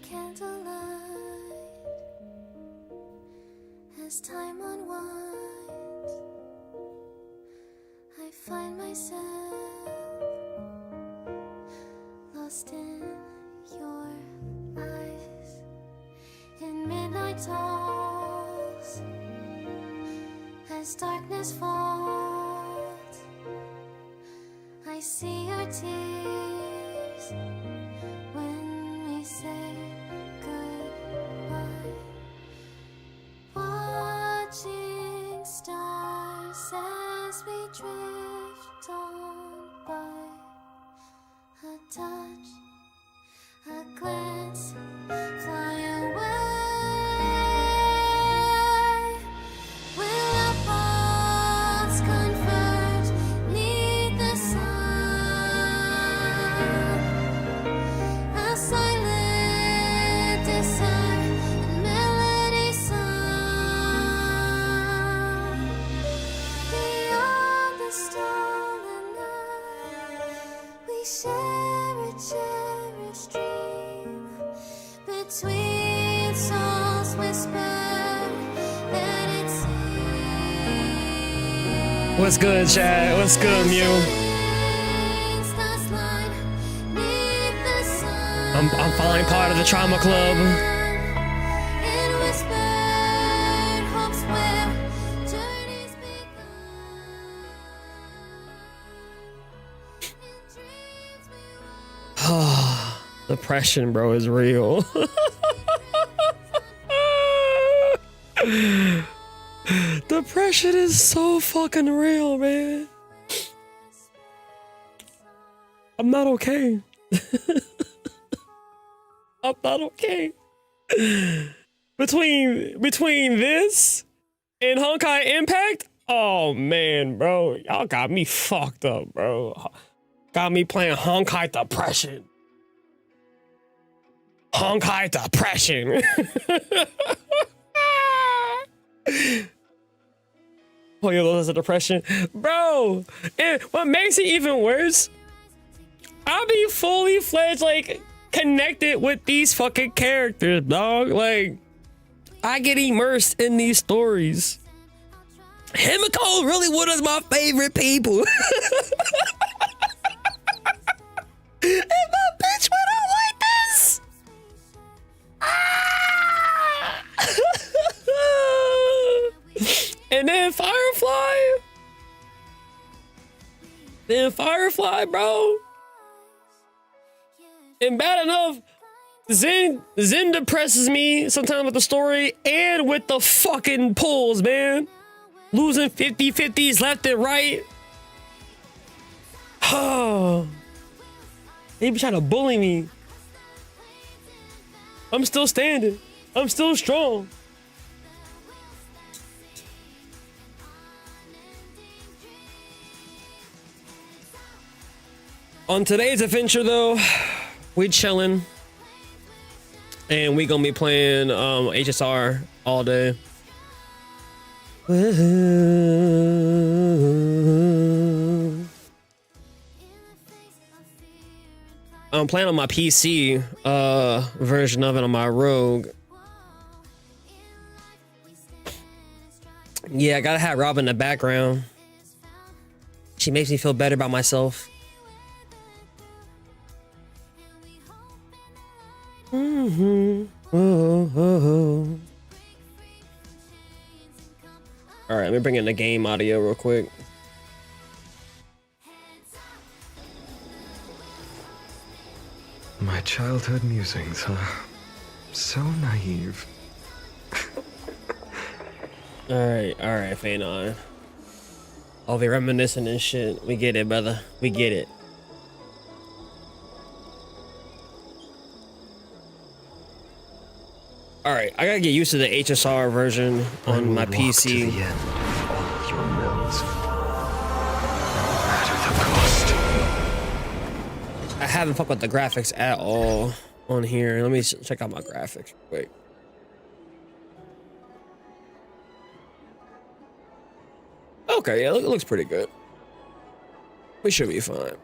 candlelight as time unwinds. I find myself lost in your eyes. In midnight talks as darkness falls, I see your tears when we say goodbye. Watching stars as we drift on by. A touch, a glance, fly away. Will our paths converge 'neath the sun? A silent desire and melody sung beyond the stolen night. We share a cherished dream between souls whispered that it seems. What's good, Chad? What's good, Mew? I'm finally part of the trauma club. In whispered hopes where journeys begun. In dreams we walk. Depression, bro, is real. Depression is so fucking real, man. I'm not okay. I'm not okay. Between this and Honkai Impact, oh man, bro, y'all got me fucked up, bro. Got me playing Honkai Depression. Honkai Depression. Oh, yeah, those are depression, bro. And what makes it even worse, I'll be fully fledged, like, connected with these fucking characters, dog. Like, I get immersed in these stories. Himiko really one of my favorite people. And my bitch went out like this. Ah! And then Firefly, bro. And bad enough, Zen depresses me sometimes with the story and with the fucking pulls, man. Losing 50-50s left and right. Oh, they be trying to bully me. I'm still standing. I'm still strong. On today's adventure, though, we chilling, and we gonna be playing HSR all day. I'm playing on my PC version of it on my Rogue. Yeah, I gotta have Rob in the background. She makes me feel better about myself. All right, let me bring in the game audio real quick. My childhood musings, huh? So naive. All right, Phanon. All the reminiscing and shit. We get it, brother. We get it. All right, I gotta get used to the HSR version on my PC. To the end of all your mills, no matter the cost. I haven't fucked with the graphics at all on here. Let me check out my graphics. Wait. Okay, yeah, it looks pretty good. We should be fine.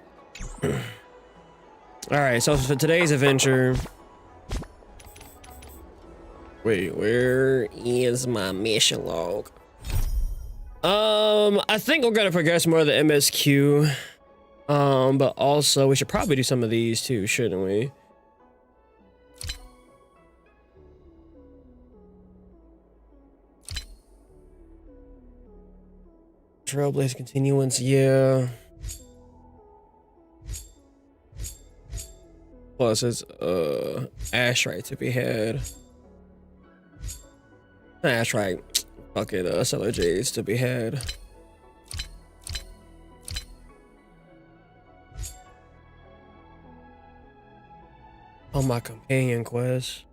All right, so for today's adventure, Wait, where is my mission log? I think we're gonna progress more of the MSQ. But also we should probably do some of these too, shouldn't we? Trailblaze continuance, yeah. Plus it's Ashright to be had. Not Ashright. Fuck it, Cellar Jades to be had. On my companion quest.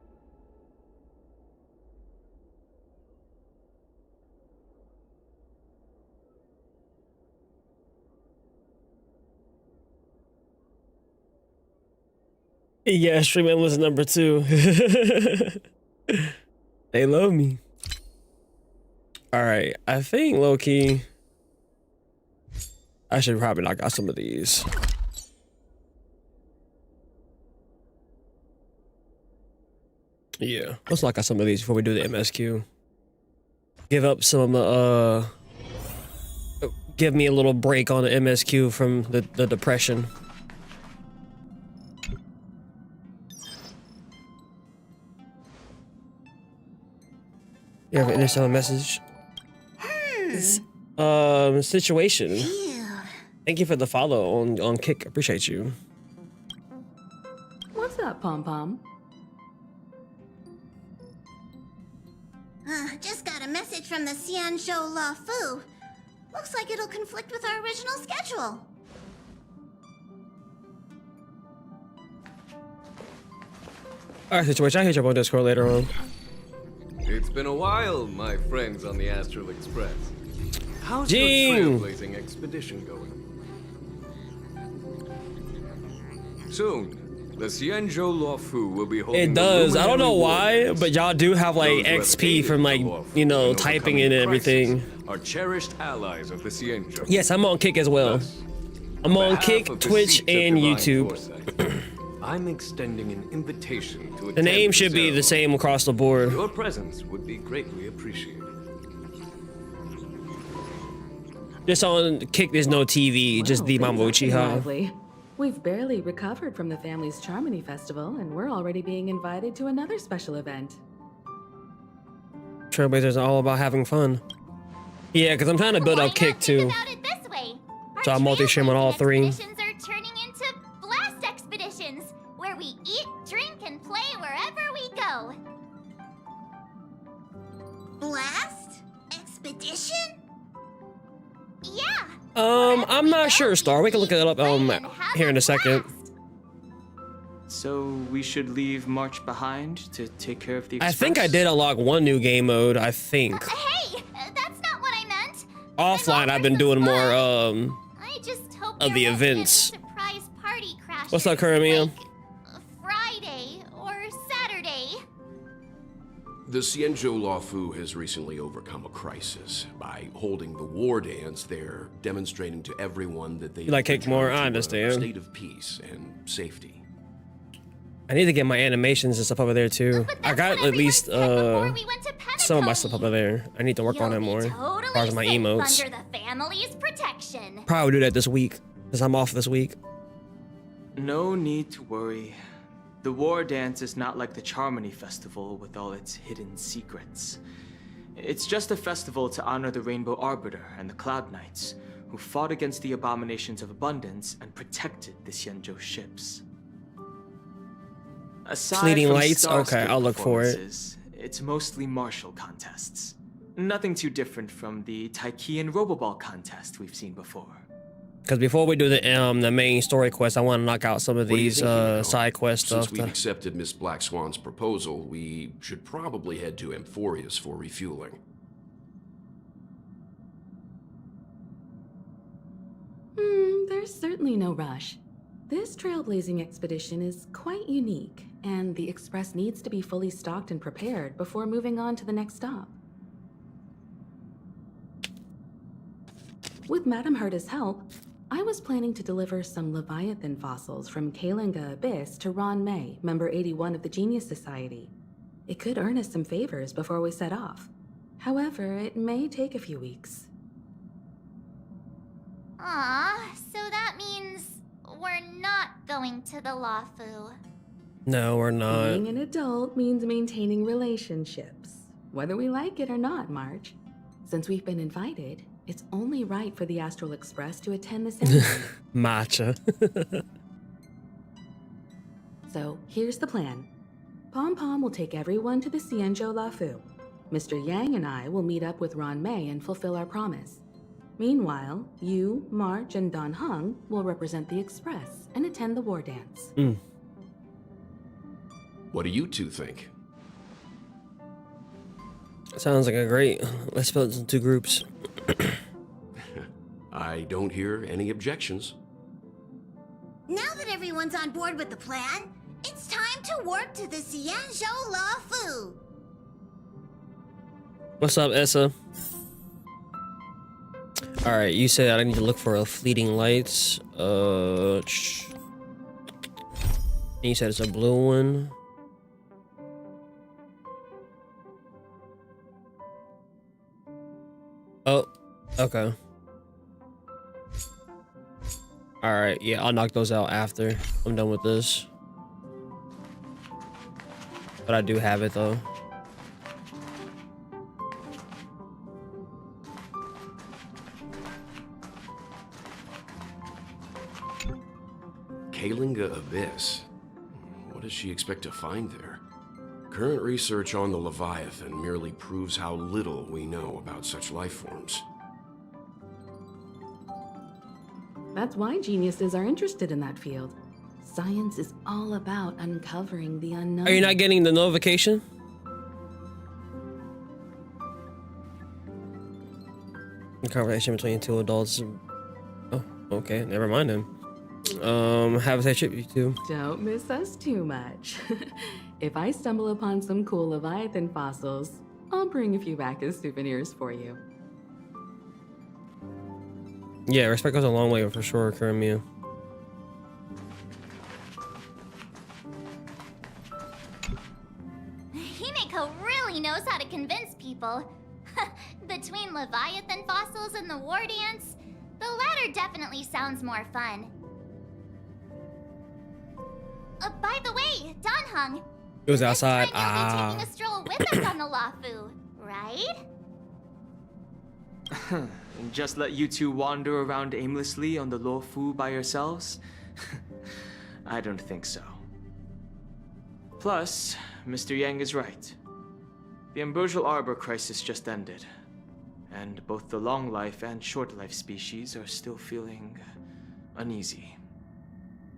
Yeah, streaming was number 2. They love me. All right, I think low key, I should probably knock out some of these. Yeah, let's knock out some of these before we do the MSQ. Give up some, give me a little break on the MSQ from the depression. You have an interstellar message. Situation. Thank you for the follow on Kick. Appreciate you. What's up, Pom Pom? Just got a message from the Xianzhou Luofu. Looks like it'll conflict with our original schedule. Alright, Situation. I'll hit you up on Discord later on. It's been a while, my friends on the Astral Express. How's Jing. your trailblazing expedition going? Soon, the Xianzhou Luofu will be holding. It does. I don't know why, Rewards. but y'all do have like Those who have XP aided from like, the Luofu you know, in typing overcoming and everything. crisis Are cherished allies of the Xianzhou. Yes, I'm on Kick as well. Thus, I'm on behalf Kick, of the Twitch, seats of and divine YouTube. foresight, I'm extending an invitation to The name should be the same across the board. Your presence would be greatly appreciated. Just on Kick, there's no TV, just the Well, Mambo things have been Uchiha. lively. We've barely recovered from the family's Charmony Festival, and we're already being invited to another special event. Trailblazers are all about having fun. Yeah, because I'm trying to build Why up Kick not think too. about it this way? Our So I'm multi-stream on all trailblazing 3. Expeditions are turning into blast expeditions, where we eat, drink, and play wherever we go. Blast expedition? Yeah. I'm not sure, Star. We can look it up here in a second. So we should leave March behind to take care of the I express? think I did unlock one new game mode, I think. Hey, that's not what I meant. Offline, I've been doing more, I just hope of there the won't be any events. surprise party crashes. What's up, Kuramiya? Like Friday or Saturday. The Xianzhou Luofu has recently overcome a crisis. By holding the war dance, they're demonstrating to everyone that they You like Kick more? I a understand. state of peace and safety. I need to get my animations and stuff over there too. But I that's got what at least everyone said before we went to some of my Penacony. stuff over there. I need to work on You'll it be more. totally As far as my safe emotes. under the family's protection. Probably do that this week because I'm off this week. No need to worry. The war dance is not like the Charmony Festival with all its hidden secrets. It's just a festival to honor the Rainbow Arbiter and the Cloud Knights, who fought against the abominations of abundance and protected the Xianzhou ships. Aside Fleeting from Lights? Okay, starskiff I'll look for it. performances, It's mostly martial contests. Nothing too different from the Taiki and Roboball contest we've seen before. Because before we do the main story quest, I want to knock out some of What do you these think, Yumiko? side quest Since stuff. we've accepted Miss Black Swan's proposal, we should probably head to Amphorius for refueling. There's certainly no rush. This trailblazing expedition is quite unique, and the Express needs to be fully stocked and prepared before moving on to the next stop. With Madame Herta's help, I was planning to deliver some Leviathan fossils from Kalinga Abyss to Ron May, member 81 of the Genius Society. It could earn us some favors before we set off. However, it may take a few weeks. So that means we're not going to the Luofu. No, we're not. Being an adult means maintaining relationships, whether we like it or not, March. Since we've been invited, it's only right for the Astral Express to attend the ceremony. Matcha. So, here's the plan. Pom Pom will take everyone to the Xianzhou Luofu. Mr. Yang and I will meet up with Ron Mei and fulfill our promise. Meanwhile, you, March, and Don Hung will represent the Express and attend the war dance. What do you two think? Sounds like a great. Let's split it into 2 groups. I don't hear any objections. Now that everyone's on board with the plan, it's time to warp to the Xianzhou Luofu. What's up, Essa? All right, you said I need to look for a fleeting lights. And you said it's a blue one. Oh, okay. All right, yeah, I'll knock those out after I'm done with this. But I do have it though. Kalinga Abyss. What does she expect to find there? Current research on the Leviathan merely proves how little we know about such life forms. That's why geniuses are interested in that field. Science is all about uncovering the unknown. Are you not getting the notification? The conversation between 2 adults. Oh, okay, never mind then. Have a safe trip, you two. Don't miss us too much. If I stumble upon some cool Leviathan fossils, I'll bring a few back as souvenirs for you. Yeah, respect goes a long way for sure, Kuramiya. Himeko really knows how to convince people. Between Leviathan fossils and the war dance, the latter definitely sounds more fun. By the way, Don Hung. It was outside. This time you'll be taking a stroll with us on the Luofu, right? And just let you two wander around aimlessly on the Luofu by yourselves? I don't think so. Plus, Mr. Yang is right. The Ambrosial Arbor crisis just ended, and both the long life and short life species are still feeling uneasy.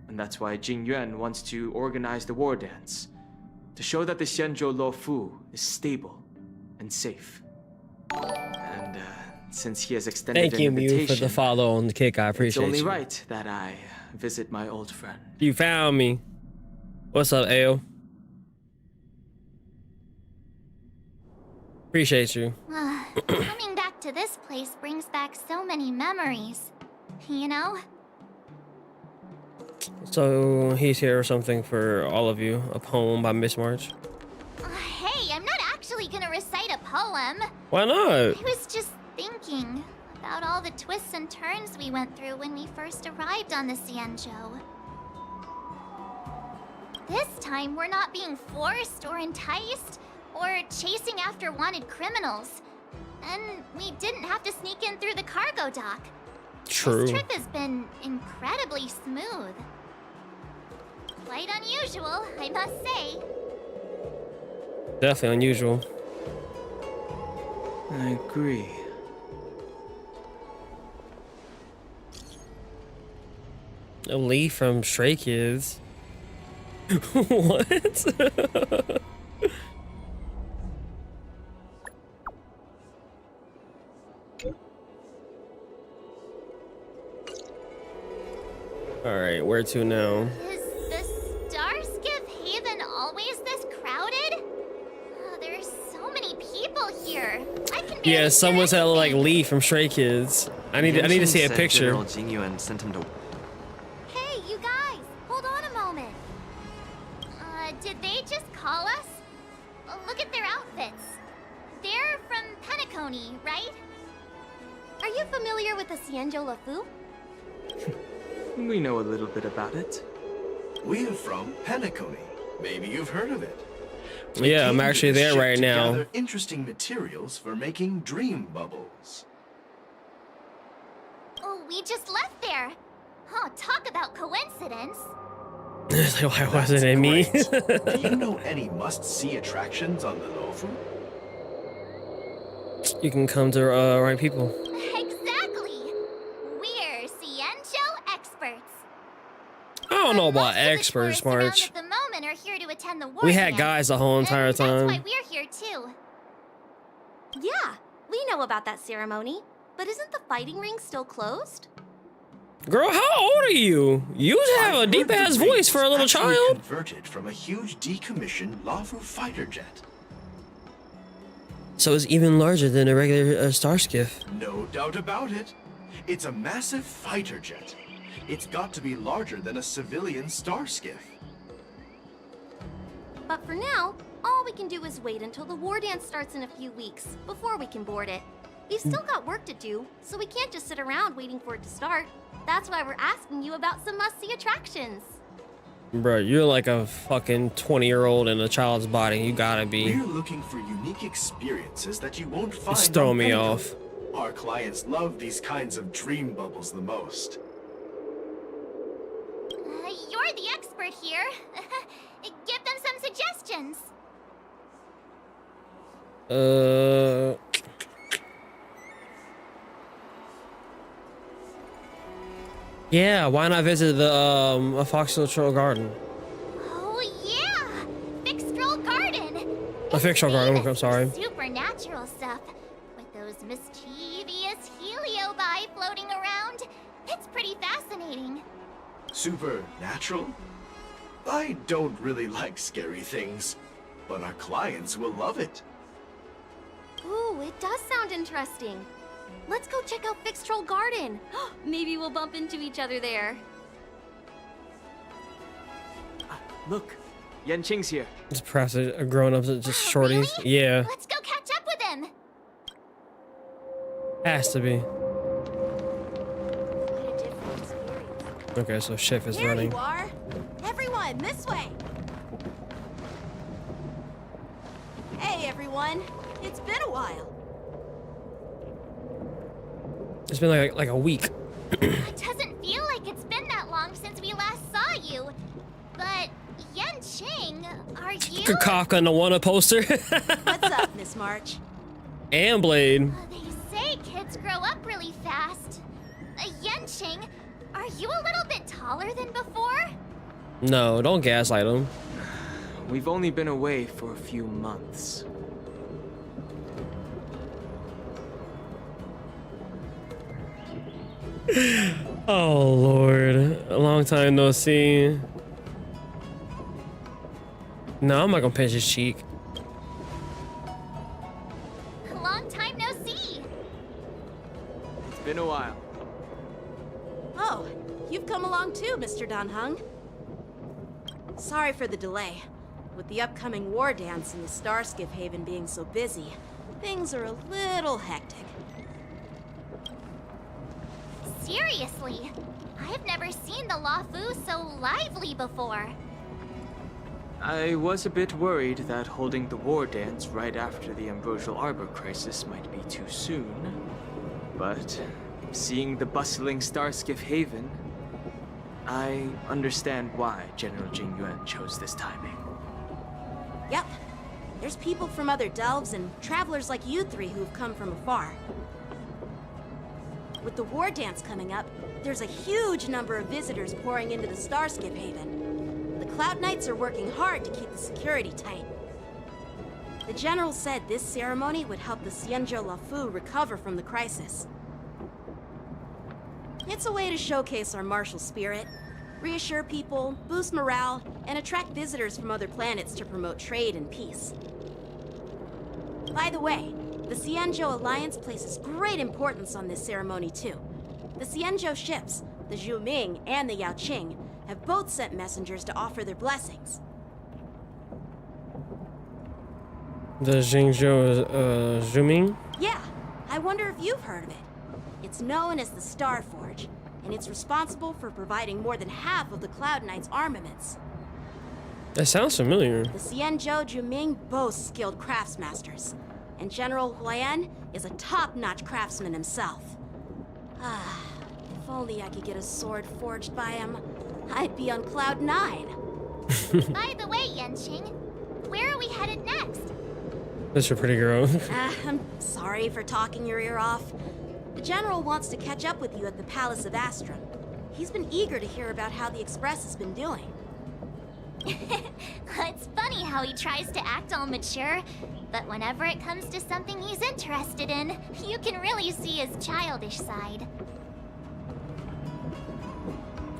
And that's why Jing Yuan wants to organize the war dance, to show that the Xianzhou Luofu is stable and safe. And since he has extended Thank an you, invitation, Mew, for the follow on the kick. I appreciate it's only you. right that I visit my old friend. You found me. What's up, Ao? Appreciate you. Coming back to this place brings back so many memories. You know? So he's here or something for all of you. A poem by Miss March. Hey, I'm not actually gonna recite a poem. Why not? I was just thinking about all the twists and turns we went through when we first arrived on the Xianzhou. This time, we're not being forced or enticed or chasing after wanted criminals. And we didn't have to sneak in through the cargo dock. True. This trip has been incredibly smooth. Quite unusual, I must say. Definitely unusual. I agree. A Lee from Stray Kids. What? Alright, where to now? Is the starskiff haven always this crowded? Oh, there's so many people here. I can barely Yeah, hear someone said like anything. Lee from Stray Kids. I need to see a said picture. General Jing Yuan sent him to. Hey, you guys, hold on a moment. Did they just call us? Look at their outfits. They're from Penacony, right? Are you familiar with the Xianzhou Luofu? We know a little bit about it. We're from Penacony. Maybe you've heard of it. Yeah, I'm Came to actually this there ship right to now. gather interesting materials for making dream bubbles. Oh, we just left there. Oh, talk about coincidence. Why wasn't it me? Great. Do you know any must-see attractions on the Luofu? You can come to right people. Exactly. We're Xianzhou experts. I don't know about Most of the experts, tourists around March. at the moment are here to attend the war We had dance, guys the whole entire and time. That's why we're here too. Yeah, we know about that ceremony. But isn't the fighting ring still closed? Girl, how old are you? You have a I've deep heard ass the voice for a little actually child. Converted from a huge decommissioned Luofu fighter jet. So it's even larger than a regular starskiff. No doubt about it. It's a massive fighter jet. It's got to be larger than a civilian starskiff. But for now, all we can do is wait until the war dance starts in a few weeks before we can board it. We've still got work to do, so we can't just sit around waiting for it to start. That's why we're asking you about some must-see attractions. Bro, you're like a fucking 20-year-old in a child's body. You gotta be. We're looking for unique experiences that you won't find. It's throwing on me Penacony. off. Our clients love these kinds of dream bubbles the most. You're the expert here. Give them some suggestions. Yeah, why not visit the Foxian garden? Oh yeah, Fixtral Garden. A fictional garden, I'm sorry. Supernatural stuff with those mischievous heliobi floating around. It's pretty fascinating. Supernatural? I don't really like scary things, but our clients will love it. Ooh, it does sound interesting. Let's go check out Fixtral Garden. Maybe we'll bump into each other there. Look, Yanqing's here. It's perhaps a grown-up, just Wow, shorties. really? Yeah, Let's go catch up with him. has to be. What a different experience. Okay, so Chef is There running. you are. Everyone, this way. Hey, everyone. It's been a while. It's been like a week. It doesn't feel like it's been that long since we last saw you. But Yanqing, are you? Kafka and the Wanna poster. What's up, Miss March? And Blade. They say kids grow up really fast. Yanqing, are you a little bit taller than before? No, don't gaslight him. We've only been away for a few months. Oh Lord, a long time no see. No, I'm not gonna pinch his cheek. Long time no see. It's been a while. Oh, you've come along too, Mr. Danheng. Sorry for the delay. With the upcoming war dance and the Starskiff Haven being so busy, things are a little hectic. Seriously, I've never seen the Luofu so lively before. I was a bit worried that holding the war dance right after the Ambrosial Arbor crisis might be too soon. But seeing the bustling Starskiff Haven, I understand why General Jing Yuan chose this timing. Yep. There's people from other delves and travelers like you three who've come from afar. With the war dance coming up, there's a huge number of visitors pouring into the Starskiff Haven. The Cloud Knights are working hard to keep the security tight. The General said this ceremony would help the Xianzhou Luofu recover from the crisis. It's a way to showcase our martial spirit, reassure people, boost morale, and attract visitors from other planets to promote trade and peace. By the way, the Xianzhou Alliance places great importance on this ceremony too. The Xianzhou ships, the Zhuming and the Yaoqing, have both sent messengers to offer their blessings. The Jingzhou Zhuming? Yeah, I wonder if you've heard of it. It's known as the Star Forge, and it's responsible for providing more than half of the Cloud Knight's armaments. That sounds familiar. The Xianzhou Juming boasts skilled craftsmasters, and General Huaiyan is a top-notch craftsman himself. Ah, if only I could get a sword forged by him, I'd be on Cloud 9. By the way, Yanqing, where are we headed next? That's a pretty girl. I'm sorry for talking your ear off. The General wants to catch up with you at the Palace of Astrum. He's been eager to hear about how the Express has been doing. It's funny how he tries to act all mature, but whenever it comes to something he's interested in, you can really see his childish side.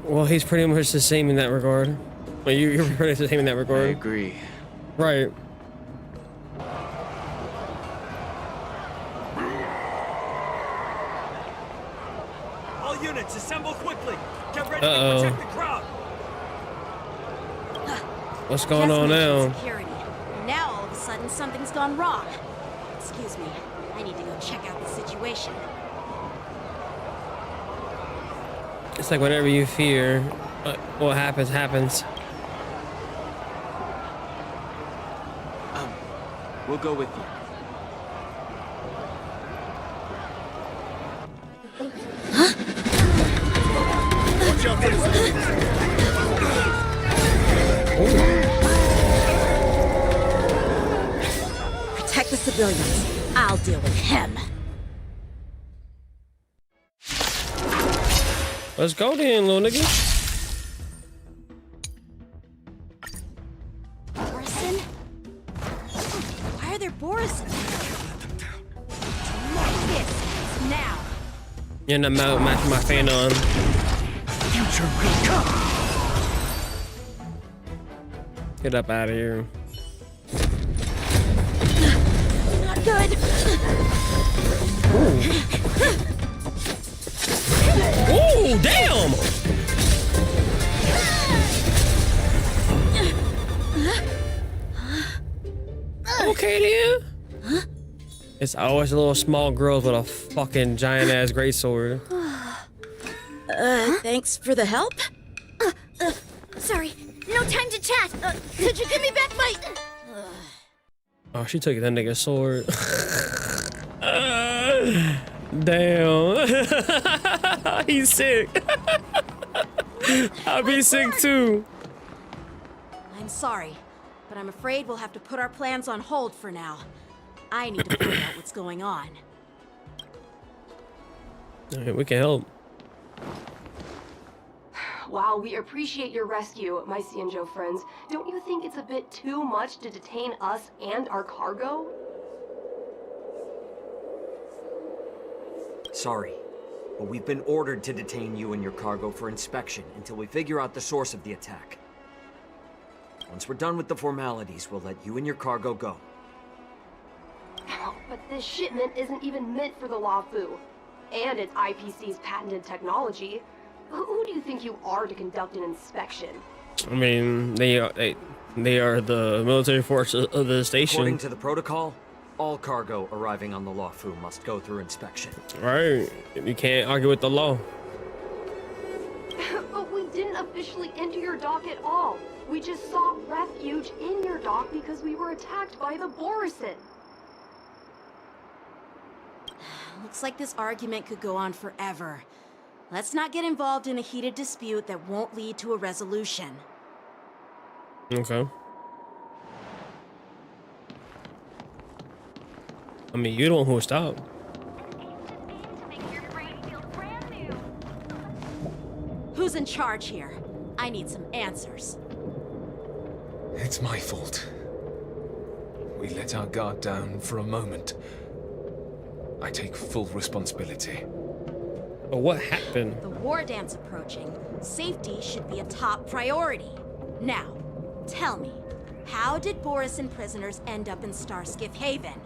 Well, he's pretty much the same in that regard. Well, you're pretty much the same in that I regard. agree. Right. All units, assemble quickly. Get ready Uh-oh. to protect the crowd. What's going Just on mentioned now? Security. And now all of a sudden something's gone wrong. Excuse me. I need to go check out the situation. It's like whatever you fear, what happens, happens. We'll go with you. Watch out for this. Protect the civilians. I'll deal with him. Let's go then, little nigga. Borison? Why are there Borisons? This now. You're not matching my fan on. Future will come. Get up out of here. Not good. Ooh, damn! Okay then. It's always a little small girls with a fucking giant ass greatsword. Thanks for the help. Sorry, no time to chat. Could you give me back my... Oh, she took that nigga's sword. Damn. He's sick. I'll be sick too. I'm sorry, but I'm afraid we'll have to put our plans on hold for now. I need to find out what's going on. Alright, we can help. While we appreciate your rescue, my Xianzhou friends, don't you think it's a bit too much to detain us and our cargo? Sorry, but we've been ordered to detain you and your cargo for inspection until we figure out the source of the attack. Once we're done with the formalities, we'll let you and your cargo go. But this shipment isn't even meant for the Luofu, and it's IPC's patented technology. Who do you think you are to conduct an inspection? I mean, they are the military force of the station. According to the protocol, all cargo arriving on the Luofu must go through inspection. Right. You can't argue with the law. But we didn't officially enter your dock at all. We just sought refuge in your dock because we were attacked by the Borison. Looks like this argument could go on forever. Let's not get involved in a heated dispute that won't lead to a resolution. Okay. I mean, you're the one who stopped. Who's in charge here? I need some answers. It's my fault. We let our guard down for a moment. I take full responsibility. But what happened? The war dance approaching. Safety should be a top priority. Now, tell me, how did Boris and prisoners end up in Starskiff Haven?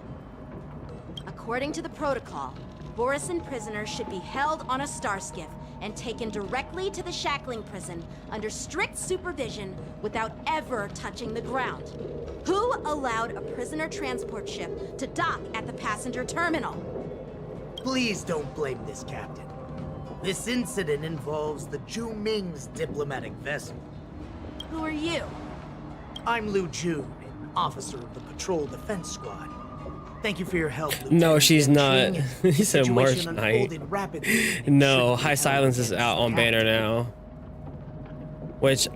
According to the protocol, Boris and prisoners should be held on a starskiff and taken directly to the shackling prison under strict supervision without ever touching the ground? Who allowed a prisoner transport ship to dock at the passenger terminal? Please don't blame this captain. This incident involves the Ming's diplomatic vessel. Who are you? I'm Lu Jun, an officer of the Patrol Defense Squad. Thank you for your help, Lieutenant. No, she's not. Yanqing. He said March Situation Knight. unfolded rapidly. No, High Silence is out on banner now. Which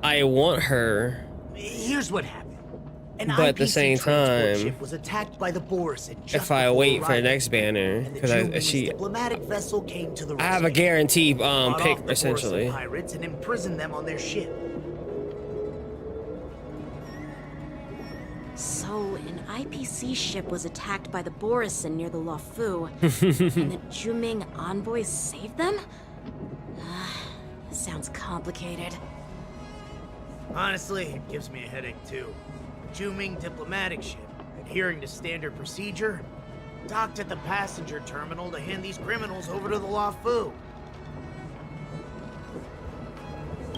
I want her. Here's what happened. An But at the IPC same transport time, ship was attacked by the Boris if I wait for the next banner, because she, diplomatic vessel came to the I have a guaranteed pick essentially. Pirates and imprisoned them on their ship. So, an IPC ship was attacked by the Borison near the Luofu, and the Juming envoys saved them? Sounds complicated. Honestly, it gives me a headache too. Ming diplomatic ship, adhering to standard procedure, docked at the passenger terminal to hand these criminals over to the Luofu.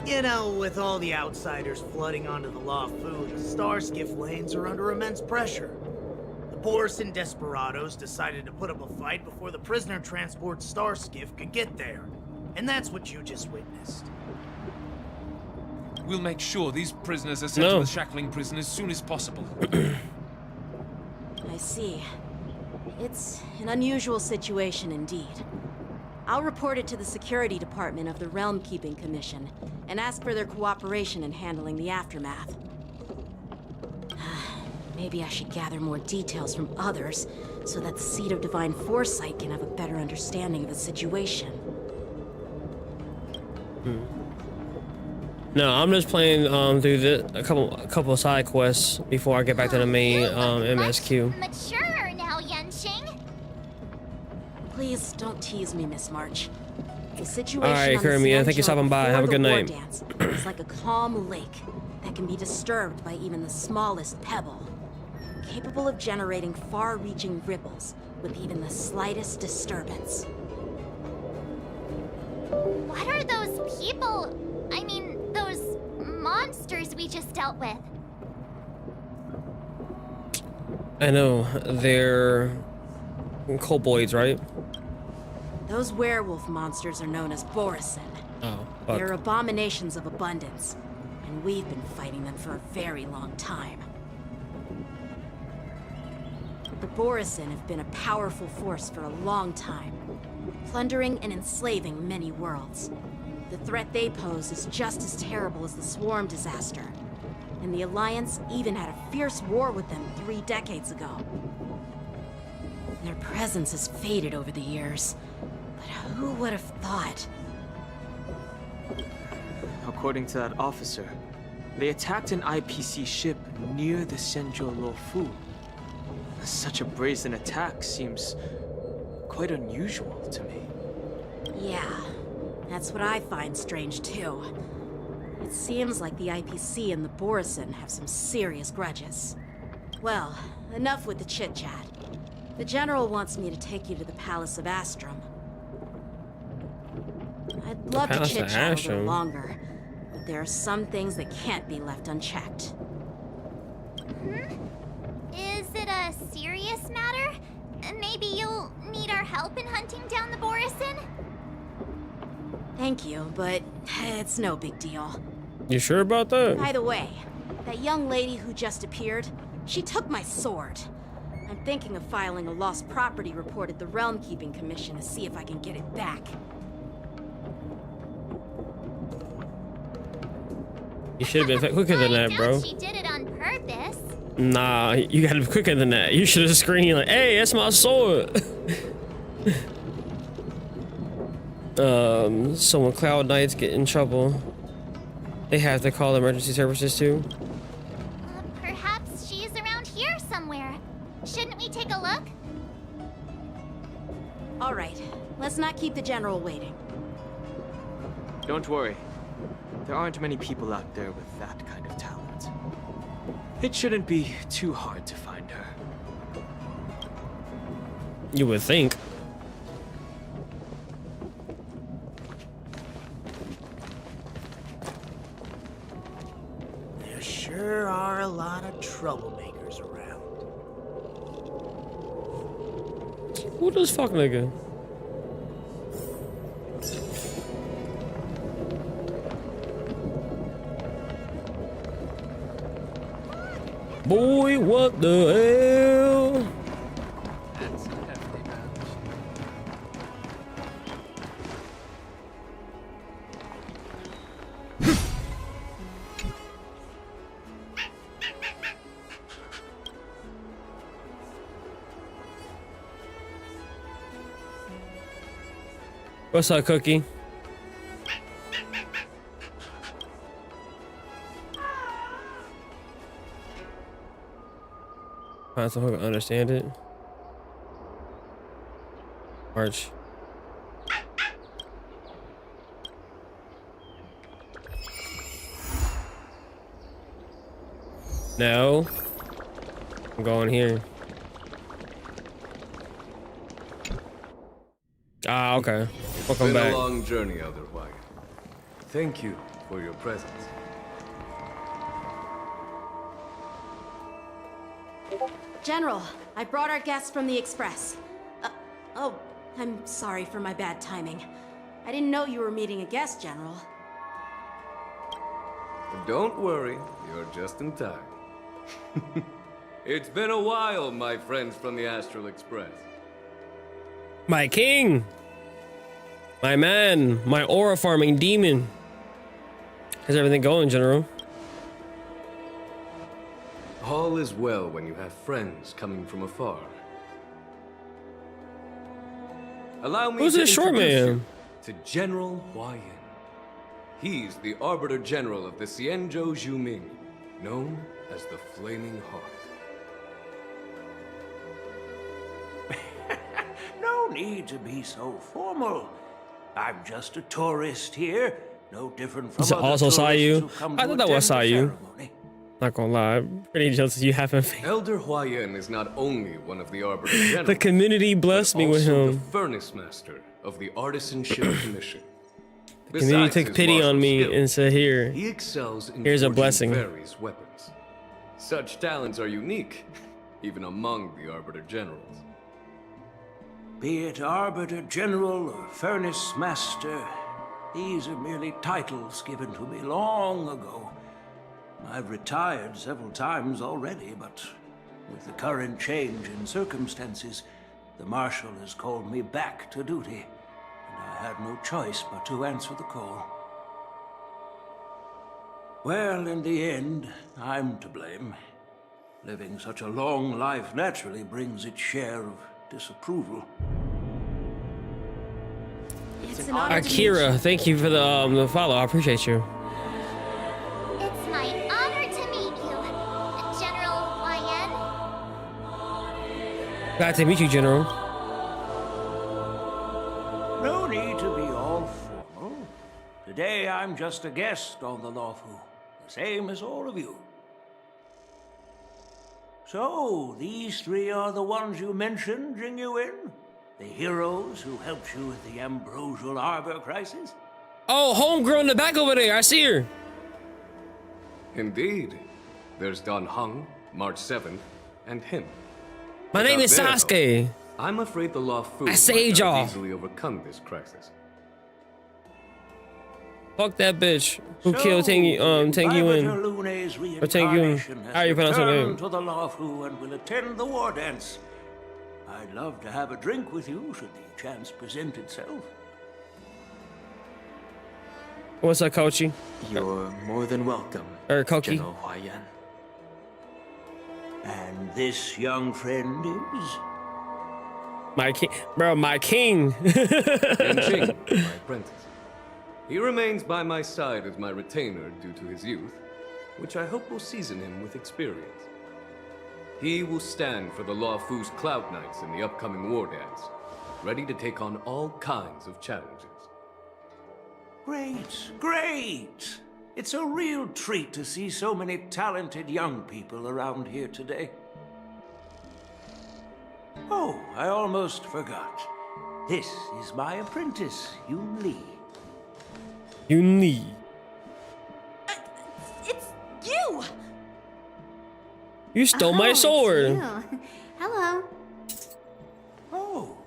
You know, with all the outsiders flooding onto the Luofu, the starskiff lanes are under immense pressure. The Borison desperados decided to put up a fight before the prisoner transport starskiff could get there. And that's what you just witnessed. We'll make sure these prisoners are sent to the shackling prison as soon as possible. I see. It's an unusual situation indeed. I'll report it to the security department of the Realm Keeping Commission and ask for their cooperation in handling the aftermath. Maybe I should gather more details from others so that the Seat of Divine Foresight can have a better understanding of the situation. No, I'm just playing through a couple of side quests before I get back to the main MSQ. Mature now, Yanqing. Please don't tease me, Miss March. The situation All right, on the Kermia, thank you for stopping by. before Have a the good war night. Dance is like a calm lake that can be disturbed by even the smallest pebble, capable of generating far-reaching ripples with even the slightest disturbance. What are those people? I mean, those monsters we just dealt with. I know, they're kobolds, right? Those werewolf monsters are known as Borison. Oh, fuck. They're abominations of abundance, and we've been fighting them for a very long time. The Borison have been a powerful force for a long time, plundering and enslaving many worlds. The threat they pose is just as terrible as the Swarm disaster, and the Alliance even had a fierce war with them 3 decades ago. Their presence has faded over the years, but who would have thought? According to that officer, they attacked an IPC ship near the Senjo Luofu. Such a brazen attack seems quite unusual to me. Yeah, that's what I find strange too. It seems like the IPC and the Borison have some serious grudges. Well, enough with the chit-chat. The General wants me to take you to the Palace of Astrum. I'd love to Palace of chit-chat a little Astrum? longer, but there are some things that can't be left unchecked. Is it a serious matter? Maybe you'll need our help in hunting down the Borison? Thank you, but it's no big deal. You sure about that? By the way, that young lady who just appeared, she took my sword. I'm thinking of filing a lost property report at the Realm Keeping Commission to see if I can get it back. You should have been quicker than that, bro. She did it on purpose. Nah, you gotta be quicker than that. You should have screamed like, "Hey, that's my sword!" So when Cloud Knights get in trouble, they have to call emergency services too. Perhaps she's around here somewhere. Shouldn't we take a look? All right, let's not keep the General waiting. Don't worry. There aren't many people out there with that kind of talent. It shouldn't be too hard to find her. You would think. are a lot of troublemakers around. Who this fuck nigga? Boy, what the hell? That's a hefty match. What's up, Cookie? Find someone who can understand it. March. No. I'm going here. Ah, okay. Welcome It's been back. a long journey, Elder Huaiyan. Thank you for your presence. General, I brought our guests from the Express. Oh, I'm sorry for my bad timing. I didn't know you were meeting a guest, General. Don't worry, you're just in time. It's been a while, my friends from the Astral Express. My king! My man! My aura farming demon! How's everything going, General? All is well when you have friends coming from afar. Allow me Who's to this short introduce man? you to General Huaiyan. He's the Arbiter General of the Xianzhou Zhuming, known as the Flaming Heart. No need to be so formal. I'm just a tourist here, no different from Is it other also tourists Sayu? who come I to thought that was attend the Sayu. ceremony. Not gonna lie, I'm pretty jealous you haven't. Elder Huaiyan is not only one of the Arbiter Generals, The community blessed me with also him. the Furnace Master of the Artisanship Commission. The community Besides took his pity martial on me skill, and said, "Here, he excels in here's a forging blessing." various weapons. Such talents are unique, even among the Arbiter Generals. Be it Arbiter General or Furnace Master, these are merely titles given to me long ago. I've retired several times already, but with the current change in circumstances, the Marshal has called me back to duty, and I had no choice but to answer the call. Well, in the end, I'm to blame. Living such a long life naturally brings its share of disapproval. It's an honor to meet Akira, thank you for the follow. I appreciate you. It's my honor to meet you, General Huaiyan. Glad to meet you, General. No need to be all formal. Today I'm just a guest on the Luofu, the same as all of you. So, these three are the ones you mentioned, Jingyuin? The heroes who helped you with the Ambrosial Arbor crisis? Oh, homegirl in the back over there. I see her. Indeed. There's Don Hung, March 7th, and him. My name Without is their help, Sasuke. I'm afraid the Luofu I saved might not y'all. easily overcome this crisis. Fuck that bitch who killed Tengyuin. Or Tengyuin. How you pronounce her name? To the Luofu and will attend the war dance. I'd love to have a drink with you should the chance present itself. What's up, Kochi? You're more than welcome, Or Koki? General Huaiyan. And this young friend is? My king, bro. My king. Yanqing, my apprentice. He remains by my side as my retainer due to his youth, which I hope will season him with experience. He will stand for the Luofu's Cloud Knights in the upcoming war dance, ready to take on all kinds of challenges. Great, great! It's a real treat to see so many talented young people around here today. Oh, I almost forgot. This is my apprentice, Yun Li. You need. It's you! You stole my it's sword. you. Hello. Oh,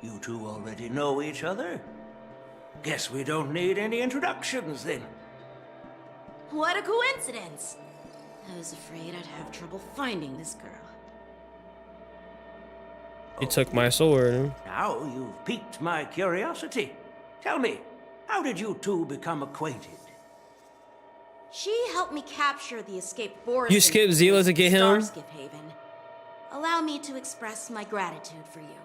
you two already know each other? Guess we don't need any introductions then. What a coincidence! I was afraid I'd have trouble finding this girl. You took my sword. Now you've piqued my curiosity. Tell me, how did you two become acquainted? She helped me capture the escaped Boris. You skipped Zila to get him? Starskiff Haven. Allow me to express my gratitude for you.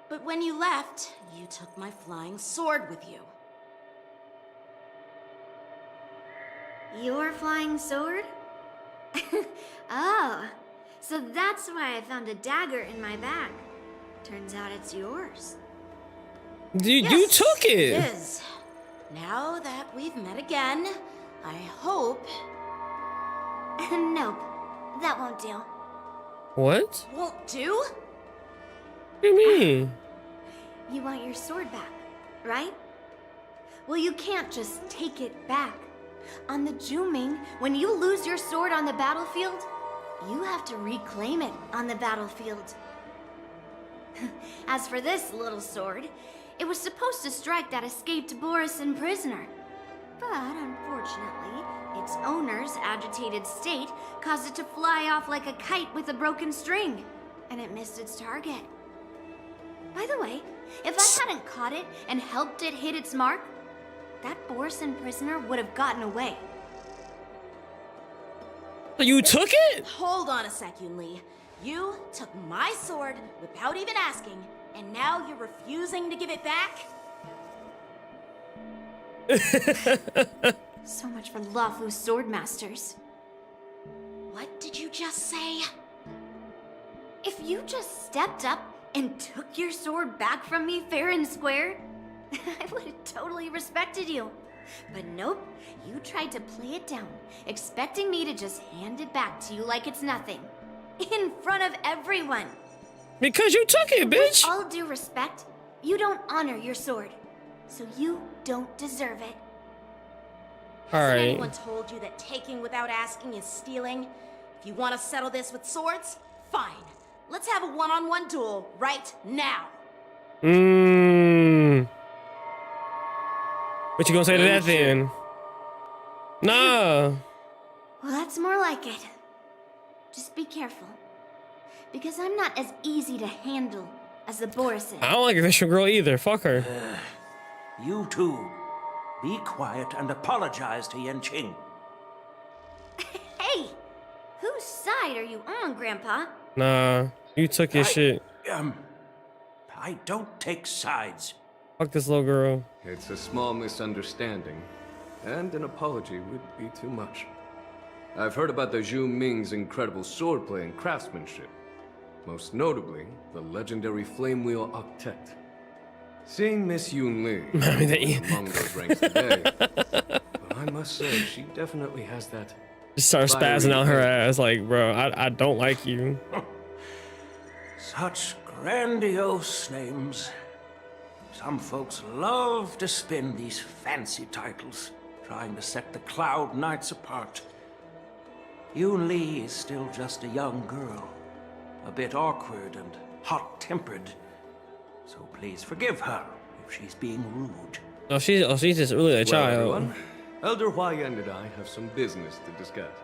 But when you left, you took my flying sword with you. Your flying sword? Oh, so that's why I found a dagger in my bag. Turns out it's yours. You took it. It is. Now that we've met again, I hope... Nope, that won't do. What? Won't do? What do you mean? You want your sword back, right? Well, you can't just take it back. On the Juming, when you lose your sword on the battlefield, you have to reclaim it on the battlefield. As for this little sword, it was supposed to strike that escaped Boris prisoner. But unfortunately, its owner's agitated state caused it to fly off like a kite with a broken string, and it missed its target. By the way, if I hadn't caught it and helped it hit its mark, that Boris prisoner would have gotten away. You took it? Hold on a sec, Yunli. You took my sword without even asking, and now you're refusing to give it back? So much for Luofu's swordmasters. What did you just say? If you just stepped up and took your sword back from me fair and square, I would have totally respected you. But nope, you tried to play it down, expecting me to just hand it back to you like it's nothing. In front of everyone. Because you took it, bitch. With all due respect, you don't honor your sword. So you don't deserve it. Hasn't anyone told you that taking without asking is stealing? If you want to settle this with swords, fine. Let's have a one-on-one duel right now. What you gonna say to that then? Nah. Well, that's more like it. Just be careful. Because I'm not as easy to handle as the Boris is. I don't like this girl either. Fuck her. You two, be quiet and apologize to Yanqing. Hey! Whose side are you on, Grandpa? Nah. You took his shit. I don't take sides. Fuck this little girl. It's a small misunderstanding, and an apology would be too much. I've heard about the Zhu Ming's incredible swordplay and craftsmanship. Most notably, the legendary flame wheel octet. Seeing Miss Yunli among those ranks today, but I must say, she definitely has that. Just start spazzing out her ass like, bro, I don't like you. Such grandiose names. Some folks love to spin these fancy titles, trying to set the Cloud Knights apart. Yunli is still just a young girl, a bit awkward and hot-tempered. So please forgive her if she's being rude. Oh, she's just really a child. Everyone, Elder Huaiyan and I have some business to discuss.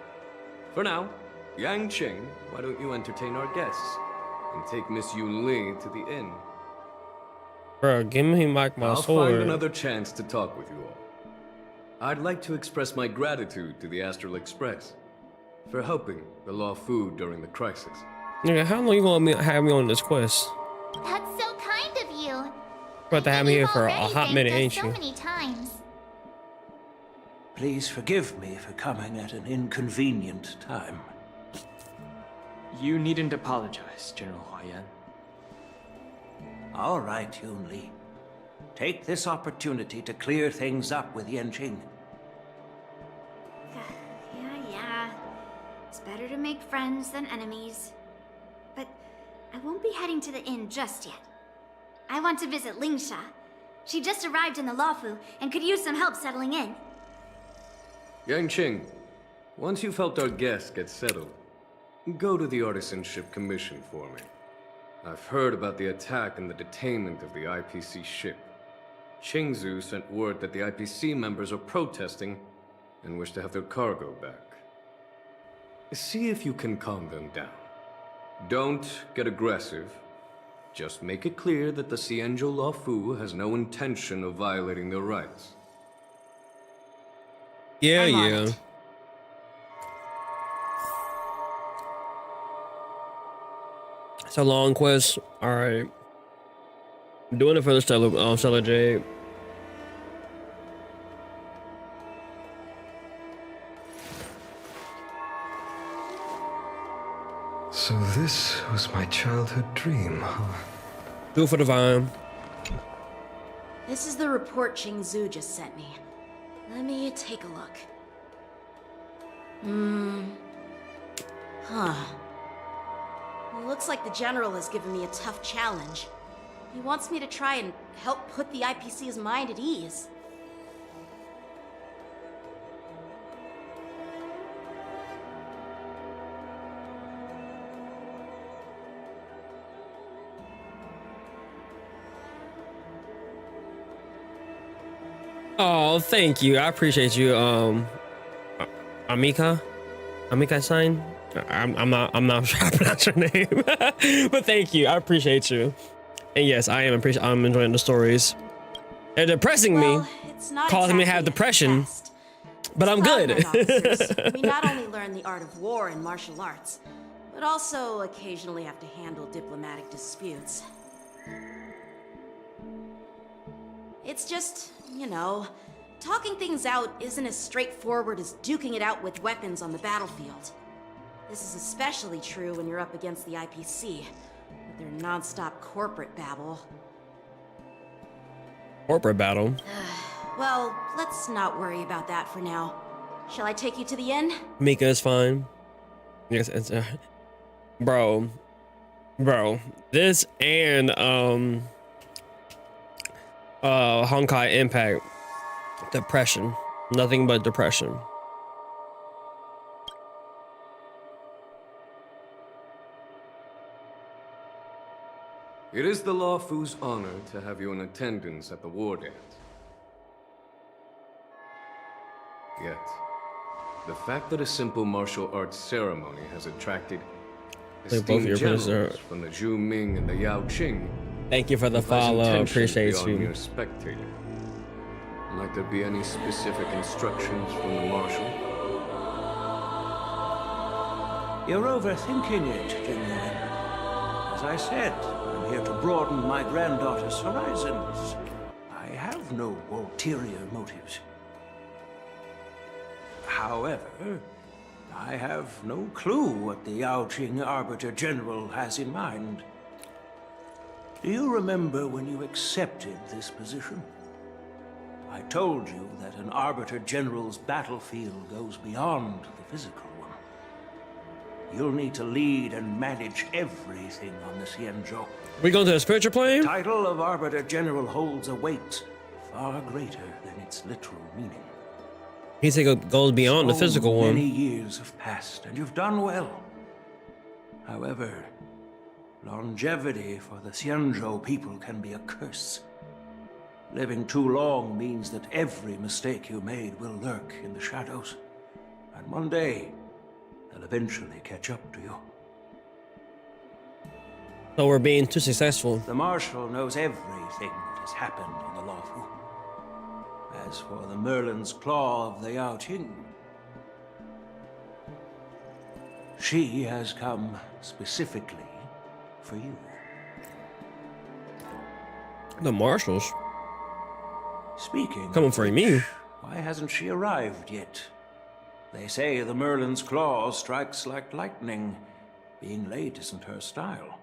For now, Yanqing, why don't you entertain our guests and take Miss Yunli to the inn? Bro, give me my I'll sword. find another chance to talk with you all. I'd like to express my gratitude to the Astral Express for helping the Luofu during the crisis. Nigga, how long you gonna have me on this quest? That's so kind of you. About to have me here for a hot minute, ain't so you? many times. Please forgive me for coming at an inconvenient time. You needn't apologize, General Huaiyan. All right, Yunli. Take this opportunity to clear things up with Yanqing. Yeah. It's better to make friends than enemies. But I won't be heading to the inn just yet. I want to visit Lingsha. She just arrived in the Luofu and could use some help settling in. Yanqing, once you've helped our guests get settled, Go to the Artisanship Commission for me. I've heard about the attack and the detainment of the IPC ship. Qingzu sent word that the IPC members are protesting and wish to have their cargo back. See if you can calm them down. Don't get aggressive. Just make it clear that the Xianzhou Luofu has no intention of violating their rights. Yeah, I'm on yeah. it. It's a long quest. All right. I'm doing it for the Stellar Jade. So this was my childhood dream, huh? Do it for the vine. This is the report Qingzu just sent me. Let me take a look. Huh. It looks like the General has given me a tough challenge. He wants me to try and help put the IPC's mind at ease. Oh, thank you. I appreciate you. Amika sign. I'm not sure how to pronounce your name, but thank you. I appreciate you. And yes, I'm enjoying the stories. They're depressing Well, me, it's not causing me to have exactly a depression, test. but I'm good. Officers, we not only learn the art of war and martial arts, but also occasionally have to handle diplomatic disputes. It's just, you know, talking things out isn't as straightforward as duking it out with weapons on the battlefield. This is especially true when you're up against the IPC, with their non-stop corporate babble. Corporate battle. Well, let's not worry about that for now. Shall I take you to the inn? Mika is fine. Yes, it's bro. This and Honkai Impact. Depression. Nothing but depression. It is the Luofu's honor to have you in attendance at the war dance. Yet, the fact that a simple martial arts ceremony has attracted esteemed generals from the Zhu Ming and the Yaoqing. Thank you for the follow. Appreciate you. Mere spectator. Might there be any specific instructions from the marshal? You're overthinking it, Genuine. As I said, I'm here to broaden my granddaughter's horizons. I have no ulterior motives. However, I have no clue what the Yaoqing Arbiter General has in mind. Do you remember when you accepted this position? I told you that an Arbiter General's battlefield goes beyond the physical one. You'll need to lead and manage everything on the Xianzhou. We going to the spiritual plane? The title of Arbiter General holds a weight far greater than its literal meaning. He said it goes beyond the physical one. Many years have passed, and you've done well. However, longevity for the Xianzhou people can be a curse. Living too long means that every mistake you made will lurk in the shadows. And one day, they'll eventually catch up to you. So we're being too successful. The Marshal knows everything that has happened on the Luofu. As for the Merlin's claw of the Yaoqing, she has come specifically for you. The marshals? Speaking coming for me. Why hasn't she arrived yet? They say the Merlin's claw strikes like lightning. Being late isn't her style.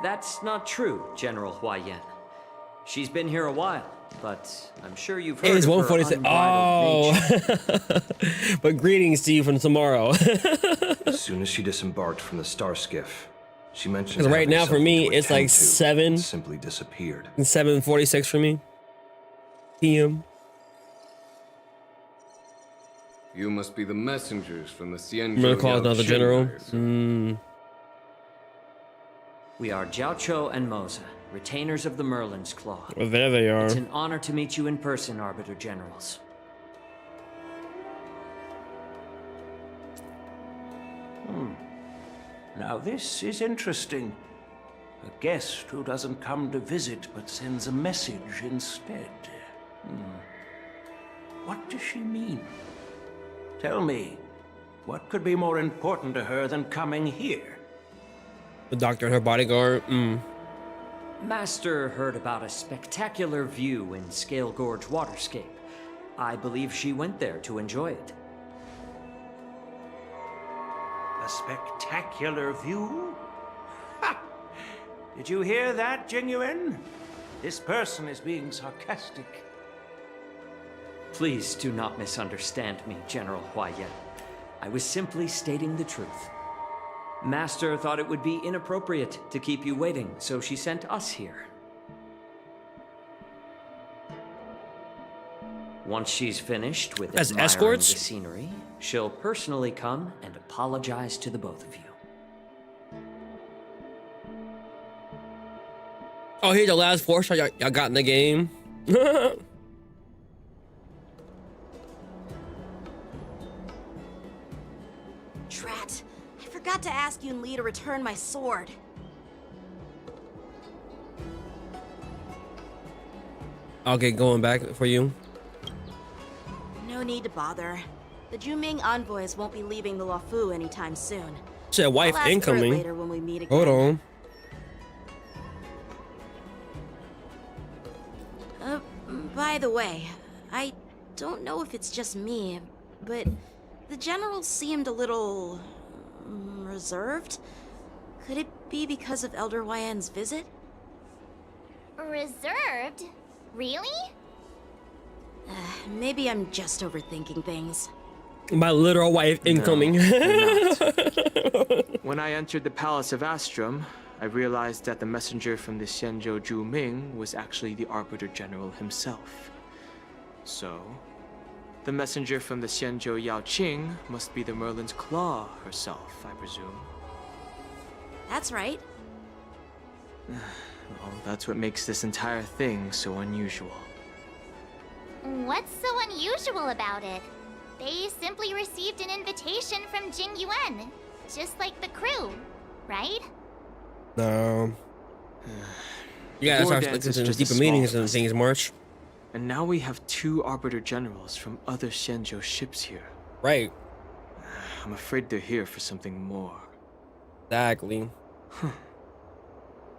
That's not true, General Huaiyan. She's been here a while, but I'm sure you've heard It's of her 146. Oh, but greetings to you from tomorrow. As soon as she disembarked from the starskiff, she mentioned. Because right now for me, it's like simply disappeared. 7:46 for me. PM. You must be the messengers from the I'm gonna call another Yanqing, general. I assume. We are Jiaoqiu and Moza, retainers of the Merlin's Claw. Well, there they are. It's an honor to meet you in person, Arbiter Generals. Now this is interesting. A guest who doesn't come to visit but sends a message instead. What does she mean? Tell me, what could be more important to her than coming here? The doctor and her bodyguard. Master heard about a spectacular view in Scale Gorge Waterscape. I believe she went there to enjoy it. A spectacular view? Ha! Did you hear that, Jingyuan? This person is being sarcastic. Please do not misunderstand me, General Huaiyan. I was simply stating the truth. Master thought it would be inappropriate to keep you waiting, so she sent us here. Once she's finished with As admiring escorts? the scenery, she'll personally come and apologize to the both of you. Oh, here's the last portion y'all got in the game. Drat. I forgot to ask Yun Li to return my sword. I'll get going back for you. No need to bother. The Juming envoys won't be leaving the Luofu anytime soon. Said wife I'll ask for it incoming. later when we meet again. Hold on. By the way, I don't know if it's just me, but the general seemed a little reserved. Could it be because of Elder Huaiyan's visit? Reserved? Really? Maybe I'm just overthinking things. My literal wife incoming. When I entered the Palace of Astrum, I realized that the messenger from the Xianzhou Zhuming was actually the Arbiter General himself. So, the messenger from the Xianzhou Yaoqing must be the Merlin's Claw herself, I presume. That's right. Well, that's what makes this entire thing so unusual. What's so unusual about it? They simply received an invitation from Jingyuan, just like the crew, right? No. Yeah, that's War how dance is it's just a deeper small meanings and festival. things, March. And now we have 2 Arbiter Generals from other Xianzhou ships here. Right. I'm afraid they're here for something more. Exactly.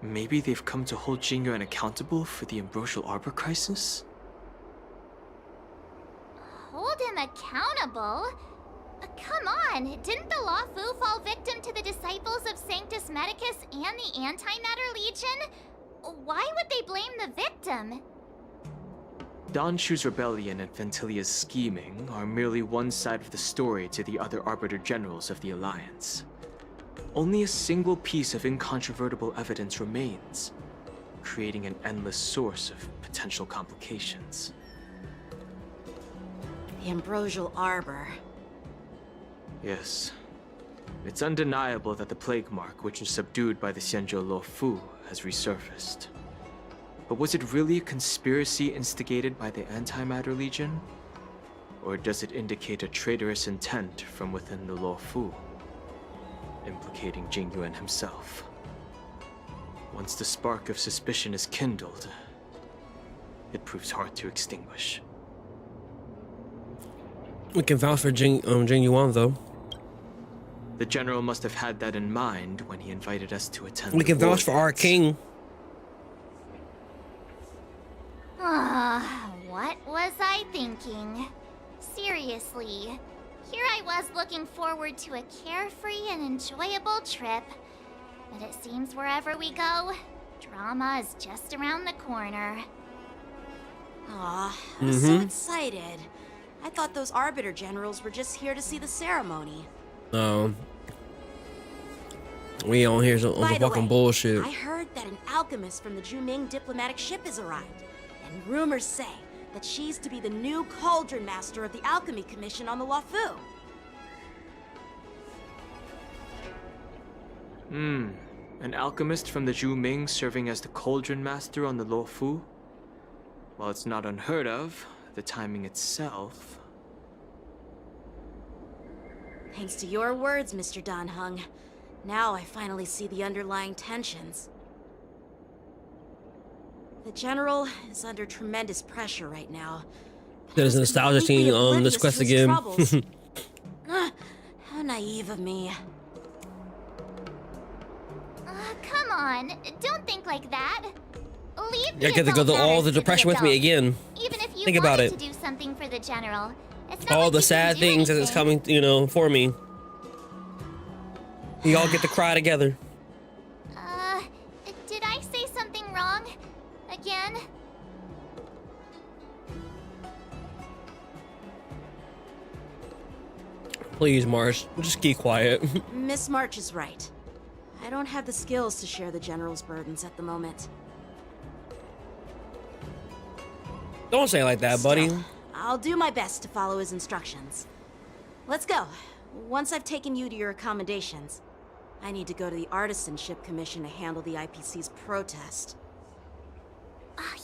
Maybe they've come to hold Jingyuan accountable for the Ambrosial Arbor crisis? Hold him accountable? Come on, didn't the Luofu fall victim to the disciples of Sanctus Medicus and the Antimatter Legion? Why would they blame the victim? Don Shu's rebellion and Ventilia's scheming are merely one side of the story to the other Arbiter Generals of the Alliance. Only a single piece of incontrovertible evidence remains, creating an endless source of potential complications. The Ambrosial Arbor. Yes. It's undeniable that the plague mark, which was subdued by the Xianzhou Luofu, has resurfaced. But was it really a conspiracy instigated by the Antimatter Legion? Or does it indicate a traitorous intent from within the Luofu, implicating Jingyuan himself? Once the spark of suspicion is kindled, it proves hard to extinguish. We can vouch for Jing Yuan though. The general must have had that in mind when he invited us to attend. We the can vouch for war our dance. king. What was I thinking? Seriously, here I was looking forward to a carefree and enjoyable trip. But it seems wherever we go, drama is just around the corner. Aw, I was so excited. I thought those Arbiter Generals were just here to see the ceremony. No. We on here on By the the fucking way, bullshit. I heard that an alchemist from the Juming diplomatic ship has arrived. And rumors say that she's to be the new cauldron master of the Alchemy Commission on the Luofu. An alchemist from the Zhu serving as the cauldron master on the Luofu? While it's not unheard of, the timing itself... Thanks to your words, Mr. Dan Heng. Now I finally see the underlying tensions. The General is under tremendous pressure right now. There's a nostalgia scene on this quest again. How naive of me. Come on, don't think like that. Leave I get to go through all the depression with me again. Even if you Think about wanted it. to do something for the General, it's not All like the you sad can do things that's anything. coming, you know, for me. We all get to cry together. Did I say something wrong? Again? Please, Marsh, just keep quiet. Miss March is right. I don't have the skills to share the General's burdens at the moment. Don't say it like that, buddy. Still, I'll do my best to follow his instructions. Let's go. Once I've taken you to your accommodations, I need to go to the Artisanship Commission to handle the IPC's protest.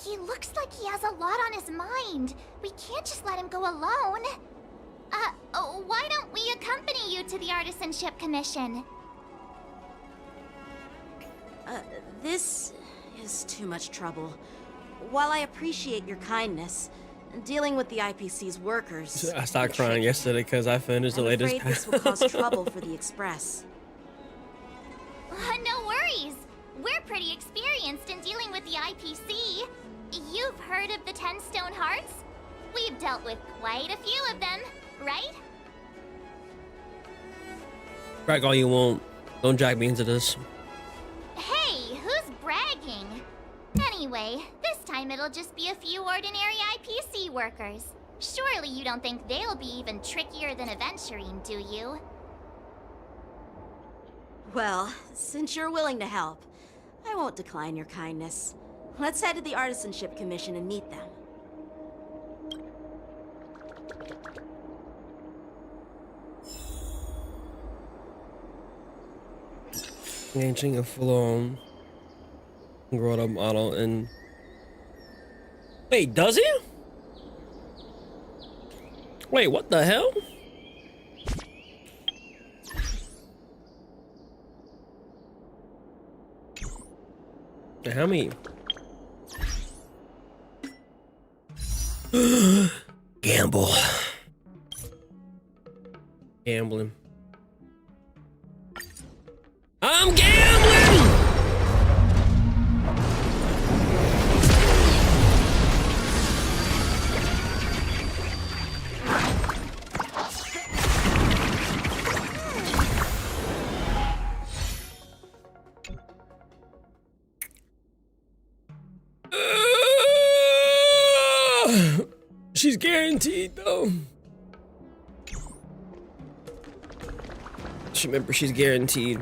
He looks like he has a lot on his mind. We can't just let him go alone. Why don't we accompany you to the Artisanship Commission? This is too much trouble. While I appreciate your kindness, dealing with the IPC's workers... I stopped crying yesterday because I finished the latest. I'm afraid this will cause trouble for the Express. No worries. We're pretty experienced in dealing with the IPC. You've heard of the 10 Stone Hearts? We've dealt with quite a few of them, right? Brag all you want. Don't drag me into this. Hey, who's bragging? Anyway, this time it'll just be a few ordinary IPC workers. Surely you don't think they'll be even trickier than Aventurine, do you? Well, since you're willing to help, I won't decline your kindness. Let's head to the Artisanship Commission and meet them. Yanqing a full-on grown-up model and... Wait, does he? Wait, what the hell? How many? Gamble. Gambling. I'm gambling! She's guaranteed, though. Just remember, she's guaranteed.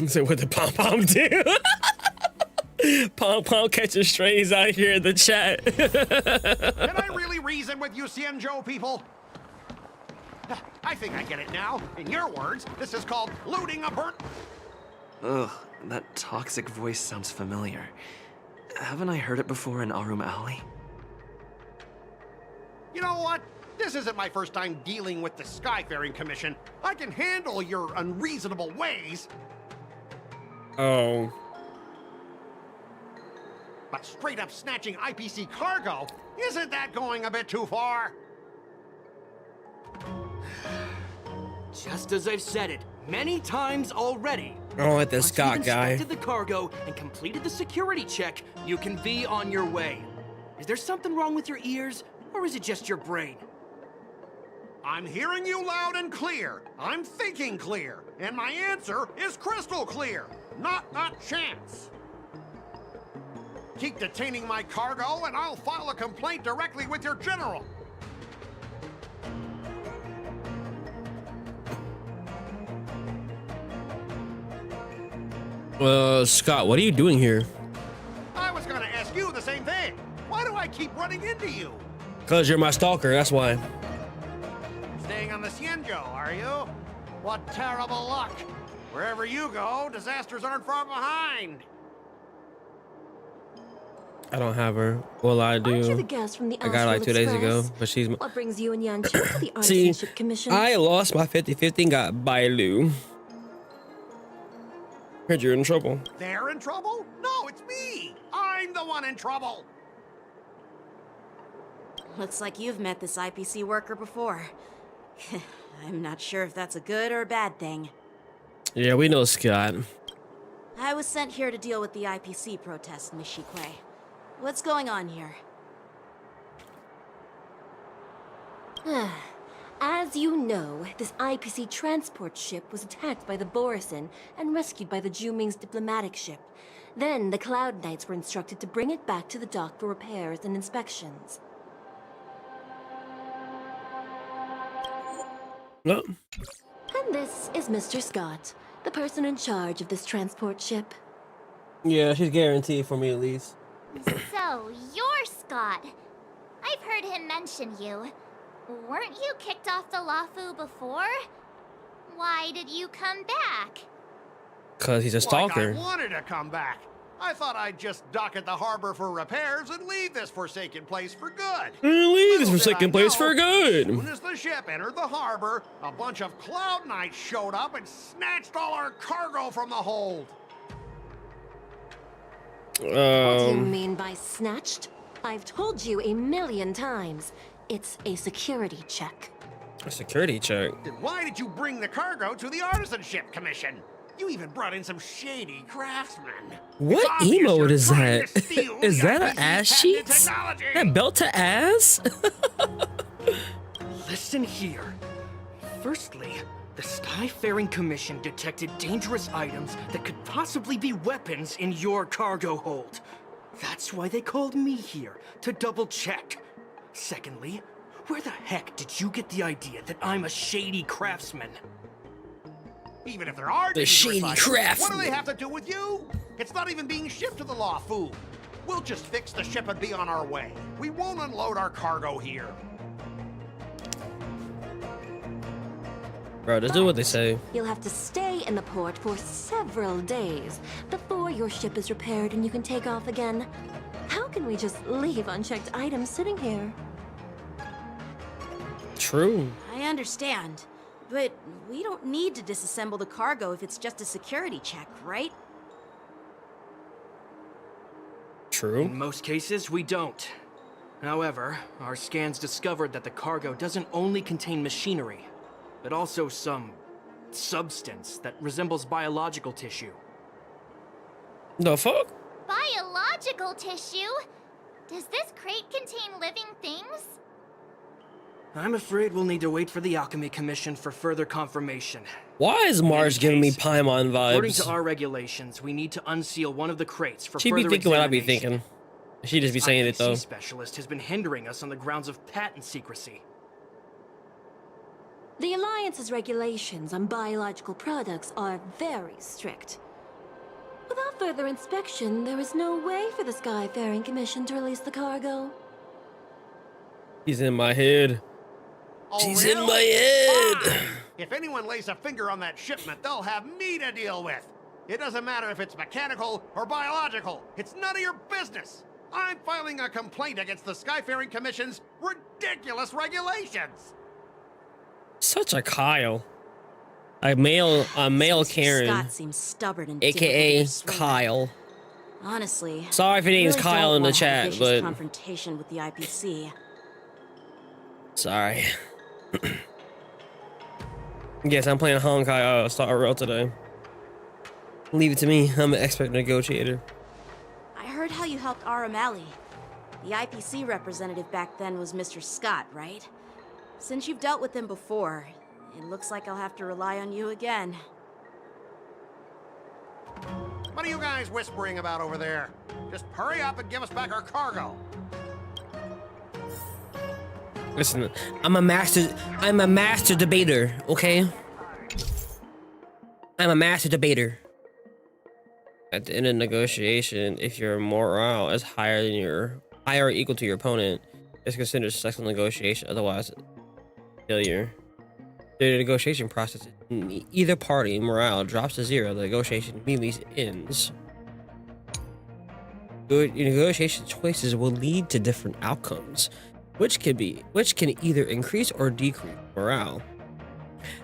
So what did Pom Pom do? Pom Pom catches strays out here in the chat. Can I really reason with you Xianzhou people? I think I get it now. In your words, this is called looting a burnt... Ugh, that toxic voice sounds familiar. Haven't I heard it before in Arum Alley? You know what? This isn't my first time dealing with the Skyfaring Commission. I can handle your unreasonable ways. Oh. But straight up snatching IPC cargo, isn't that going a bit too far? Just as I've said it many times already. I don't like this Scott Once guy. you've inspected the cargo and completed the security check, you can be on your way. Is there something wrong with your ears, or is it just your brain? I'm hearing you loud and clear. I'm thinking clear. And my answer is crystal clear. Not a chance. Keep detaining my cargo and I'll file a complaint directly with your general. Scott, what are you doing here? I was gonna ask you the same thing. Why do I keep running into you? Cause you're my stalker, that's why. Staying on the Xianzhou, are you? What terrible luck. Wherever you go, disasters aren't far behind. I don't have her. Well, I do. Aren't you the guest from the I got her like 2 days ago, but she's. What brings you and Yanqing to the See, Artisanship Commission? I lost my 50-50 and got Bailu. Heard you're in trouble. They're in trouble? No, it's me. I'm the one in trouble. Looks like you've met this IPC worker before. I'm not sure if that's a good or a bad thing. Yeah, we know Scott. I was sent here to deal with the IPC protest, Miss Shikwe. What's going on here? As you know, this IPC transport ship was attacked by the Borisin and rescued by the Juming's diplomatic ship. Then the Cloud Knights were instructed to bring it back to the dock for repairs and inspections. No. And this is Mr. Scott, the person in charge of this transport ship. Yeah, she's guaranteed for me at least. So, you're Scott. I've heard him mention you. Weren't you kicked off the Luofu before? Why did you come back? Cause he's a stalker. Like I wanted to come back. I thought I'd just dock at the harbor for repairs and leave this forsaken place for good. Leave this forsaken place for good. As soon as the ship entered the harbor, a bunch of Cloud Knights showed up and snatched all our cargo from the hold. What do you mean by snatched? I've told you 1,000,000 times. It's a security check. A security check? Then why did you bring the cargo to the Artisanship Commission? You even brought in some shady craftsmen. What emote is that? Is that an ass cheek? That belt to ass? Listen here. Firstly, the Skyfaring Commission detected dangerous items that could possibly be weapons in your cargo hold. That's why they called me here, to double check. Secondly, where the heck did you get the idea that I'm a shady craftsman? Even if there are the shady craftsmen, what do they have to do with you? It's not even being shipped to the Luofu. We'll just fix the ship and be on our way. We won't unload our cargo here. Bro, just do what they say. You'll have to stay in the port for several days before your ship is repaired and you can take off again. How can we just leave unchecked items sitting here? True. I understand, but we don't need to disassemble the cargo if it's just a security check, right? True. In most cases, we don't. However, our scans discovered that the cargo doesn't only contain machinery, but also some substance that resembles biological tissue. The fuck? Biological tissue? Does this crate contain living things? I'm afraid we'll need to wait for the Alchemy Commission for further confirmation. Why is Mars giving me Paimon vibes? According to our regulations, we need to unseal one of the crates for She further be thinking what I be examination. thinking. She just be saying it though. IPC specialist has been hindering us on the grounds of patent secrecy. The Alliance's regulations on biological products are very strict. Without further inspection, there is no way for the Skyfaring Commission to release the cargo. He's in my head. Oh, She's really? in my head. Fine. If anyone lays a finger on that shipment, they'll have me to deal with. It doesn't matter if it's mechanical or biological. It's none of your business. I'm filing a complaint against the Skyfaring Commission's ridiculous regulations. Such a Kyle. A male Karen. Scott seems stubborn and AKA difficult to persuade. Kyle. Honestly, Sorry if your name's really Kyle don't in the want to have a chat, vicious but confrontation with the IPC. sorry. Yes, I'm playing Honkai Star Rail today. Leave it to me. I'm an expert negotiator. I heard how you helped Aramali. The IPC representative back then was Mr. Scott, right? Since you've dealt with him before, it looks like I'll have to rely on you again. What are you guys whispering about over there? Just hurry up and give us back our cargo. Listen, I'm a master debater, okay? I'm a master debater. At the end of negotiation, if your morale is higher or equal to your opponent, it's considered a successful negotiation. Otherwise, failure. The negotiation process, either party morale drops to 0, the negotiation immediately ends. Good negotiation choices will lead to different outcomes, which can either increase or decrease morale.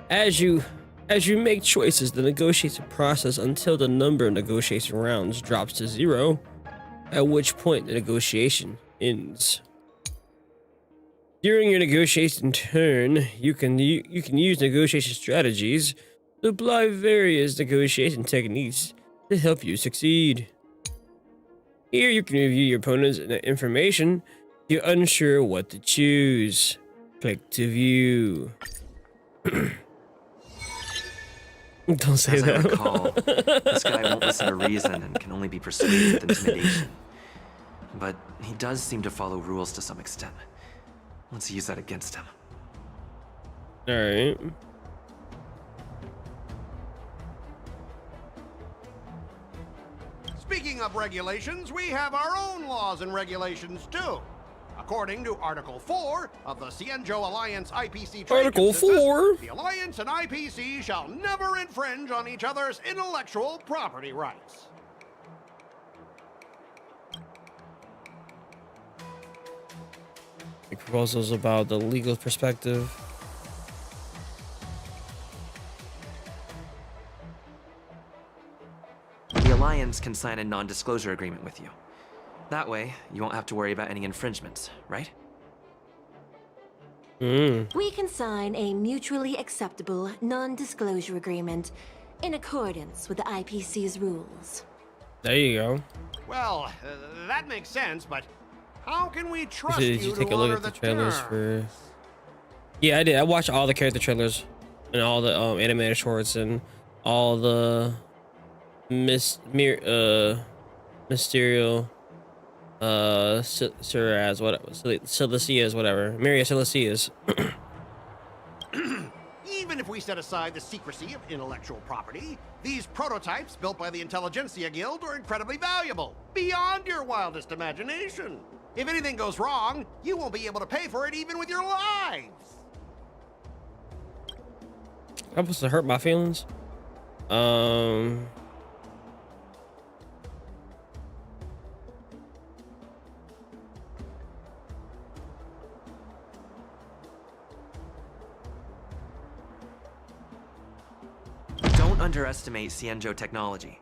As you make choices, the negotiation process until the number of negotiation rounds drops to 0, at which point the negotiation ends. During your negotiation turn, you can use negotiation strategies to apply various negotiation techniques to help you succeed. Here you can review your opponent's information if you're unsure what to choose. Click to view. Don't say As that. I recall, this guy won't listen to reason and can only be persuaded with intimidation. But he does seem to follow rules to some extent. Let's use that against him. Alright. Speaking of regulations, we have our own laws and regulations too. According to Article 4 of the Xianzhou Alliance IPC Trade Article Consensus, 4? the Alliance and IPC shall never infringe on each other's intellectual property rights. The proposals about the legal perspective. The Alliance can sign a non-disclosure agreement with you. That way, you won't have to worry about any infringements, right? We can sign a mutually acceptable non-disclosure agreement in accordance with the IPC's rules. There you go. Well, that makes sense, but how can we trust Did you you take to a look honor at the the trailers terms? for? Yeah, I did. I watched all the character trailers and all the animated shorts and all the Mysterio Siraz, what Silicias, whatever. Myria Silicias. Even if we set aside the secrecy of intellectual property, these prototypes built by the Intelligentsia Guild are incredibly valuable, beyond your wildest imagination. If anything goes wrong, you won't be able to pay for it even with your lives. That was to hurt my feelings. Don't underestimate Xianzhou technology.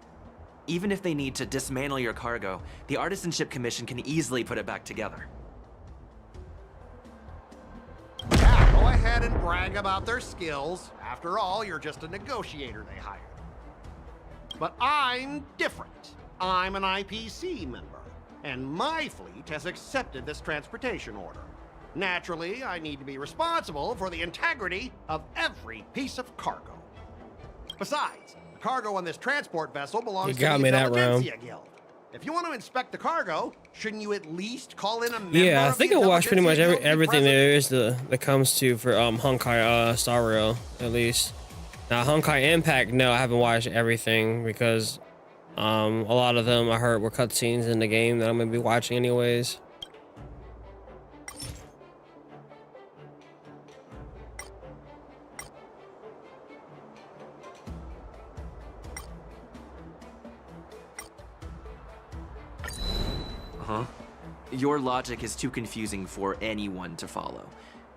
Even if they need to dismantle your cargo, the Artisanship Commission can easily put it back together. Yeah, go ahead and brag about their skills. After all, you're just a negotiator they hired. But I'm different. I'm an IPC member, and my fleet has accepted this transportation order. Naturally, I need to be responsible for the integrity of every piece of cargo. Besides, the cargo on this transport vessel belongs to the Intelligentsia Guild. If you want to inspect the cargo, shouldn't you at least call in a member Yeah, I of think the I watched pretty much Intelligentsia Guild everything present? there is that comes to for Honkai Star Rail, at least. Now Honkai Impact, no, I haven't watched everything because a lot of them I heard were cutscenes in the game that I'm gonna be watching anyways. Huh? Your logic is too confusing for anyone to follow.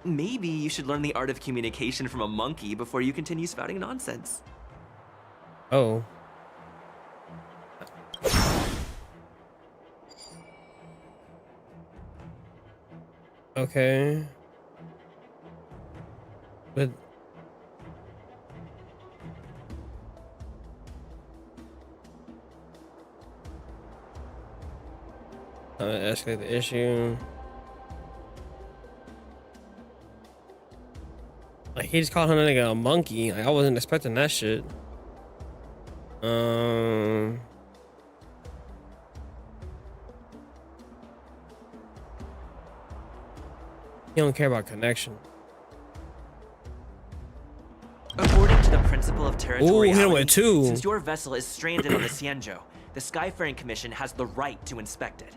Maybe you should learn the art of communication from a monkey before you continue spouting nonsense. Oh. Okay. But escalate the issue. Like he just called him like a monkey. Like I wasn't expecting that shit. He don't care about connection. According to the principle of territoriality, hit him with two. since your vessel is stranded on the Xianzhou, the Skyfaring Commission has the right to inspect it.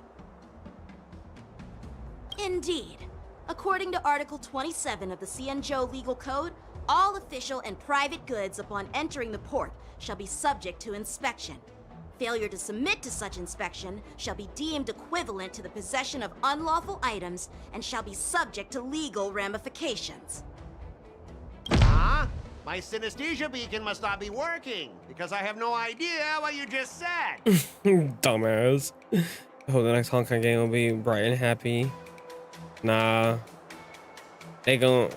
Indeed. According to Article 27 of the Xianzhou Legal Code, all official and private goods upon entering the port shall be subject to inspection. Failure to submit to such inspection shall be deemed equivalent to the possession of unlawful items and shall be subject to legal ramifications. Huh? My synesthesia beacon must not be working, because I have no idea what you just said. Dumbass. I hope the next Honkai game will be bright and happy. Nah. They gon'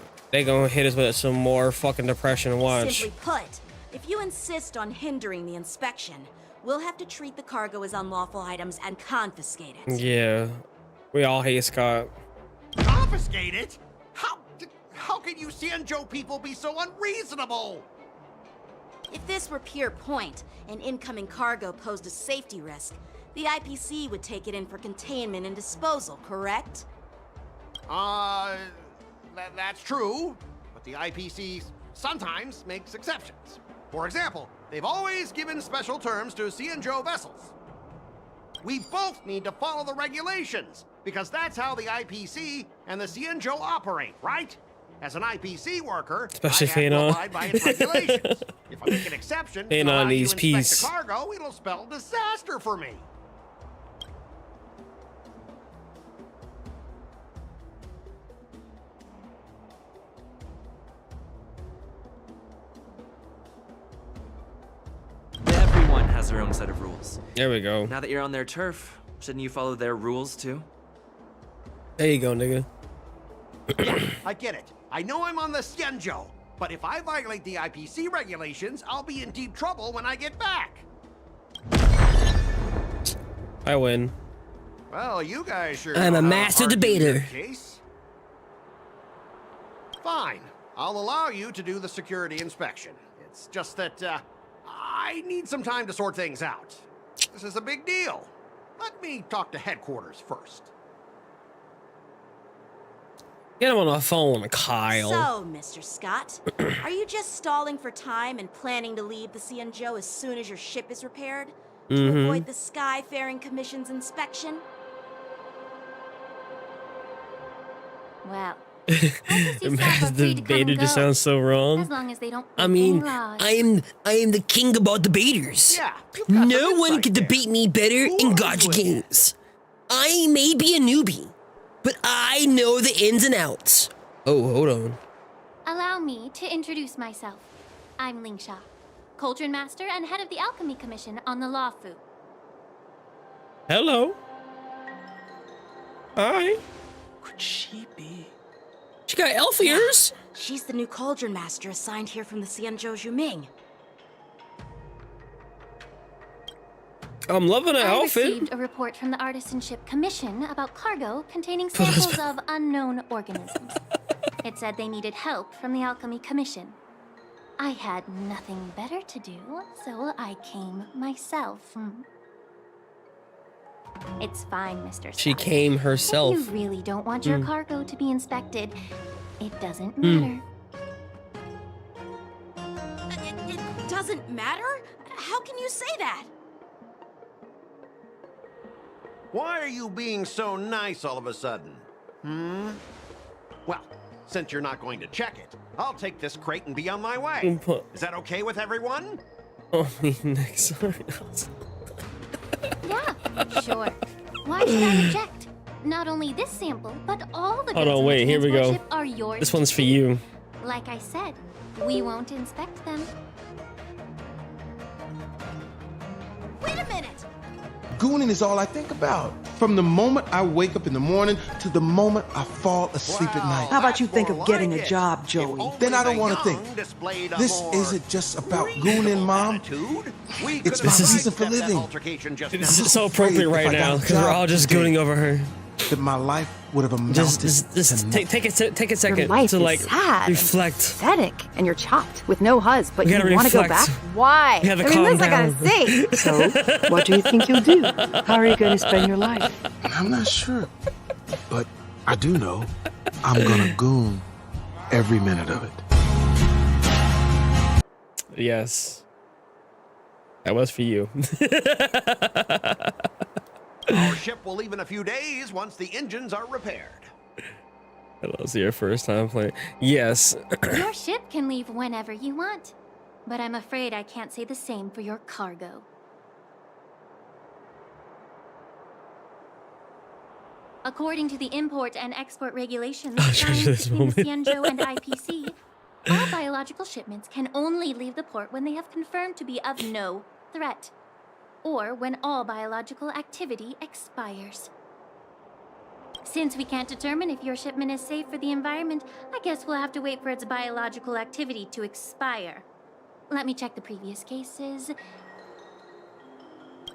hit us with some more fucking depression. Watch. Simply put, if you insist on hindering the inspection, we'll have to treat the cargo as unlawful items and confiscate it. Yeah. We all hate Scott. Confiscate it? How can you Xianzhou people be so unreasonable? If this were pure point, and incoming cargo posed a safety risk, the IPC would take it in for containment and disposal, correct? That's true, but the IPC sometimes makes exceptions. For example, they've always given special terms to Xianzhou vessels. We both need to follow the regulations, because that's how the IPC and the Xianzhou operate, right? As an IPC worker, especially I have to abide by its regulations. If I make an exception and allow you to inspect the cargo, it'll spell disaster for me. Everyone has their own set of rules. There we go. Now that you're on their turf, shouldn't you follow their rules too? There you go, nigga. Yeah, I get it. I know I'm on the Xianzhou, but if I violate the IPC regulations, I'll be in deep trouble when I get back. I win. Well, you guys sure. I'm a master debater. Fine. I'll allow you to do the security inspection. It's just that, I need some time to sort things out. This is a big deal. Let me talk to headquarters first. Get him on the phone, Kyle. So, Mr. Scott, are you just stalling for time and planning to leave the Xianzhou as soon as your ship is repaired? To avoid the Skyfaring Commission's inspection? Well, the debater just sounds so wrong. as long as they don't I mean, I am the king about debaters. Yeah, no one can debate me better in gotcha games. I may be a newbie, but I know the ins and outs. Oh, hold on. Allow me to introduce myself. I'm Lingsha, Cauldron Master and head of the Alchemy Commission on the Luofu. Hello. Hi. Could she be? She got elf ears. She's the new Cauldron Master assigned here from the Xianzhou Zhuming. I'm loving her outfit. I received a report from the Artisanship Commission about cargo containing samples of unknown organisms. It said they needed help from the Alchemy Commission. I had nothing better to do, so I came myself. It's fine, Mr. She Scott. came herself. If you really don't want your cargo to be inspected, it doesn't matter. It doesn't matter? How can you say that? Why are you being so nice all of a sudden? Well, since you're not going to check it, I'll take this crate and be on my way. Is that okay with everyone? Only next time. Yeah, sure. Why should I object? Not only this sample, but all the Hold goods on, in wait, the here we transport go. ship are yours. This one's for you. Like I said, we won't inspect them. Wait a minute! Gooning is all I think about. From the moment I wake up in the morning to the moment I fall asleep at night. How about you think of getting a job, Joey? Then I don't want to think. This isn't just about gooning, Mom. It's my reason for living. This is so appropriate right now because we're all just gooning over her. That my life would have amounted just take a second Your life to like is sad reflect. Pathetic, and you're chopped with no hus, but We you gotta want to go reflect. back? Why? We gotta I mean, calm this I down. gotta say. So, what do you think you'll do? How are you going to spend your life? I'm not sure. But I do know I'm gonna goon every minute of it. Yes. That was for you. Our ship will leave in a few days once the engines are repaired. That was your first time playing. Yes. Your ship can leave whenever you want, but I'm afraid I can't say the same for your cargo. According to the import and export regulations signed between the Xianzhou and IPC, all biological shipments can only leave the port when they have confirmed to be of no threat, or when all biological activity expires. Since we can't determine if your shipment is safe for the environment, I guess we'll have to wait for its biological activity to expire. Let me check the previous cases.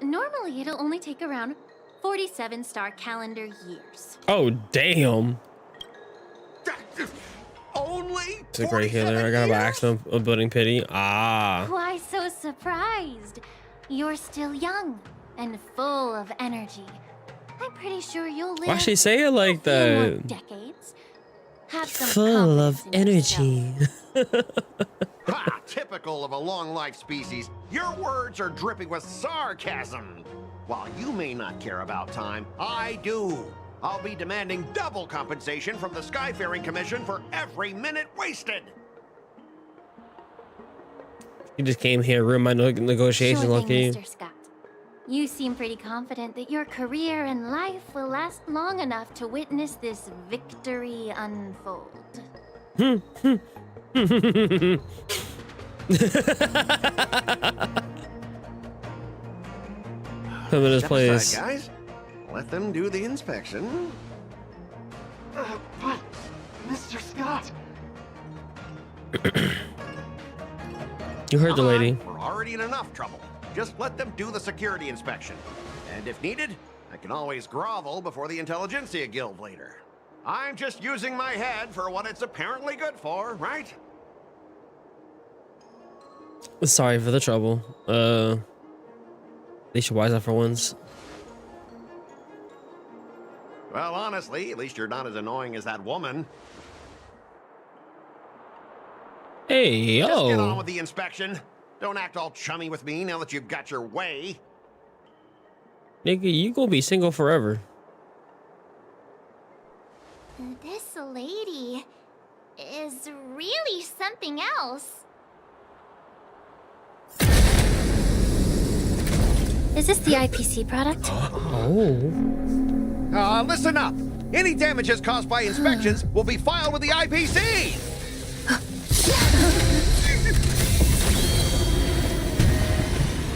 Normally, it'll only take around 47 star calendar years. Oh, damn. Only It's a great healer. I got by accident of building pity. Ah. Why so surprised? You're still young and full of energy. I'm pretty sure you'll live Why she say it like a few more that? decades. Have some Full of confidence in energy. Ha! Typical of a long-life species. Your words are dripping with sarcasm. While you may not care about time, I do. I'll be demanding double compensation from the Skyfaring Commission for every minute wasted. You just came here, ruined my negotiations, Sure thing, lucky. Mr. Scott. You seem pretty confident that your career and life will last long enough to witness this victory unfold. Come in this Step place. aside, guys. Let them do the inspection. But, Mr. Scott. You heard the Come on, lady. We're already in enough trouble. Just let them do the security inspection. And if needed, I can always grovel before the Intelligentsia Guild later. I'm just using my head for what it's apparently good for, right? Sorry for the trouble. They should wise up for once. Well, honestly, at least you're not as annoying as that woman. Hey, Just get on yo. with the inspection. Don't act all chummy with me now that you've got your way. Nigga, you gonna be single forever. This lady is really something else. Is this the IPC product? Oh. Listen up. Any damages caused by inspections will be filed with the IPC.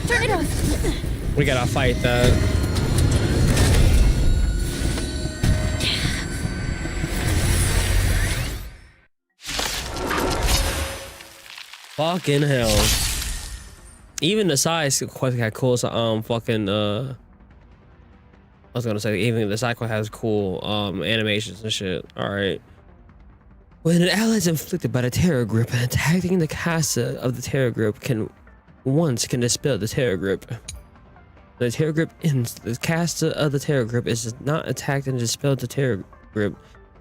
Turn it on. We gotta fight that. Fucking hell. Even the size quest got cool. So, fucking, I was gonna say, even the side quest has cool, animations and shit. Alright. When an ally is inflicted by the terror group, attacking the caster of the terror group can dispel the terror group. The terror group ends. The caster of the terror group is not attacked and dispelled the terror group.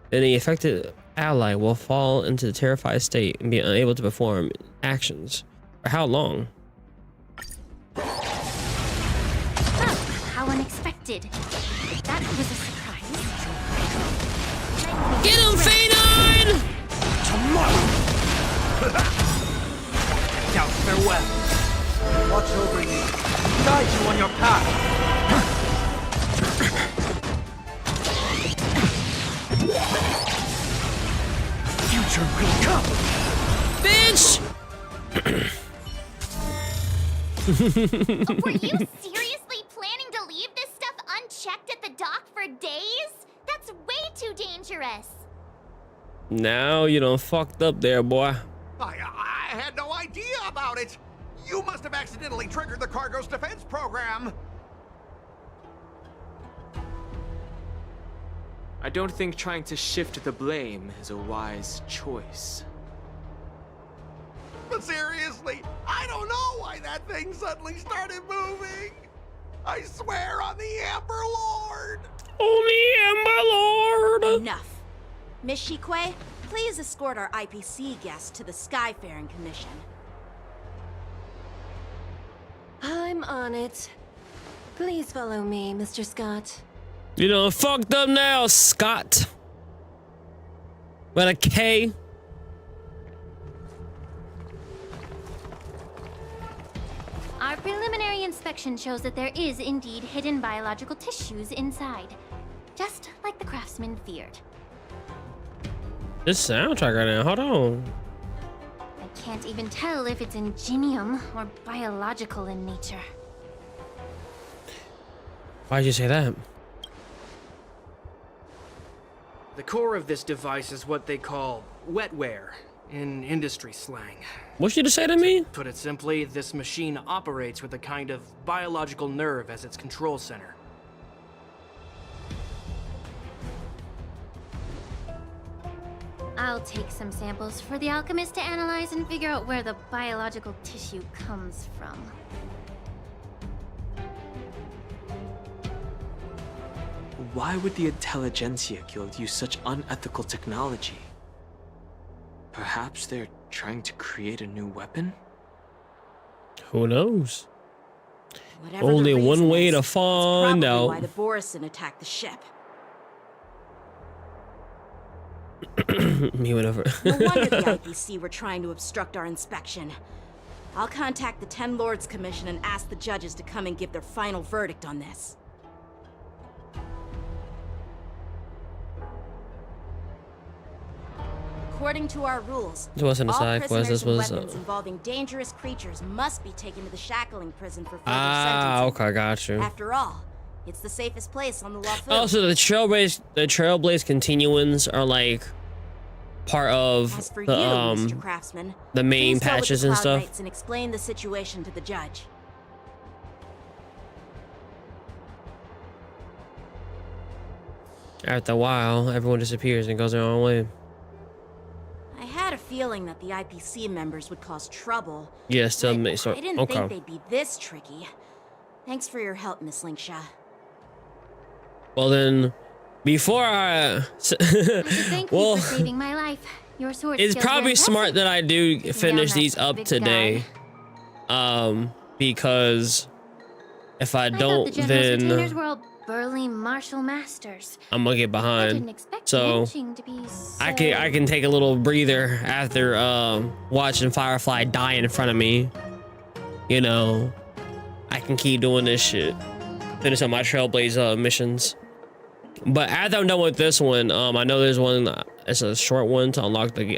Then the affected ally will fall into the terrified state and be unable to perform actions. For how long? Oh, how unexpected. That was a surprise. Get him, Phanon! Tomorrow! Now, farewell. Watch over you. Guide you on your path. Future will come. Bitch! Were you seriously planning to leave this stuff unchecked at the dock for days? That's way too dangerous. Now you done fucked up there, boy. I had no idea about it. You must have accidentally triggered the cargo's defense program. I don't think trying to shift the blame is a wise choice. But seriously, I don't know why that thing suddenly started moving. I swear on the Amber Lord. Only Amber Lord. Enough. Miss Shikwe, please escort our IPC guest to the Skyfaring Commission. I'm I'm on it. Please follow me, Mr. Scott. You know, fucked up now, Scott. With a K. Our preliminary inspection shows that there is indeed hidden biological tissues inside. Just like the craftsman feared. This soundtrack right now, hold on. I can't even tell if it's ingenium or biological in nature. Why'd you say that? The core of this device is what they call wetware in industry slang. What's you to say to me? Put it simply, this machine operates with a kind of biological nerve as its control center. I'll take some samples for the alchemist to analyze and figure out where the biological tissue comes from. Why would the Intelligentsia Guild use such unethical technology? Perhaps they're trying to create a new weapon? Who knows? Whatever Only the one reason way is, to it's find probably out. why the Borisin attacked the ship. Me, whatever. No wonder the IPC were trying to obstruct our inspection. I'll contact the 10 Lords Commission and ask the judges to come and give their final verdict on this. According to our rules, This wasn't a all side quest, prisoners this and was, weapons involving dangerous creatures must be taken to the shackling prison for further Ah, sentencing. okay, got you. After all, it's the safest place on the Luofu. Also, the Trailblaze continuance are like part of As for the you, Mr. Craftsman, the main please go with patches the and Cloud stuff. Knights and explain the situation to the judge. After a while, everyone disappears and goes their own way. I had a feeling that the IPC members would cause trouble. Yeah, still make so I didn't okay. think they'd be this tricky. Thanks for your help, Miss Lingsha. Well then, before I Thank you well, for saving my life. Your sword it's skills are probably impressive. smart that I do finish that these up big today. Because if I I thought don't, the general's retainers then were all burly martial masters. I'm gonna get I didn't behind. expect So Yanqing to be so... I can take a little breather after watching Firefly die in front of me. You know, I can keep doing this shit. Finish up my Trailblaze missions. But after I'm done with this one, I know there's one. It's a short one to unlock the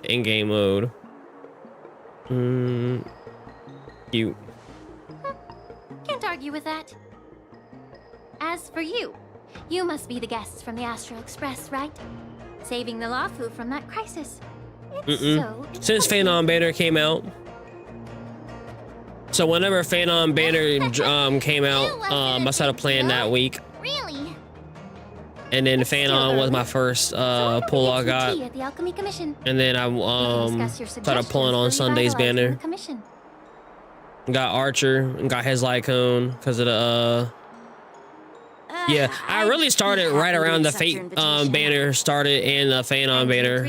in-game mode. Cute. Can't argue with that. As for you, you must be the guests from the Astral Express, right? Saving the Luofu from that crisis. It's so Since Phanon Banner came out. So whenever Phanon Banner came out, I started playing that week. Really? And then Phanon was my first pull I got. tea at the Alchemy Commission. And then I discuss your started pulling on suggestions for Sunday's revitalizing banner. the commission. Got Archer and got his Lycone because of the yeah, I really started right around the Fate banner started and the Phanon banner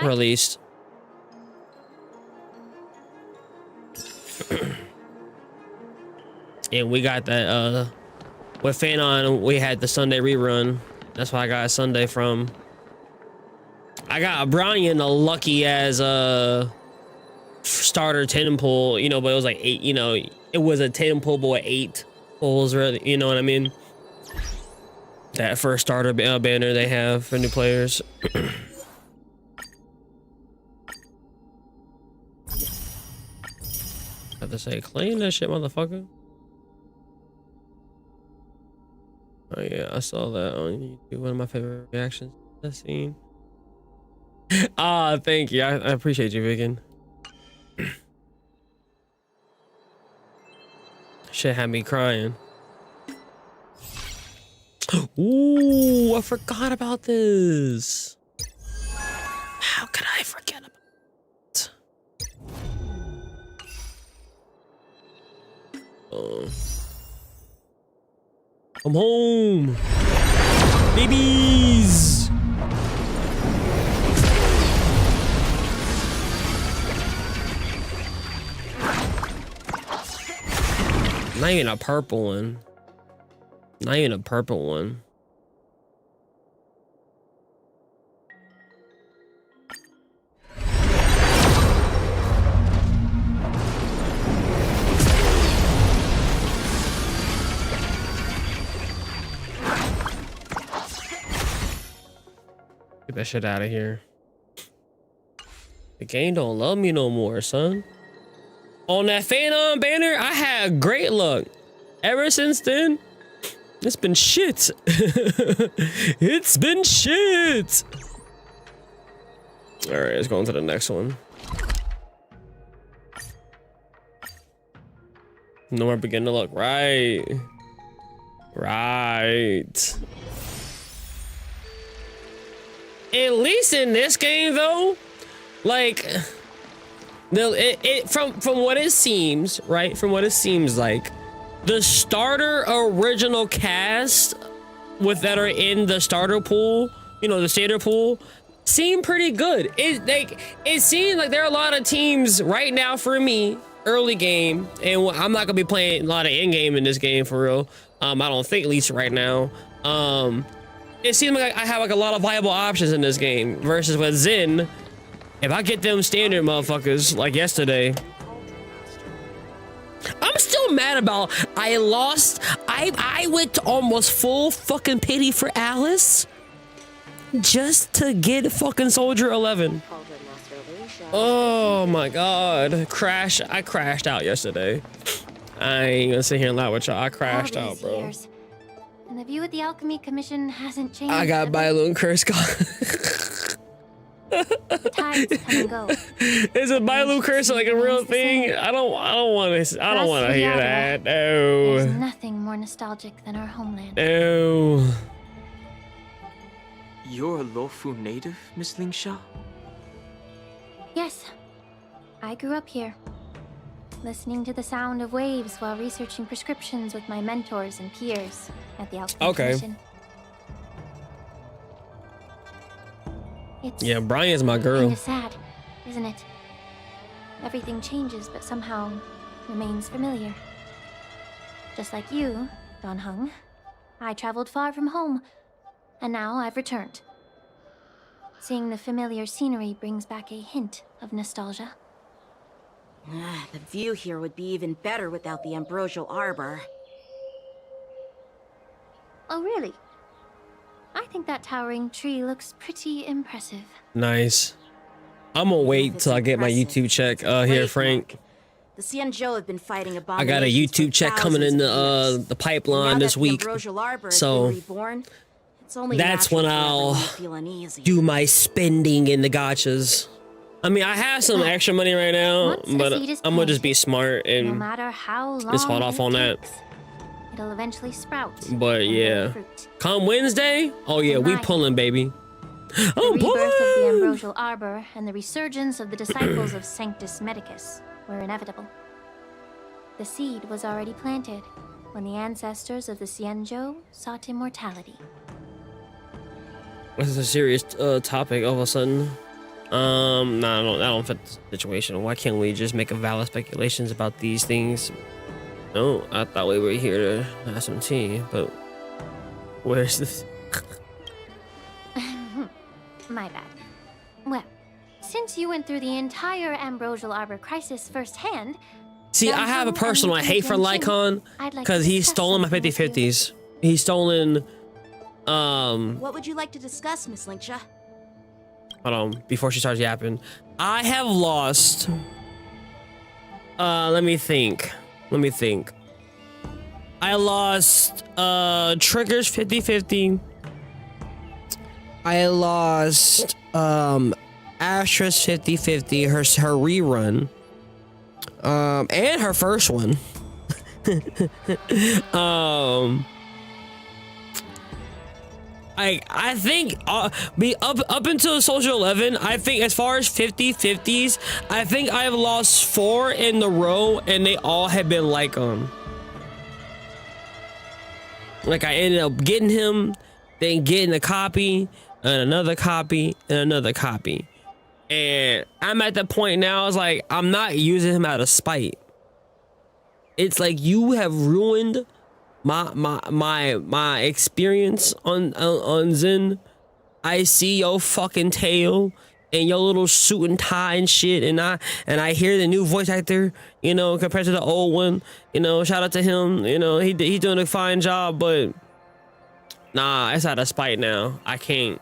released. And we got that with Phanon, we had the Sunday rerun. That's why I got a Sunday from. I got Brian a lucky as starter 10 pull, you know, but it was like 8, you know, it was a 10 pull but with 8 pulls, really, you know what I mean? That first starter banner they have for new players. I have to say, claim that shit, motherfucker. Oh yeah, I saw that on YouTube. One of my favorite reactions to that scene. Ah, thank you. I appreciate you, Vigan. Shit had me crying. Ooh, I forgot about this. How could I forget about it? Come home, babies. Not even a purple one. Not even a purple one. Get that shit out of here. The game don't love me no more, son. On that Phantom banner, I had great luck. Ever since then, it's been shit. It's been shit. All right, let's go on to the next one. No more beginning to look. Right. Right. At least in this game, though, like, from what it seems, right? From what it seems like, the starter original cast that are in the starter pool, you know, the standard pool, seem pretty good. It seems like there are a lot of teams right now for me, early game, and I'm not gonna be playing a lot of end game in this game for real. I don't think, at least right now. It seems like I have like a lot of viable options in this game versus with Zen. If I get them standard motherfuckers like yesterday, I'm still mad about I lost. I went to almost full fucking pity for Alice just to get fucking Soldier 11. Oh my god, I crashed out yesterday. I ain't gonna sit here and lie with y'all. I crashed out, bro. Years. And the view at the Alchemy Commission hasn't changed. I got Bailu and Curse God. The tides come and go. Is a Bailu curse like a real thing? I don't want to hear that. No. There's nothing more nostalgic than our homeland. No. You're a Luofu native, Miss Lingsha? Yes. I grew up here, listening to the sound of waves while researching prescriptions with my mentors and peers at the Alchemy Commission. Yeah, Brian's my girl. Kinda sad, isn't it? Everything changes, but somehow remains familiar. Just like you, Don Hung, I traveled far from home, and now I've returned. Seeing the familiar scenery brings back a hint of nostalgia. The view here would be even better without the ambrosial arbor. Oh, really? I think that towering tree looks pretty impressive. Nice. I'm gonna wait till I get my YouTube check. Here, Frank. The Xianzhou have been fighting I got a YouTube check coming in the pipeline this week, so that's when I'll do my spending in the gotchas. I mean, I have some extra money right now, but I'm gonna just be smart and no matter how long just hold off on that. It'll eventually sprout. But yeah, come Wednesday, oh yeah, we pulling, baby. The rebirth of the ambrosial arbor and the resurgence of the disciples of Sanctus Medicus were inevitable. The seed was already planted when the ancestors of the Xianzhou sought immortality. This is a serious topic all of a sudden. No, I don't fit the situation. Why can't we just make a valid speculations about these things? No, I thought we were here to have some tea, but where's this? My bad. Well, since you went through the entire ambrosial arbor crisis firsthand. See, I have a personal hate for Lycon because he's stolen my 50/50s. He's stolen. What would you like to discuss, Miss Lingsha? Hold on, before she starts yapping. I have lost. Let me think. I lost Triggers 50/50. I lost Astra's 50/50, her rerun. And her first one. I think up until Soldier 11, I think as far as 50/50s, I think I've lost 4 in the row, and they all have been like I ended up getting him, then getting a copy, and another copy, and another copy. And I'm at the point now, it's like I'm not using him out of spite. it's like you have ruined my experience on Zen. I see your fucking tail and your little suit and tie and shit, and I hear the new voice actor, you know, compared to the old one, you know, shout out to him, you know, he's doing a fine job, but nah, it's out of spite now. I can't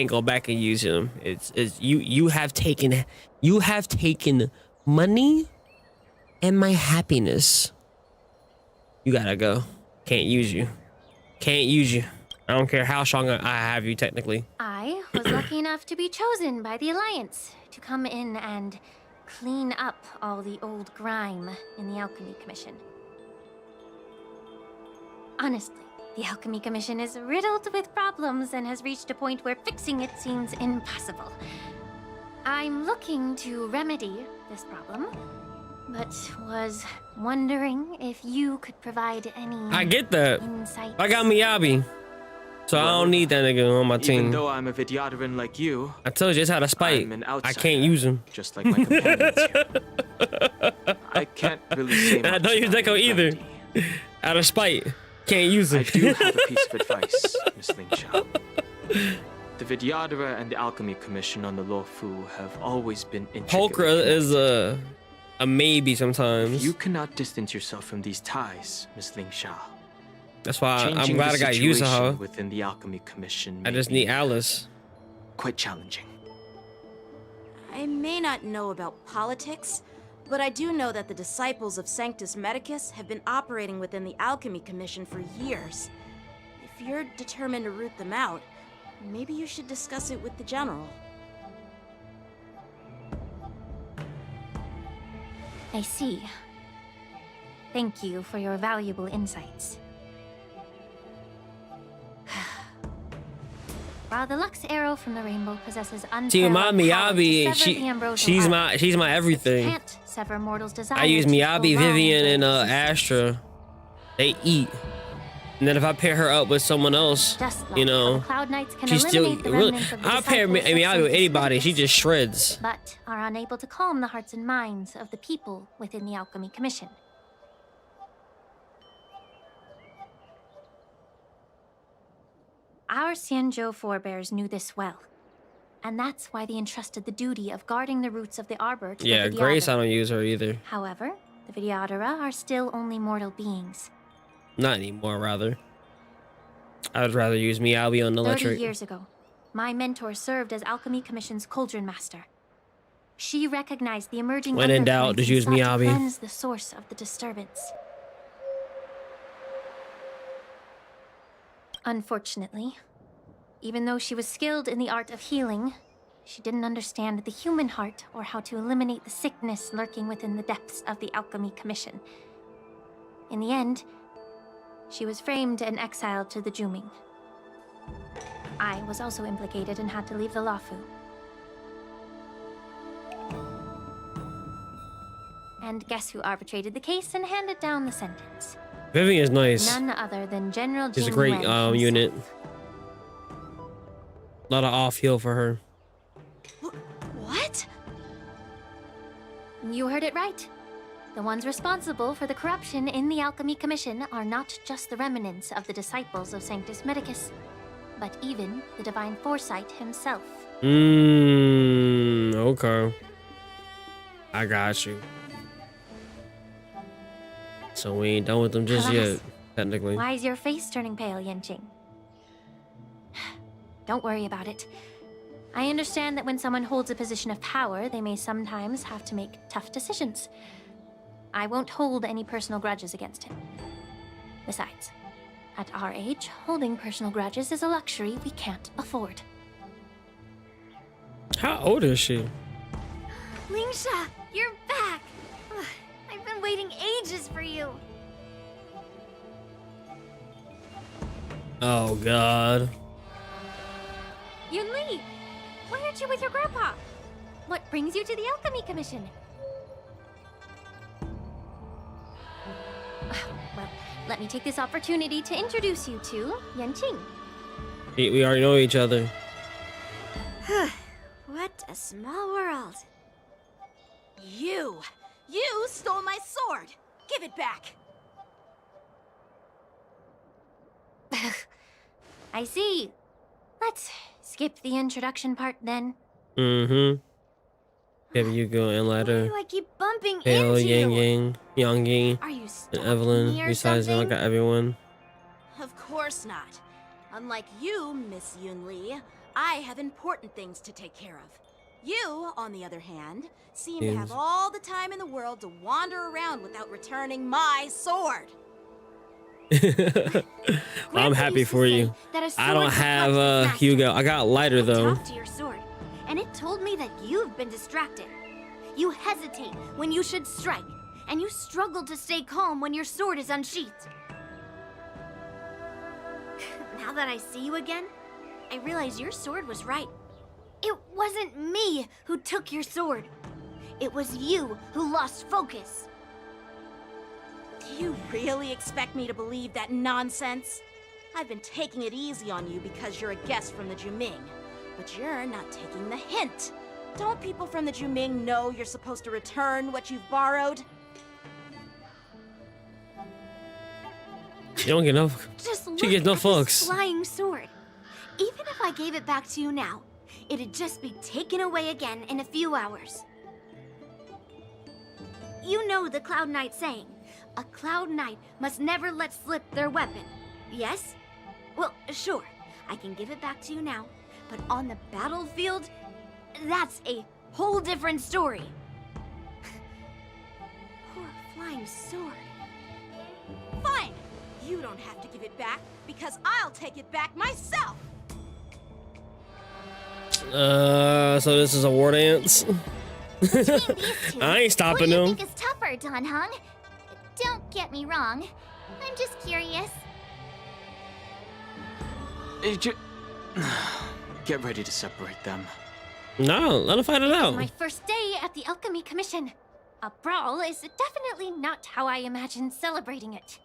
go back and use him. It's you have taken money and my happiness. You gotta go. Can't use you. I don't care how strong I have you technically. I was lucky enough to be chosen by the Alliance to come in and clean up all the old grime in the Alchemy Commission. Honestly, the Alchemy Commission is riddled with problems and has reached a point where fixing it seems impossible. I'm looking to remedy this problem, but was wondering if you could provide any I get that. insight. I got Miyabi, so I don't need that nigga on my team. Even though I'm a Vidyadharan like you, I told you it's out of spite. I can't use him. Just like my companions here. I can't really say much. And I don't use Deco either. Out of spite. Can't use it. I do have a piece of advice, Miss Lingsha. The Vidyadhara and the Alchemy Commission on the Luofu have always been intricately Pulchra is a maybe sometimes. You cannot distance yourself from these ties, Miss Lingsha. That's why I'm Changing glad the I got Yusuha. situation within the Alchemy Commission. I just need Alice. Quite challenging. I may not know about politics, but I do know that the disciples of Sanctus Medicus have been operating within the Alchemy Commission for years. If you're determined to root them out, maybe you should discuss it with the General. I see. Thank you for your valuable insights. While the Lux Arrow from the Rainbow possesses See, my unparalleled power to Miyabi, sever the ambrosial she's my arc, everything. can't sever mortals' desire I use to Miyabi, prolong Vivian, their and Astra. They eat. And then if I pair her up with someone else, Just like you know, how the Cloud Knights can she's still eliminate the really. remnants of the I'll pair disciples of Miyabi with Sanctus anybody. She Medicus, just shreds. but are unable to calm the hearts and minds of the people within the Alchemy Commission. Our Xianzhou forebears knew this well, and that's why they entrusted the duty of guarding the roots of the arbor to Yeah, the Grace, I Vidyadhara. don't use her either. However, the Vidyadhara are still only mortal beings. Not anymore, rather. I would rather use Miyabi on 30 electric. years ago, my mentor served as Alchemy Commission's Cauldron Master. She recognized the emerging When in doubt, undercurrents just and use sought to Miyabi. cleanse the source of the disturbance. Unfortunately, even though she was skilled in the art of healing, she didn't understand the human heart or how to eliminate the sickness lurking within the depths of the Alchemy Commission. In the end, she was framed and exiled to the Juming. I was also implicated and had to leave the Luofu. And guess who arbitrated the case and handed down the sentence? Vivian is nice. None other than General She's a Jing great Wen himself. unit. A lot of off heal for her. What? You heard it right. The ones responsible for the corruption in the Alchemy Commission are not just the remnants of the disciples of Sanctus Medicus, but even the Divine Foresight himself. Okay. I got you. So we ain't done with them just Alas, yet, technically. Why is your face turning pale, Yanqing? Don't worry about it. I understand that when someone holds a position of power, they may sometimes have to make tough decisions. I won't hold any personal grudges against him. Besides, at our age, holding personal grudges is a luxury we can't afford. How old is she? Lingsha, you're back! Ugh, I've been waiting ages for you. Oh, God. Yunli! Why aren't you with your grandpa? What brings you to the Alchemy Commission? Well, let me take this opportunity to introduce you to Yanqing. We already know each other. What a small world. You stole my sword! Give it back! I see. Let's skip the introduction part then. Mm-hmm. Have you go and ladder. Why do I keep bumping Hail, into you? Yanqing, Are you and stalking Evelyn. me or Besides them, I something? got everyone. Of course not. Unlike you, Miss Yunli, I have important things to take care of. You, on the other hand, seem to have all the time in the world to wander around without returning my sword. I'm happy for you. I don't have Hugo. I got lighter though. Talk to your sword, and it told me that you've been distracted. You hesitate when you should strike, and you struggle to stay calm when your sword is unsheathed. Now that I see you again, I realize your sword was right. It wasn't me who took your sword. It was you who lost focus. Do you really expect me to believe that nonsense? I've been taking it easy on you because you're a guest from the Juming, but you're not taking the hint. Don't people from the Juming know you're supposed to return what you've borrowed? You don't get no. Just look She gets no at this fucks. flying sword. Even if I gave it back to you now, it'd just be taken away again in a few hours. You know the Cloud Knight saying, a Cloud Knight must never let slip their weapon. Yes? Well, sure, I can give it back to you now, but on the battlefield, that's a whole different story. Poor flying sword. Fine! You don't have to give it back, because I'll take it back myself! So this is a war dance? I ain't stopping Who do you them. think is tougher, Don Hung? Don't get me wrong. I'm just curious. Get ready to separate them. No, let them fight it out. My first day at the Alchemy Commission. A brawl is definitely not how I imagined celebrating it.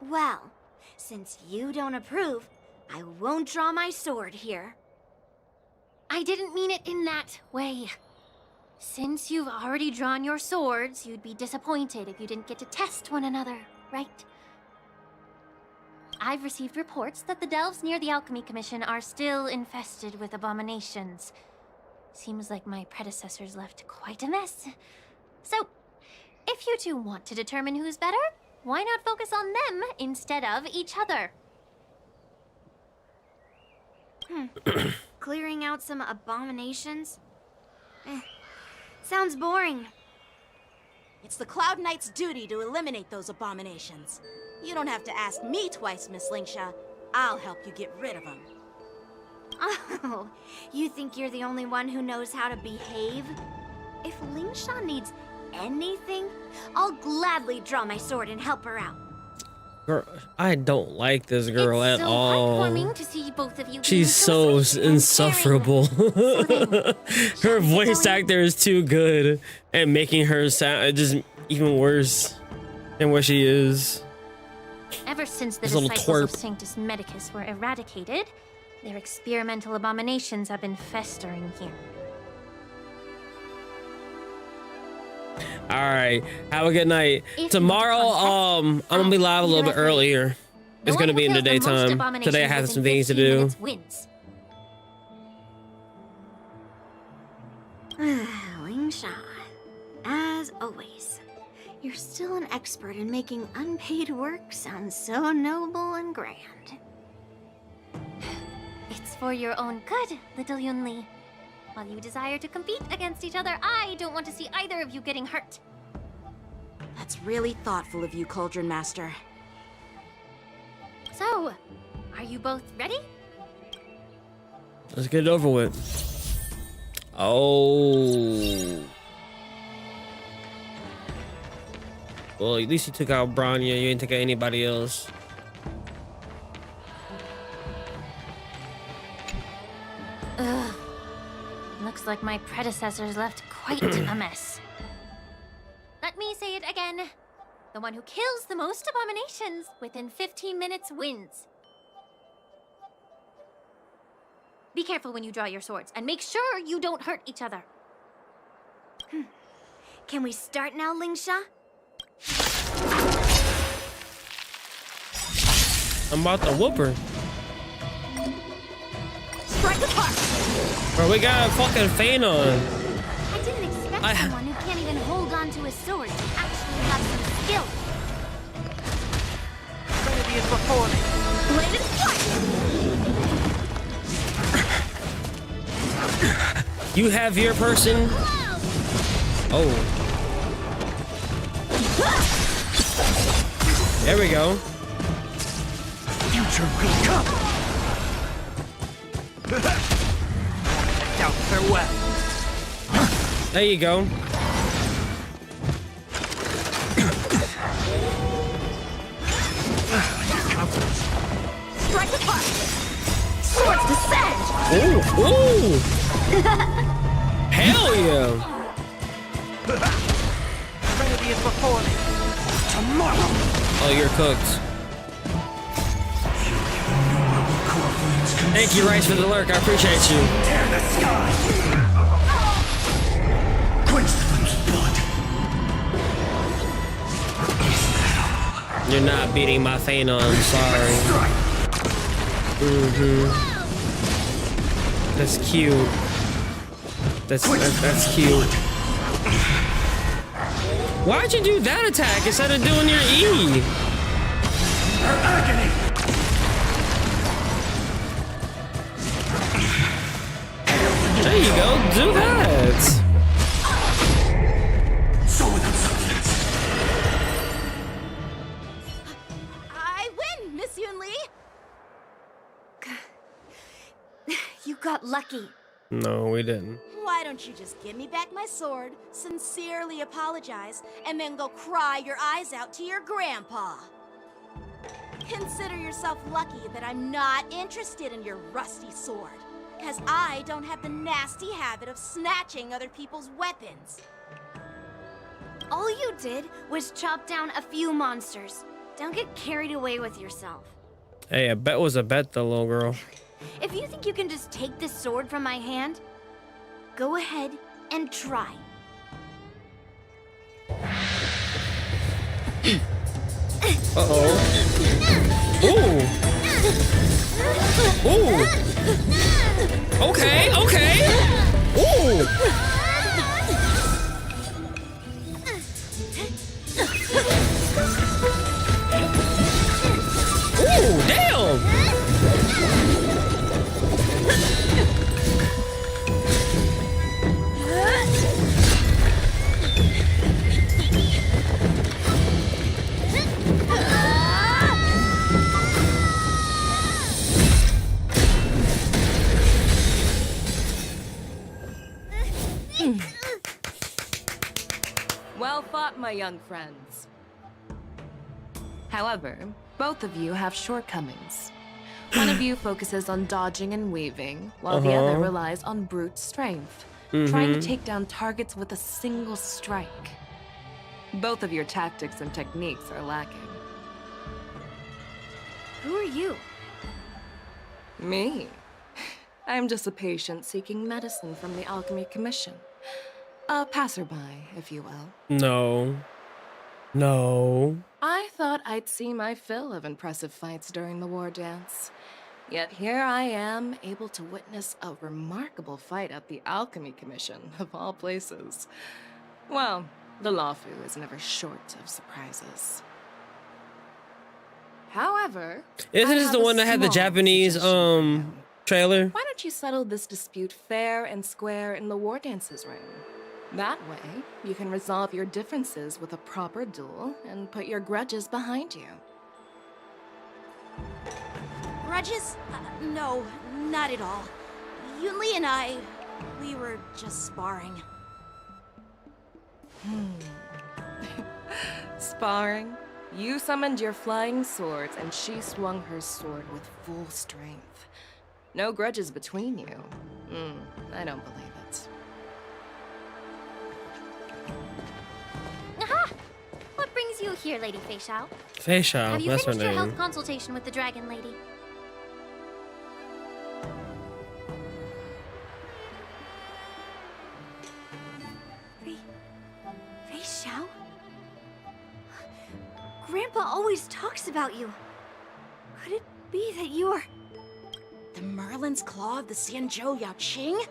Well, since you don't approve, I won't draw my sword here. I didn't mean it in that way. Since you've already drawn your swords, you'd be disappointed if you didn't get to test one another, right? I've received reports that the delves near the Alchemy Commission are still infested with abominations. Seems like my predecessors left quite a mess. So, if you two want to determine who's better, why not focus on them instead of each other? Clearing out some abominations? Sounds boring. It's the Cloud Knight's duty to eliminate those abominations. You don't have to ask me twice, Miss Lingsha. I'll help you get rid of them. Oh, you think you're the only one who knows how to behave? If Lingsha needs anything, I'll gladly draw my sword and help her out. Girl, I don't like this girl at so all. heartwarming to see both of you She's so insufferable. Her voice actor is too good at making her sound just even worse than what she is. Ever since the This little disciples of twerp. Sanctus Medicus were eradicated, their experimental abominations have been festering here. All right, have a good night. If you Tomorrow, I'm gonna be live a little bit earlier. It's gonna be in the daytime. Today I have some things to do. Wins. Lingsha, as always, you're still an expert in making unpaid work sound so noble and grand. It's for your own good, little Yunli. While you desire to compete against each other, I don't want to see either of you getting hurt. That's really thoughtful of you, Cauldron Master. So, are you both ready? Let's get it over with. Oh. Well, at least you took out Branya. You didn't take out anybody else. Ugh. Looks like my predecessors left quite a mess. Let me say it again. The one who kills the most abominations within 15 minutes wins. Be careful when you draw your swords, and make sure you don't hurt each other. Can we start now, Lingsha? I'm about to whoop her. Strike apart! Bro, we got a fucking feint on. I didn't expect someone who can't even hold on to his sword to actually have some skill. Trinity is before me. Blade and strike! You have your person. Oh. There we go. Future will come. Doubt farewell. There you go. Strike apart! Swords descend! Ooh, ooh! Hell yeah! Trinity is before me. Tomorrow. Oh, you're cooked. Thank you, Rice, for the lurk. I appreciate you. Tear the sky. Quench the blood. You're not beating my feint on. I'm sorry. That's cute. That's cute. Why'd you do that attack instead of doing your E? Her agony. There you go. Do that. So without substance. I win, Miss Yun Li. You got lucky. No, we didn't. Why don't you just give me back my sword, sincerely apologize, and then go cry your eyes out to your grandpa? Consider yourself lucky that I'm not interested in your rusty sword, because I don't have the nasty habit of snatching other people's weapons. All you did was chop down a few monsters. Don't get carried away with yourself. Hey, a bet was a bet, though, little girl. If you think you can just take this sword from my hand, go ahead and try. Uh-oh. Ooh. Ooh. Okay, okay. Ooh. Ooh, damn. Well fought, my young friends. However, both of you have shortcomings. One of you focuses on dodging and weaving, while the other relies on brute strength, trying to take down targets with a single strike. Both of your tactics and techniques are lacking. Who are you? Me? I'm just a patient seeking medicine from the Alchemy Commission. A passerby, if you will. No. No. I thought I'd see my fill of impressive fights during the war dance. Yet here I am, able to witness a remarkable fight at the Alchemy Commission, of all places. Well, the Luofu is never short of surprises. However, Isn't this the one that had the Japanese trailer? why don't you settle this dispute fair and square in the war dances ring? That way, you can resolve your differences with a proper duel and put your grudges behind you. Grudges? No, not at all. Yun Li and I, we were just sparring. Sparring? You summoned your flying swords and she swung her sword with full strength. No grudges between you. I don't believe it. Aha! What brings you here, Lady Feixiao? Feixiao, Have you that's her finished your name. health consultation with the Dragon Lady? Grandpa always talks about you. Could it be that you are... The Merlin's Claw of the Xianzhou Yanqing?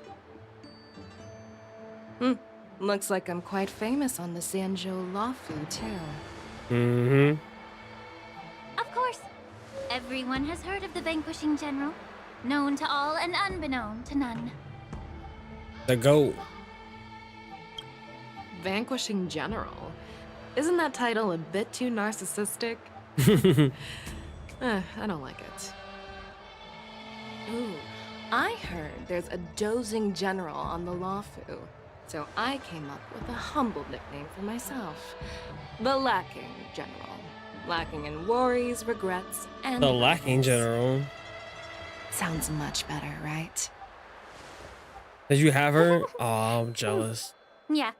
Looks like I'm quite famous on the Xianzhou Luofu, too. Mm-hmm. Of course. Everyone has heard of the Vanquishing General. Known to all and unbeknown to none. The GOAT. Vanquishing General? Isn't that title a bit too narcissistic? I don't like it. Ooh, I heard there's a dozing general on the Luofu, so I came up with a humble nickname for myself. The Lacking General. Lacking in worries, regrets, and... The Lacking General. Sounds much better, right? Did you have her? Oh, I'm jealous. Yeah,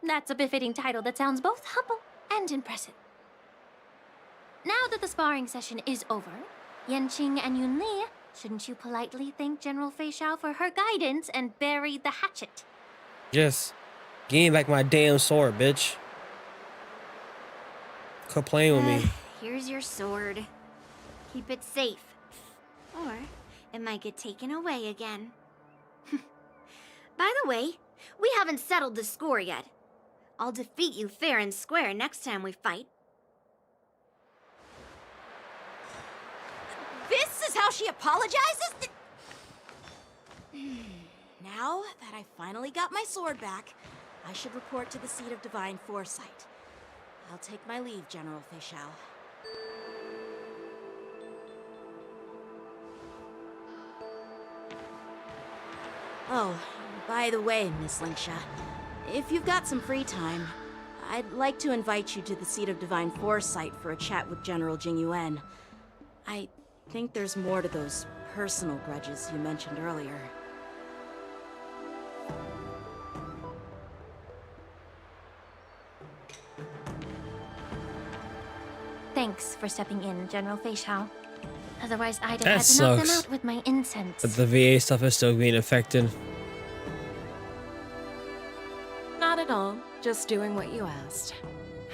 that's a befitting title that sounds both humble and impressive. Now that the sparring session is over, Yanqing and Yunli, shouldn't you politely thank General Fei Xiao for her guidance and bury the hatchet? Yes. Give me back my damn sword, bitch. Quit playing with me. Here's your sword. Keep it safe. Or it might get taken away again. By the way, we haven't settled the score yet. I'll defeat you fair and square next time we fight. This is how she apologizes? Now that I finally got my sword back, I should report to the seat of divine foresight. I'll take my leave, General Fei Xiao. Oh, by the way, Miss Linksha, if you've got some free time, I'd like to invite you to the seat of divine foresight for a chat with General Jingyuan. I think there's more to those personal grudges you mentioned earlier. Thanks for stepping in, General Fei Xiao. Otherwise, I'd have That had to knock them sucks. out with my incense. But the VA stuff is still being affected. Not at all. Just doing what you asked.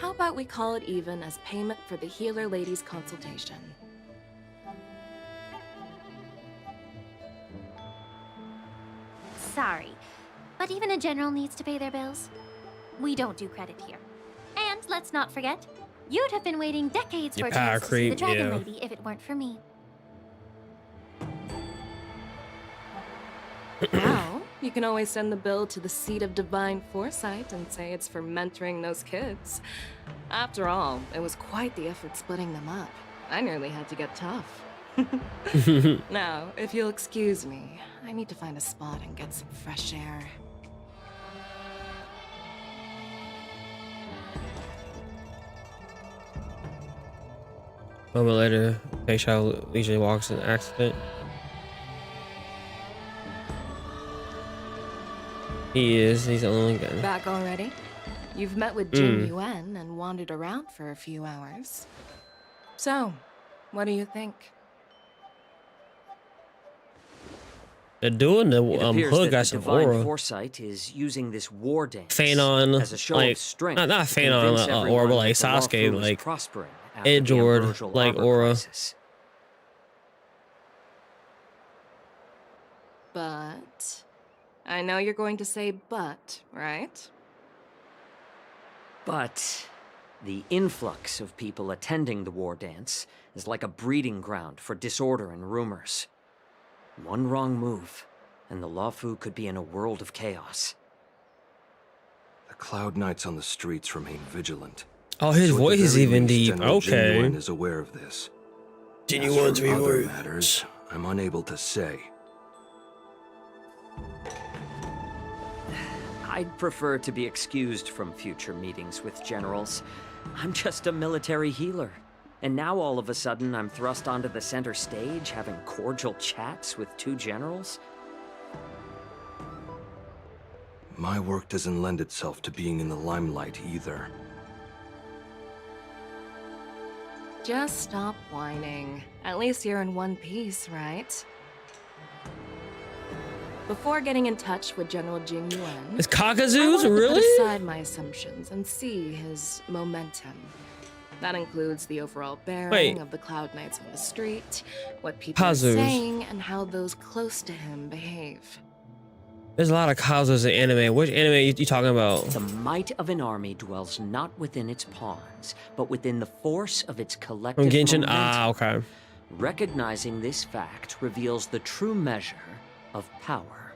How about we call it even as payment for the healer lady's consultation? Sorry, but even a general needs to pay their bills. We don't do credit here. And let's not forget, you'd have been waiting decades for a chance to see the Dragon Lady if it weren't for me. Now, you can always send the bill to the seat of divine foresight and say it's for mentoring those kids. After all, it was quite the effort splitting them up. I nearly had to get tough. Now, if you'll excuse me, I need to find a spot and get some fresh air. A moment later, Fei Xiao leisurely walks in an accident. He's the only guy. Back already? You've met with Jin Yuan and wandered around for a few hours. So, what do you think? They're doing the appears hood that got the some divine aura. foresight is using this war dance Phanon, as a show like of strength. not to Phanon convince aura, everyone but like that the Sasuke, Luofu is like prospering after the Edward, ambrosial like arbor aura. crisis. But... I know you're going to say but, right? But the influx of people attending the war dance is like a breeding ground for disorder and rumors. One wrong move, and the Luofu could be in a world of chaos. The Cloud Knights on the streets remain vigilant. Oh, his So at the voice is very even least, deep. General Okay. Jingyuan is aware of this. Jingyuan's As for other words. matters, I'm unable to say. I'd prefer to be excused from future meetings with generals. I'm just a military healer. And now all of a sudden I'm thrust onto the center stage having cordial chats with two generals? My work doesn't lend itself to being in the limelight either. Just stop whining. At least you're in one piece, right? Before getting in touch with General Jingyuan, It's I Kakazoos, wanted to really? put aside my assumptions and see his momentum. That includes the overall bearing Wait. of the Cloud Knights on the street, what people Kazus. are saying, and how those close to him behave. There's a lot of Kazus in anime. Which anime you talking about? The might of an army dwells not within its pawns, but within the force of its collective From Genshin? momentum. Ah, okay. Recognizing this fact reveals the true measure of power.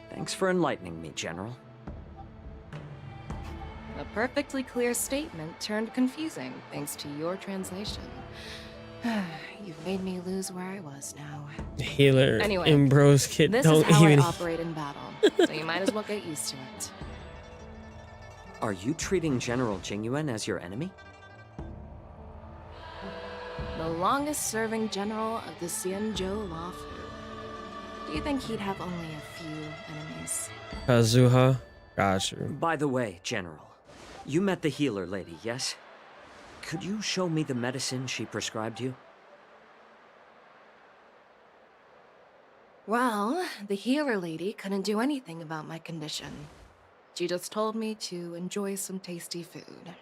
Thanks for enlightening me, General. A perfectly clear statement turned confusing thanks to your translation. You've made me lose where I was now. Healer Anyway, and bros kid this don't is how even. I operate in battle, so you might as well get used to it. Are you treating General Jingyuan as your enemy? The longest-serving general of the Xianzhou Luofu. Do you think he'd have only a few enemies? Kazuha, got you. By the way, General, you met the healer lady, yes? Could you show me the medicine she prescribed you? Well, the healer lady couldn't do anything about my condition. She just told me to enjoy some tasty food.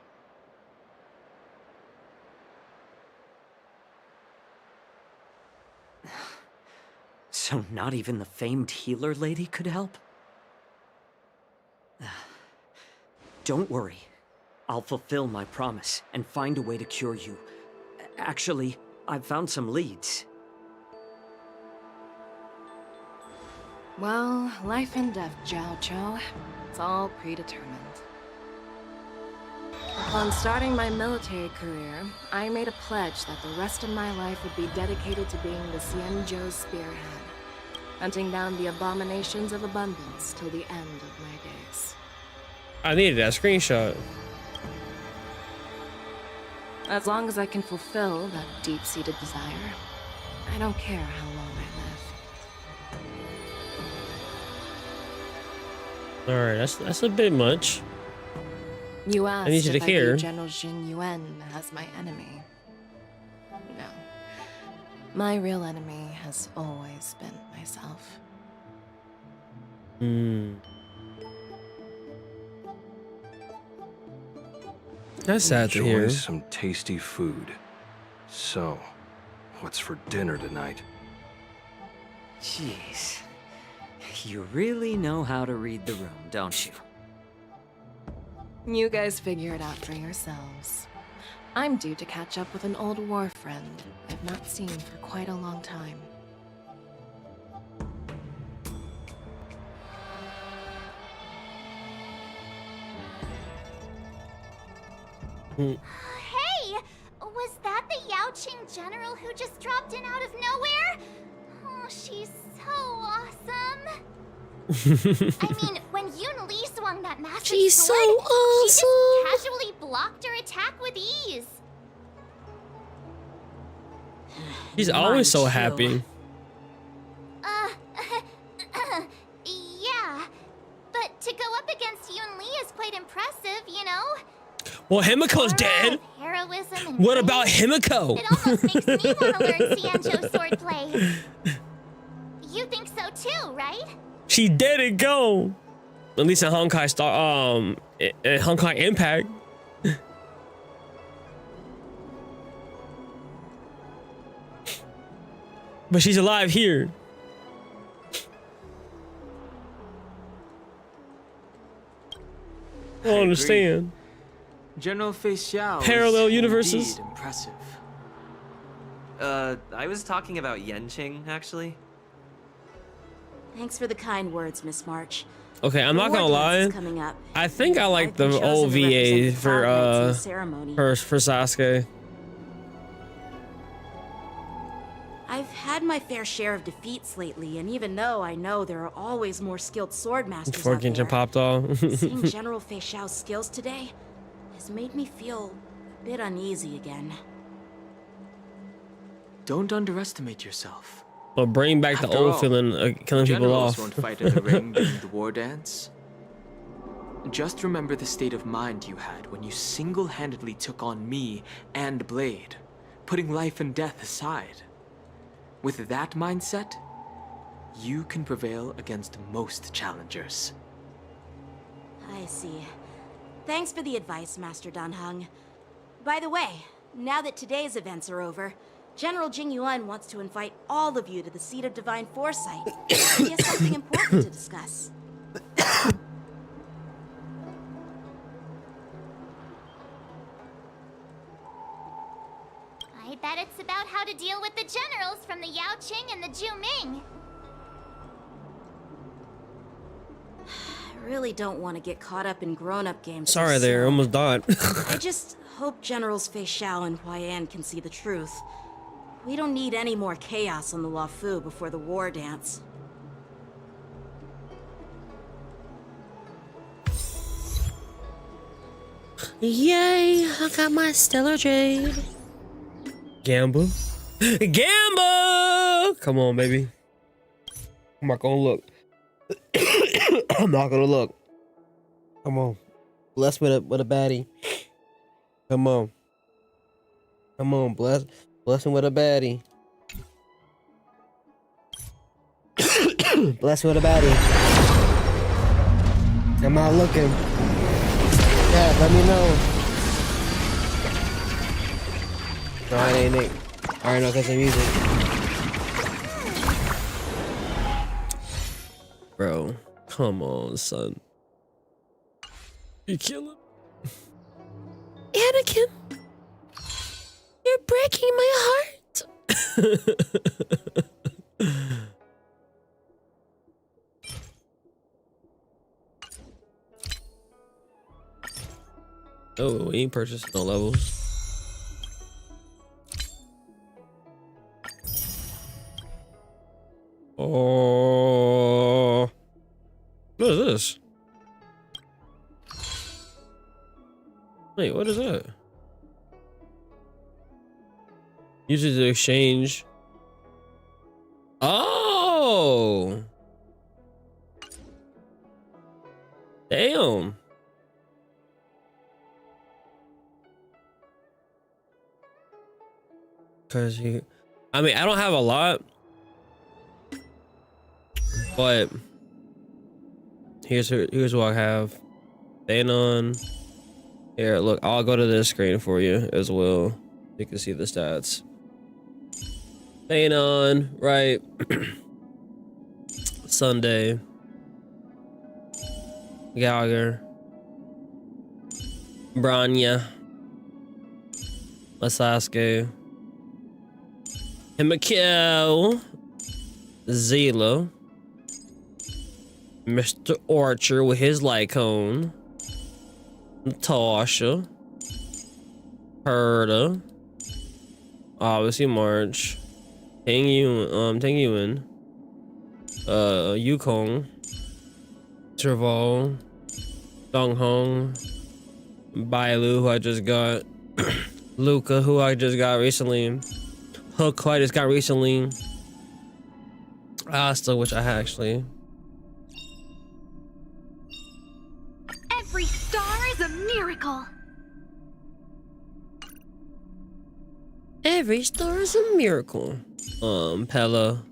So not even the famed healer lady could help? Don't worry. I'll fulfill my promise and find a way to cure you. Actually, I've found some leads. Well, life and death, Jiao Chou. It's all predetermined. Upon starting my military career, I made a pledge that the rest of my life would be dedicated to being the Xianzhou spearhead, hunting down the abominations of abundance till the end of my days. I needed that screenshot. As long as I can fulfill that deep-seated desire, I don't care how long I live. All right, that's a bit much. You asked I need you to if I hear. view General Jin Yuan as my enemy. No. My real enemy has always been myself. That's sad to Enjoy hear. some tasty food. So, what's for dinner tonight? Jeez. You really know how to read the room, don't you? You guys figure it out for yourselves. I'm due to catch up with an old war friend I've not seen for quite a long time. Hey! Was that the Yanqing general who just dropped in out of nowhere? Oh, she's so awesome. I mean, when Yoon Lee swung that massive She's so sword, awesome. she just casually blocked her attack with ease. He's always so happy. Yeah. But to go up against Yoon Lee is quite impressive, you know? Well, Himiko's dead. Heroism and What about Himiko? It almost makes me want to learn Xianzhou swordplay. You think so too, right? She dead and gone. At least in Honkai in Honkai Impact. But she's alive here. I don't understand. General Fei Xiao Parallel is universes? indeed impressive. I was talking about Yanqing, actually. Thanks for the kind words, Miss March. Okay, I'm not gonna War dance lie. is coming up. I think I like I've been the chosen old to VA represent the for Cloud Knights in the ceremony. for Sasuke. I've had my fair share of defeats lately, and even though I know there are always more skilled sword masters Before out there, Genshin popped off. seeing General Fei Xiao's skills today has made me feel a bit uneasy again. Don't underestimate yourself. But bring back the After old all, feeling of killing people generals off. won't fight in the ring during the war dance. Just remember the state of mind you had when you single-handedly took on me and Blade, putting life and death aside. With that mindset, you can prevail against most challengers. I see. Thanks for the advice, Master Danheng. By the way, now that today's events are over, General Jingyuan wants to invite all of you to the seat of divine foresight. He has something important to discuss. I bet it's about how to deal with the generals from the Yaoqing and the Juming. I really don't want to get caught up in grown-up games. Sorry there, almost died. I just hope Generals Fei Xiao and Huaiyan can see the truth. We don't need any more chaos on the Luofu before the war dance. Yay, I got my stellar jade. Gamble. Gamble! Come on, baby. I'm not gonna look. I'm not gonna look. Come on. Bless with a baddie. Come on. Come on, bless him with a baddie. Bless with a baddie. I'm not looking. Yeah, let me know. No, it ain't it. I already know because of music. Bro, come on, son. You kill him? Anakin! You're breaking my heart! Oh, we ain't purchased no levels. Oh, what is this? Wait, what is that? Use it to exchange. Oh, damn. Cause you, I mean, I don't have a lot. But here's what I have. Thanon. Here, look, I'll go to this screen for you as well. You can see the stats. Thanon, right? Sunday. Gallagher. Branya. Masasuke. Himiko. Zila. Mr. Archer with his Lycone. Natasha. Herda. Obviously March. Tang Yuan. Yukong. Traval. Dong Hong. Bailu, who I just got. Luca, who I just got recently. Hook, who I just got recently. Asta, which I had actually. Every star is a miracle. Every star is a miracle. Pella.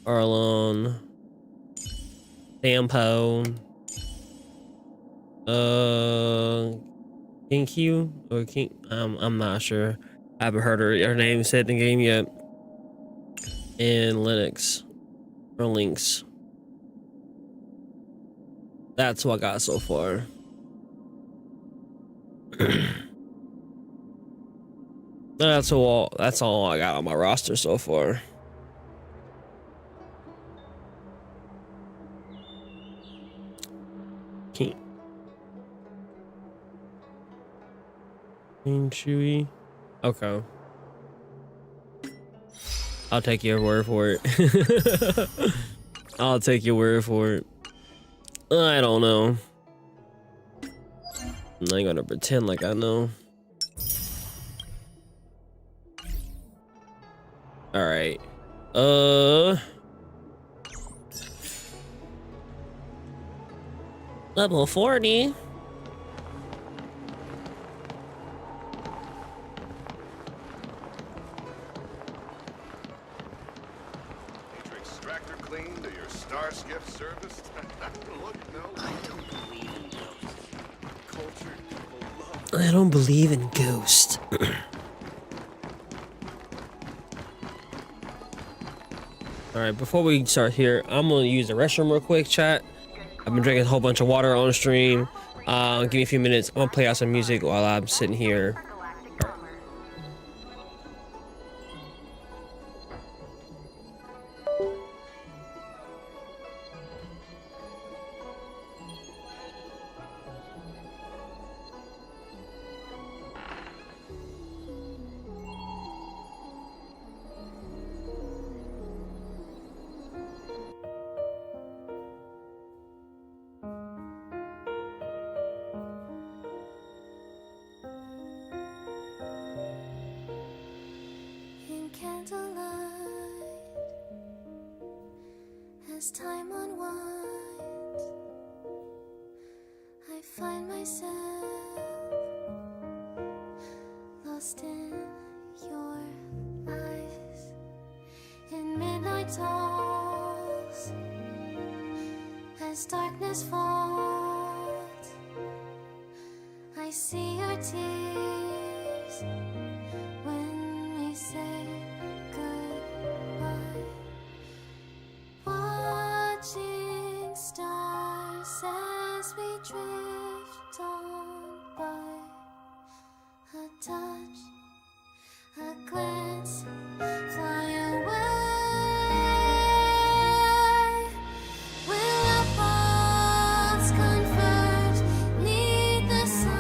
Arlon. Sampo. King Q or King, I'm not sure. I haven't heard her name said in the game yet. And Linux or Lynx. That's what I got so far. That's all I got on my roster so far. King Chewy. Okay. I'll take your word for it. I'll take your word for it. I don't know. I'm not gonna pretend like I know. All right. Level 40. Extractor clean to your starskiff service? Look, no. I don't believe in those. Cultured people love I don't believe in ghosts. Alright, before we start here, I'm gonna use the restroom real quick, chat. I've been drinking a whole bunch of water on stream. Give me a few minutes. I'm gonna play out some music while I'm sitting here. As time unwinds, I find myself lost in your eyes. In midnight talks, as darkness falls, I see your tears when we say goodbye. Watching stars as we drift on by. A touch, a glance, fly away. Will our paths converge 'neath the sun?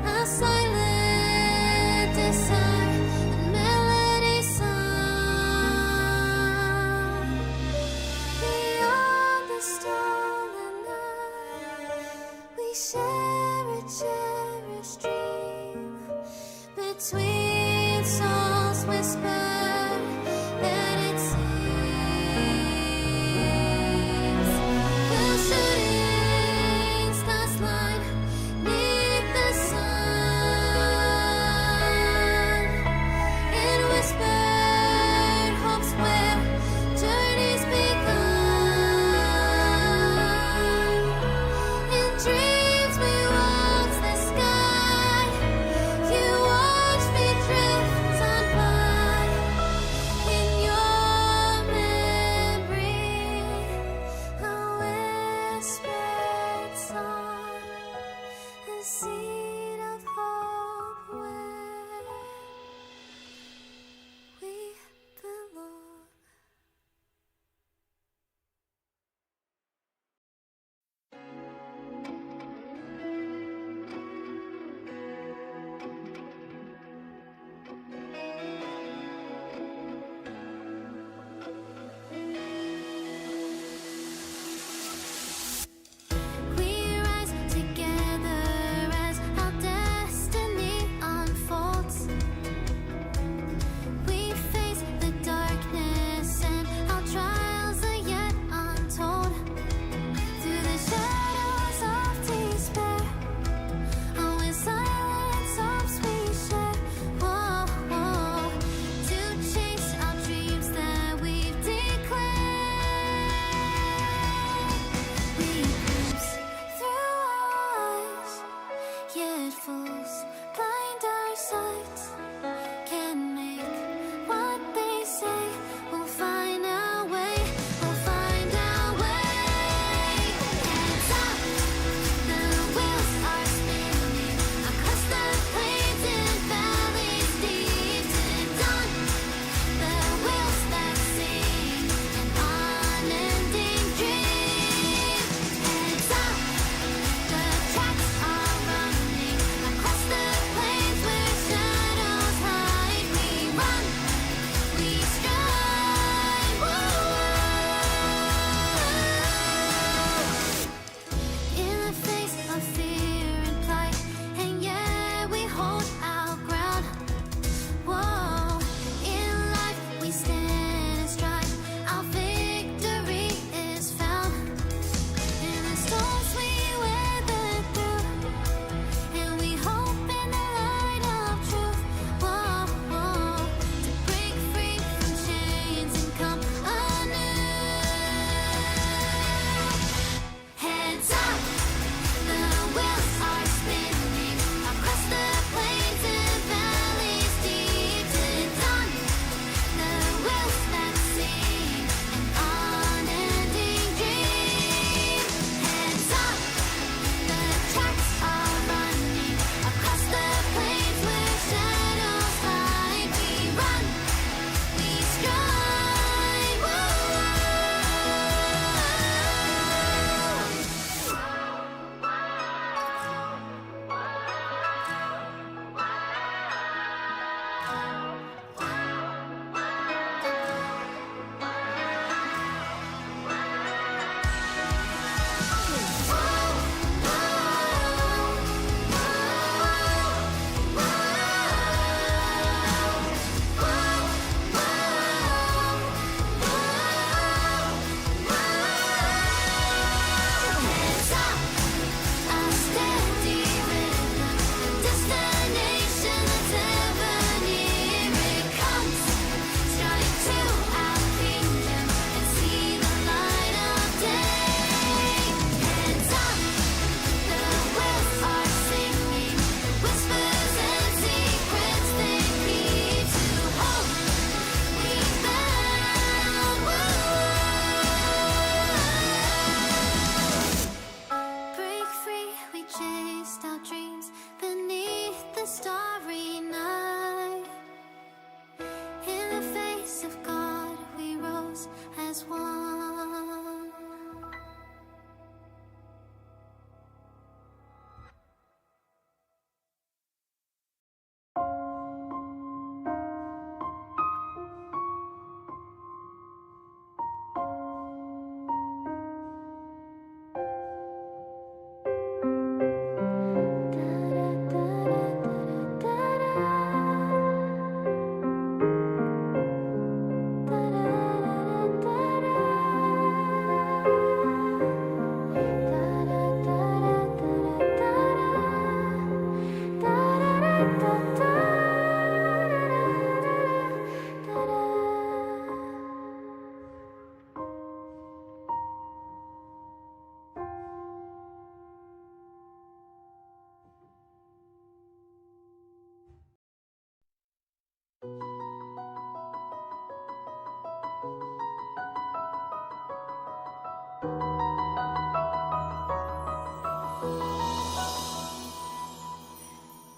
A silent desire and melody sung beyond the stars.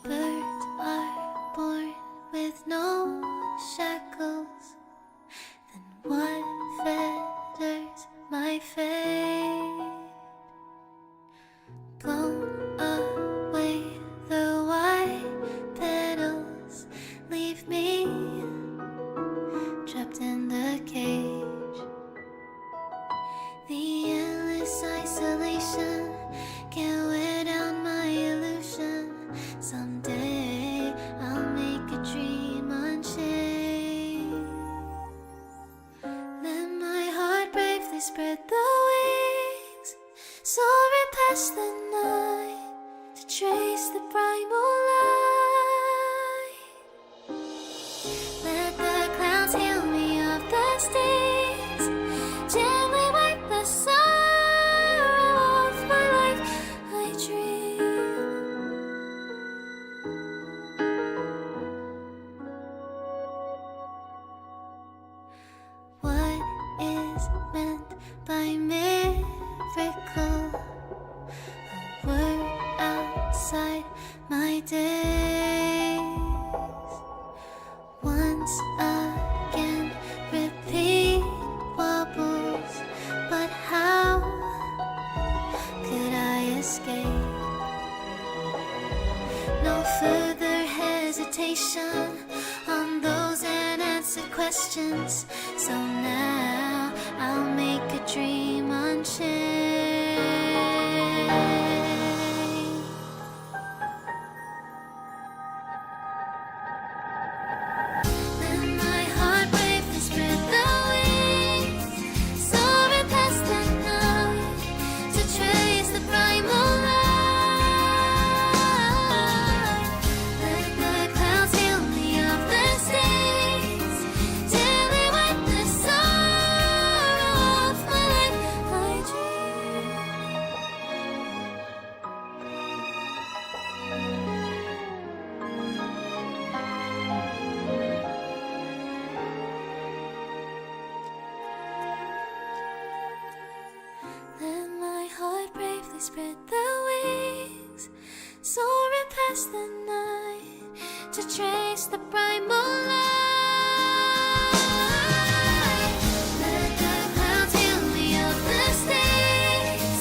Birds are born with no shackles. Then what fetters my fate? Blown away the white petals, leave me trapped in the cage. The endless isolation can't wear down my illusion. Someday I'll make a dream unchained. Let my heart bravely spread the wings, soaring past the night to trace the primal light. Let the clouds heal me of the stings, gently wipe the sorrow off my life. I dream. What is meant by miracle? A word outside my days. Once again, repeat wobbles, but how could I escape? No further hesitation on those unanswered questions. So now I'll make a dream unchained. Let my heart bravely spread the wings, soaring past the night to trace the primal light. Let the clouds heal me of the stains, till they wipe the sorrow off my life. I dream. Let my heart bravely spread the wings, soaring past the night to trace the primal light. Let the clouds heal me of the stains,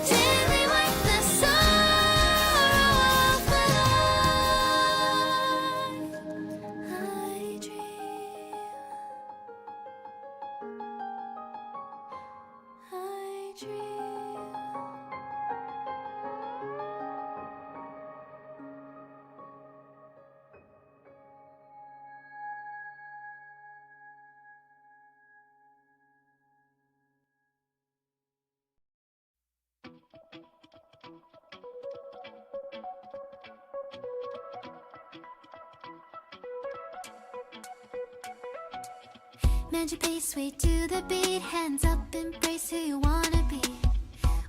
till they wipe the sorrow off my life. I dream. I dream. Mend your pace, sway to the beat. Hands up, embrace who you wanna be.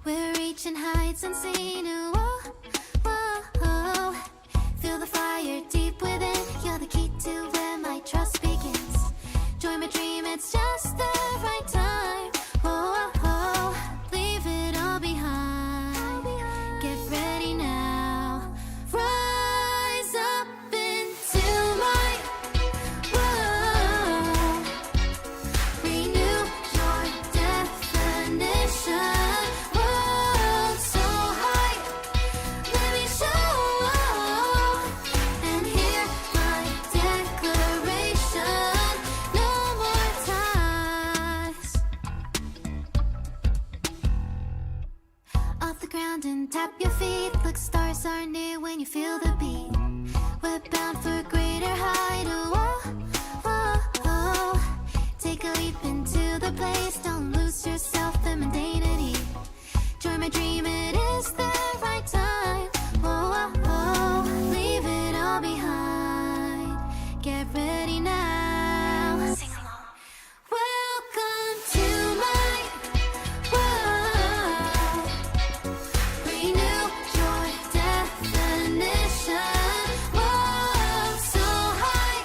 We're reaching heights unseen. Whoa, whoa, whoa. Feel the fire deep within. You're the key to where my trust begins. Join my dream, it's just the right time. Whoa, whoa, leave it all behind. Get ready now. Rise up into my world. Renew your definition. World so high, let me show. And hear my declaration. No more ties. Off the ground and tap your feet. Look, stars are near when you feel the beat. We're bound for a greater height. Whoa, whoa, whoa. Take a leap into the place. Don't lose yourself in mundanity. Join my dream, it is the right time. Whoa, whoa, whoa. Leave it all behind. Get ready now. Sing along. Welcome to my world. Renew your definition. World so high,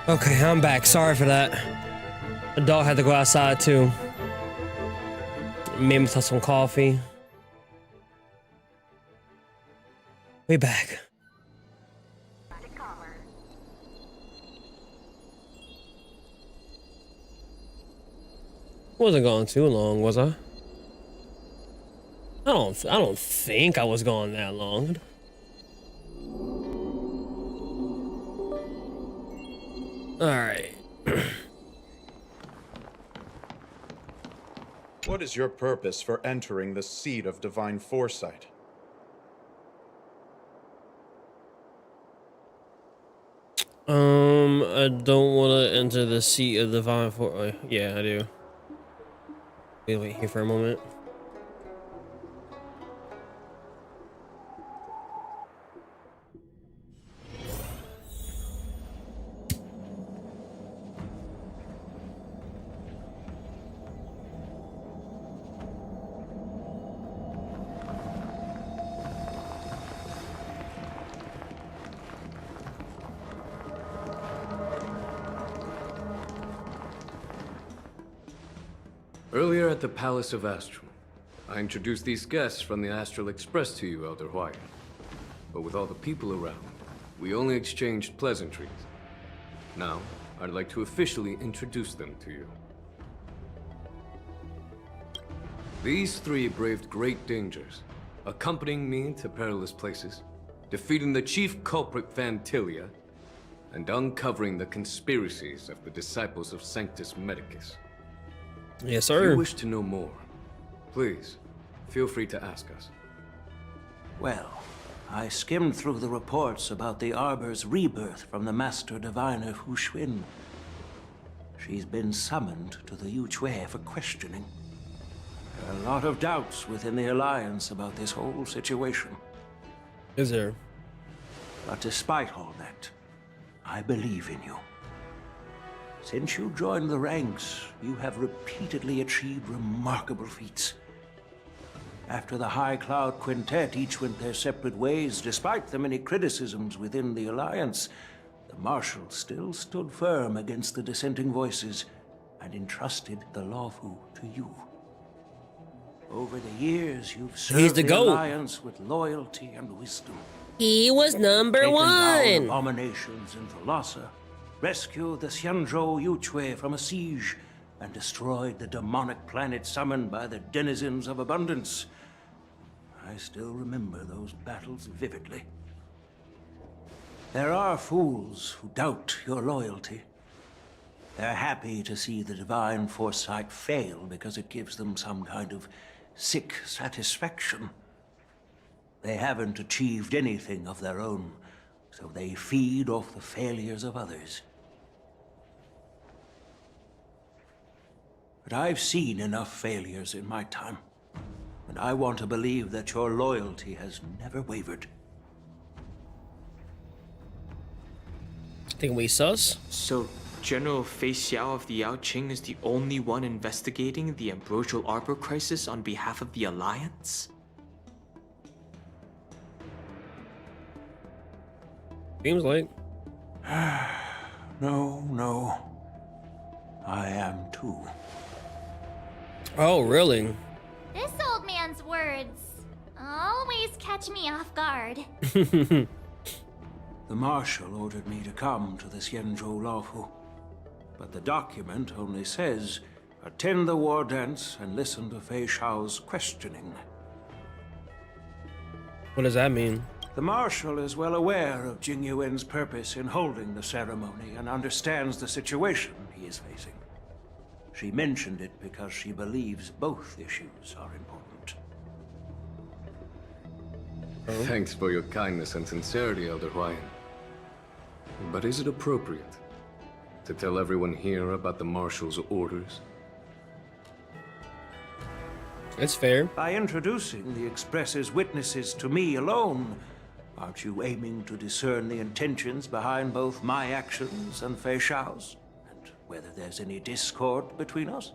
Okay, I'm back. Sorry for that. The dog had to go outside too. Made me some coffee. We back. Wasn't gone too long, was I? I don't think I was gone that long. All right. What is your purpose for entering the seat of divine foresight? I don't want to enter the seat of divine foresight. Yeah, I do. Wait here for a moment. Earlier at the Palace of Astral, I introduced these guests from the Astral Express to you, Elder Huaiyan. But with all the people around, we only exchanged pleasantries. Now, I'd like to officially introduce them to you. These three braved great dangers, accompanying me to perilous places, defeating the chief culprit Vantilia, and uncovering the conspiracies of the disciples of Sanctus Medicus. Yes, sir. If you wish to know more, please, feel free to ask us. Well, I skimmed through the reports about the Arbor's rebirth from the Master Diviner Huaiyan. She's been summoned to the Yuchue for questioning. There are a lot of doubts within the Alliance about this whole situation. Is there? But despite all that, I believe in you. Since you joined the ranks, you have repeatedly achieved remarkable feats. After the High Cloud Quintet each went their separate ways, despite the many criticisms within the Alliance, the Marshal still stood firm against the dissenting voices and entrusted the Luofu to you. Over the years, you've served the Alliance with loyalty and wisdom. He was number Taken one. down abominations in Thalassa, rescued the Xianzhou Yuchue from a siege, and destroyed the demonic planet summoned by the denizens of abundance. I still remember those battles vividly. There are fools who doubt your loyalty. They're happy to see the divine foresight fail because it gives them some kind of sick satisfaction. They haven't achieved anything of their own, so they feed off the failures of others. But I've seen enough failures in my time, and I want to believe that your loyalty has never wavered. Think we sus? So, General Fei Xiao of the Yangqing is the only one investigating the Ambrosial Arbor crisis on behalf of the Alliance? Seems like. No. I am too. Oh, really? This old man's words always catch me off guard. The Marshal ordered me to come to the Xianzhou Luofu, but the document only says, attend the war dance and listen to Fei Xiao's questioning. What does that mean? The Marshal is well aware of Jing Yuan's purpose in holding the ceremony and understands the situation he is facing. She mentioned it because she believes both issues are important. Thanks for your kindness and sincerity, Elder Huaiyan. But is it appropriate to tell everyone here about the Marshal's orders? It's fair. By introducing the Express's witnesses to me alone, aren't you aiming to discern the intentions behind both my actions and Fei Xiao's? And whether there's any discord between us?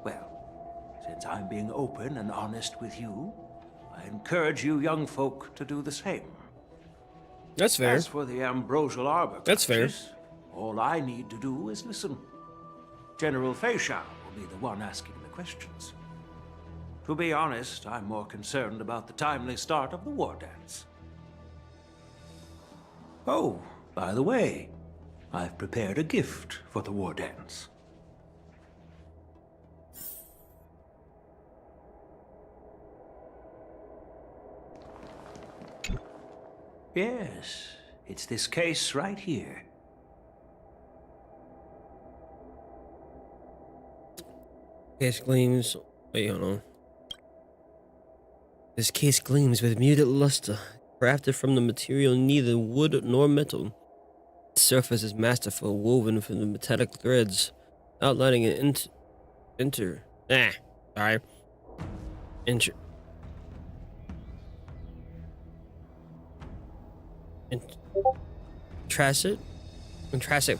Well, since I'm being open and honest with you, I encourage you young folk to do the same. That's fair. As for the Ambrosial Arbor That's fair. All I need to do is listen. General Feishao will be the one asking the questions. To be honest, I'm more concerned about the timely start of the war dance. Oh, by the way, I've prepared a gift for the war dance. Yes, it's this case right here. Case gleams. Wait, hold on. This case gleams with muted luster, crafted from the material neither wood nor metal. Its surface is masterful, woven from the metallic threads, outlining an intrinsic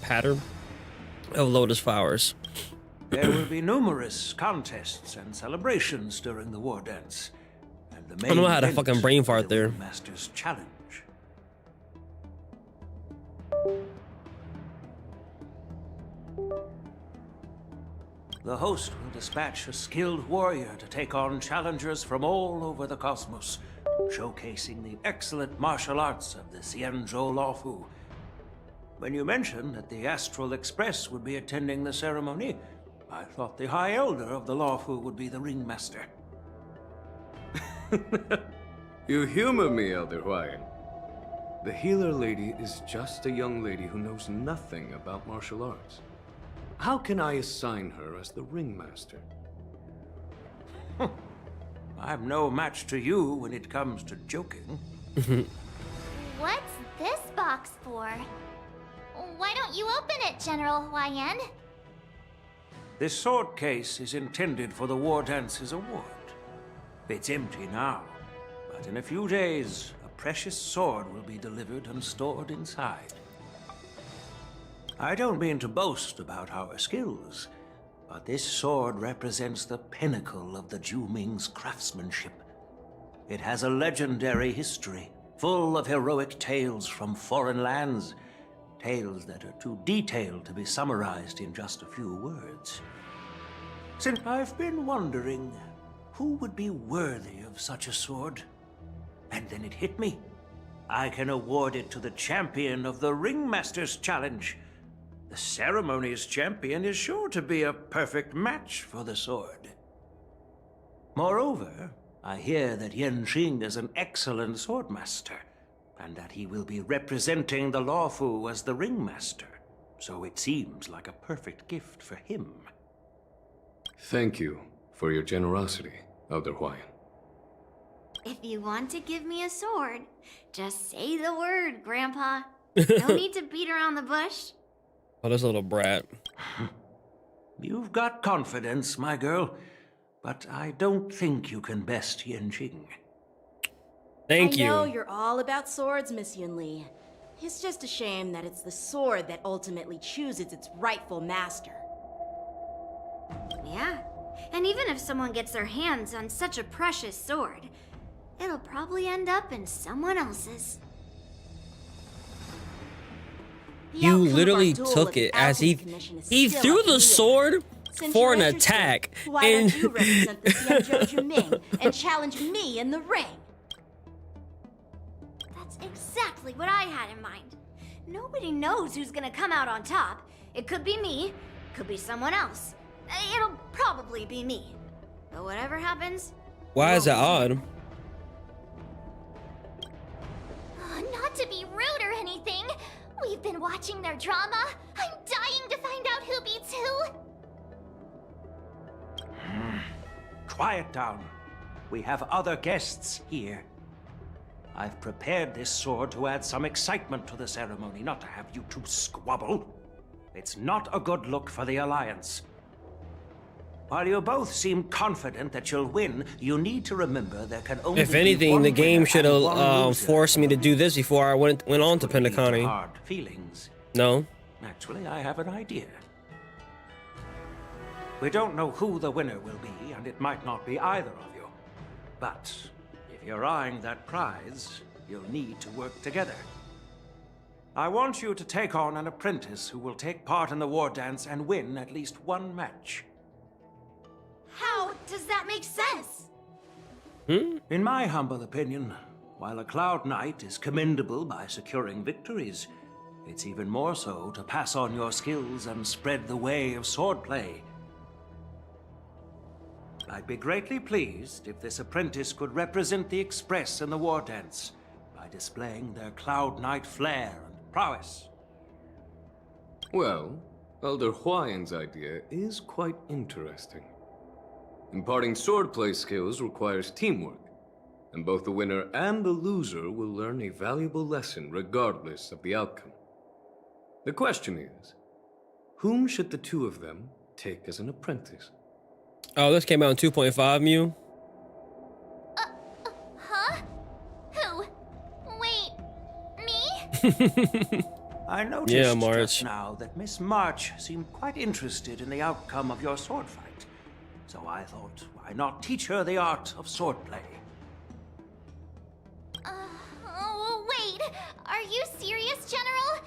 pattern of lotus flowers. There will be numerous contests and celebrations during the war dance. And the main I don't know how to event fucking brain fart there. the Master's Challenge. The host will dispatch a skilled warrior to take on challengers from all over the cosmos, showcasing the excellent martial arts of the Xianzhou Luofu. When you mentioned that the Astral Express would be attending the ceremony, I thought the High Elder of the Luofu would be the ringmaster. You humor me, Elder Huaiyan. The healer lady is just a young lady who knows nothing about martial arts. How can I assign her as the ringmaster? I'm no match to you when it comes to joking. What's this box for? Why don't you open it, General Huaiyan? This sword case is intended for the War Dance's award. It's empty now, but in a few days, a precious sword will be delivered and stored inside. I don't mean to boast about our skills, but this sword represents the pinnacle of the Juming's craftsmanship. It has a legendary history, full of heroic tales from foreign lands, tales that are too detailed to be summarized in just a few words. Since I've been wondering, who would be worthy of such a sword? And then it hit me. I can award it to the champion of the Ringmaster's Challenge. The ceremony's champion is sure to be a perfect match for the sword. Moreover, I hear that Yanqing is an excellent swordmaster, and that he will be representing the Luofu as the ringmaster, so it seems like a perfect gift for him. Thank you for your generosity, Elder Huaiyan. If you want to give me a sword, just say the word, Grandpa. No need to beat around the bush. Oh, this little brat. You've got confidence, my girl, but I don't think you can best Yanqing. Thank you. I know you're all about swords, Miss Yunli. It's just a shame that it's the sword that ultimately chooses its rightful master. Yeah, and even if someone gets their hands on such a precious sword, it'll probably end up in someone else's. You literally took it as he threw the sword for an attack. Why don't you represent the Xianzhou Juming and challenge me in the ring? That's exactly what I had in mind. Nobody knows who's gonna come out on top. It could be me, could be someone else. It'll probably be me. But whatever happens... Why is that odd? Not to be rude or anything. We've been watching their drama. I'm dying to find out who beats who. Quiet down. We have other guests here. I've prepared this sword to add some excitement to the ceremony, not to have you two squabble. It's not a good look for the Alliance. While you both seem confident that you'll win, you need to remember there can only If anything, be the game should one have forced me to do this before I went on to Pendacani. hard feelings. No. Actually, I have an idea. We don't know who the winner will be, and it might not be either of you. But if you're eyeing that prize, you'll need to work together. I want you to take on an apprentice who will take part in the war dance and win at least one match. How does that make sense? In my humble opinion, while a Cloud Knight is commendable by securing victories, it's even more so to pass on your skills and spread the way of swordplay. I'd be greatly pleased if this apprentice could represent the Express in the war dance by displaying their Cloud Knight flair and prowess. Well, Elder Huaiyan's idea is quite interesting. Imparting swordplay skills requires teamwork, and both the winner and the loser will learn a valuable lesson regardless of the outcome. The question is, whom should the two of them take as an apprentice? Oh, this came out in 2.5, Mew. Huh? Who? Wait, me? I noticed just now that Miss March seemed quite interested in the outcome of your sword fight. So I thought, why not teach her the art of swordplay? Oh, wait. Are you serious, General?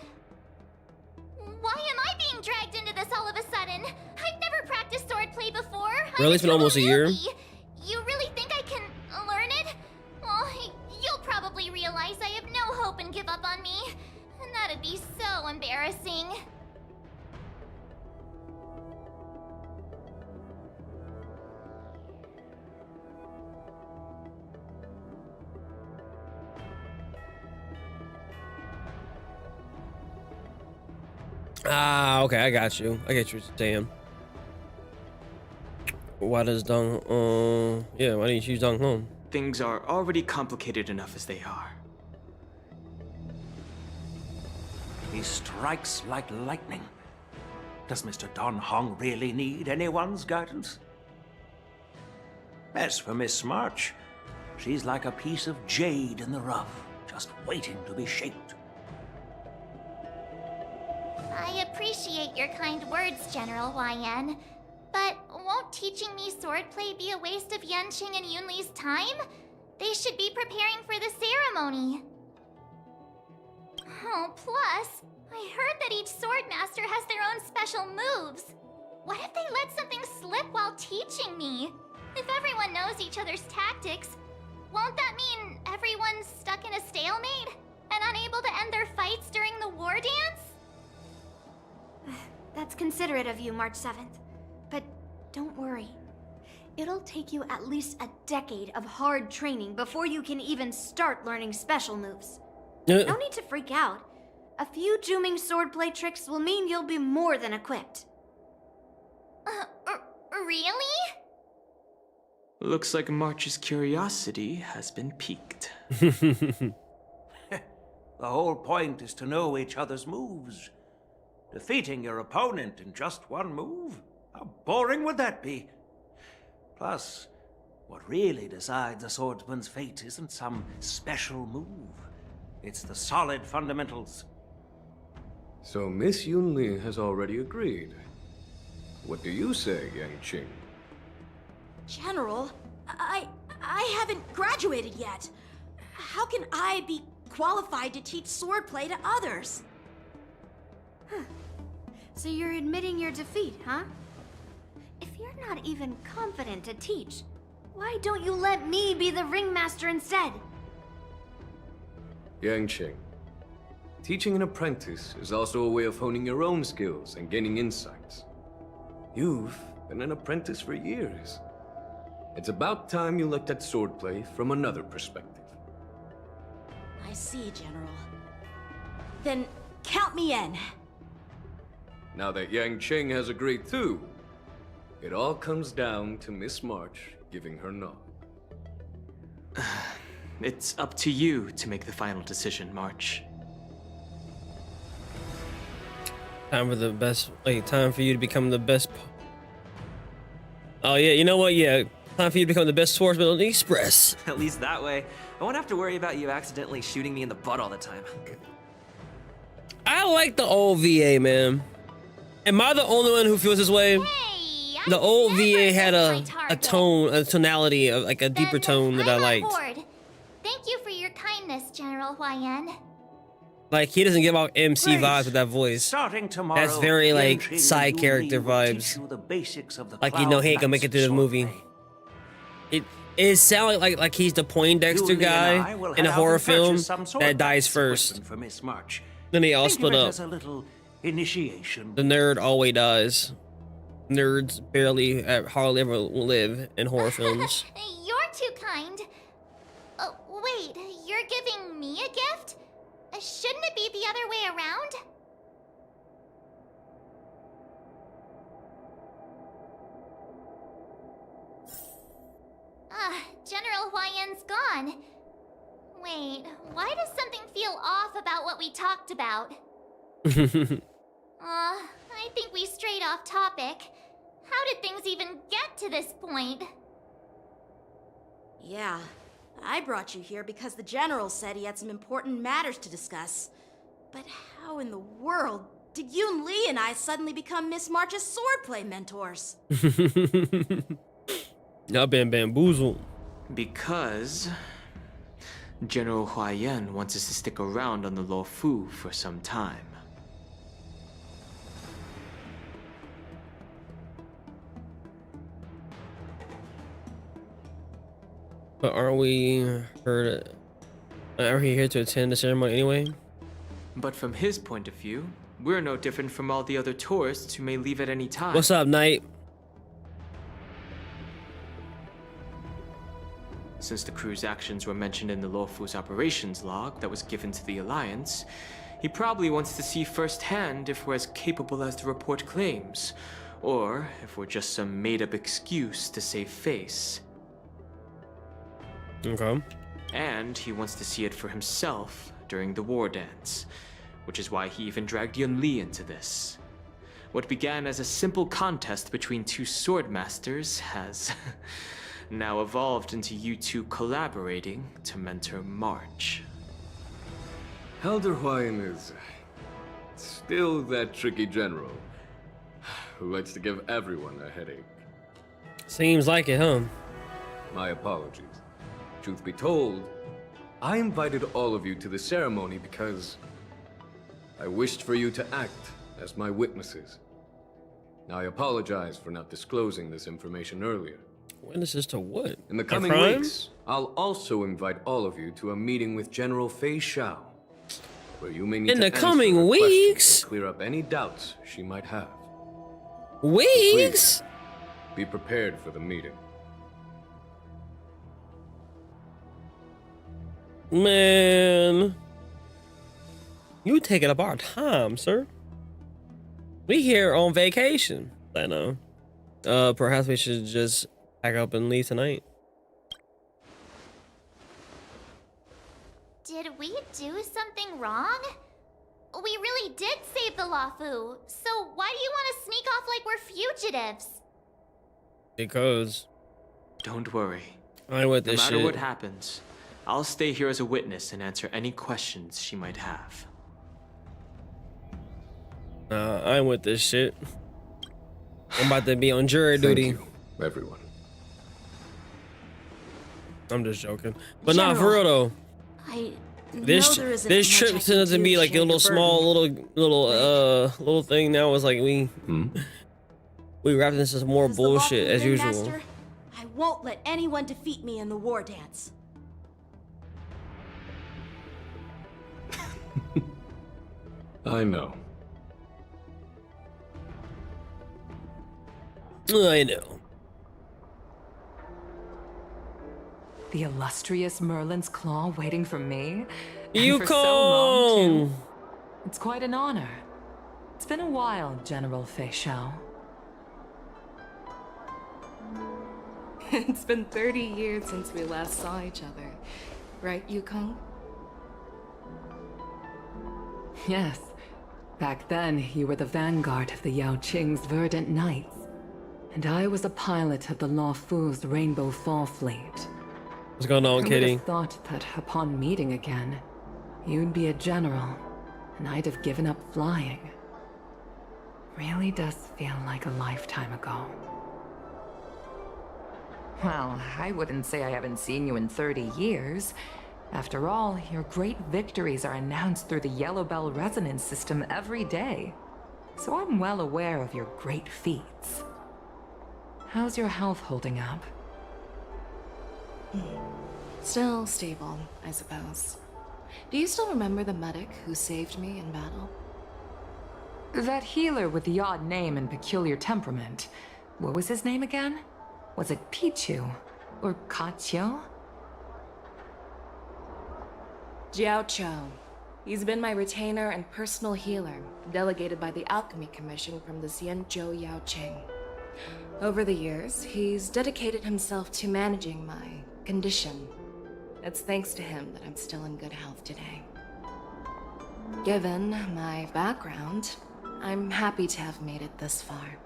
Why am I being dragged into this all of a sudden? I've never practiced swordplay before. Really? It's been almost a year. You really think I can learn it? Well, you'll probably realize I have no hope and give up on me. And that'd be so embarrassing. Ah, okay, I got you. I get you saying. Why does Dong, yeah, why didn't you choose Dong Hong? Things are already complicated enough as they are. He strikes like lightning. Does Mr. Don Hong really need anyone's guidance? As for Miss March, she's like a piece of jade in the rough, just waiting to be shaped. I appreciate your kind words, General Huaiyan. But won't teaching me swordplay be a waste of Yanqing and Yunli's time? They should be preparing for the ceremony. Oh, plus, I heard that each swordmaster has their own special moves. What if they let something slip while teaching me? If everyone knows each other's tactics, won't that mean everyone's stuck in a stalemate and unable to end their fights during the war dance? That's considerate of you, March 7th. But don't worry. It'll take you at least a decade of hard training before you can even start learning special moves. No need to freak out. A few Juming swordplay tricks will mean you'll be more than equipped. Really? Looks like March's curiosity has been piqued. The whole point is to know each other's moves. Defeating your opponent in just one move? How boring would that be? Plus, what really decides a swordsman's fate isn't some special move. It's the solid fundamentals. So Miss Yunli has already agreed. What do you say, Yanqing? General, I haven't graduated yet. How can I be qualified to teach swordplay to others? So you're admitting your defeat, huh? If you're not even confident to teach, why don't you let me be the ringmaster instead? Yanqing, teaching an apprentice is also a way of honing your own skills and gaining insights. You've been an apprentice for years. It's about time you looked at swordplay from another perspective. I see, General. Then count me in. Now that Yanqing has agreed too, it all comes down to Miss March giving her nod. It's up to you to make the final decision, March. Time for the best. Wait, time for you to become the best. Oh yeah, you know what? Yeah, time for you to become the best swordsman on the Express. At least that way, I won't have to worry about you accidentally shooting me in the butt all the time. I like the old VA, man. Am I the only one who feels this way? The old VA had a tonality, of like a deeper tone that I liked. Thank you for your kindness, General Huaiyan. Like, he doesn't give out MC vibes with that voice. Starting tomorrow, That's very, like, Yanqing side and character Huile will teach vibes. you the basics of the Like, you know, he ain't gonna make it through the movie. It sounds like he's the Poindexter guy in a horror film that dies first. For Miss March. Then they all Think split of it up. as a little initiation. The nerd always dies. Nerds hardly ever live in horror films. You're too kind. Oh, wait, you're giving me a gift? Shouldn't it be the other way around? General Huaiyan's gone. Wait, why does something feel off about what we talked about? I think we strayed off topic. How did things even get to this point? Yeah, I brought you here because the General said he had some important matters to discuss. But how in the world did Yun Li and I suddenly become Miss March's swordplay mentors? Y'all been bamboozled. Because General Huaiyan wants us to stick around on the Luofu for some time. But aren't we here to attend the ceremony anyway? But from his point of view, we're no different from all the other tourists who may leave at any time. What's up, Knight? Since the crew's actions were mentioned in the Luofu's operations log that was given to the Alliance, he probably wants to see firsthand if we're as capable as the report claims, or if we're just some made-up excuse to save face. Okay. And he wants to see it for himself during the war dance, which is why he even dragged Yun Li into this. What began as a simple contest between two sword masters has now evolved into you two collaborating to mentor March. Elder Huaiyan is still that tricky general who likes to give everyone a headache. Seems like it, huh? My apologies. Truth be told, I invited all of you to the ceremony because I wished for you to act as my witnesses. I apologize for not disclosing this information earlier. Witnesses to what? In the coming weeks, I'll also invite all of you to a meeting with General Fei Xiao, where you may need in to the coming answer her weeks questions and clear up any doubts she might have. Weeks? So please, be prepared for the meeting. Man, you taking up our time, sir. We here on vacation. I know. Perhaps we should just pack up and leave tonight. Did we do something wrong? We really did save the Luofu, so why do you want to sneak off like we're fugitives? Because. Don't worry. I with this no matter shit. what happens, I'll stay here as a witness and answer any questions she might have. I'm with this shit. I'm about to be on jury duty. Thank you, everyone. I'm just joking, but not for real though. This trip tends to be like a little small, little thing. Now it's like we wrapped into some more bullshit as usual. Master, I won't let anyone defeat me in the war dance. I know. I know. The illustrious Merlin's claw waiting for me? You for so long, too. come. It's quite an honor. It's been a while, General Fei Xiao. It's been 30 years since we last saw each other. Right, Yukong? Yes. Back then, you were the vanguard of the Yaoqing's Verdant Knights. And I was a pilot of the Luofu's Rainbow Fall Fleet. What's going on, I Kitty? would have thought that upon meeting again, you'd be a general, and I'd have given up flying. Really does feel like a lifetime ago. Well, I wouldn't say I haven't seen you in 30 years. After all, your great victories are announced through the Yellow Bell resonance system every day. So I'm well aware of your great feats. How's your health holding up? Still stable, I suppose. Do you still remember the medic who saved me in battle? That healer with the odd name and peculiar temperament. What was his name again? Was it Pichu? Or Kachio? Jiao Cho. He's been my retainer and personal healer, delegated by the Alchemy Commission from the Xianzhou Yaoqing. Over the years, he's dedicated himself to managing my condition. It's thanks to him that I'm still in good health today. Given my background, I'm happy to have made it this far.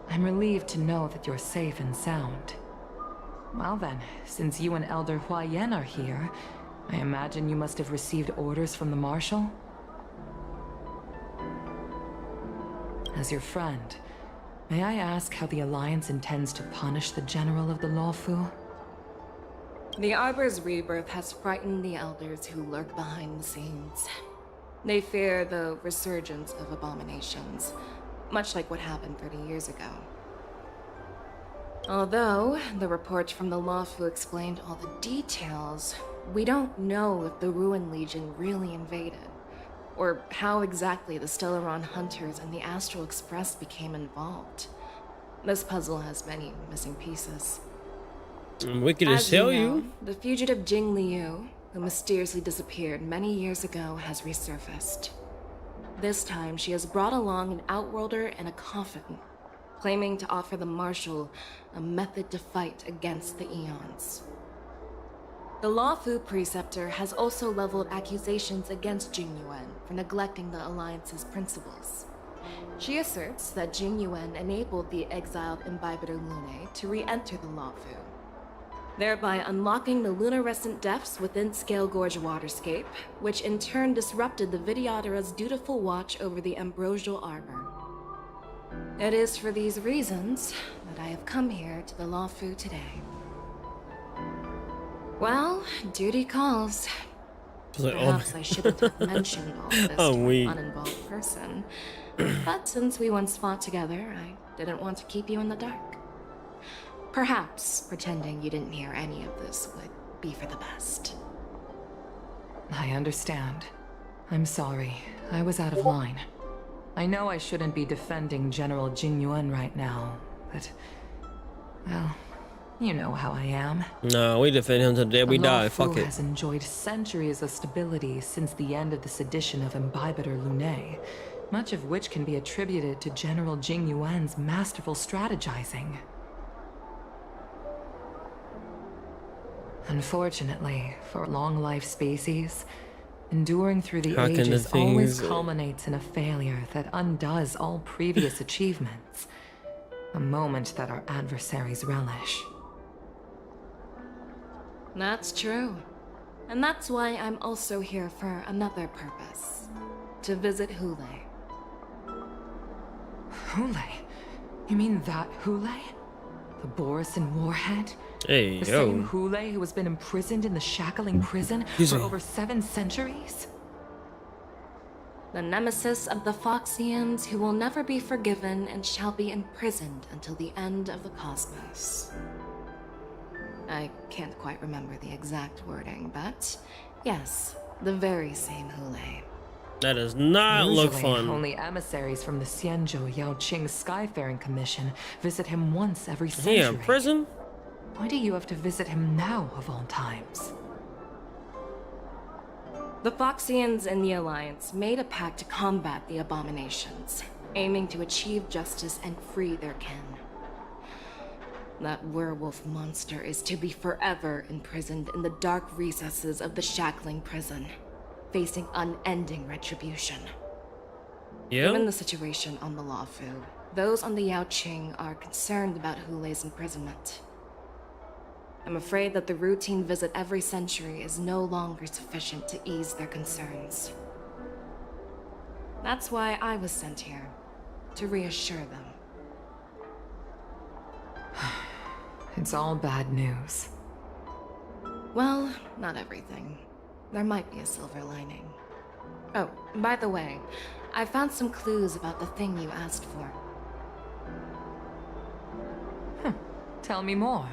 I'm relieved to know that you're safe and sound. Well then, since you and Elder Huaiyan are here, I imagine you must have received orders from the Marshal? As your friend, may I ask how the Alliance intends to punish the General of the Luofu? The Arbor's rebirth has frightened the elders who lurk behind the scenes. They fear the resurgence of abominations, much like what happened 30 years ago. Although the report from the Luofu explained all the details, we don't know if the Ruin Legion really invaded, or how exactly the Stellaron Hunters and the Astral Express became involved. This puzzle has many missing pieces. Wicked as hell, you. The fugitive Jing Liu, who mysteriously disappeared many years ago, has resurfaced. This time, she has brought along an outworlder and a coffin, claiming to offer the Marshal a method to fight against the Eons. The Luofu Preceptor has also leveled accusations against Jing Yuan for neglecting the Alliance's principles. She asserts that Jing Yuan enabled the exiled Imbibitor Lune to re-enter the Luofu, thereby unlocking the lunarescent depths within Scale Gorge Waterscape, which in turn disrupted the Vidyadhara's dutiful watch over the Ambrosial Arbor. It is for these reasons that I have come here to the Luofu today. Well, duty calls. Perhaps I shouldn't have mentioned all this to an uninvolved person, but since we once fought together, I didn't want to keep you in the dark. Perhaps pretending you didn't hear any of this would be for the best. I understand. I'm sorry. I was out of line. I know I shouldn't be defending General Jing Yuan right now, but... well... you know how I am. No, we defend him till the day we die. Fuck it. Has enjoyed centuries of stability since the end of the sedition of Imbibitor Lune, much of which can be attributed to General Jing Yuan's masterful strategizing. Unfortunately, for long-life species, enduring through the ages always culminates in a failure that undoes all previous achievements, a moment that our adversaries relish. That's true. And that's why I'm also here for another purpose. To visit Houle. Houle? You mean that Houle? The Boris and Warhead? Hey, the same Houle who has been imprisoned in the shackling prison for over 7 centuries? The nemesis of the Foxians who will never be forgiven and shall be imprisoned until the end of the cosmos. I can't quite remember the exact wording, but yes, the very same Houle. That does not look fun. Only emissaries from the Xianzhou Yaoqing Skyfaring Commission visit him once every century. Yeah, prison? Why do you have to visit him now, of all times? The Foxians and the Alliance made a pact to combat the abominations, aiming to achieve justice and free their kin. That werewolf monster is to be forever imprisoned in the dark recesses of the shackling prison, facing unending retribution. Given the situation on the Luofu, those on the Yaoqing are concerned about Houle's imprisonment. I'm afraid that the routine visit every century is no longer sufficient to ease their concerns. That's why I was sent here, to reassure them. It's all bad news. Well, not everything. There might be a silver lining. Oh, by the way, I found some clues about the thing you asked for. Tell me more.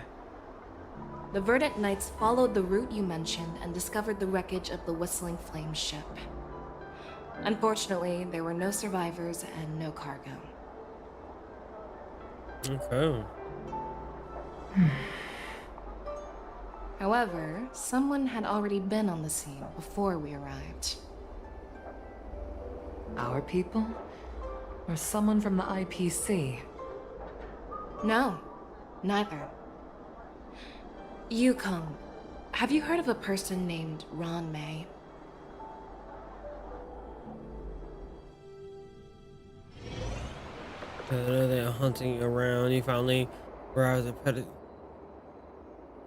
The Verdant Knights followed the route you mentioned and discovered the wreckage of the Whistling Flame ship. Unfortunately, there were no survivors and no cargo. Okay. However, someone had already been on the scene before we arrived. Our people? Or someone from the IPC? No, neither. Yukong, have you heard of a person named Ron May? They're hunting around. You finally arrived at Petit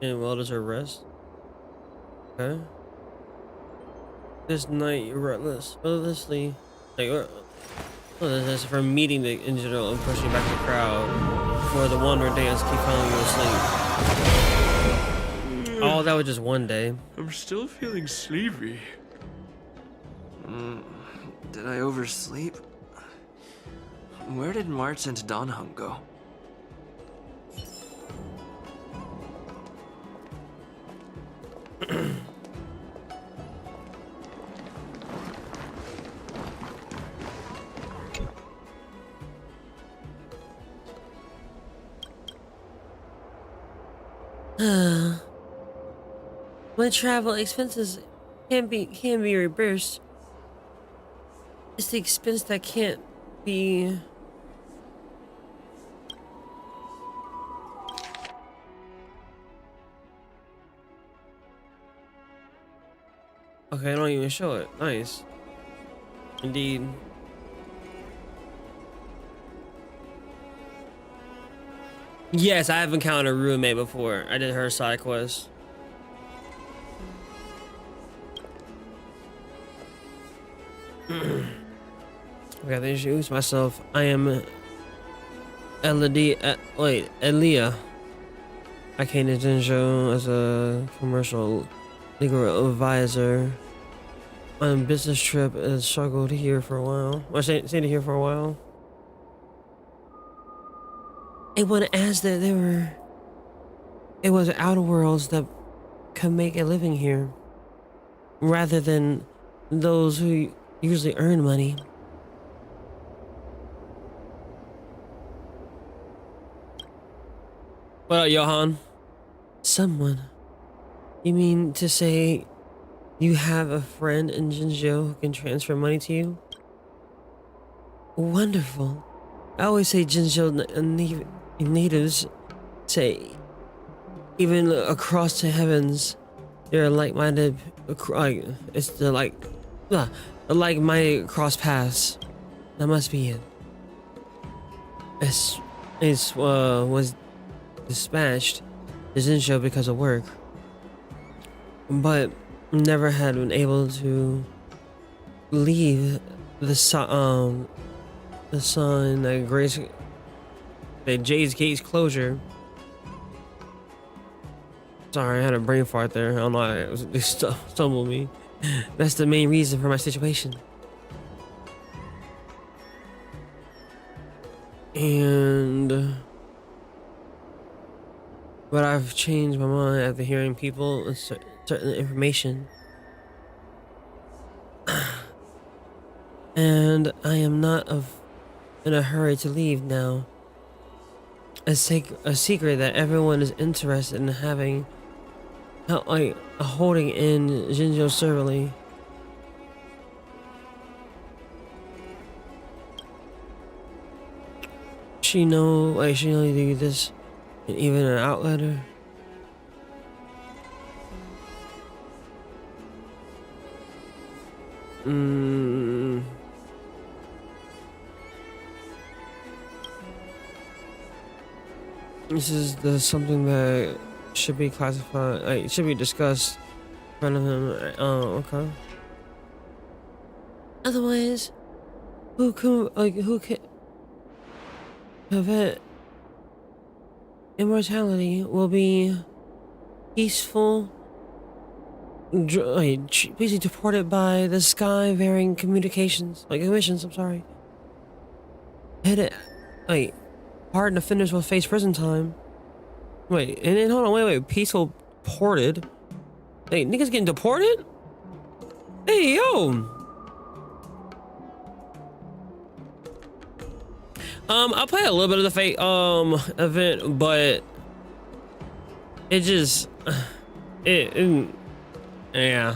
and well deserved rest. Okay. This night you relentlessly this from meeting the in general and pushing back the crowd before the wandering dance keep falling you asleep. Oh, that was just one day. I'm still feeling sleepy. Did I oversleep? Where did March and Donhung go? When travel expenses can be reimbursed, it's the expense that can't be. Okay, I don't even show it. Nice. Indeed. Yes, I have encountered a roommate before. I did her side quest. Okay, to introduce myself. I am Elia. I came to Jinzhou as a commercial legal advisor on a business trip and struggled here for a while. I stayed here for a while. It wasn't as that it was outer worlds that could make a living here, rather than those who usually earn money. What up, Johan? Someone? You mean to say you have a friend in Jinzhou who can transfer money to you? Wonderful. I always say Jinzhou natives say, even across the heavens, they're like-minded. It's the like-minded cross paths. That must be it. It was dispatched to Jinzhou because of work, but never had been able to leave the sun that grace the Jay's Gate's closure. Sorry, I had a brain fart there. I don't know, it stumbled me. That's the main reason for my situation. But I've changed my mind after hearing people and certain information. And I am not in a hurry to leave now. A secret that everyone is interested in having, holding in Jinzhou servilely. She know you do this, and even an outletter. This is something that should be classified, should be discussed in front of him. Oh, okay. Otherwise, who can prevent immortality will be peaceful basically deported by the Sky-Varying Communications, commissions, I'm sorry. Hardened offenders will face prison time. Wait, and then hold on, wait, peaceful ported. Hey, niggas getting deported? Hey, yo! I played a little bit of the fake, event, but it just, yeah,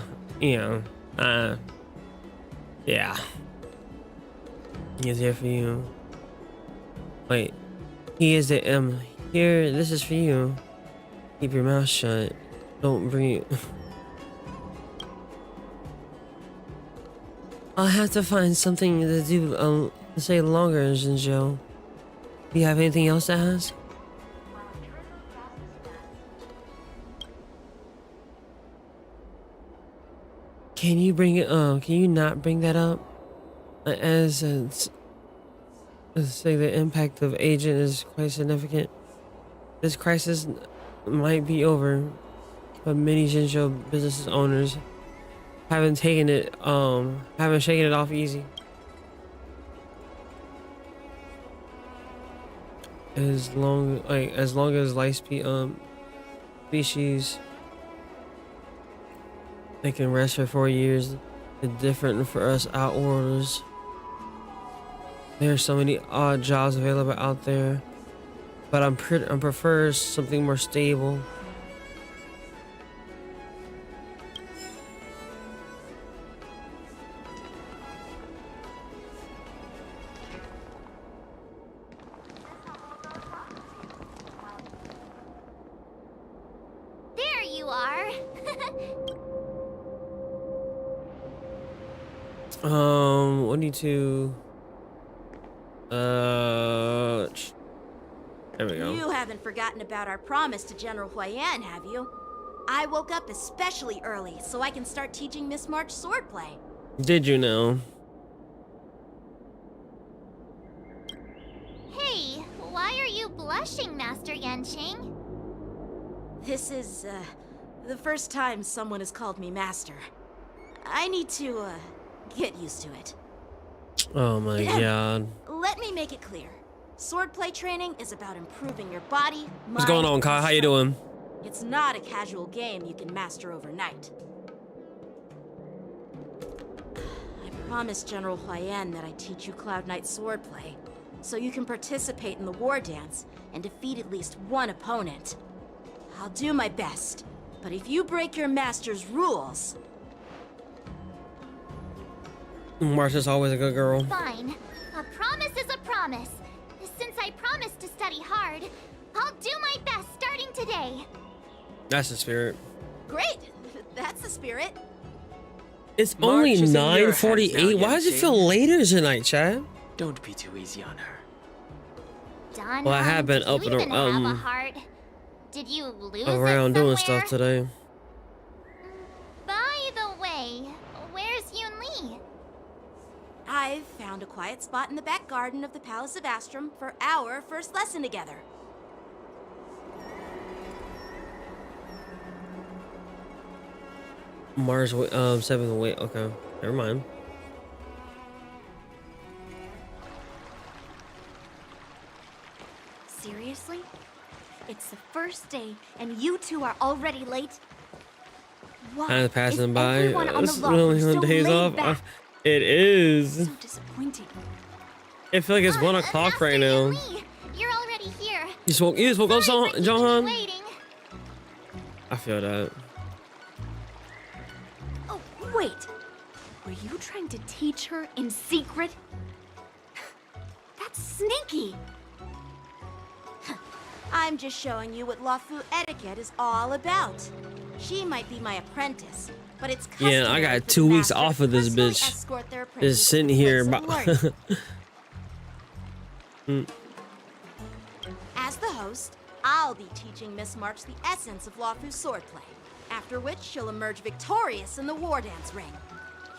yeah. He's here for you. Wait, he is the, here, this is for you. Keep your mouth shut. Don't breathe. I'll have to find something to do, to say longer, Jinzhou. Do you have anything else to ask? Can you bring it, can you not bring that up? As say the impact of agent is quite significant. This crisis might be over, but many Jinzhou business owners haven't shaken it off easy. As long as life species they can rest for 4 years. It's different for us outworlders. There are so many odd jobs available out there, but I prefer something more stable. There you are. We need to. There we go. You haven't forgotten about our promise to General Huaiyan, have you? I woke up especially early so I can start teaching Miss March swordplay. Did you know? Hey, why are you blushing, Master Yanqing? This is, the first time someone has called me Master. I need to, get used to it. Oh my god. Let me make it clear. Swordplay training is about improving your body, mind, What's going on, Kai? How you doing? It's not a casual game you can master overnight. I promised General Huaiyan that I'd teach you Cloud Knight swordplay, so you can participate in the war dance and defeat at least one opponent. I'll do my best, but if you break your master's rules... Marsha's always a good girl. Fine. A promise is a promise. Since I promised to study hard, I'll do my best starting today. That's the spirit. Great! That's the spirit. It's only 9:48. Why does it feel later tonight, Chad? Don't be too easy on her. Don, Well, I have been do up you and even have a heart? Did you lose around it doing somewhere? stuff today. By the way, where's Yunli? I've found a quiet spot in the back garden of the Palace of Astrum for our first lesson together. Mars, 7th weight. Okay, never mind. Seriously? It's the first day, and you two are already late? Why Kind of passing is by. everyone on the It's Luofu only so days laid off. back? It is. So disappointing. I feel like it's 1 o'clock right now. You're already here. You just woke up, Johan? Waiting. I feel that. Oh, wait. Were you trying to teach her in secret? That's sneaky. I'm just showing you what Luofu etiquette is all about. She might be my apprentice, but it's Yeah, I got 2 weeks off of this bitch. Just sitting here. As the host, I'll be teaching Miss March the essence of Luofu's swordplay, after which she'll emerge victorious in the war dance ring.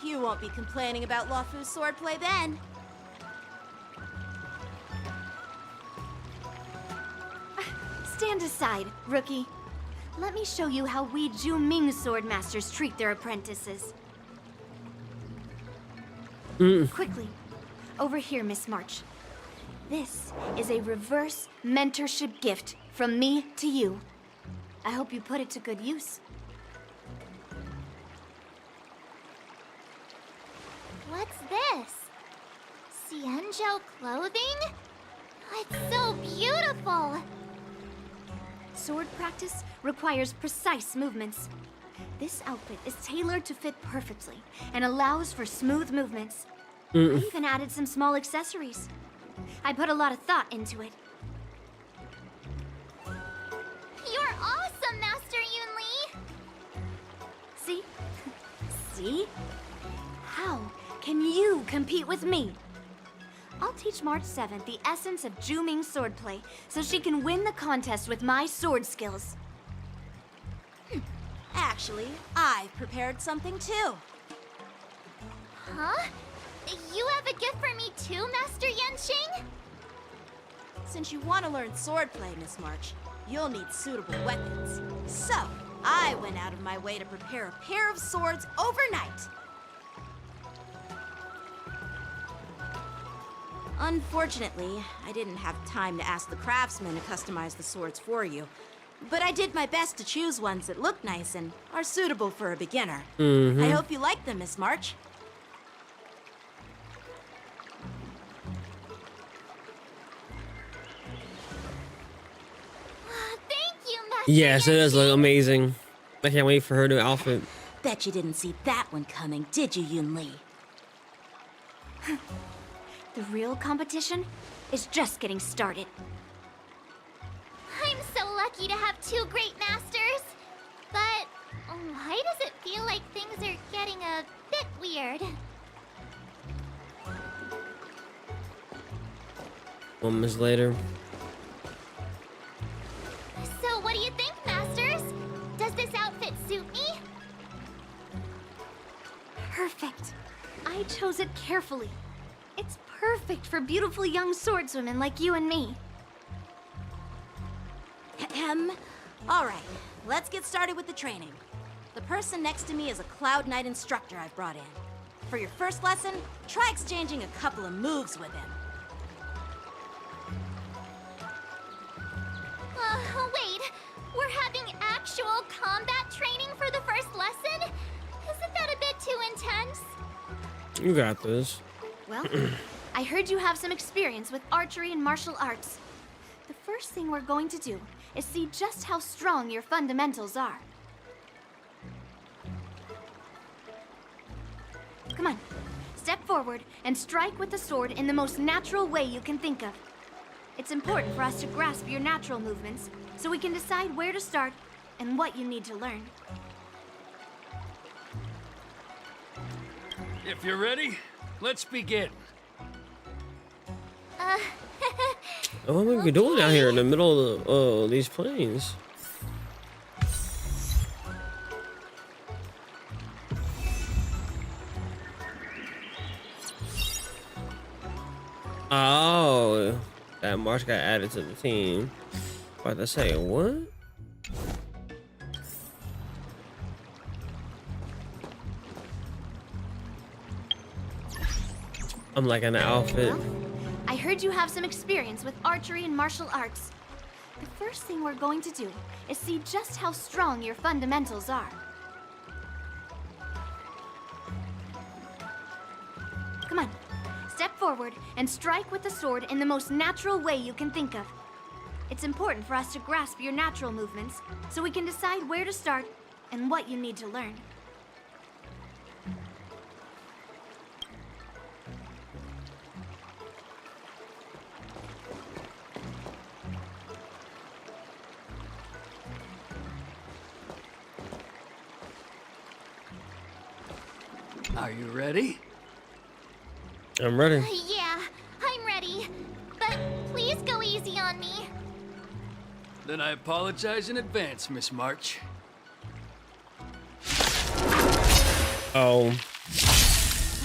You won't be complaining about Luofu's swordplay then. Stand aside, rookie. Let me show you how we Zhu-Ming swordmasters treat their apprentices. Quickly, over here, Miss March. This is a reverse mentorship gift from me to you. I hope you put it to good use. What's this? Xianzhou clothing? It's so beautiful! Sword practice requires precise movements. This outfit is tailored to fit perfectly and allows for smooth movements. I even added some small accessories. I put a lot of thought into it. You're awesome, Master Yunli! See? See? How can you compete with me? I'll teach March 7th the essence of Zhu-Ming swordplay so she can win the contest with my sword skills. Actually, I've prepared something too. Huh? You have a gift for me too, Master Yanqing? Since you want to learn swordplay, Miss March, you'll need suitable weapons. So, I went out of my way to prepare a pair of swords overnight. Unfortunately, I didn't have time to ask the craftsman to customize the swords for you. But I did my best to choose ones that look nice and are suitable for a beginner. I hope you like them, Miss March. Thank you, Master Yes, it does look amazing. I can't wait for her new outfit. Bet you didn't see that one coming, did you, Yunli? The real competition is just getting started. I'm so lucky to have two great masters. But why does it feel like things are getting a bit weird? Moments later. So what do you think, masters? Does this outfit suit me? Perfect. I chose it carefully. It's perfect for beautiful young swordswomen like you and me. All right, let's get started with the training. The person next to me is a Cloud Knight instructor I've brought in. For your first lesson, try exchanging a couple of moves with him. Wait. We're having actual combat training for the first lesson? Isn't that a bit too intense? You got this. Well, I heard you have some experience with archery and martial arts. The first thing we're going to do is see just how strong your fundamentals are. Come on, step forward and strike with the sword in the most natural way you can think of. It's important for us to grasp your natural movements so we can decide where to start and what you need to learn. If you're ready, let's begin. What are we doing out here in the middle of these plains? Oh, that March got added to the team. About to say, what? I'm liking the outfit. I heard you have some experience with archery and martial arts. The first thing we're going to do is see just how strong your fundamentals are. Come on, step forward and strike with the sword in the most natural way you can think of. It's important for us to grasp your natural movements so we can decide where to start and what you need to learn. Are you ready? I'm ready. Yeah, I'm ready. But please go easy on me. Then I apologize in advance, Miss March. Oh.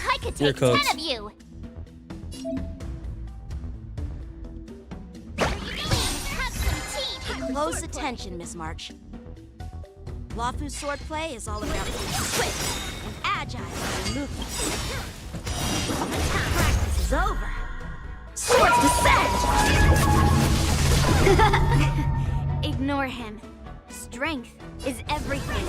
I could Here take 10 comes. of you. Close attention, Miss March. Luofu's swordplay is all about being quick and agile in your movements. Practice is over. Swords descend! Ignore him. Strength is everything.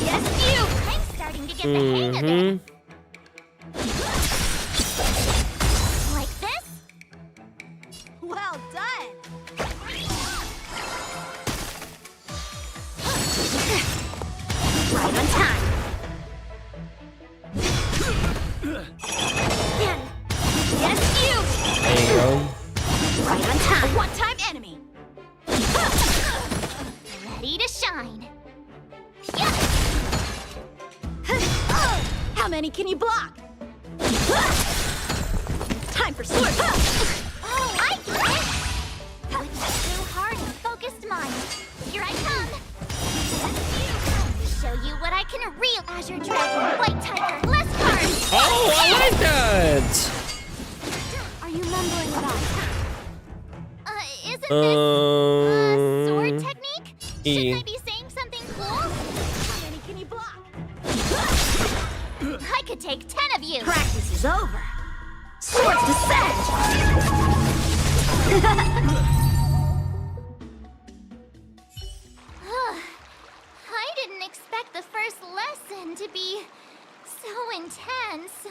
Yes, you! I'm starting to get the hang of it. Like this? Well done! Right on time. Yes, you! There you go. Right on time. A one-time enemy. Ready to shine. How many can you block? Time for sword. Oh, I get it! With a true heart and focused mind. Here I come. To show you what I can real Azure Dragon, White Tiger, less cards. Oh, I like that. Are you mumbling at all? Isn't this sword technique? Shouldn't I be saying something cool? How many can you block? I could take 10 of you. Practice is over. Swords descend! I didn't expect the first lesson to be so intense.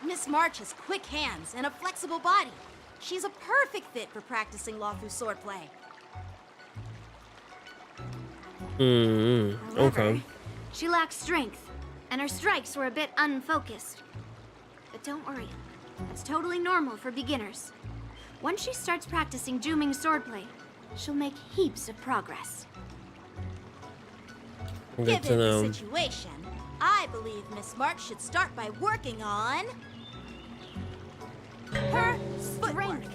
Miss March has quick hands and a flexible body. She's a perfect fit for practicing Luofu swordplay. Okay. She lacks strength, and her strikes were a bit unfocused. But don't worry, that's totally normal for beginners. Once she starts practicing Juming swordplay, she'll make heaps of progress. Good to Given know. the situation, I believe Miss March should start by working on her strength.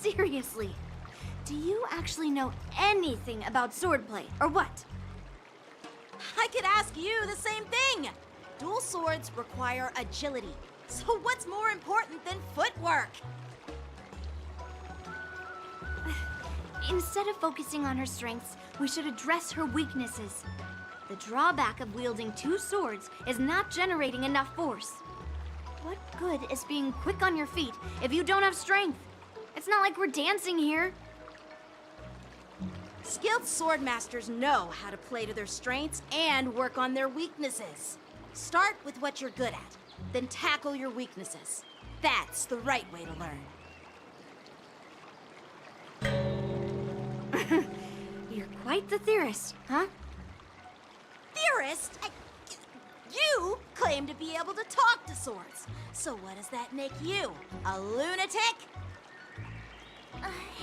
Seriously, do you actually know anything about swordplay, or what? I could ask you the same thing. Dual swords require agility. So what's more important than footwork? Instead of focusing on her strengths, we should address her weaknesses. The drawback of wielding two swords is not generating enough force. What good is being quick on your feet if you don't have strength? It's not like we're dancing here. Skilled swordmasters know how to play to their strengths and work on their weaknesses. Start with what you're good at, then tackle your weaknesses. That's the right way to learn. You're quite the theorist, huh? Theorist? You claim to be able to talk to swords. So what does that make you? A lunatic?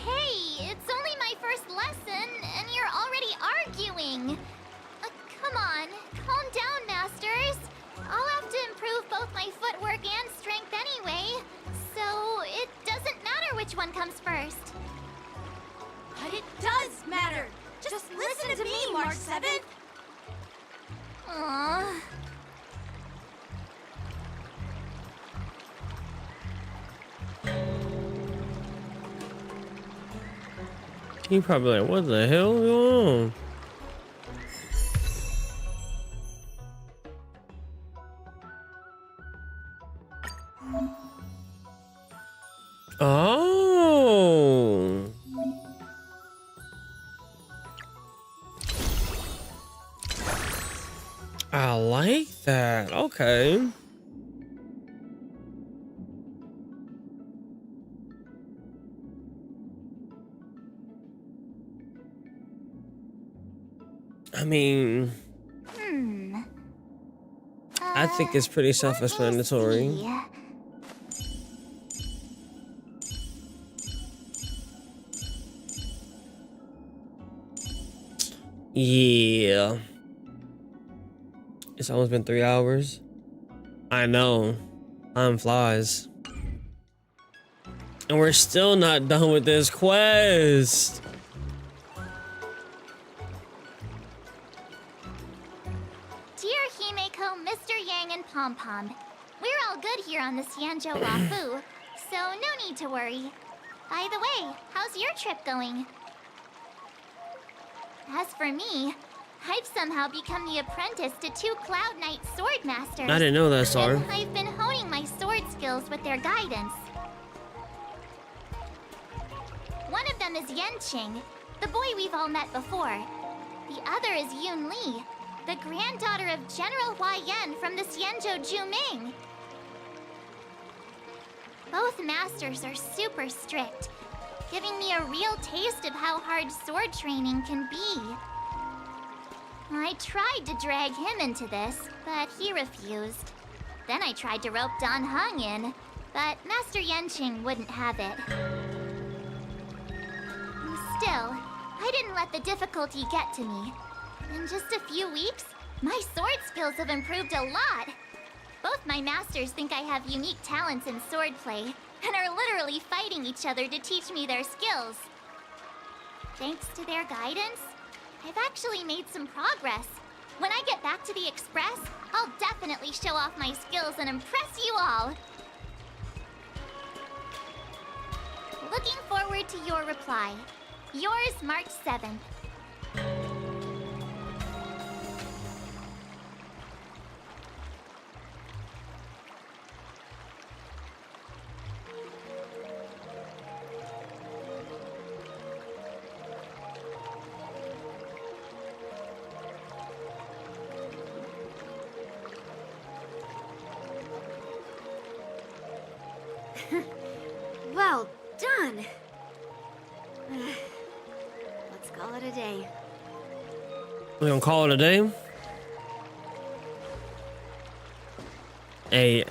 Hey, it's only my first lesson, and you're already arguing. Come on, calm down, masters. I'll have to improve both my footwork and strength anyway, so it doesn't matter which one comes first. But it does matter. Just listen to me, March 7th. Aww. He probably like, what the hell going on? Oh. I like that. Okay. I mean, I think it's pretty self-explanatory. Yeah. It's almost been 3 hours. I know. Time flies. And we're still not done with this quest. Dear Himeko, Mr. Yang, and Pom Pom, we're all good here on the Xianzhou Luofu, so no need to worry. By the way, how's your trip going? As for me, I've somehow become the apprentice to 2 Cloud Knight sword masters. I didn't know that, Star. And I've been honing my sword skills with their guidance. One of them is Yanqing, the boy we've all met before. The other is Yun Li, the granddaughter of General Huaiyan from the Xianzhou Juming. Both masters are super strict, giving me a real taste of how hard sword training can be. I tried to drag him into this, but he refused. Then I tried to rope Dan Heng in, but Master Yanqing wouldn't have it. Still, I didn't let the difficulty get to me. In just a few weeks, my sword skills have improved a lot. Both my masters think I have unique talents in swordplay, and are literally fighting each other to teach me their skills. Thanks to their guidance, I've actually made some progress. When I get back to the Express, I'll definitely show off my skills and impress you all. Looking forward to your reply. Yours, March 7th. Well done. Let's call it a day. We're gonna call it a day. Hey,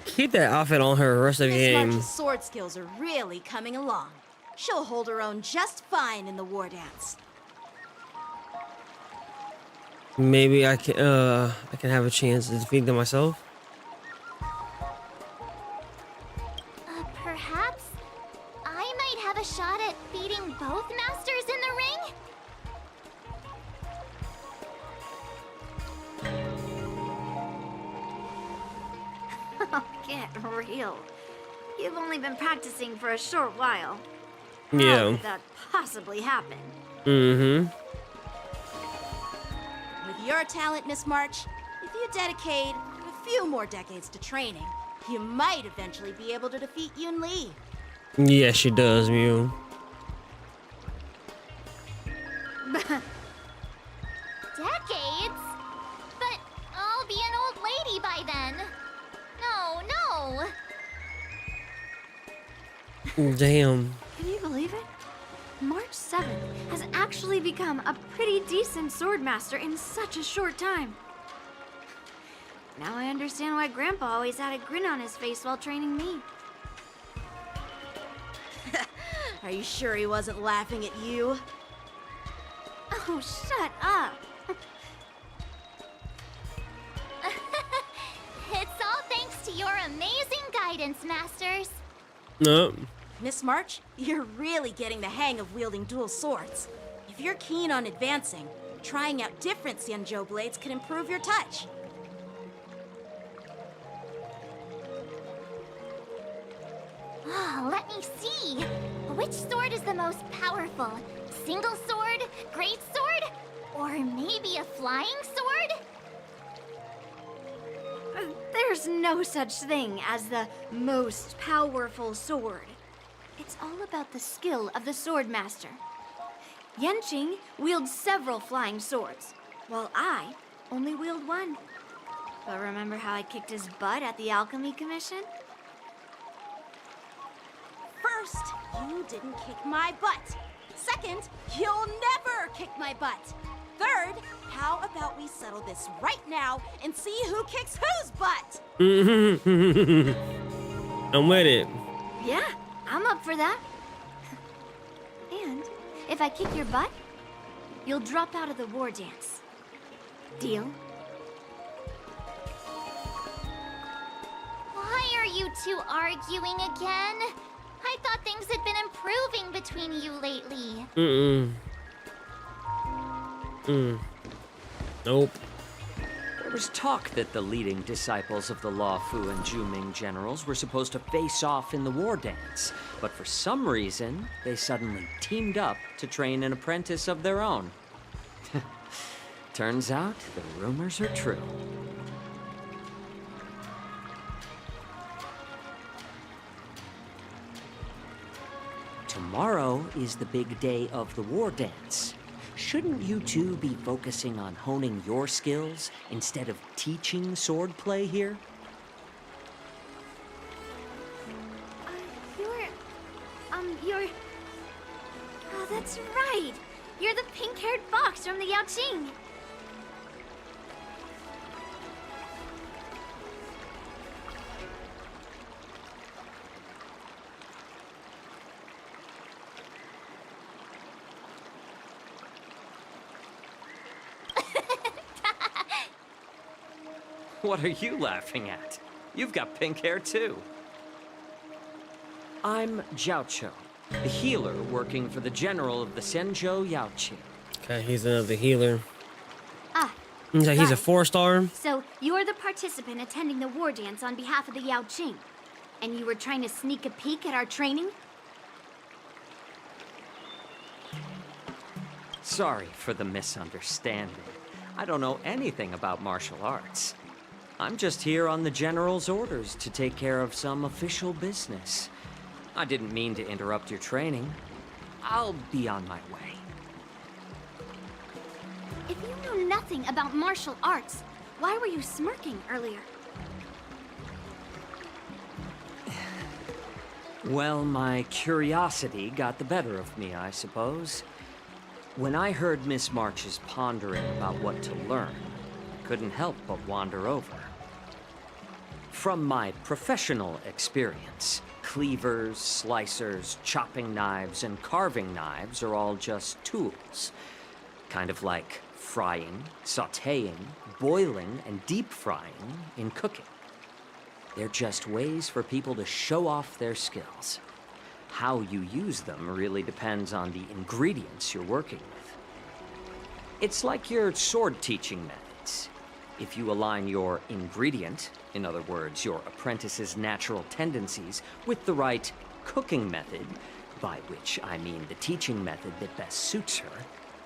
keep that outfit on her the rest of the Miss game. March's sword skills are really coming along. She'll hold her own just fine in the war dance. Maybe I can have a chance to defeat them myself. Perhaps I might have a shot at beating both masters in the ring? Oh, get real. You've only been practicing for a short while. Yeah. How could that possibly happen? Mm-hmm. With your talent, Miss March, if you dedicate a few more decades to training, you might eventually be able to defeat Yun Li. Yeah, she does, Mew. Decades? But I'll be an old lady by then. No. Damn. Can you believe it? March 7th has actually become a pretty decent swordmaster in such a short time. Now I understand why Grandpa always had a grin on his face while training me. Are you sure he wasn't laughing at you? Oh, shut up! It's all thanks to your amazing guidance, masters. No. Miss March, you're really getting the hang of wielding dual swords. If you're keen on advancing, trying out different Xianzhou blades can improve your touch. Oh, let me see. Which sword is the most powerful? Single sword? Great sword? Or maybe a flying sword? There's no such thing as the most powerful sword. It's all about the skill of the swordmaster. Yanqing wields several flying swords, while I only wield one. But remember how I kicked his butt at the Alchemy Commission? First, you didn't kick my butt. Second, you'll never kick my butt. Third, how about we settle this right now and see who kicks whose butt? I'm with it. Yeah, I'm up for that. And if I kick your butt, you'll drop out of the war dance. Deal? Why are you two arguing again? I thought things had been improving between you lately. Nope. There was talk that the leading disciples of the Luofu and Juming generals were supposed to face off in the war dance, but for some reason, they suddenly teamed up to train an apprentice of their own. Turns out the rumors are true. Tomorrow is the big day of the war dance. Shouldn't you two be focusing on honing your skills instead of teaching swordplay here? You're... Oh, that's right! You're the pink-haired fox from the Yanqing! What are you laughing at? You've got pink hair too. I'm Jiaoqiu, the healer working for the general of the Zhenzhou Yaoqing. Okay, he's another healer. Ah. He's a got it. 4-star. So, you're the participant attending the war dance on behalf of the Yaoqing. And you were trying to sneak a peek at our training? Sorry for the misunderstanding. I don't know anything about martial arts. I'm just here on the general's orders to take care of some official business. I didn't mean to interrupt your training. I'll be on my way. If you knew nothing about martial arts, why were you smirking earlier? Well, my curiosity got the better of me, I suppose. When I heard Miss March's pondering about what to learn, I couldn't help but wander over. From my professional experience, cleavers, slicers, chopping knives, and carving knives are all just tools. Kind of like frying, sautéing, boiling, and deep frying in cooking. They're just ways for people to show off their skills. How you use them really depends on the ingredients you're working with. It's like your sword teaching methods. If you align your ingredient, in other words, your apprentice's natural tendencies, with the right cooking method, by which I mean the teaching method that best suits her,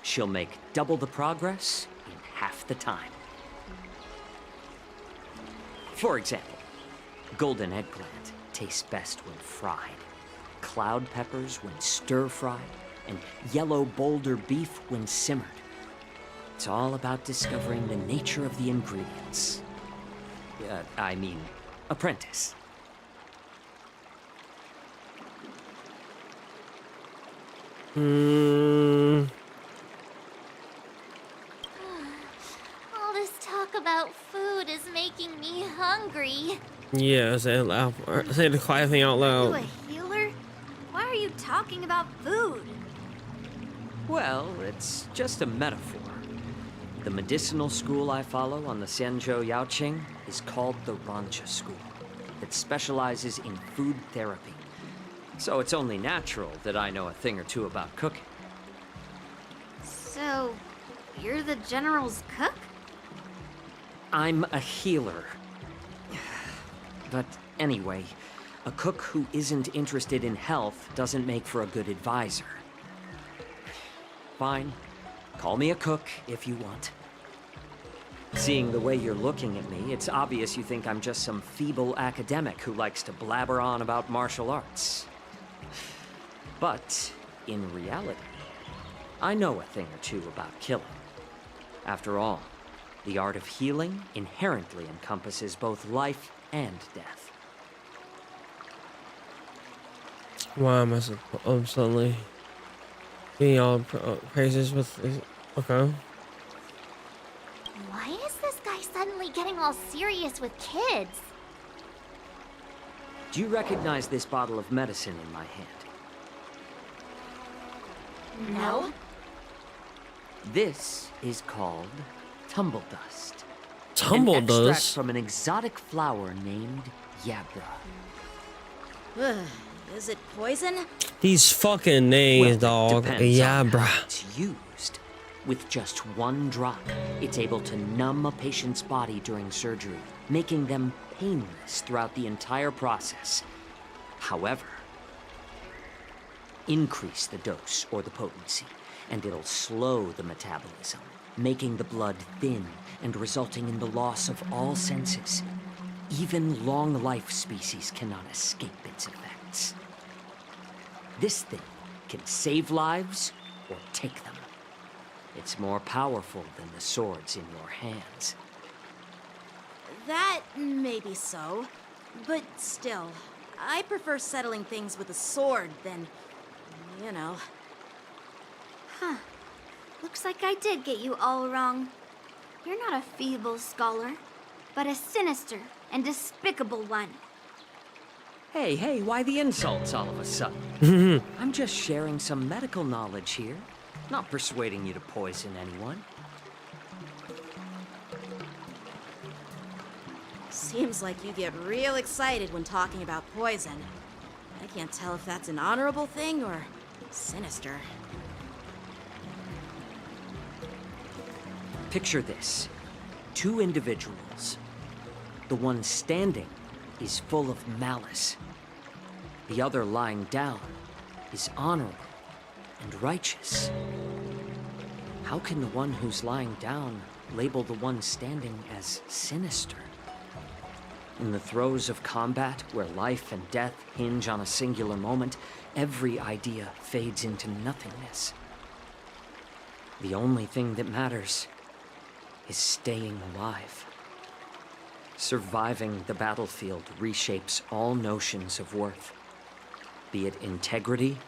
she'll make double the progress in half the time. For example, golden eggplant tastes best when fried, cloud peppers when stir-fried, and yellow boulder beef when simmered. It's all about discovering the nature of the ingredients. I mean, apprentice. All this talk about food is making me hungry. Yeah, say it loud. Say the quiet thing out You loud. a healer? Why are you talking about food? Well, it's just a metaphor. The medicinal school I follow on the Zhenzhou Yaoqing is called the Rancha School, that specializes in food therapy. So it's only natural that I know a thing or two about cooking. So, you're the general's cook? I'm a healer. But anyway, a cook who isn't interested in health doesn't make for a good advisor. Fine. Call me a cook if you want. Seeing the way you're looking at me, it's obvious you think I'm just some feeble academic who likes to blabber on about martial arts. But, in reality, I know a thing or two about killing. After all, the art of healing inherently encompasses both life and death. Why am I so suddenly getting all praises with? Okay. Why is this guy suddenly getting all serious with kids? Do you recognize this bottle of medicine in my hand? No. This is called tumble dust. Tumble An extract dust? from an exotic flower named Yabra. Is it poison? These fucking names, dog. Depends Yeah, on bruh. how it's used. With just one drop, it's able to numb a patient's body during surgery, making them painless throughout the entire process. However, increase the dose or the potency, and it'll slow the metabolism, making the blood thin and resulting in the loss of all senses. Even long-life species cannot escape its effects. This thing can save lives or take them. It's more powerful than the swords in your hands. That may be so, but still, I prefer settling things with a sword than, you know. Huh. Looks like I did get you all wrong. You're not a feeble scholar, but a sinister and despicable one. Hey, why the insults all of a sudden? I'm just sharing some medical knowledge here, not persuading you to poison anyone. Seems like you get real excited when talking about poison. I can't tell if that's an honorable thing or sinister. Picture this. 2 individuals. The one standing is full of malice. The other lying down is honorable and righteous. How can the one who's lying down label the one standing as sinister? In the throes of combat, where life and death hinge on a singular moment, every idea fades into nothingness. The only thing that matters is staying alive. Surviving the battlefield reshapes all notions of worth, be it integrity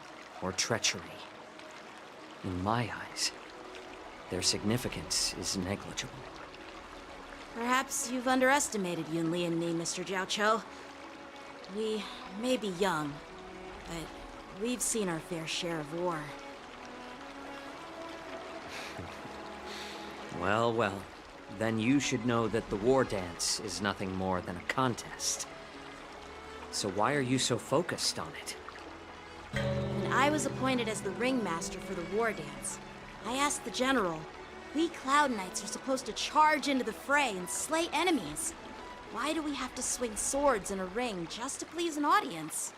or treachery. In my eyes, their significance is negligible. Perhaps you've underestimated Yunli and me, Mr. Jiaoqiu. We may be young, but we've seen our fair share of war. Well, then you should know that the war dance is nothing more than a contest. So why are you so focused on it? When I was appointed as the ringmaster for the war dance, I asked the general, we Cloud Knights are supposed to charge into the fray and slay enemies. Why do we have to swing swords in a ring just to please an audience?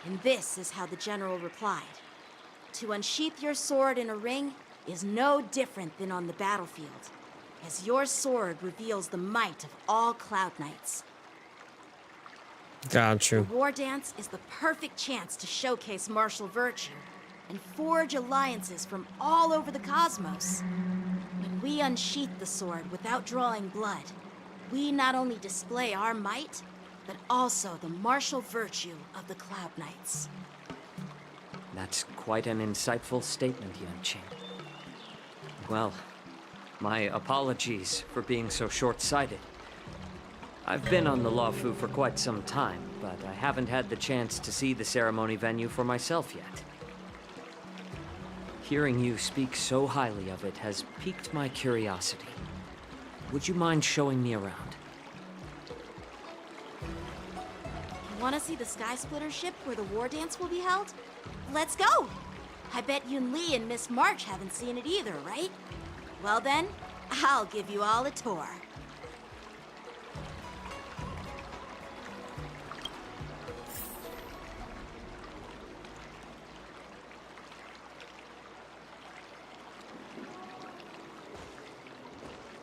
And this is how the general replied. To unsheath your sword in a ring is no different than on the battlefield, as your sword reveals the might of all Cloud Knights. Got you. The war dance is the perfect chance to showcase martial virtue and forge alliances from all over the cosmos. When we unsheath the sword without drawing blood, we not only display our might, but also the martial virtue of the Cloud Knights. That's quite an insightful statement, Yanqing. Well, my apologies for being so short-sighted. I've been on the Luofu for quite some time, but I haven't had the chance to see the ceremony venue for myself yet. Hearing you speak so highly of it has piqued my curiosity. Would you mind showing me around? Want to see the skysplitter ship where the war dance will be held? Let's go! I bet Yunli and Miss March haven't seen it either, right? Well then, I'll give you all a tour.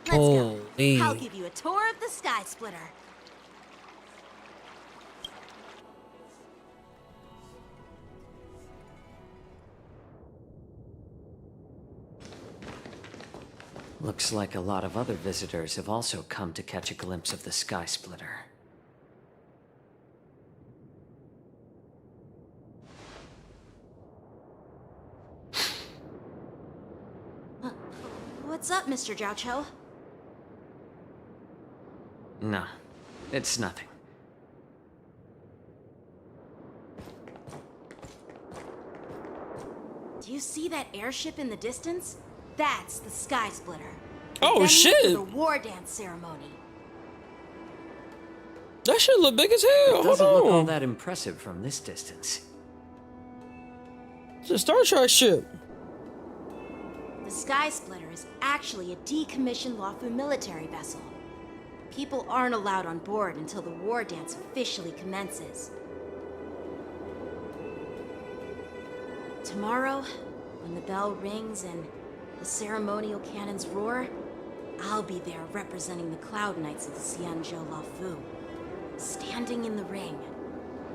Let's go. I'll give you a tour of the skysplitter. Looks like a lot of other visitors have also come to catch a glimpse of the skysplitter. What's up, Mr. Jiaoqiu? No, it's nothing. Do you see that airship in the distance? That's the skysplitter. Oh, Venue shit! for the war dance ceremony. That shit look big as hell. It Hold doesn't look all on. that impressive from this distance. It's a Star Trek ship. The skysplitter is actually a decommissioned Luofu military vessel. People aren't allowed on board until the war dance officially commences. Tomorrow, when the bell rings and the ceremonial cannons roar, I'll be there representing the Cloud Knights of the Xianzhou Luofu, standing in the ring,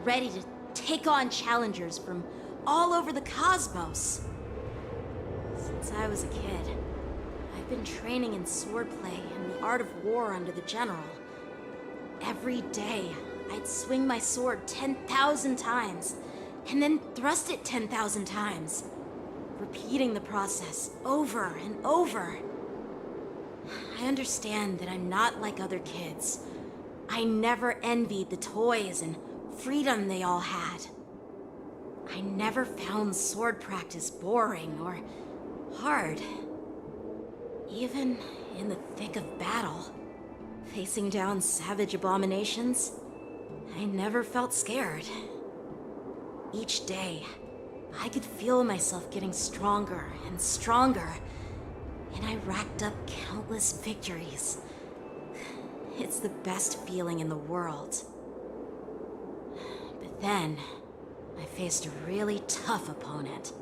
ready to take on challengers from all over the cosmos. Since I was a kid, I've been training in swordplay and the art of war under the general. Every day, I'd swing my sword 10,000 times, and then thrust it 10,000 times, repeating the process over and over. I understand that I'm not like other kids. I never envied the toys and freedom they all had. I never found sword practice boring or hard. Even in the thick of battle, facing down savage abominations, I never felt scared. Each day, I could feel myself getting stronger and stronger, and I racked up countless victories. It's the best feeling in the world. But then, I faced a really tough opponent,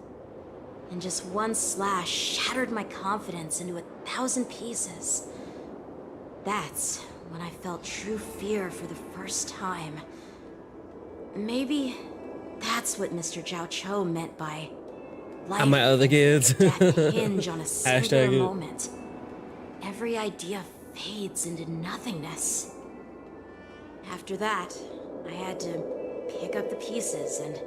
and just one slash shattered my confidence into 1,000 pieces. That's when I felt true fear for the first time. Maybe that's what Mr. Zhao Cho meant by life And my other kids. hinge on a singular Hashtag it. moment. Every idea fades into nothingness. After that, I had to pick up the pieces and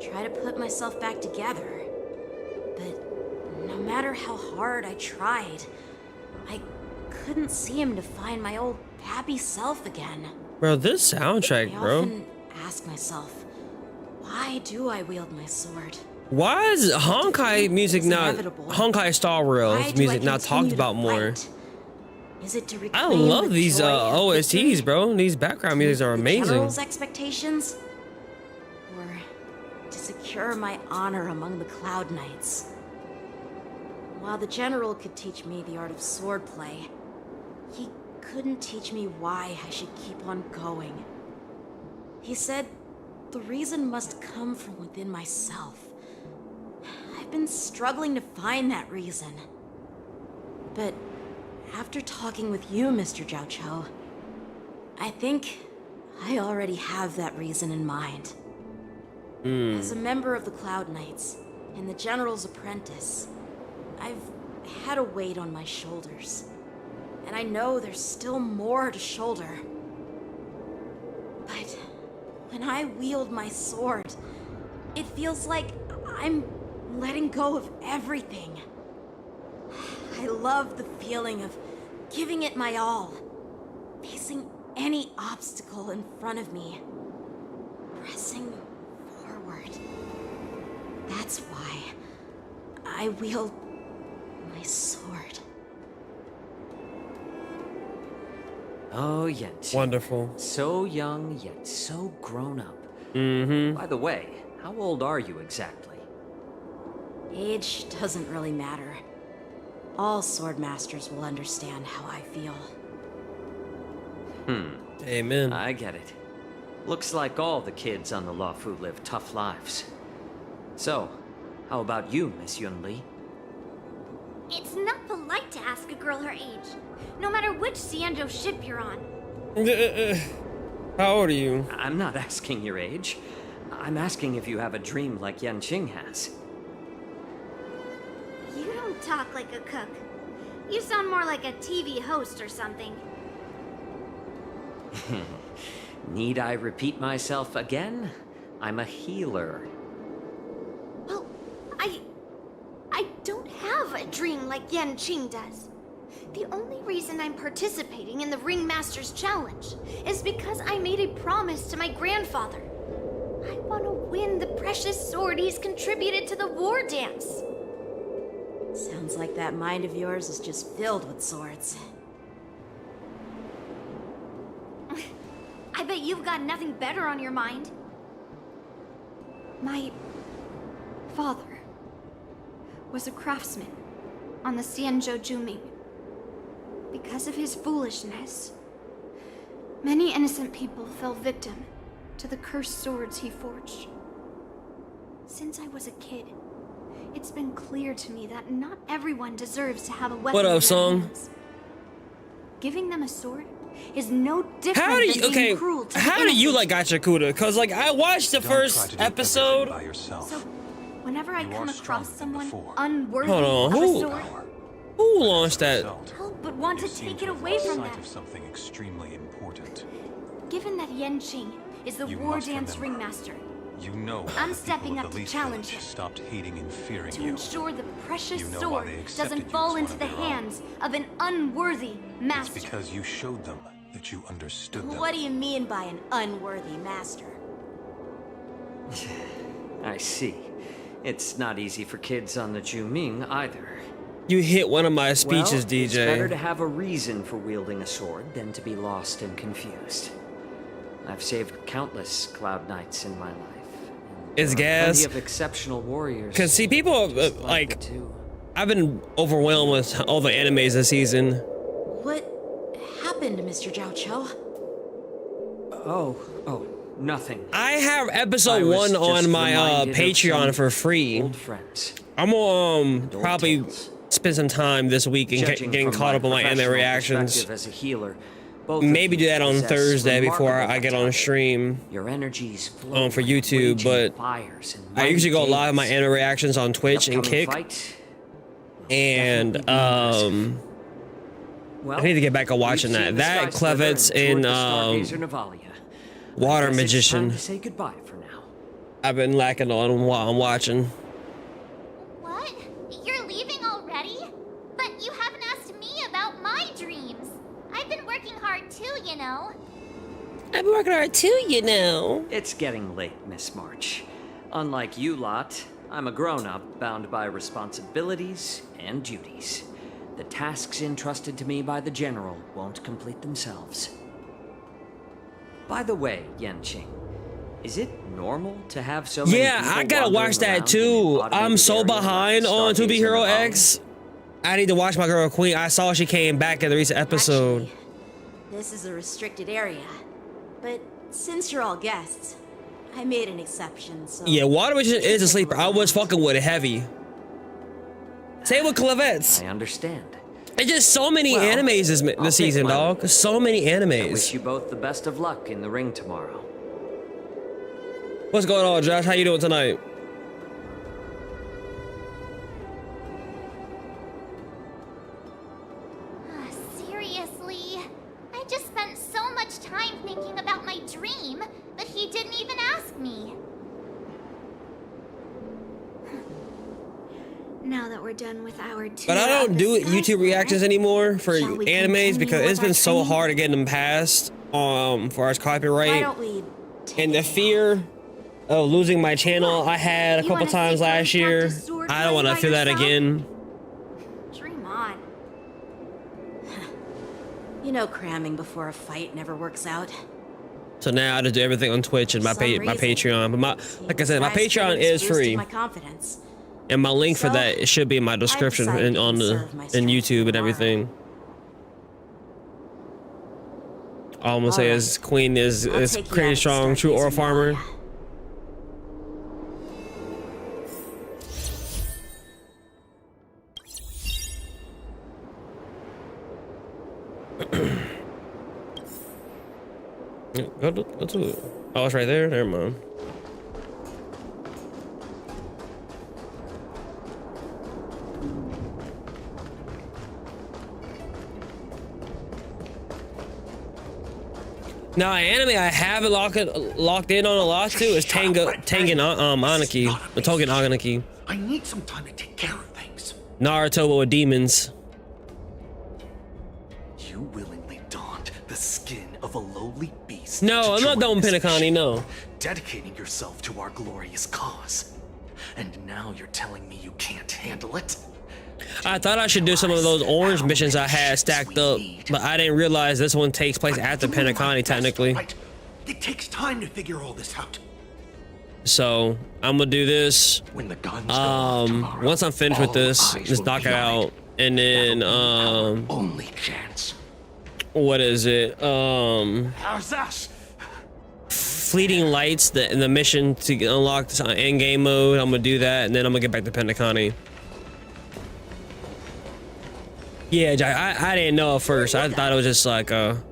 try to put myself back together. But no matter how hard I tried, I couldn't seem to find my old happy self again. Bro, this soundtrack, I bro. often ask myself, why do I wield my sword? Why is Honkai music not Honkai Star Why Rails do music I not talked continue to about more? fight? Is it to I reclaim love the these joy of victory? OSTs, bro. These background musics are The amazing. general's expectations? Or to secure my honor among the Cloud Knights? While the general could teach me the art of swordplay, he couldn't teach me why I should keep on going. He said the reason must come from within myself. I've been struggling to find that reason. But after talking with you, Mr. Zhao Cho, I think I already have that reason in mind. As a member of the Cloud Knights and the General's apprentice, I've had a weight on my shoulders. And I know there's still more to shoulder. But when I wield my sword, it feels like I'm letting go of everything. I love the feeling of giving it my all, facing any obstacle in front of me, pressing forward. That's why I wield my sword. Oh, Yanqing. Wonderful. So young, yet so grown up. Mm-hmm. By the way, how old are you exactly? Age doesn't really matter. All sword masters will understand how I feel. Amen. I get it. Looks like all the kids on the Luofu live tough lives. So, how about you, Miss Yunli? It's not polite to ask a girl her age, no matter which Xianzhou ship you're on. How old are you? I'm not asking your age. I'm asking if you have a dream like Yanqing has. You don't talk like a cook. You sound more like a TV host or something. Need I repeat myself again? I'm a healer. Well, I don't have a dream like Yanqing does. The only reason I'm participating in the Ringmaster's Challenge is because I made a promise to my grandfather. I want to win the precious sword he's contributed to the war dance. Sounds like that mind of yours is just filled with swords. I bet you've got nothing better on your mind. My father was a craftsman on the Xianzhou Juming. Because of his foolishness, many innocent people fell victim to the cursed swords he forged. Since I was a kid, It's been clear to me that not everyone deserves to have a weapon. What up, in their Song? hands. Giving them a sword is no different How do you, than being okay, cruel to how the do you innocent. like Gachakuda? Cause like I watched the first episode. So, whenever I come across someone unworthy Hold on, of a who- sword, Who launched that? I'll but want to take it away from them. of something extremely important. Given that Yanqing is the You war must dance remember. ringmaster, You know I'm the people stepping of up the to Leaf challenge Village him. stopped hating and fearing to you. ensure the precious You know why sword they accepted doesn't you fall as into one the of their own. hands of an unworthy It's master. because you showed them that you understood them. What do you mean by an unworthy master? I see. It's not easy for kids on the Juming either. You hit one of my speeches, well, It's better to DJ. have a reason for wielding a sword than to be lost and confused. I've saved countless cloud knights in my life. It's There are plenty gas. of exceptional warriors. Cause see, people like I've been overwhelmed with all the animes this season. What happened, Mr. Zhao Cho? Oh, nothing. I have episode I was 1 on just my reminded of Patreon some for free. Old friends. I'm gonna probably spend some time this week and Judging getting from caught up on my anime professional reactions. perspective as a healer, both of Maybe you do that on possess Thursday before remarkable I get on stream Your energies flow for like YouTube, raging but fires and I usually go mighty live my waves. anime reactions on Twitch and Upcoming Kick. fight, And well, I need to get back on watching we've that. seen the That skysplitter Clevets and toured in the Stargazer Navalia. Water I guess it's Magician. time to say goodbye for now. I've been lacking on while I'm watching. What? You're leaving already? But you haven't asked me about my dreams. I've been working hard too, you know. I've been working hard too, you know. It's getting late, Miss March. Unlike you lot, I'm a grown-up bound by responsibilities and duties. The tasks entrusted to me by the General won't complete themselves. By the way, Yanqing, is it normal to have so many Yeah, people I gotta wandering watch that around in too. an I'm automated so area behind like on To Be Stargazer Hero Navalia? X. I need to watch my girl Queen. I saw she came back in the recent episode. This is a restricted area. But since you're all guests, I made an exception, so... Yeah, Water Magician is a sleeper. I was fucking with it heavy. Same with Clevets. I understand. It's just so many Well, animes this I'll take season, my dog. So many I animes. wish you both the best of luck in the ring tomorrow. What's going on, Josh? How you doing tonight? Seriously? I just spent so much time thinking about my dream, but he didn't even ask me. Now that we're done with our tour But I don't of do the YouTube reactions anymore for Shall we animes continue because with it's our been so training? hard to get them passed for our Why copyright. don't we... And the fear of losing my channel I had a You couple wanna see times Glenn last year. practice sword I don't want to fighting feel by that yourself? again. Dream on. You know cramming before a fight never works out. So now I just do everything on Twitch and my For some my reason, Patreon. But like I said, my Skysplitter Patreon is boosted free, my confidence. and my link for So, that it should be in my description decided and to on the conserve my in strength YouTube and tomorrow. everything. All I'm gonna say is Queen is take you out pretty of strong, true Stargazer aura farmer. Go to it. Oh, it's right there. Never mind. Now, an anime I haven't locked in on a lot too is Tengen Aniki, the Togen Aniki. I need some time to take care of things. Naruto but with demons. You willingly donned the skin of a lowly beast. No, to I'm not join done this Pinakani, mission, no. dedicating yourself to our glorious cause. And now you're telling me you can't handle it? I thought I should do some of those orange missions I had stacked up, but I didn't realize this one takes place after Pinakani technically. It takes time to figure all this out. So I'm gonna do this. When the guns go off tomorrow, Once I'm finished with all this, eyes just will knock be it on out, and then only chance. what is it? How's that? fleeting lights in the mission to unlock this end game mode. I'm gonna do that, and then I'm gonna get back to Pentaconi. Yeah, I didn't know at first. I thought it was just like a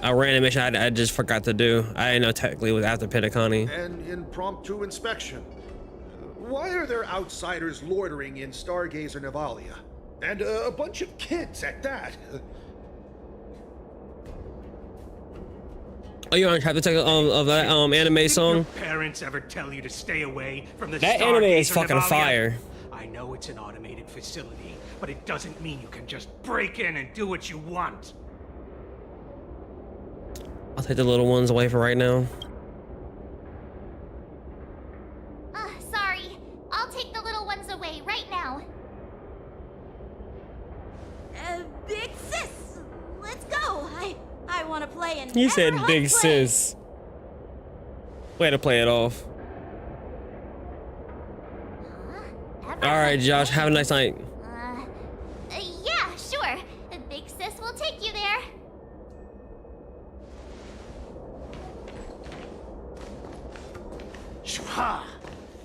random mission I just forgot to do. I didn't know technically it was after Pentaconi. An impromptu inspection. Why are there outsiders loitering in Stargazer Navalia? And a bunch of kids at that. Oh, you're on chapter of that anime song? Did your parents ever tell you to stay away from the That anime is fucking Navalia? fire. I know it's an automated facility, but it doesn't mean you can just break in and do what you want. I'll take the little ones away for right now. Sorry. I'll take the little ones away right now. Big sis, let's go. I want to play in. You said big sis. Way to play it off. All right, Josh. Have a nice night. Yeah, sure. Big sis will take you there. Shwa,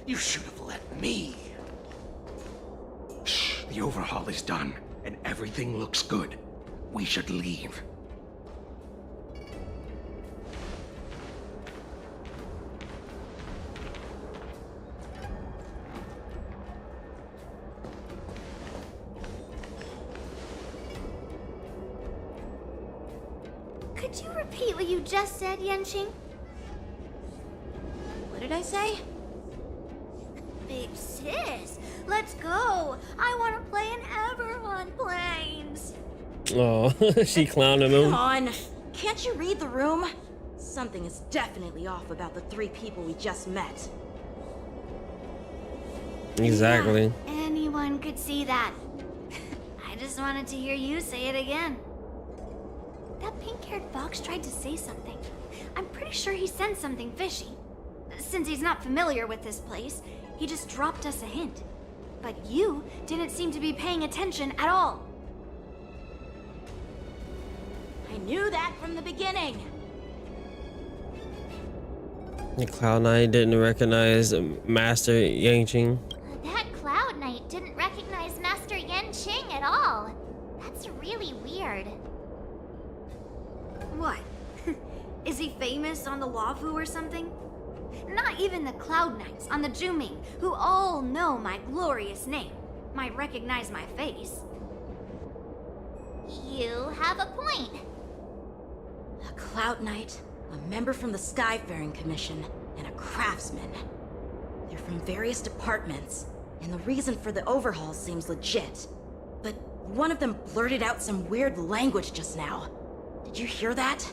you should have let me. Shh, the overhaul is done, and everything looks good. We should leave. Could you repeat what you just said, Yanqing? What did I say? Big sis, let's go. I want to play in Everon Plains. Oh, she clowning him. Come on, can't you read the room? Something is definitely off about the 3 people we just met. Exactly. Yeah, anyone could see that. I just wanted to hear you say it again. That pink-haired fox tried to say something. I'm pretty sure he sensed something fishy. Since he's not familiar with this place, he just dropped us a hint. But you didn't seem to be paying attention at all. I knew that from the beginning. The Cloud Knight didn't recognize Master Yanqing. That Cloud Knight didn't recognize Master Yanqing at all. That's really weird. What? Is he famous on the Luofu or something? Not even the Cloud Knights on the Juming, who all know my glorious name, might recognize my face. You have a point. A Cloud Knight, a member from the Skyfaring Commission, and a craftsman. They're from various departments, and the reason for the overhaul seems legit. But one of them blurted out some weird language just now. Did you hear that?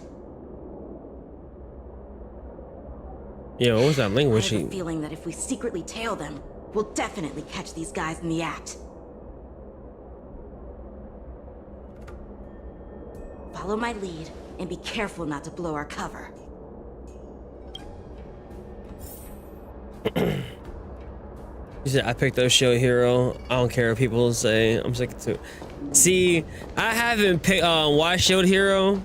Yeah, what was that language? I have a feeling that if we secretly tail them, we'll definitely catch these guys in the act. Follow my lead, and be careful not to blow our cover. You said I picked up Shield Hero. I don't care what people say. I'm sick of it. See, I haven't watched Shield Hero,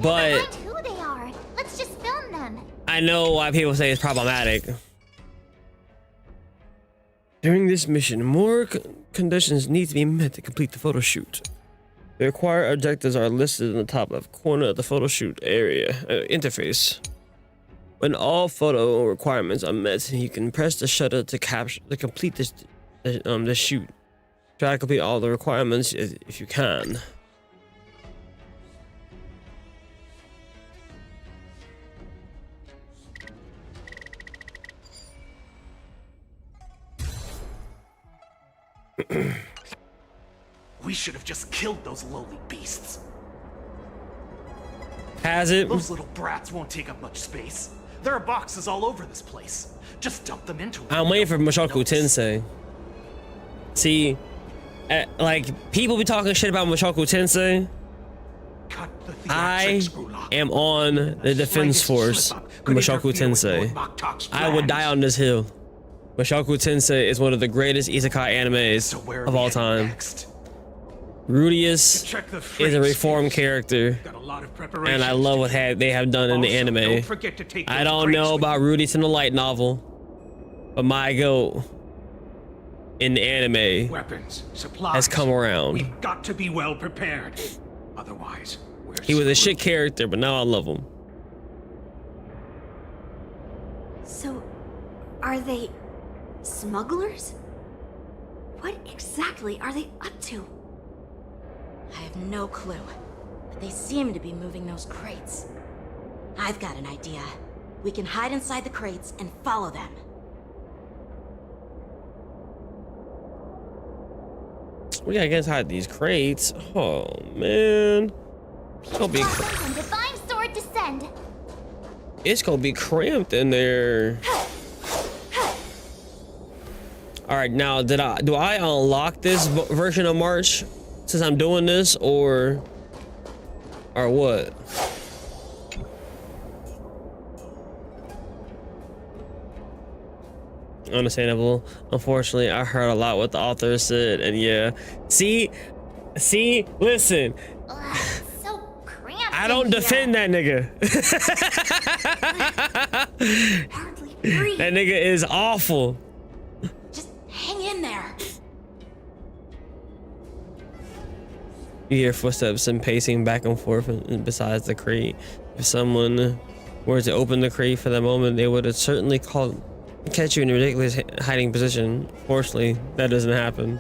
but Never mind who they are. Let's just film them. I know why people say it's problematic. During this mission, more conditions need to be met to complete the photo shoot. The required objectives are listed in the top left corner of the photo shoot area interface. When all photo requirements are met, you can press the shutter to complete the shoot. Try to complete all the requirements if you can. We should have just killed those lowly beasts. Has it? Those little brats won't take up much space. There are boxes all over this place. Just dump them into it. I'm waiting for Mushoku Tensei. See, like, people be talking shit about Mushoku Tensei. I am on the defense force of Mushoku Tensei. I would die on this hill. Mushoku Tensei is one of the greatest isekai animes of all time. Rudius is a reformed character, and I love what they have done in the anime. I don't know about Rudius in the light novel, but my goat in the anime has come around. We've got to be well prepared. Otherwise, he was a shit character, but now I love him. So, are they smugglers? What exactly are they up to? I have no clue, but they seem to be moving those crates. I've got an idea. We can hide inside the crates and follow them. We gotta get inside these crates. Oh man, it's gonna be. Divine sword descend. It's gonna be cramped in there. All right, now do I unlock this version of March since I'm doing this, or what? Understandable. Unfortunately, I heard a lot what the author said, and yeah. See, listen. So cramped. I don't defend that nigga. That nigga is awful. Hang in there. You hear footsteps and pacing back and forth besides the crate. If someone were to open the crate for the moment, they would have certainly catch you in a ridiculous hiding position. Fortunately, that doesn't happen.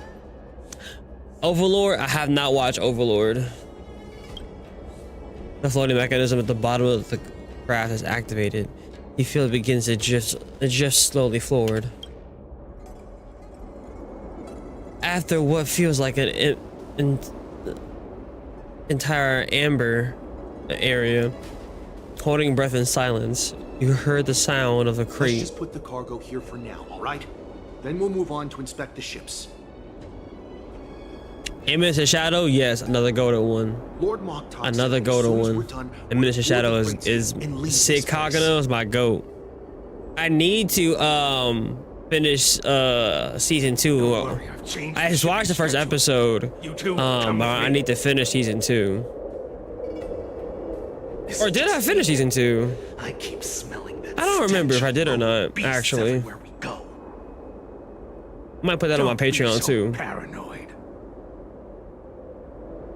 Overlord, I have not watched Overlord. The floating mechanism at the bottom of the craft is activated. You feel it begins to drift slowly forward. After what feels like an entire amber area, holding breath in silence, you heard the sound of the crate. Let's just put the cargo here for now, all right? Then we'll move on to inspect the ships. Minister Shadow, yes, another golden one. Lord Mock talks another golden one. And Minister Shadow is Sid Kagano is my goat. I need to finish season 2. I just watched the first episode. But I need to finish season 2. Or did I finish season 2? I keep smelling that. I don't remember if I did or not, actually. I might put that on my Patreon too. Paranoid.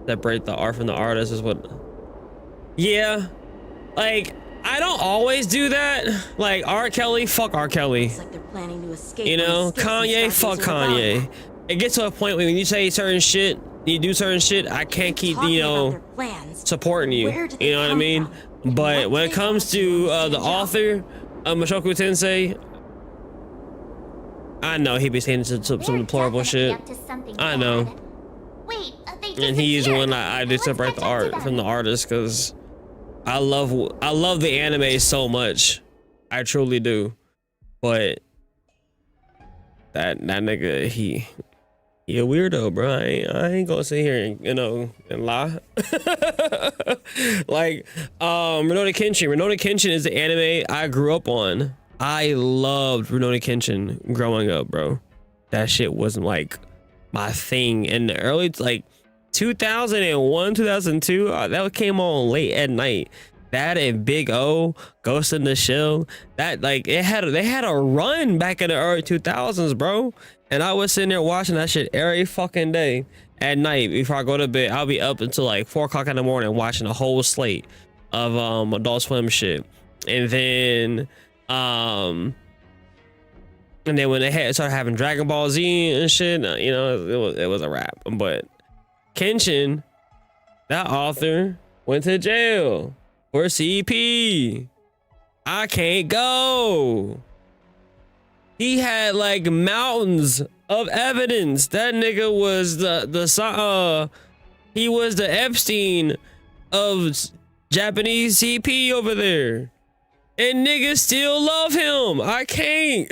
Separate the art from the artist is what. Yeah, like I don't always do that. Like R. Kelly, fuck R. Kelly. Like they're planning to escape. You know, Kanye, fuck Kanye. It gets to a point when you say certain shit, you do certain shit, I can't keep, you know, supporting you. You know what I mean? But when it comes to the author, Mushoku Tensei, I know he be saying some deplorable shit. I know. Wait, and he's one I do separate the art from the artist because I love the anime so much. I truly do. But that nigga, he a weirdo, bro. I ain't gonna sit here and, you know, and lie. Like Rurouni Kenshin. Rurouni Kenshin is the anime I grew up on. I loved Rurouni Kenshin growing up, bro. That shit wasn't like my thing in the early, like 2001, 2002. That came on late at night. That and Big O, Ghost in the Shell. That like they had a run back in the early 2000s, bro. And I was sitting there watching that shit every fucking day at night before I go to bed. I'll be up until like 4 o'clock in the morning watching a whole slate of Adult Swim shit. And then when they started having Dragon Ball Z and shit, you know, it was a wrap. But Kenshin, that author, went to jail for CP. I can't go. He had like mountains of evidence. That nigga was he was the Epstein of Japanese CP over there. And niggas still love him. I can't.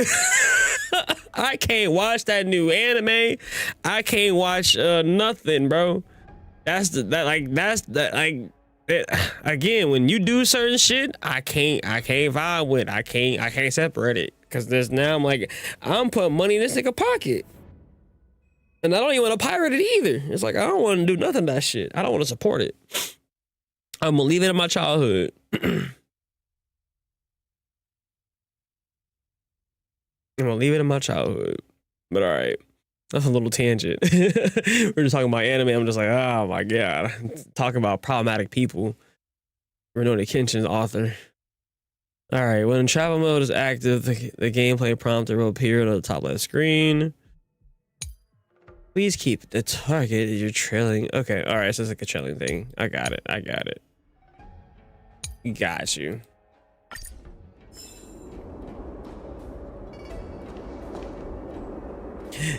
I can't watch that new anime. I can't watch nothing, bro. Again, when you do certain shit, I can't vibe with. I can't separate it. Cause there's now I'm putting money in this nigga pocket. And I don't even want to pirate it either. It's like, I don't want to do nothing to that shit. I don't want to support it. I'm gonna leave it in my childhood. I'm gonna leave it in my childhood. But all right, that's a little tangent. We're just talking about anime. I'm just like, oh my god, talking about problematic people. Renone Kenshin's author. All right, when travel mode is active, the gameplay prompt will appear on the top left screen. Please keep the target you're trailing. Okay, all right, so it's like a trailing thing. I got it. I got it. Got you.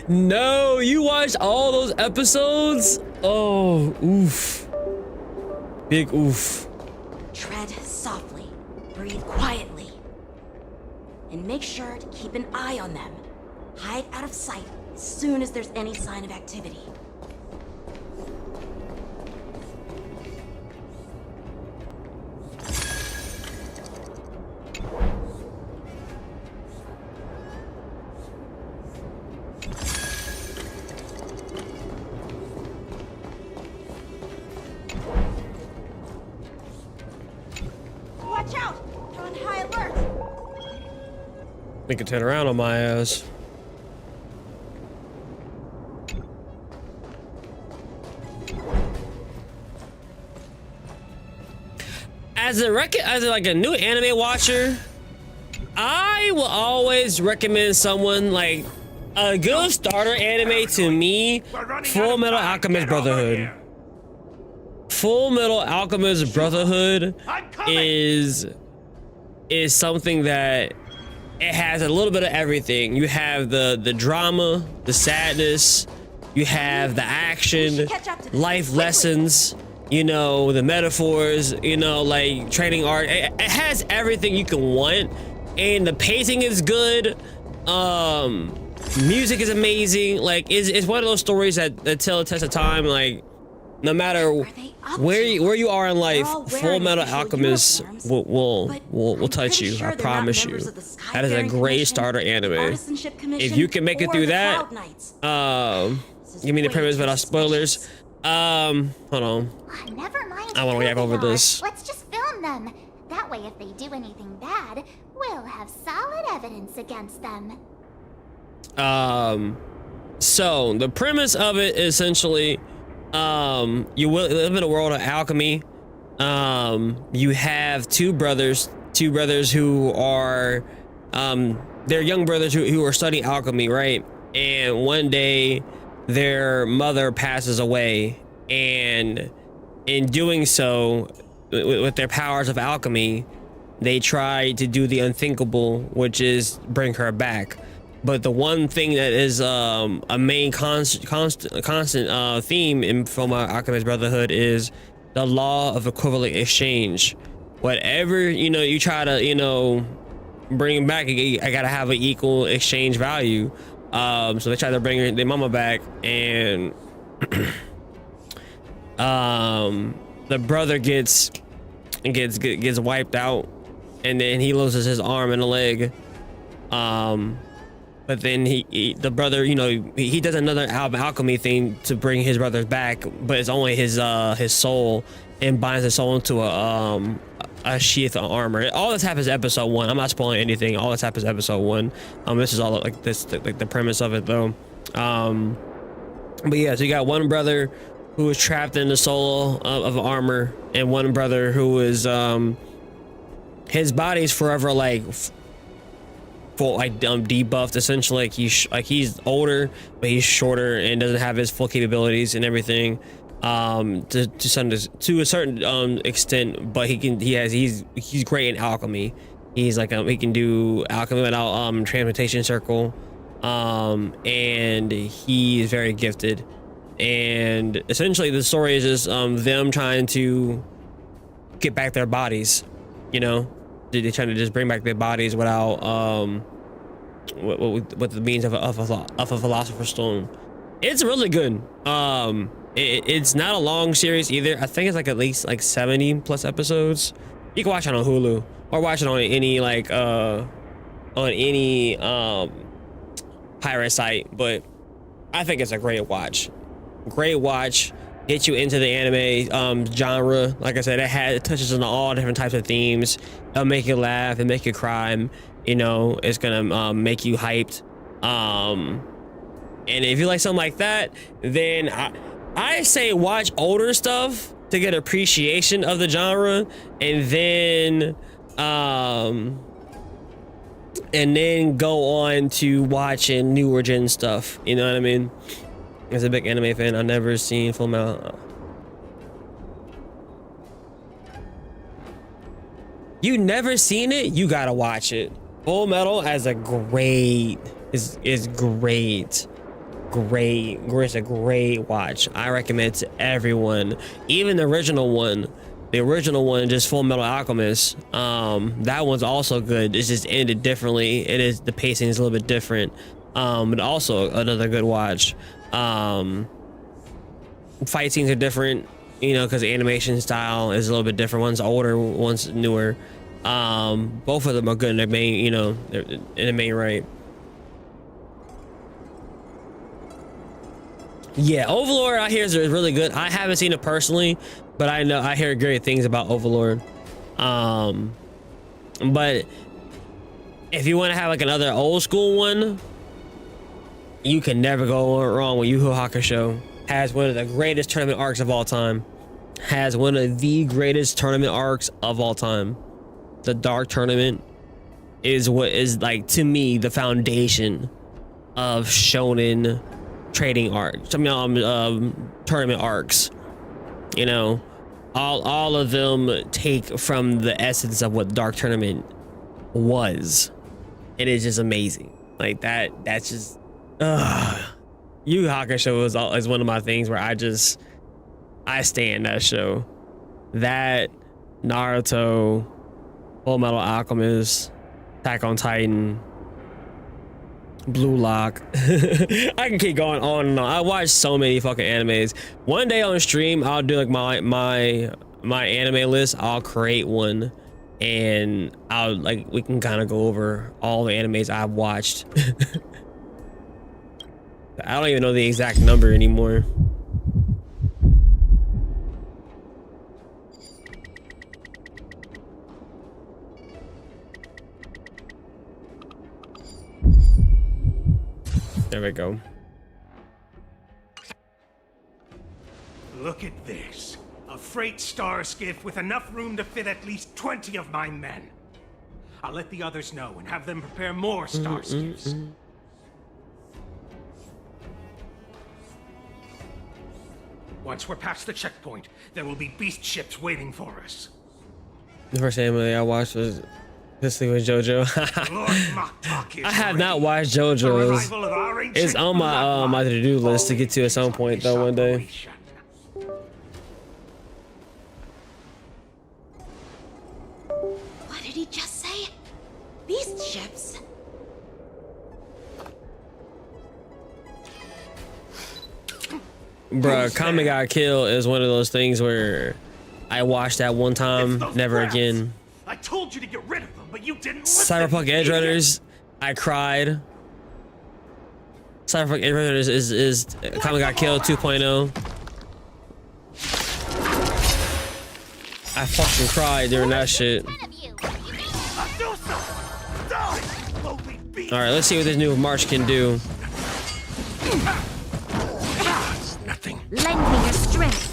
No, you watched all those episodes? Oh, oof. Big oof. Tread softly, breathe quietly, and make sure to keep an eye on them. Hide out of sight as soon as there's any sign of activity. Watch out! You're on high alert! They can turn around on my ass. As a new anime watcher, I will always recommend someone like a good starter anime to me. Full Metal Alchemist Brotherhood. Full Metal Alchemist Brotherhood is something that it has a little bit of everything. You have the drama, the sadness, you have the action, life lessons, you know, the metaphors, you know, like training art. It has everything you can want, and the pacing is good. Music is amazing. Like it's one of those stories that tell a test of time. Like no matter where you are in life, Full Metal Alchemist will touch you. I promise you. That is a great starter anime. If you can make it through that, give me the premise without spoilers. Hold on. Never mind. I want to react over this. Let's just film them. That way, if they do anything bad, we'll have solid evidence against them. So the premise of it is essentially, you will live in a world of alchemy. You have two brothers who are, they're young brothers who are studying alchemy, right? And one day their mother passes away, and in doing so, with their powers of alchemy, they try to do the unthinkable, which is bring her back. But the one thing that is a main constant theme in Fullmetal Alchemist Brotherhood is the law of equivalent exchange. Whatever you try to bring back, I gotta have an equal exchange value. So they try to bring their mama back, and the brother gets wiped out, and then he loses his arm and a leg. But then the brother, he does another alchemy thing to bring his brothers back, but it's only his soul, and binds his soul into a sheath of armor. All this happens in episode 1. I'm not spoiling anything. All this happens in episode 1. This is all like the premise of it though. But yeah, so you got one brother who is trapped in the soul of armor, and one brother who is his body's forever debuffed, essentially. He's older, but he's shorter and doesn't have his full capabilities and everything, to a certain extent. But he's great in alchemy. He's he can do alchemy without transmutation circle, and he is very gifted. And essentially the story is just them trying to get back their bodies. They're trying to just bring back their bodies without with the means of a philosopher's stone. It's really good. It's not a long series either. I think it's at least 70 plus episodes. You can watch it on Hulu or watch it on any pirate site, but I think it's a great watch. Great watch. Get you into the anime genre. Like I said, it touches on all different types of themes. It'll make you laugh and make you cry. You know, it's gonna make you hyped. And if you like something like that, then I say watch older stuff to get appreciation of the genre, and then go on to watching newer gen stuff. You know what I mean? As a big anime fan, I've never seen Full Metal. You never seen it? You gotta watch it. Full Metal as a great is great. It's a great watch. I recommend it to everyone. Even the original one, just Full Metal Alchemist. That one's also good. It's just ended differently. The pacing is a little bit different. But also another good watch. Fight scenes are different, you know, because the animation style is a little bit different. One's older, one's newer. Both of them are good in their main, you know, in the main right. Yeah, Overlord I hear is really good. I haven't seen it personally, but I hear great things about Overlord. But if you want to have like another old school one, you can never go wrong with Yu Yu Hakusho. Has one of the greatest tournament arcs of all time. Has one of the greatest tournament arcs of all time. The Dark Tournament is what is, like, to me, the foundation of shonen trading arcs. I mean, tournament arcs. You know, all of them take from the essence of what Dark Tournament was. It is just amazing. Like that's just Yu Yu Hakusho is one of my things where I stand that show. That, Naruto, Full Metal Alchemist, Attack on Titan, Blue Lock. I can keep going on and on. I watch so many fucking animes. One day on stream, I'll do like my anime list. I'll create one, and we can kind of go over all the animes I've watched. I don't even know the exact number anymore. There we go. Look at this. A freight starskiff with enough room to fit at least 20 of my men. I'll let the others know and have them prepare more starskiffs. Once we're past the checkpoint, there will be beast ships waiting for us. The first anime I watched was This Thing with JoJo. I have not watched JoJo's. It's on my to-do list to get to at some point though one day. What did he just say? Beast ships? Bruh, Kami Got Killed is one of those things where I watched that one time, never again. I told you to get rid of them, but you didn't listen. Cyberpunk Edge Runners, I cried. Cyberpunk Edge Runners is Kami Got Killed 2.0. I fucking cried during that shit. Alright, let's see what this new march can do. Lend me your strength.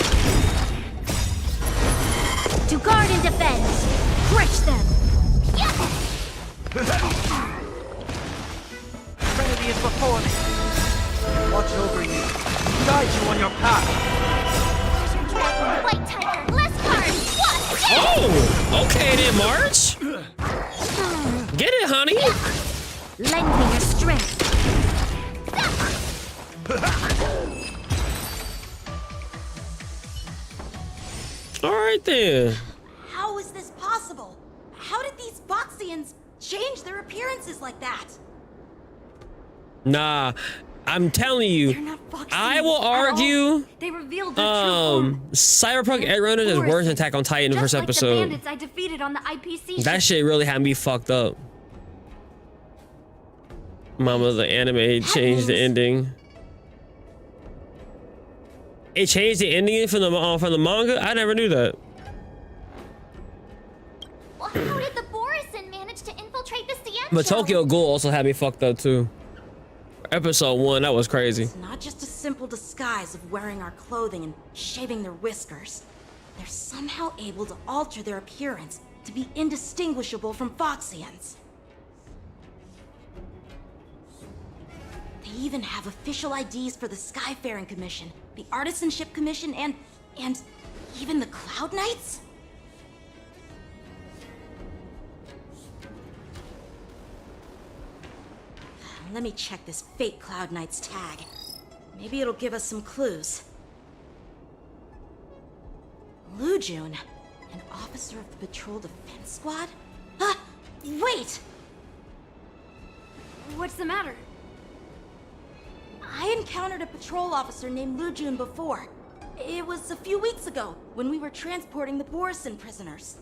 To guard and defend. Crush them. Trinity is before me. Watch over you. Guide you on your path. White tiger, less cards. What? Oh, okay then, March. Get it, honey. Lend me your strength. All right then. How is this possible? How did these Foxians change their appearances like that? Nah, I'm telling you, I will argue. They revealed their true form. Cyberpunk Edge Runners is worse than Attack on Titan in the first episode. The bandits I defeated on the IPC. That shit really had me fucked up. Mama, the anime changed the ending. It changed the ending from the manga? I never knew that. Well, how did the Borisin manage to infiltrate the Sienjo? But Tokyo Ghoul also had me fucked up too. Episode 1, that was crazy. It's not just a simple disguise of wearing our clothing and shaving their whiskers. They're somehow able to alter their appearance to be indistinguishable from Foxians. They even have official IDs for the Skyfaring Commission, the Artisanship Commission, and even the Cloud Knights? Let me check this fake Cloud Knight's tag. Maybe it'll give us some clues. Lujun, an officer of the Patrol Defense Squad? Wait! What's the matter? I encountered a patrol officer named Lujun before. It was a few weeks ago, when we were transporting the Borisin prisoners.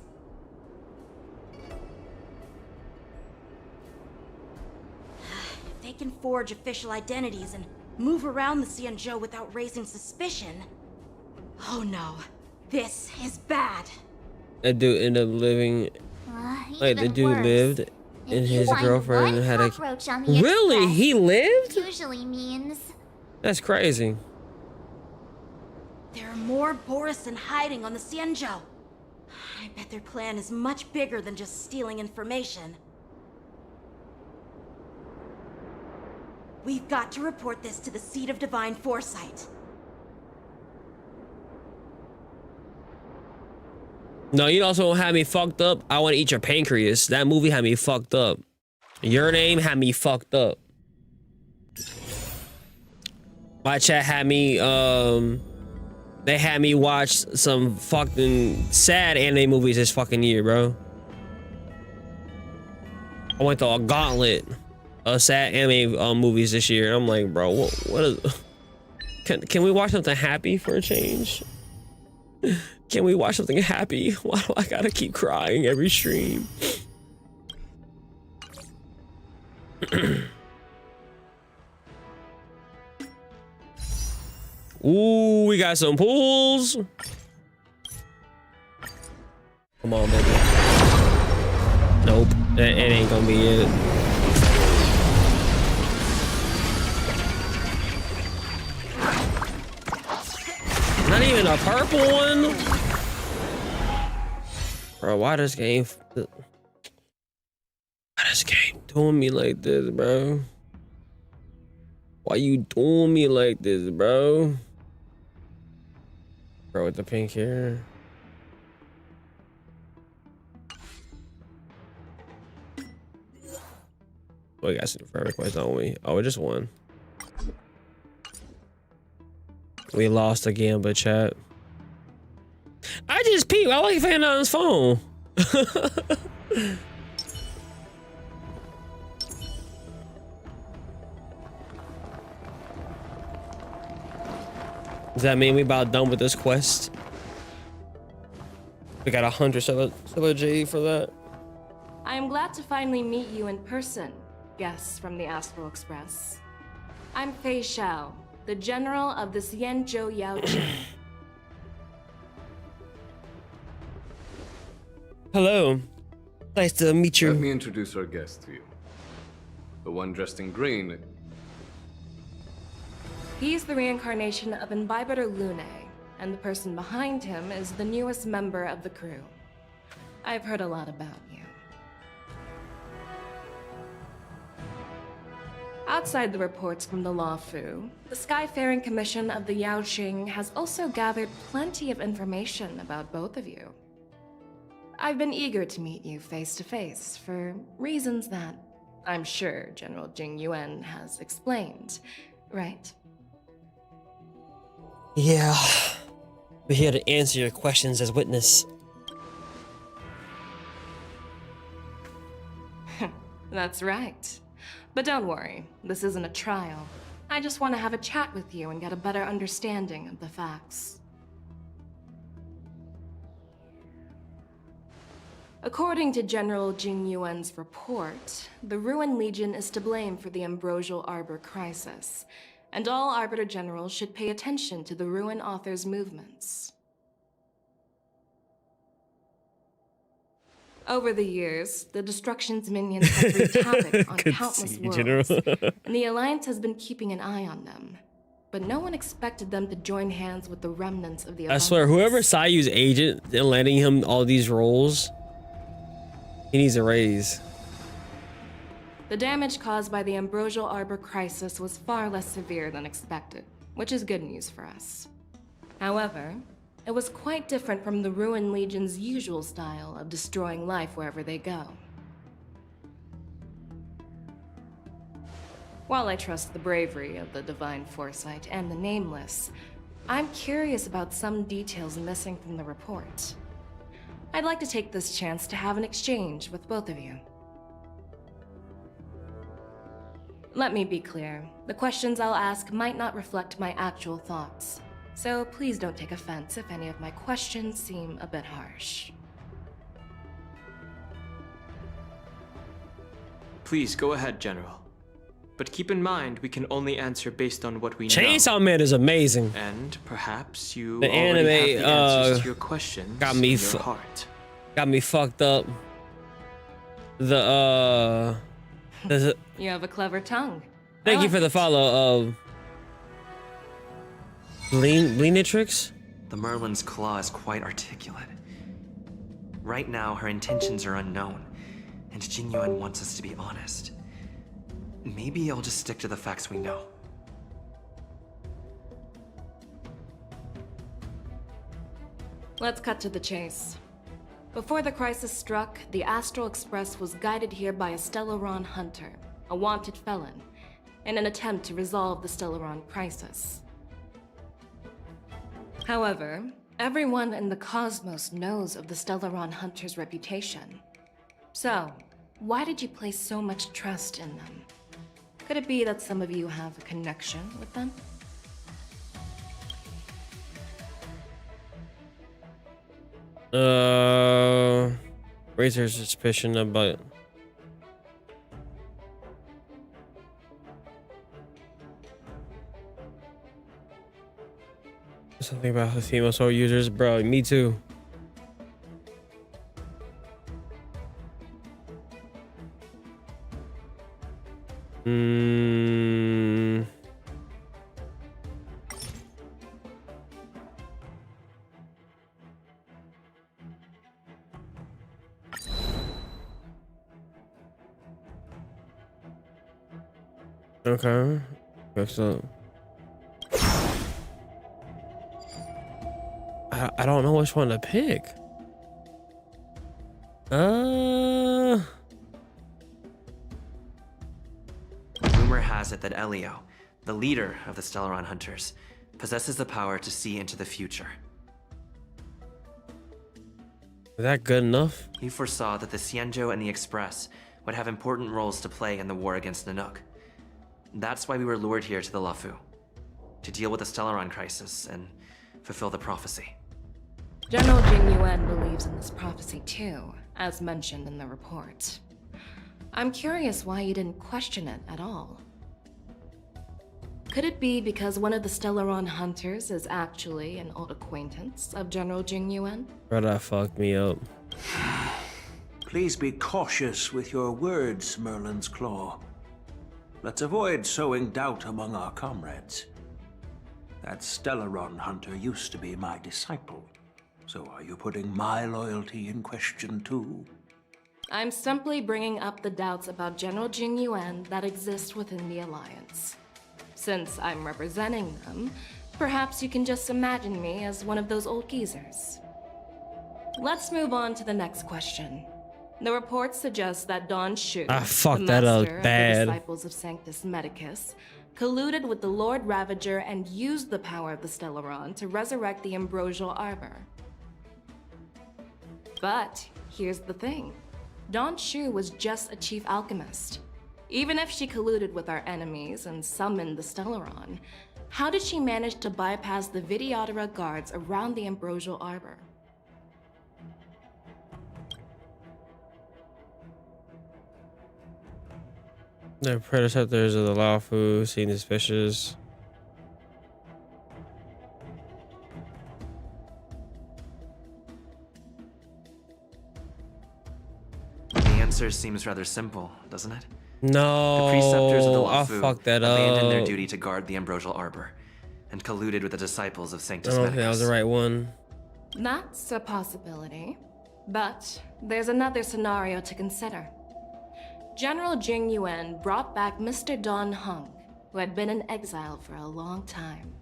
If they can forge official identities and move around the Xianzhou without raising suspicion... Oh no, this is bad. That dude ended up living... Like, the dude lived and his girlfriend had a... Really? He lived? Usually means... That's crazy. There are more Borisin hiding on the Xianzhou. I bet their plan is much bigger than just stealing information. We've got to report this to the Seat of Divine Foresight. No, you also had me fucked up. I Want to Eat Your Pancreas. That movie had me fucked up. Your Name had me fucked up. My chat had me, they had me watch some fucking sad anime movies this fucking year, bro. I went to a gauntlet of sad anime movies this year. I'm like, bro, what is... Can we watch something happy for a change? Can we watch something happy? Why do I gotta keep crying every stream? Ooh, we got some pools. Come on, baby. Nope, it ain't gonna be it. Not even a purple one? Bro, why this game doing me like this, bro? Why you doing me like this, bro? Bro with the pink hair. We got some friend requests, don't we? Oh, we just won. We lost again, but chat. I just peeped. I like fan on his phone. Does that mean we about done with this quest? We got 100 Silver J for that. I am glad to finally meet you in person, guests from the Astral Express. I'm Fei Xiao, the general of the Xianzhou Yaoqing. Hello. Nice to meet you. Let me introduce our guest to you. The one dressed in green. He's the reincarnation of Imbibitor Lune, and the person behind him is the newest member of the crew. I've heard a lot about you. Outside the reports from the Luofu, the Skyfaring Commission of the Yaoqing has also gathered plenty of information about both of you. I've been eager to meet you face to face for reasons that I'm sure General Jing Yuan has explained, right? Yeah. We're here to answer your questions as witness. That's right. But don't worry, this isn't a trial. I just want to have a chat with you and get a better understanding of the facts. According to General Jing Yuan's report, the Ruin Legion is to blame for the Ambrosial Arbor crisis, and all Arbiter Generals should pay attention to the Ruin Author's movements. Over the years, the Destruction's minions have wreaked havoc on countless worlds, and the Alliance has been keeping an eye on them. But no one expected them to join hands with the remnants of the I swear, whoever Sayu's agent and letting him all these roles, he needs a raise. The damage caused by the Ambrosial Arbor crisis was far less severe than expected, which is good news for us. However, it was quite different from the Ruin Legion's usual style of destroying life wherever they go. While I trust the bravery of the Divine Foresight and the Nameless, I'm curious about some details missing from the report. I'd like to take this chance to have an exchange with both of you. Let me be clear, the questions I'll ask might not reflect my actual thoughts, so please don't take offense if any of my questions seem a bit harsh. Please go ahead, General. But keep in mind, we can only answer based on what we know. Chainsaw Man is amazing. And perhaps you the already anime have the answers to your questions got me in your heart. Got me fucked up. The You have a clever tongue. Thank you for the follow. Bleenitrix? The Merlin's claw is quite articulate. Right now, her intentions are unknown, and Jingyuan wants us to be honest. Maybe I'll just stick to the facts we know. Let's cut to the chase. Before the crisis struck, the Astral Express was guided here by a Stellaron hunter, a wanted felon, in an attempt to resolve the Stellaron crisis. However, everyone in the cosmos knows of the Stellaron hunter's reputation. So, why did you place so much trust in them? Could it be that some of you have a connection with them? Raise her suspicion about something about the female soul users, bro. Me too. Okay. Excellent. I don't know which one to pick. Rumor has it that Elio, the leader of the Stellaron Hunters, possesses the power to see into the future. Is that good enough? He foresaw that the Xianzhou and the Express would have important roles to play in the war against Nanook. That's why we were lured here to the Luofu, to deal with the Stellaron crisis and fulfill the prophecy. General Jingyuan believes in this prophecy too, as mentioned in the report. I'm curious why you didn't question it at all. Could it be because one of the Stellaron hunters is actually an old acquaintance of General Jingyuan? Bro, that fucked me up. Please be cautious with your words, Merlin's Claw. Let's avoid sowing doubt among our comrades. That Stellaron hunter used to be my disciple. So are you putting my loyalty in question too? I'm simply bringing up the doubts about General Jingyuan that exist within the Alliance. Since I'm representing them, perhaps you can just imagine me as one of those old geezers. Let's move on to the next question. The report suggests that Don Shu, fucked the that up master of bad. the disciples of Sanctus Medicus, colluded with the Lord Ravager and used the power of the Stellaron to resurrect the Ambrosial Arbor. But here's the thing. Don Shu was just a chief alchemist. Even if she colluded with our enemies and summoned the Stellaron, how did she manage to bypass the Videodora guards around the Ambrosial Arbor? The predecessors of the Luofu seem suspicious. answer seems rather simple, doesn't it? No, The preceptors of the I Luofu fucked that abandoned their up. duty to guard the ambrosial arbor, and colluded with the disciples of I Sanctus don't think that was the Medicus. right one. That's a possibility. But there's another scenario to consider. General Jing Yuan brought back Mr. Don Hung, who had been in exile for a long time.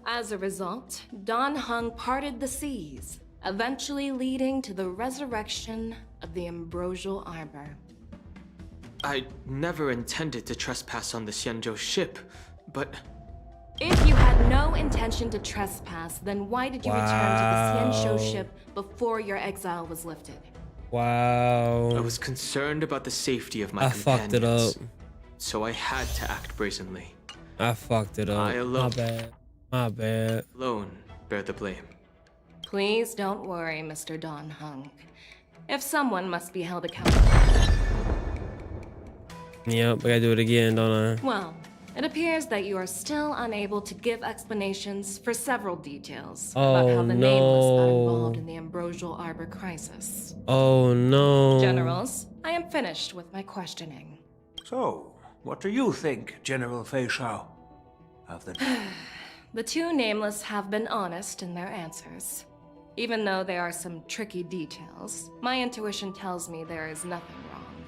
As a result, Don Hung parted the seas, eventually leading to the resurrection of the ambrosial arbor. I never intended to trespass on the Xianzhou ship, but... If you had no intention to trespass, then why did you return to the Xianzhou ship before your exile was lifted? Wow. I was concerned about the safety of my I companions. fucked it up. So I had to act brazenly. I fucked it up. I alone. My bad. My bad. Alone bear the blame. Please don't worry, Mr. Don Hung. If someone must be held accountable. Yep, I gotta do it again, don't I? Well, it appears that you are still unable to give explanations for several details about how the Nameless got involved in the ambrosial arbor crisis. Oh no. Generals, I am finished with my questioning. So, what do you think, General Fei Shao? Of the... The two Nameless have been honest in their answers. Even though there are some tricky details, my intuition tells me there is nothing wrong.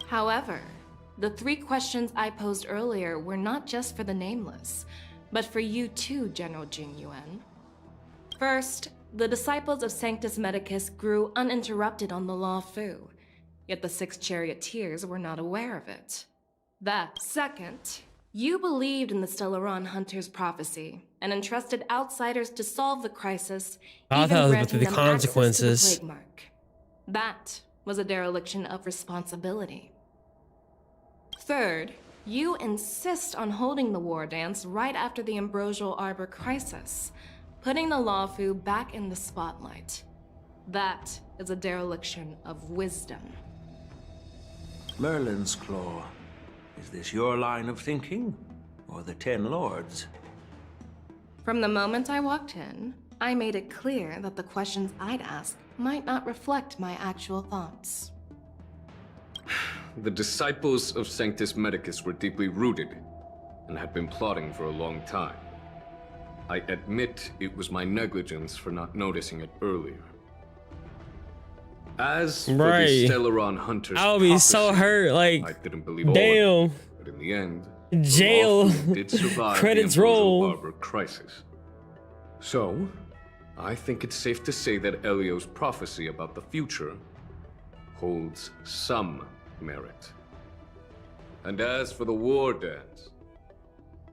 However, the three questions I posed earlier were not just for the Nameless, but for you too, General Jing Yuan. First, the disciples of Sanctus Medicus grew uninterrupted on the Luofu, yet the six charioteers were not aware of it. That. Second, you believed in the Stellaron Hunter's prophecy and entrusted outsiders to solve the crisis, I even thought it was granting the them consequences. access to the plague mark. That was a dereliction of responsibility. Third, you insist on holding the war dance right after the ambrosial arbor crisis, putting the Luofu back in the spotlight. That is a dereliction of wisdom. Merlin's Claw. Is this your line of thinking, or the Ten Lords? From the moment I walked in, I made it clear that the questions I'd ask might not reflect my actual thoughts. The disciples of Sanctus Medicus were deeply rooted and had been plotting for a long time. I admit it was my negligence for not noticing it earlier. As for the Stellaron Hunter's I'll be so hurt, like, I didn't believe all damn. of it, but in the end, Jail. the Luofu did survive Credits the ambrosial roll. arbor crisis. So, I think it's safe to say that Elio's prophecy about the future holds some merit. And as for the war dance,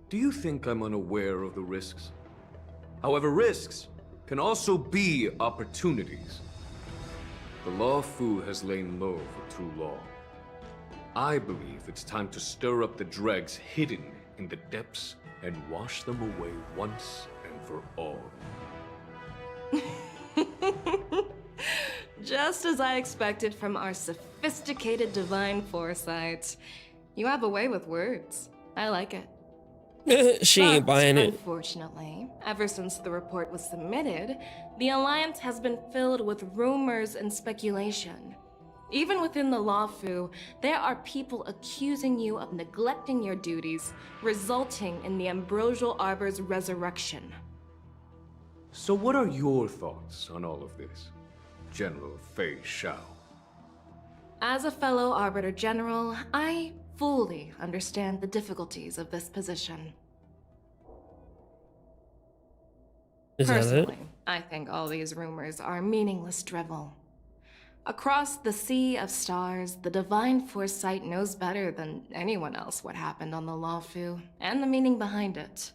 do you think I'm unaware of the risks? However, risks can also be opportunities. The Luofu has lain low for too long. I believe it's time to stir up the dregs hidden in the depths and wash them away once and for all. Just as I expected from our sophisticated divine foresight. You have a way with words. I like it. She ain't buying it. Unfortunately, ever since the report was submitted, the Alliance has been filled with rumors and speculation. Even within the Luofu, there are people accusing you of neglecting your duties, resulting in the ambrosial arbor's resurrection. So what are your thoughts on all of this, General Fei Shao? As a fellow Arbiter General, I fully understand the difficulties of this position. Is that it? Personally, I think all these rumors are meaningless drivel. Across the sea of stars, the divine foresight knows better than anyone else what happened on the Luofu and the meaning behind it.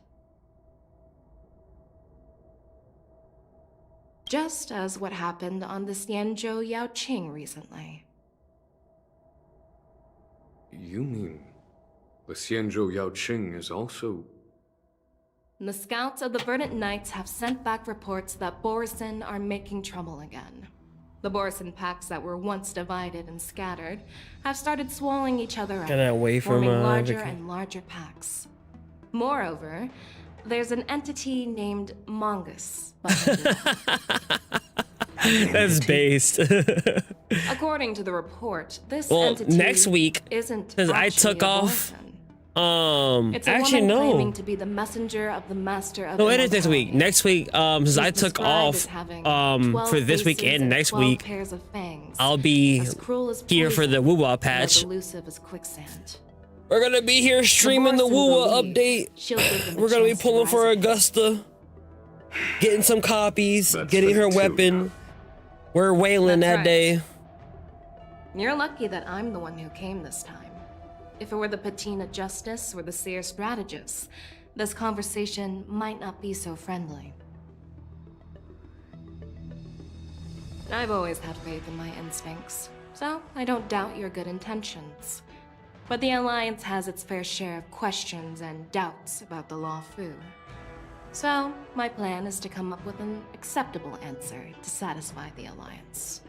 Just as what happened on the Xianzhou Yanqing recently. You mean the Xianzhou Yanqing is also... The scouts of the Verdant Knights have sent back reports that Borisin are making trouble again. The Borisin packs that were once divided and scattered have started swallowing each other up, Get away from forming larger Vicky. and larger packs. Moreover, there's an entity named Mongoose behind it all. That's based. According to the report, this Well, entity next week, isn't because I actually took a off. Borisin. It's a Actually, woman no. claiming to be the messenger of the master of No, it is next immortality. week. Next week, since She's I took described off, as having 12 for this week faces and next 12 week, pairs of fangs, I'll be as cruel as here for the poison, Woo-Wah and patch. as elusive as quicksand. We're gonna be here streaming the Woo-Wah update. She'll give them a We're gonna be chance to pulling rise for again. Augusta, getting some copies, That's getting her like two weapon. We're whaling That's that right. day. You're lucky that I'm the one who came this time. If it were the Patina Justice or the Seer Strategist, this conversation might not be so friendly. I've always had faith in my instincts, so I don't doubt your good intentions. But the Alliance has its fair share of questions and doubts about the Luofu. So, my plan is to come up with an acceptable answer to satisfy the Alliance.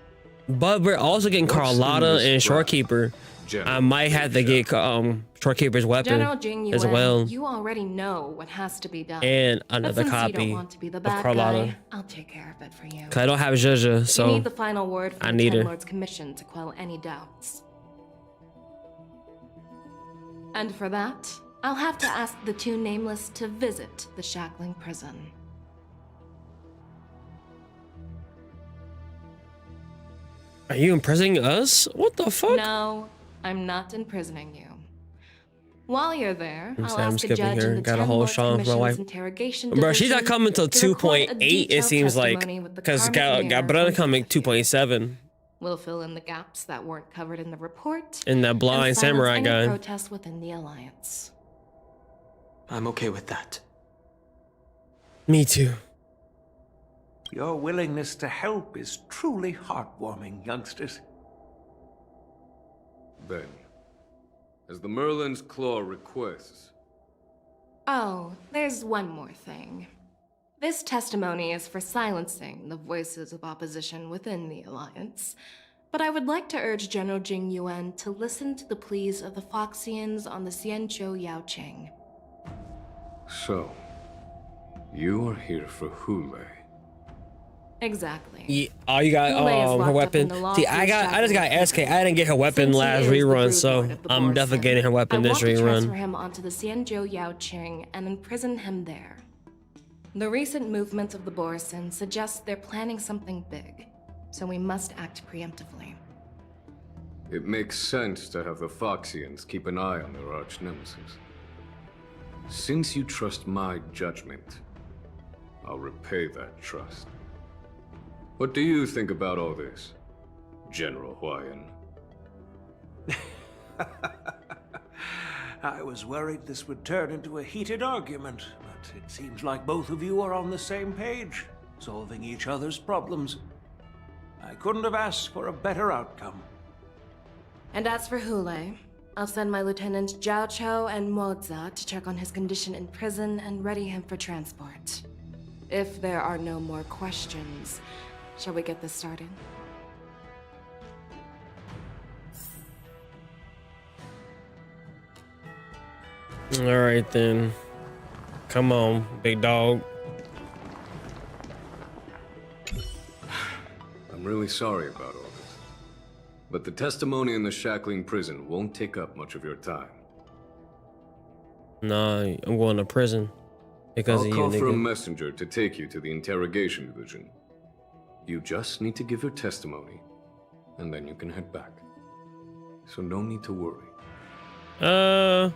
But we're also getting What's in Carlotta this and draft? Shorekeeper. General, I might have to get Shorekeeper's weapon General Jing Yuan, as well, you already know what has to be done. and But another since you copy don't want to be the of bad Carlotta. guy, I'll take care of it for you. Cause I don't have Zhezhe, You so need the final word from I the need Ten her. Lords Commission to quell any doubts. And for that, I'll have to ask the two Nameless to visit the Shackling prison. Are you imprisoning us? What the fuck? No, I'm not imprisoning you. While you're there, I'm I'll sorry, I'm ask a skipping judge here. in the Got a 10 whole Lords Sean for my Commission's wife. interrogation Bro, she's not division coming till to record a 2.8. It detailed seems like, testimony with the because karmic mirror Gabriella from coming 2.7, We'll fill in the gaps that weren't covered in the report. and that blind and silence samurai any guy. protests within the Alliance. I'm okay with that. Me too. Your willingness to help is truly heartwarming, youngsters. Ben, as the Merlin's Claw requests, Oh, there's one more thing. This testimony is for silencing the voices of opposition within the Alliance, but I would like to urge General Jing Yuan to listen to the pleas of the Foxians on the Xianzhou Yaoqing. so, you are here for Huule. Exactly. Yeah, oh, you got Huule is her locked up weapon. in the See, Luofu I just got SK. I didn't get her weapon Since he last is the rerun, brood so lord of the I'm definitely Boris, getting her weapon I this want to transfer rerun. him onto the Xianzhou Yaoqing and imprison him there. The recent movements of the Borisin suggest they're planning something big, so we must act preemptively. It makes sense to have the Foxians keep an eye on their arch-nemesis. Since you trust my judgment, I'll repay that trust. What do you think about all this, General Huaiyan? I was worried this would turn into a heated argument, but it seems like both of you are on the same page, solving each other's problems. I couldn't have asked for a better outcome. And as for Huule, I'll send my lieutenants Zhao Chou and Moza to check on his condition in prison and ready him for transport. If there are no more questions, shall we get this started? All right then, come on, big dog. I'm really sorry about all this. But the testimony in the Shackling prison won't take up much of your time. Nah, I'm going to prison because I'll of you, call for a nigga. messenger to take you to the Interrogation division. You just need to give your testimony, and then you can head back. So no need to worry. I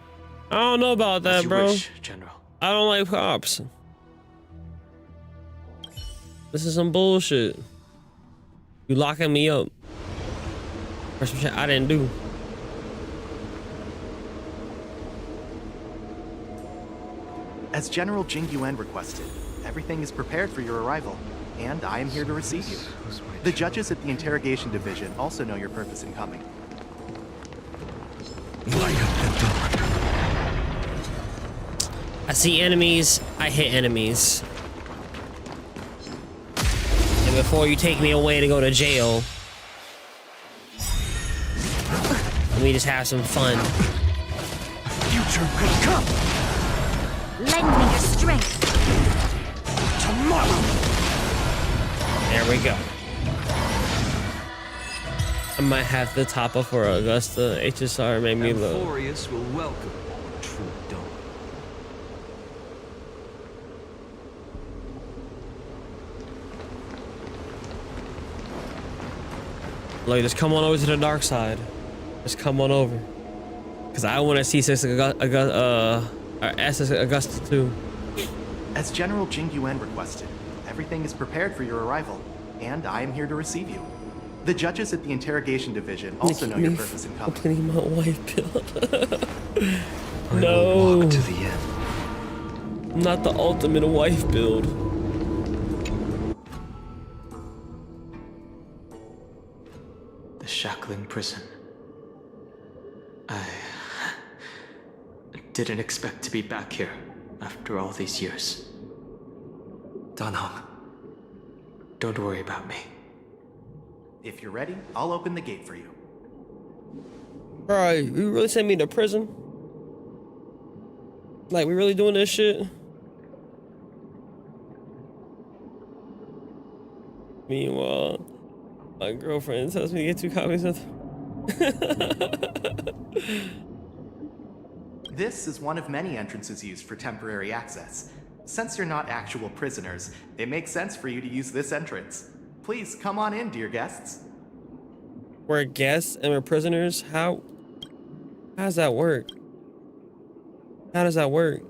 don't know about that, As you bro. wish, General. I don't like cops. This is some bullshit. You locking me up for some shit I didn't do. As General Jing Yuan requested, everything is prepared for your arrival, and I am here to receive you. The judges at the Interrogation Division also know your purpose in coming. I see enemies, I hit enemies. And before you take me away to go to jail, let me just have some fun. Future could come. Lend me your strength. There we go. might have to top up for Augusta. HSR made me look. Boris will welcome true dawn. Like, just come on over to the dark side. Just come on over. Cause I want to see Augusta too. As General Jing Yuan requested, everything is prepared for your arrival, and I am here to receive you. The judges at the Interrogation Division also know your purpose in coming. Opening my wife build. I No. will walk to the end. Not the ultimate wife build. The shackling prison. I didn't expect to be back here after all these years. Danhong. Don't worry about me. If you're ready, I'll open the gate for you. Bro, you really sent me to prison? Like, we really doing this shit? Meanwhile, my girlfriend tells me to get 2 copies of This is one of many entrances used for temporary access. Since you're not actual prisoners, it makes sense for you to use this entrance. Please come on in, dear guests. We're guests and we're prisoners? How does that work? How does that work?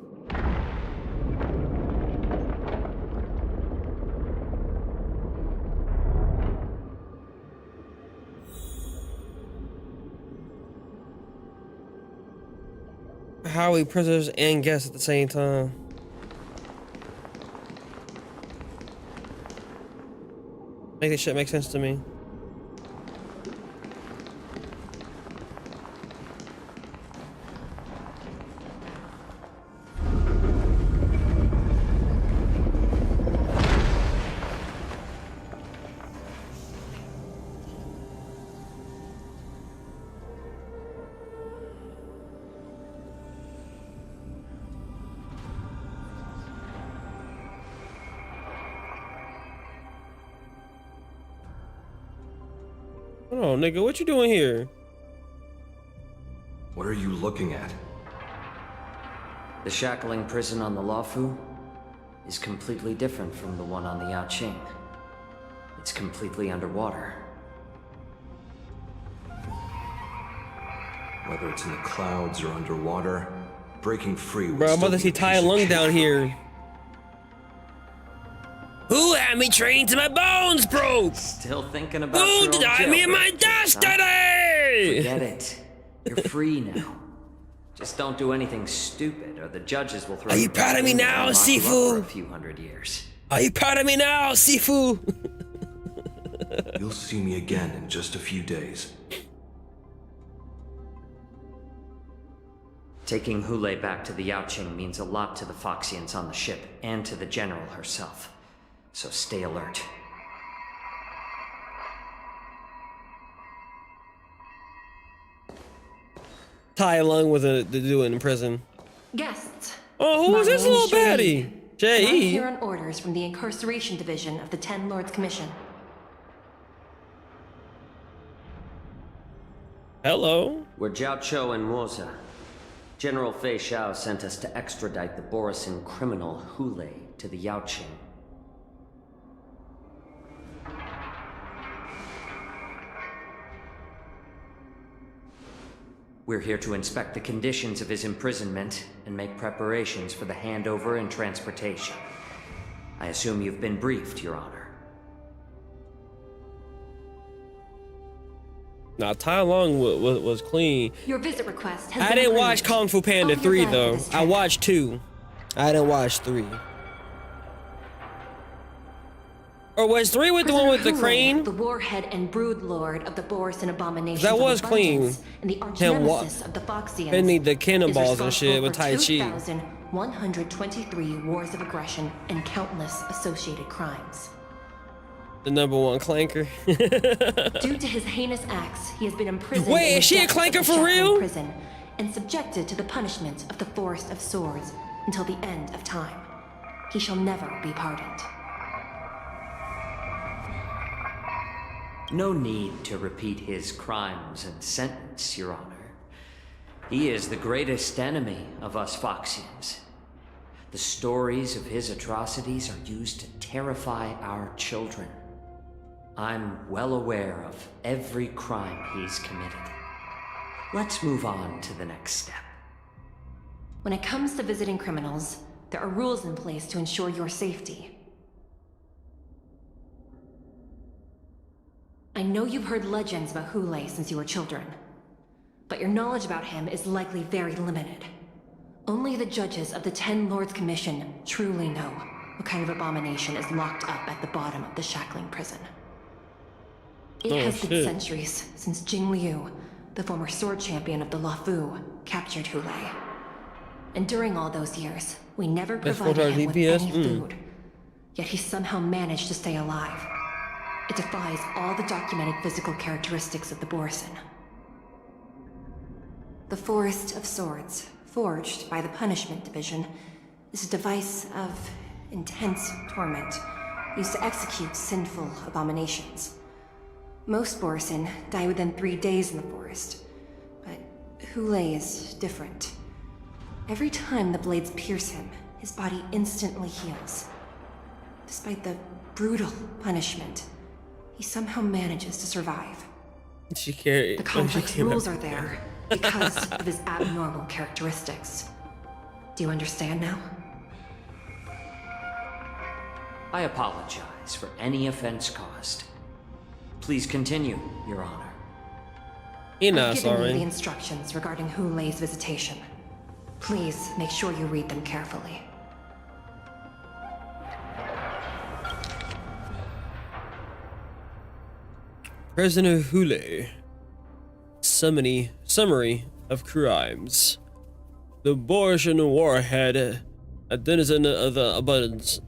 How are we prisoners and guests at the same time? Make this shit make sense to me. Oh, nigga, what you doing here? What are you looking at? The shackling prison on the Luofu is completely different from the one on the Yanqing. It's completely underwater. Whether it's in the clouds or underwater, breaking free. Bro, I'm about to see Tai Lung down here. Who had me trained to my bones broke? Still thinking about Who your old did I me in my jailbreak days, huh? destiny? Forget it. You're free now. Just don't do anything stupid, or the judges will throw. Are you proud of me now, Sifu? For a few hundred years. Are you proud of me now, Sifu? You'll see me again in just a few days. Taking Huule back to the Yanqing means a lot to the Foxians on the ship, and to the General herself. So stay alert. Tai Lung was the dude in prison. Guests. Oh, who was My this name little is Jai-E. baddie? Jai-E? I'm here on orders from the Incarceration Division of the Ten Lords Commission. Hello. We're Jiao Cho and Moza. General Fei Xiao sent us to extradite the Borisan criminal Huule to the Yanqing. We're here to inspect the conditions of his imprisonment and make preparations for the handover and transportation. I assume you've been briefed, Your Honor. Nah, Tai Lung was clean. Your visit request has I been didn't approved. watch Kung Fu Panda I'll be your 3 guide for though. this I trip. watched 2. I didn't watch 3. Or was 3 with the one with the Prisoner crane? Huule, the warhead and brood lord of the Borisan abomination. That was clean. And the arch Him nemesis of the Foxians. Didn't need the is cannonballs and shit with Tai responsible Chi. for 2,123 wars of aggression and countless associated crimes. The #1 clanker. Due to his heinous acts, he has been imprisoned. Wait, in the is she a depths of clanker the for shackling real? Prison and subjected to the punishment of the Forest of Swords until the end of time. He shall never be pardoned. No need to repeat his crimes and sentence, Your Honor. He is the greatest enemy of us Foxians. The stories of his atrocities are used to terrify our children. I'm well aware of every crime he's committed. Let's move on to the next step. When it comes to visiting criminals, there are rules in place to ensure your safety. I know you've heard legends about Huule since you were children, but your knowledge about him is likely very limited. Only the judges of the 10 Lords Commission truly know what kind of abomination is locked up at the bottom of the shackling prison. It has been centuries since Jing Liu, the former sword champion of the Luofu, captured Huule. And during all those years, we never provided him with any food. Yet he somehow managed to stay alive. It defies all the documented physical characteristics of the Borisin. The Forest of Swords, forged by the Punishment Division, is a device of intense torment, used to execute sinful abominations. Most Borisin die within 3 days in the forest, but Huule is different. Every time the blades pierce him, his body instantly heals. Despite the brutal punishment, he somehow manages to survive. The complex rules are there because of his abnormal characteristics. Do you understand now? I apologize for any offense caused. Please continue, Your Honor. I've given you the instructions regarding Hule's visitation. Please make sure you read them carefully. Prisoner Huule. Summary of crimes. The Borisian warhead, a denizen of the abundance,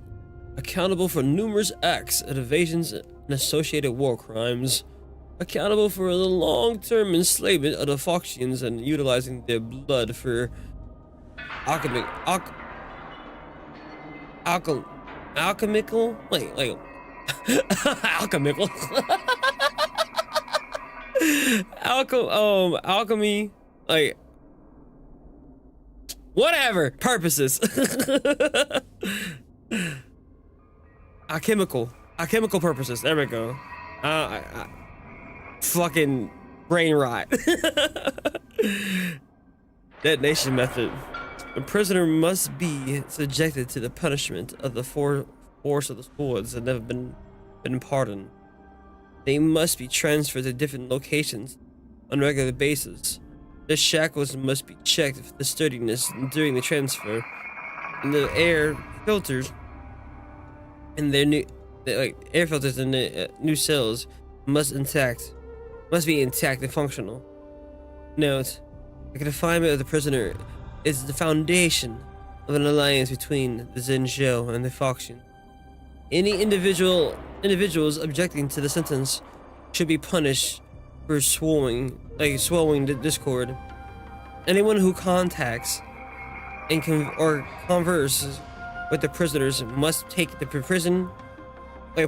accountable for numerous acts of evasions and associated war crimes, accountable for the long-term enslavement of the Foxians and utilizing their blood for alchemical alchemy, like whatever purposes. alchemical purposes. There we go. Fucking brain rot. Detonation method. A prisoner must be subjected to the punishment of the force of the swords and never been pardoned. They must be transferred to different locations on a regular basis. The shackles must be checked for the sturdiness during the transfer, and the air filters in their air filters in the new cells must be intact and functional. Note: the confinement of the prisoner is the foundation of an alliance between the Zhenjiao and the Foxian. Any individuals objecting to the sentence should be punished for swallowing the discord. Anyone who contacts and converses with the prisoners must take the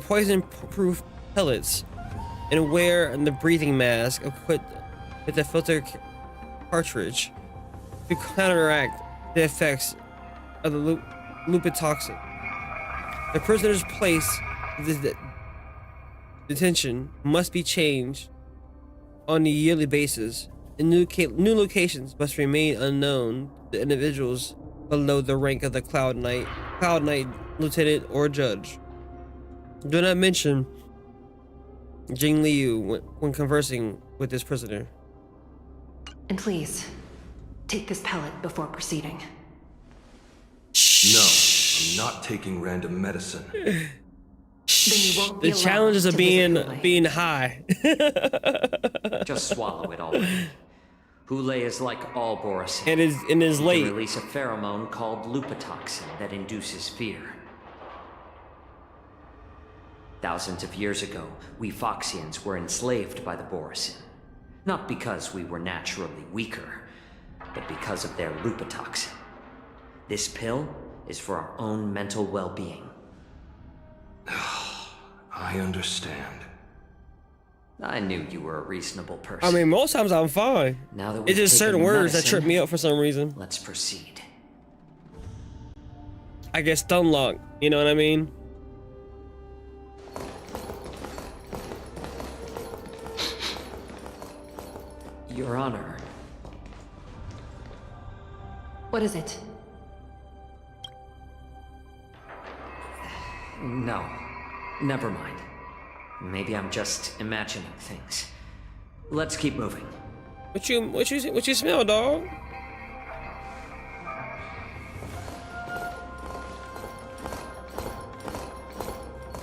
poison-proof pellets and wear the breathing mask equipped with the filter cartridge to counteract the effects of the lupitoxin. The prisoner's place of detention must be changed on a yearly basis, and new locations must remain unknown to individuals below the rank of the Cloud Knight, Lieutenant, or Judge. Do not mention Jing Liu when conversing with this prisoner. And please, take this pellet before proceeding. No, I'm not taking random medicine. Then you won't be The challenges of being high. Just swallow it already. Huule is like all Boris. It is in his late. He release a pheromone called lupitoxin that induces fear. Thousands of years ago, we Foxians were enslaved by the Borisin. Not because we were naturally weaker, but because of their lupitoxin. This pill is for our own mental well-being. I understand. I knew you were a reasonable person. I mean, most times I'm fine. Now that It's we've just taken certain the words that medicine, trip me up for some reason. Let's proceed. I get stun locked. You know what I mean? Your Honor. What is it? No. Never mind. Maybe I'm just imagining things. Let's keep moving. What you smell, dog?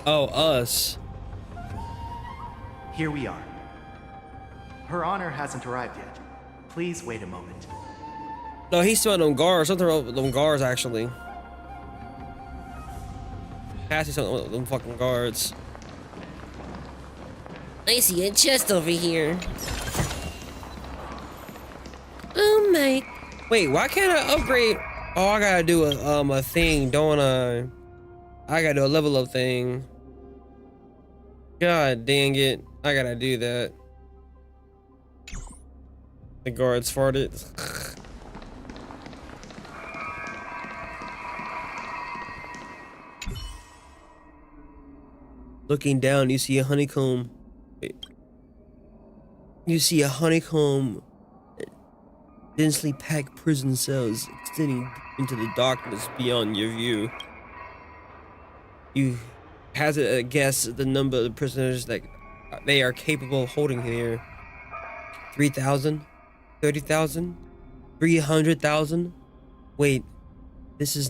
Oh, us. Here we are. Her Honor hasn't arrived yet. Please wait a moment. No, he smelled them guards. Something wrong with them guards, actually. Has to be something with them fucking guards. I see a chest over here. Oh my. Wait, why can't I upgrade? Oh, I gotta do a thing, don't I? I gotta do a level up thing. God dang it. I gotta do that. The guards farted. Looking down, you see a honeycomb. You see a honeycomb, densely packed prison cells extending into the darkness beyond your view. You hazard a guess at the number of prisoners that they are capable of holding here. 3,000? 30,000? 300,000? Wait, this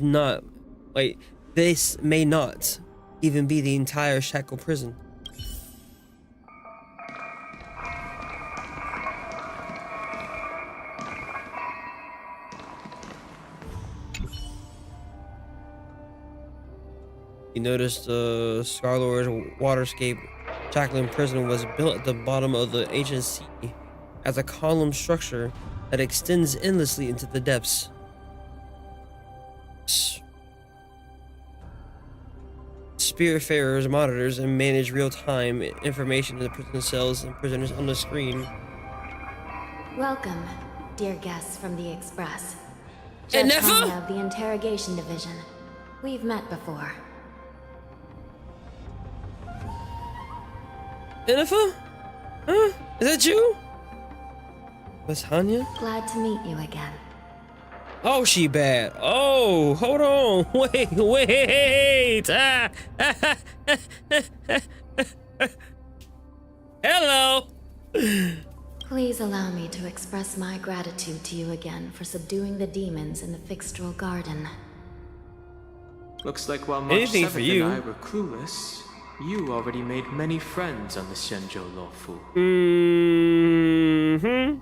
may not even be the entire shackle prison. You notice the Scarlord's waterscape shackling prison was built at the bottom of the ancient sea as a column structure that extends endlessly into the depths. Spiritfarers monitors and manage real-time information in the prison cells and prisoners on the screen. Welcome, dear guests from the Express. And Judge never? Conrad of the Interrogation Division. We've met before. Jennifer? Huh? Is that you? Miss Hanya? Glad to meet you again. Oh, she bad. Oh, hold on. Wait. Ah. Hello. Please allow me to express my gratitude to you again for subduing the demons in the Fixtral Garden. Looks like while March Anything 7th for you. and I were clueless, you already made many friends on the Xianzhou Luofu. Mm-hmm.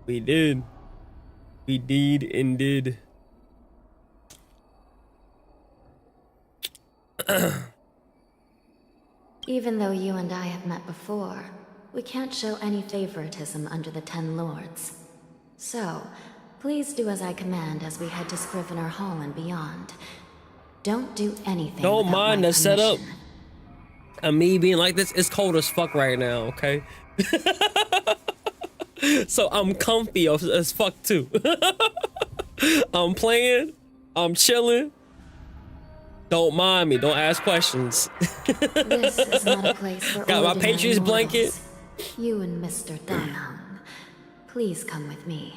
We did. We did and did. Even though you and I have met before, we can't show any favoritism under the Ten Lords. So, please do as I command as we head to Scrivener Hall and beyond. Don't do anything Don't without mind my the setup. permission. And me being like this, it's cold as fuck right now, okay? So I'm comfy as fuck too. I'm playing, I'm chilling. Don't mind me, don't ask questions. This is not a place for Got my ordinary Patriots blanket. mortals. You and Mr. Dunham. Please come with me.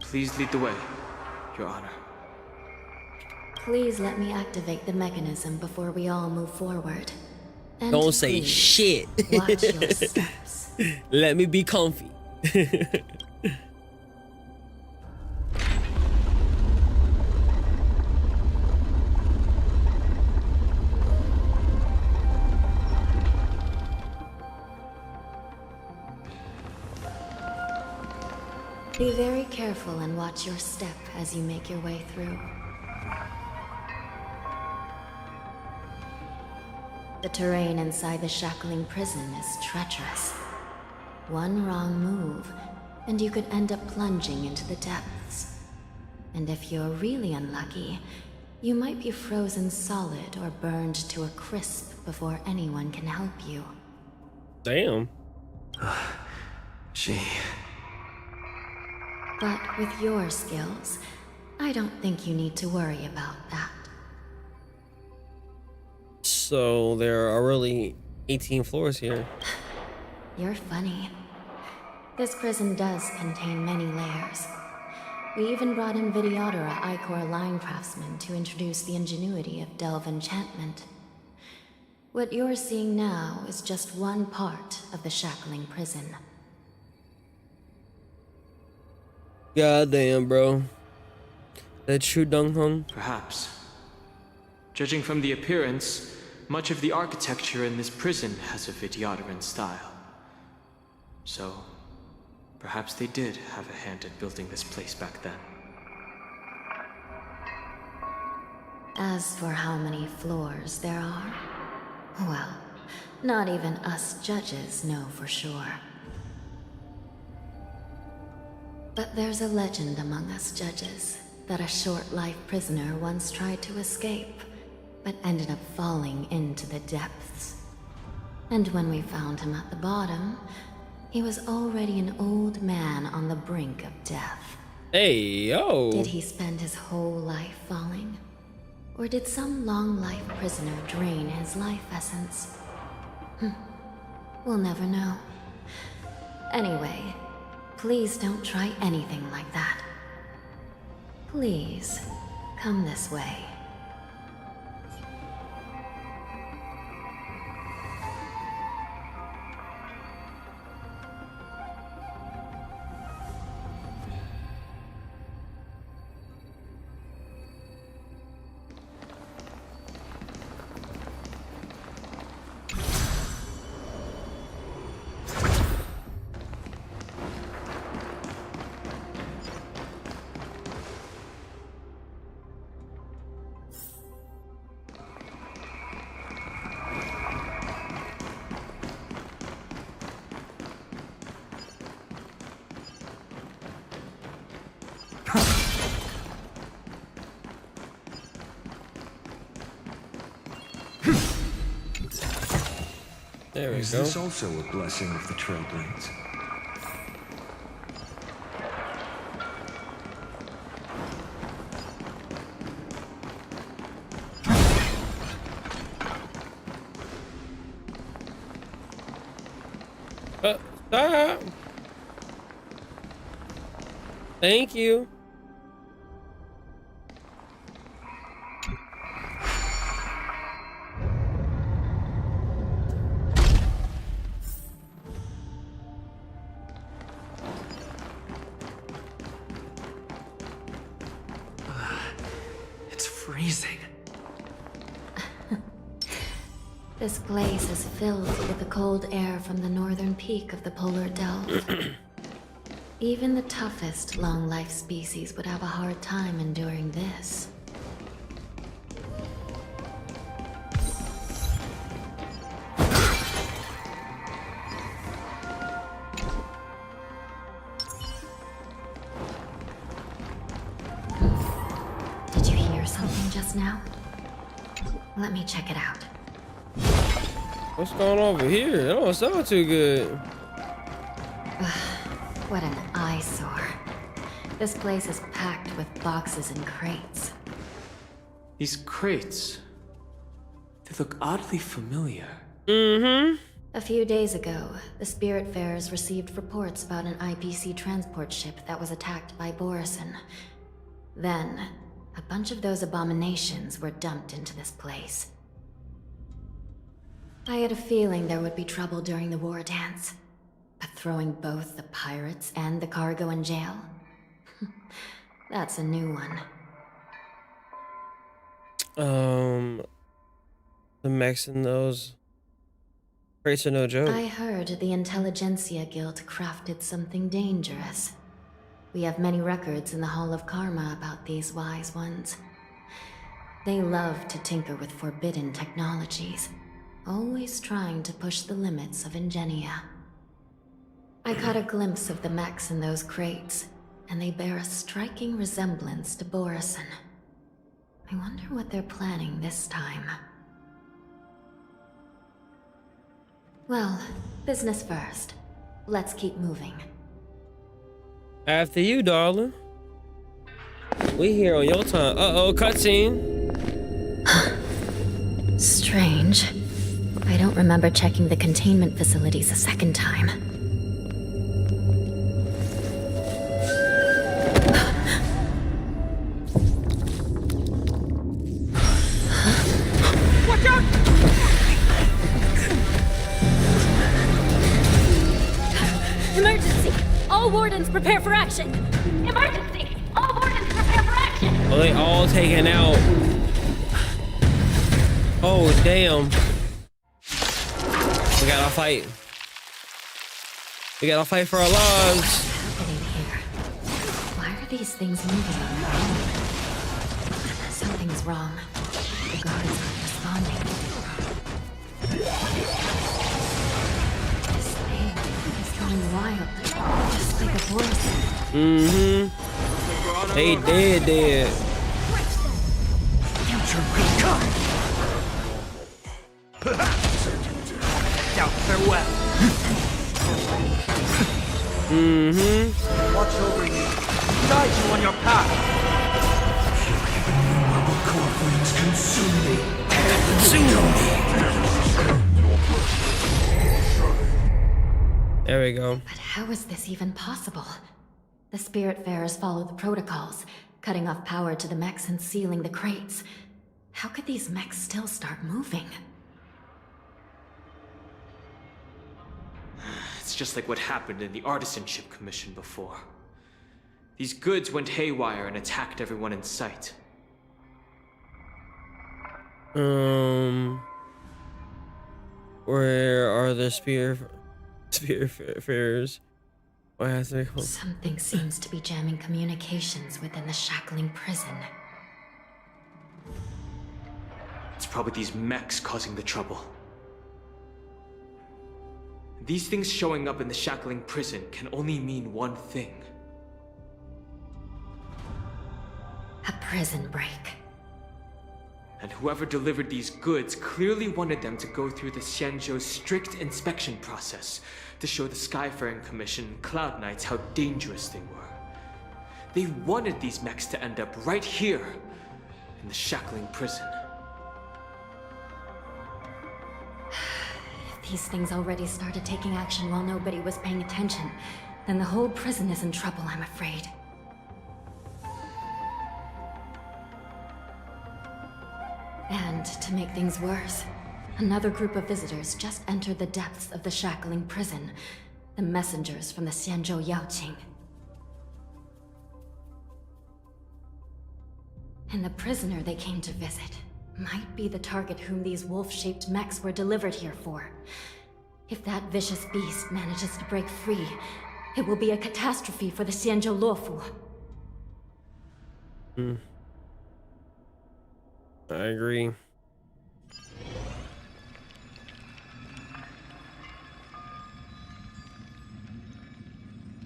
Please lead the way, Your Honor. Please let me activate the mechanism before we all move forward. And Don't say please, shit. watch your steps. Let me be comfy. Be very careful and watch your step as you make your way through. The terrain inside the shackling prison is treacherous. One wrong move, and you could end up plunging into the depths. And if you're really unlucky, You might be frozen solid or burned to a crisp before anyone can help you. Damn. She... But with your skills, I don't think you need to worry about that. So there are really 18 floors here. You're funny. This prison does contain many layers. We even brought in Videodora Icor line craftsmen to introduce the ingenuity of delve enchantment. What you're seeing now is just one part of the shackling prison. Goddamn, bro. That true dung hung? Perhaps. Judging from the appearance, much of the architecture in this prison has a Vidyadoran style. So, perhaps they did have a hand in building this place back then. As for how many floors there are, well, not even us judges know for sure. But there's a legend among us judges that a short-life prisoner once tried to escape, but ended up falling into the depths. And when we found him at the bottom, he was already an old man on the brink of death. Hey, yo! Did he spend his whole life falling? Or did some long-life prisoner drain his life essence? We'll never know. Anyway, please don't try anything like that. Please, come this way. There we Is go. this also a blessing of the Trailblades? Stop. Thank you. It's freezing. This place is filled with the cold air from the northern peak of the polar delta. Even the toughest long-life species would have a hard time enduring this. Did you hear something just now? Let me check it out. What's going on over here? That don't sound too good. What an eyesore. This place is packed with boxes and crates. These crates, they look oddly familiar. Mm-hmm. A few days ago, the Spiritfarers received reports about an IPC transport ship that was attacked by Boris. Then, a bunch of those abominations were dumped into this place. I had a feeling there would be trouble during the war dance. But throwing both the pirates and the cargo in jail? That's a new one. The mechs in those crates are no joke. I heard the Intelligentsia Guild crafted something dangerous. We have many records in the Hall of Karma about these wise ones. They love to tinker with forbidden technologies, always trying to push the limits of ingenia. I caught a glimpse of the mechs in those crates, and they bear a striking resemblance to Boris. I wonder what they're planning this time. Well, business first. Let's keep moving. After you, darling. We here on your time. Uh-oh, cutscene. Strange. I don't remember checking the containment facilities a second time. Watch out! Emergency! All wardens prepare for action! Emergency! All wardens prepare for action! Oh, they all taken out. Oh, damn. We gotta fight. We gotta fight for our lives. What's happening here? Why are these things moving on their own? Something's wrong. The guards aren't responding. This thing is going wild. Just like a Boris. Mm-hmm. They dead. Future recon! Doubt farewell. Mm-hmm. Watch over you. Guide you on your path. Conflicts consume me. There we go. But how is this even possible? The Spiritfarers follow the protocols, cutting off power to the mechs and sealing the crates. How could these mechs still start moving? It's just like what happened in the Artisanship Commission before. These goods went haywire and attacked everyone in sight. Where are the Spiritfarers? Why has they come? Something seems to be jamming communications within the shackling prison. It's probably these mechs causing the trouble. These things showing up in the shackling prison can only mean one thing. A prison break. And whoever delivered these goods clearly wanted them to go through the Xianzhou's strict inspection process to show the Skyfaring Commission and Cloud Knights how dangerous they were. They wanted these mechs to end up right here in the shackling prison. If these things already started taking action while nobody was paying attention, then the whole prison is in trouble, I'm afraid. And to make things worse, another group of visitors just entered the depths of the shackling prison. The messengers from the Xianzhou Yanqing. And the prisoner they came to visit might be the target whom these wolf-shaped mechs were delivered here for. If that vicious beast manages to break free, it will be a catastrophe for the Xianzhou Luofu. I agree.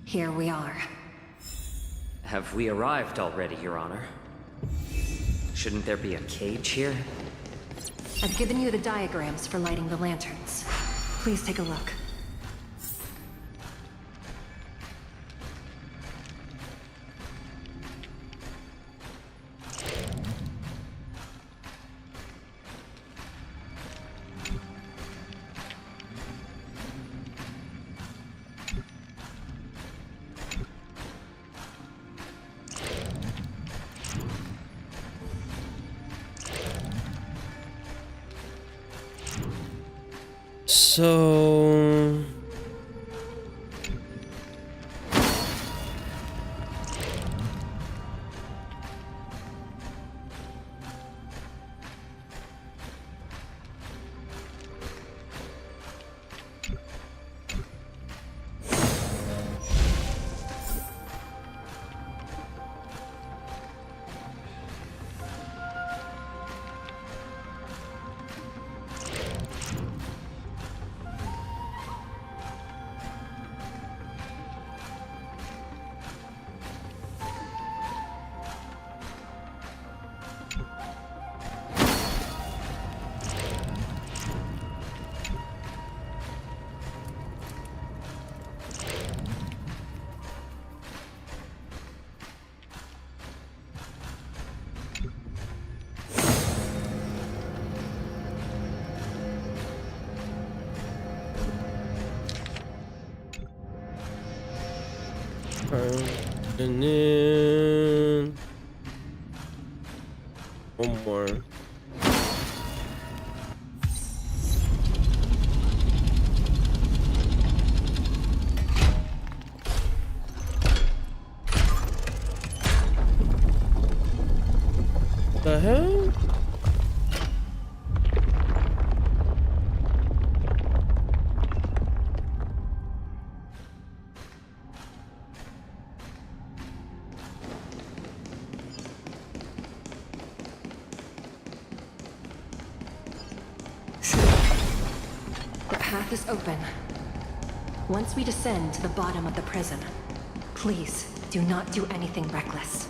Here we are. Have we arrived already, Your Honor? Shouldn't there be a cage here? I've given you the diagrams for lighting the lanterns. Please take a look. So And then one more. The hell? The path is open. Once we descend to the bottom of the prison, please do not do anything reckless.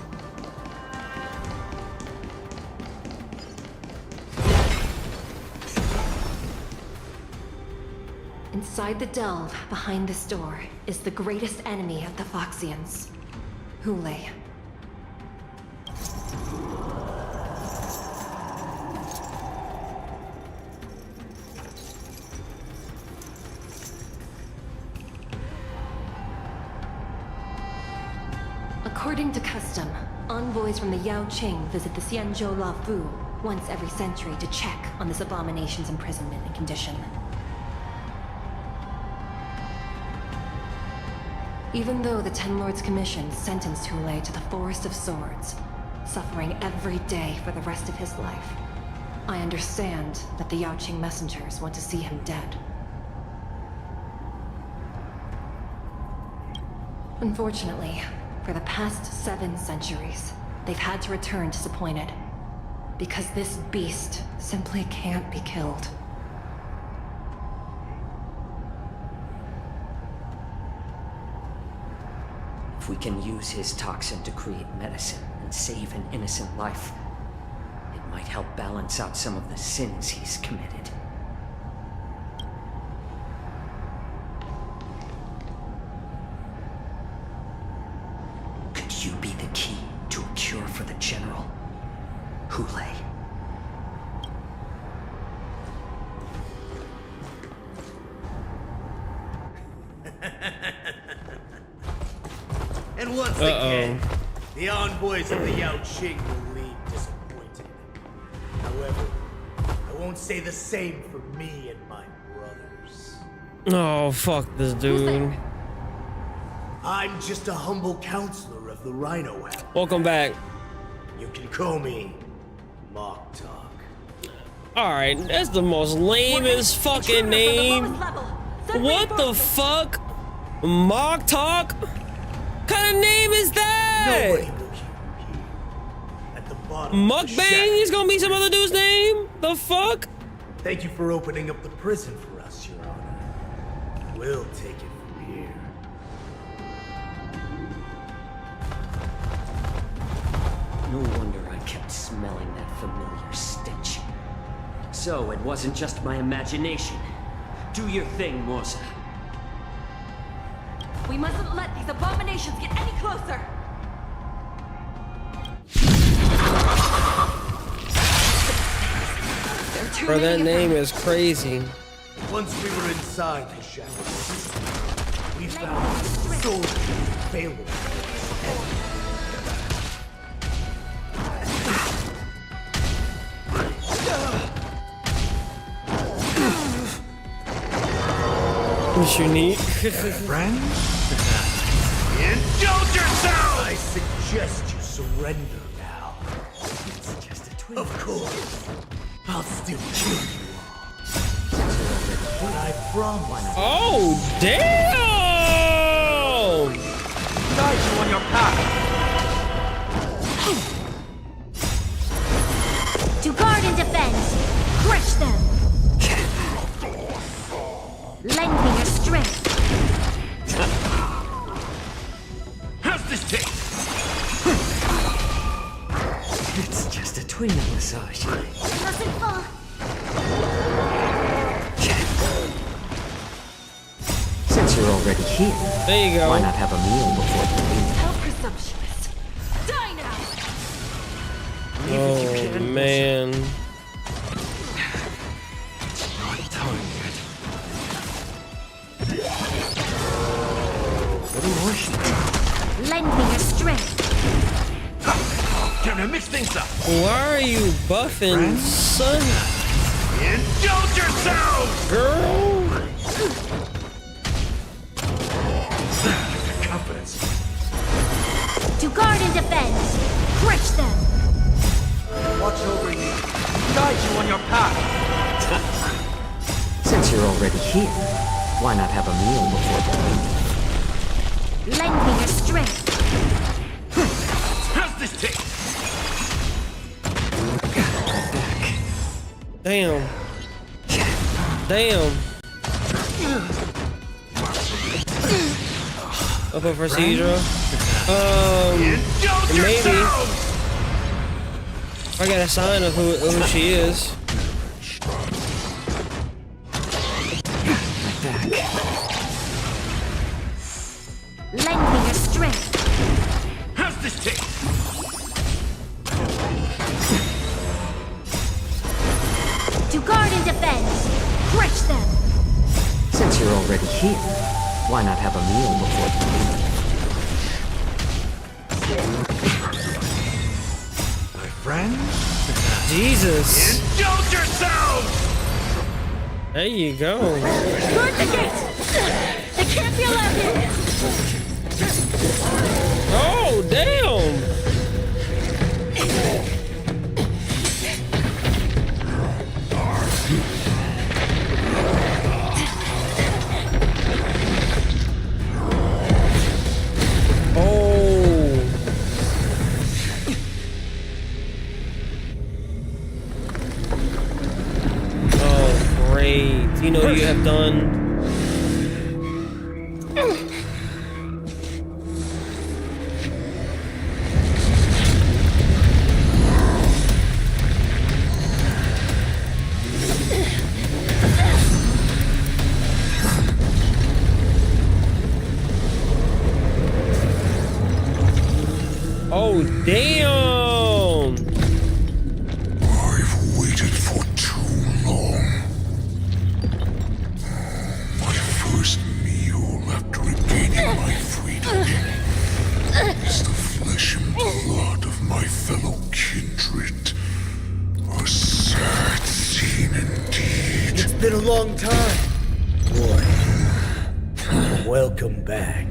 Inside the delve behind this door is the greatest enemy of the Foxians, Huule. According to custom, envoys from the Yanqing visit the Luofu once every century to check on this abomination's imprisonment and condition. Even though the Ten Lords Commission sentenced Huule to the Forest of Swords, suffering every day for the rest of his life, I understand that the Yanqing messengers want to see him dead. Unfortunately, for the past 7 centuries, they've had to return disappointed, because this beast simply can't be killed. If we can use his toxin to create medicine and save an innocent life, it might help balance out some of the sins he's committed. Could you be the key to a cure for the General, Huule? And once again, the envoys of the Yanqing will leave disappointed. However, I won't say the same for me and my brothers. Oh, fuck this dude. I'm just a humble counselor of the Rhino House. Welcome back. You can call me Mock Talk. Alright, that's the most lamest fucking name. What the fuck? Mock Talk? What kind of name is that? Nobody will hear you. At the bottom. Mukbang is gonna be some other dude's name? The fuck? Thank you for opening up the prison for us, Your Honor. We'll take it from here. No wonder I kept smelling that familiar stench. So it wasn't just my imagination. Do your thing, Morsa. We mustn't let these abominations get any closer! Bro, that name is crazy. Once we were inside the shackles, we found soul failing. It's unique. Friends? Indulge yourself! I suggest you surrender now. It's just a twin. Of course. I'll still kill you all. But I promise. Oh, damn! Guide you on your path. To guard and defend, crush them. Lend me your strength. How's this taste? It's just a twin massage. Doesn't fall. Since you're already here, there you go. Why not have a meal before you leave? How presumptuous! Die now! Oh, man. Not time yet. What emotion? Gonna mix things up. Why are you buffing, son? Indulge yourselves! Girl! Confidence. To guard and defend. Crush them. Watch over you. Guide you on your path. Since you're already here, why not have a meal before the Lend me your strength. How's this taste? Damn. Damn. Up a procedure. Maybe. I got a sign of who she is. Lend me your strength. How's this taste? To guard and defend. Crush them. Since you're already here, why not have a meal before the My friend? Jesus. Indulge yourselves! There you go. Guard the gate. They can't be allowed in. Oh, damn. You know you have done. Oh, damn. I've waited for too long. My first meal after regaining my freedom is the flesh and blood of my fellow kindred. A sad scene indeed. It's been a long time. Boy, welcome back.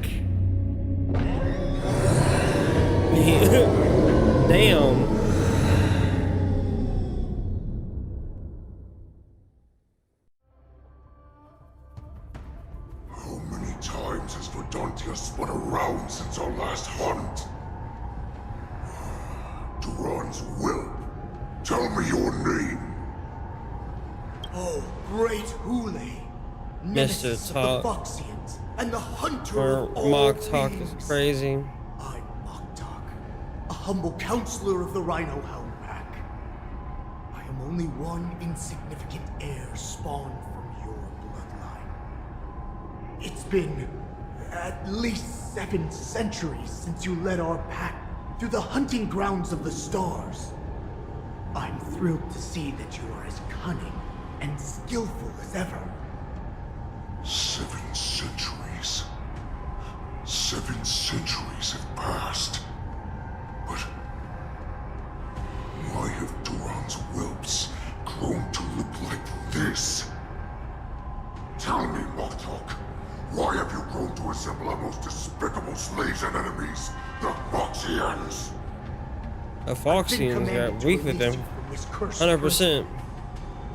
Damn. How many times has Verdantia spun around since our last hunt? Duran's whelp, tell me your name. Oh, great Huule, nemesis of the Foxians and the hunter of all Mock talk is beings. crazy. A humble counselor of the Rhino-Hound pack. I am only one insignificant heir spawned from your bloodline. It's been at least 7 centuries since you led our pack through the hunting grounds of the stars. I'm thrilled to see that you are as cunning and skillful as ever. 7 centuries. 7 centuries have passed. But why have Duran's whelps grown to look like this? Tell me, Moktok, why have you grown to resemble our most despicable slaves and enemies, the Foxians? The Foxians got weak with them. 100%.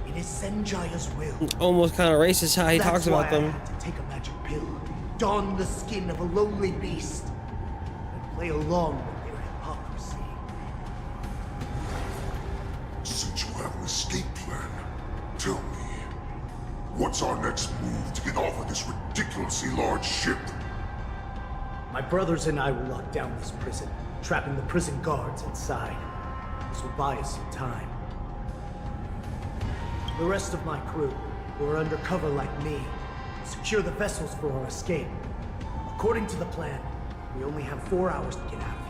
It is Senjaya's will. Almost kind of racist how he talks about them. I had to take a magic pill, don the skin of a lowly beast, and play along with their hypocrisy. Since you have an escape plan, tell me, what's our next move to get off of this ridiculously large ship? My brothers and I will lock down this prison, trapping the prison guards inside. This will buy us some time. The rest of my crew, who are undercover like me, will secure the vessels for our escape. According to the plan, we only have 4 hours to get out of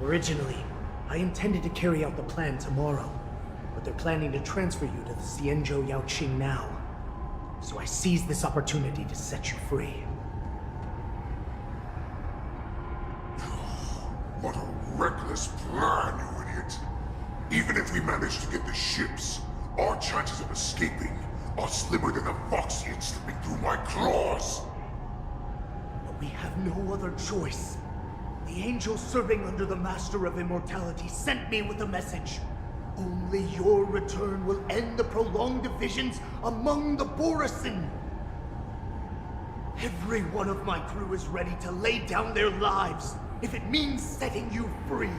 here. Originally, I intended to carry out the plan tomorrow, but they're planning to transfer you to the Xianzhou Yanqing now. So I seized this opportunity to set you free. but a reckless plan, you idiot. Even if we manage to get the ships, our chances of escaping are slimmer than a Foxian slipping through my claws. But we have no other choice. The angel serving under the Master of Immortality sent me with a message. Only your return will end the prolonged divisions among the Borisin. Every one of my crew is ready to lay down their lives if it means setting you free.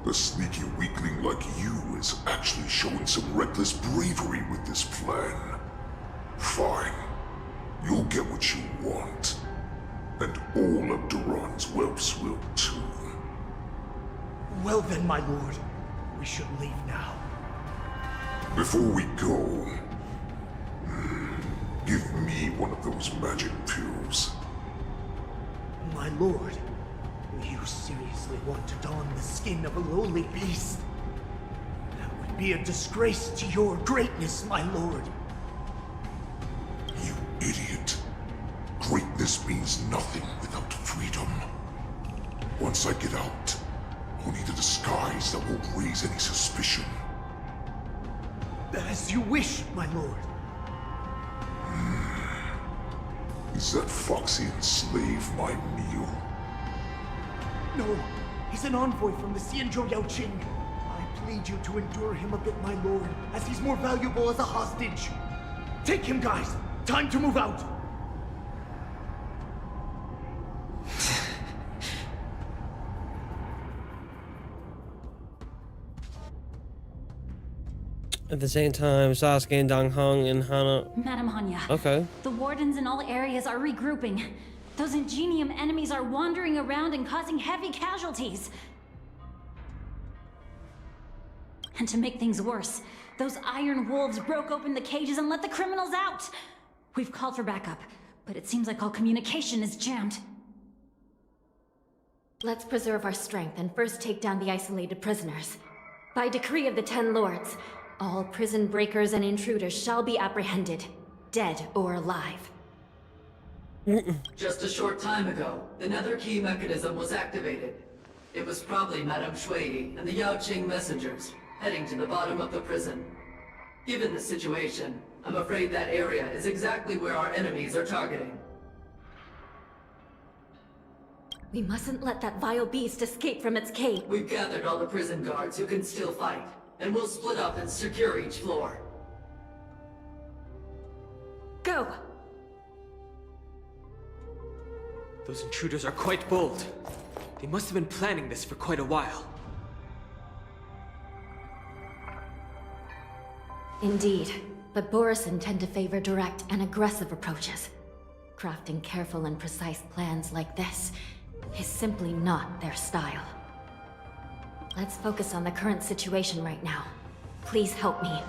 The sneaky weakling like you is actually showing some reckless bravery with this plan. Fine. You'll get what you want. And all of Duran's whelps will too. Well then, my lord. We should leave now. Before we go, give me one of those magic pills. My lord, do you seriously want to don the skin of a lowly beast? That would be a disgrace to your greatness, my lord. You idiot. Greatness means nothing without freedom. Once I get out, I'll need a disguise that won't raise any suspicion. As you wish, my lord. Is that Foxian slave my meal? No, he's an envoy from the Xianzhou Yanqing. I plead you to endure him a bit, my lord, as he's more valuable as a hostage. Take him, guys. Time to move out. At the same time, Sasuke and Donghong and Hana. Madam Hanya. Okay. The wardens in all areas are regrouping. Those Ingenium enemies are wandering around and causing heavy casualties. And to make things worse, those iron wolves broke open the cages and let the criminals out. We've called for backup, but it seems like all communication is jammed. Let's preserve our strength and first take down the isolated prisoners. By decree of the 10 Lords, all prison breakers and intruders shall be apprehended, dead or alive. Just a short time ago, the nether key mechanism was activated. It was probably Madame Shui and the Yaoqing messengers, heading to the bottom of the prison. Given the situation, I'm afraid that area is exactly where our enemies are targeting. We mustn't let that vile beast escape from its cage. We've gathered all the prison guards who can still fight, and we'll split up and secure each floor. Go! Those intruders are quite bold. They must have been planning this for quite a while. Indeed, but Borisin tend to favor direct and aggressive approaches. Crafting careful and precise plans like this is simply not their style. Let's focus on the current situation right now. Please help me.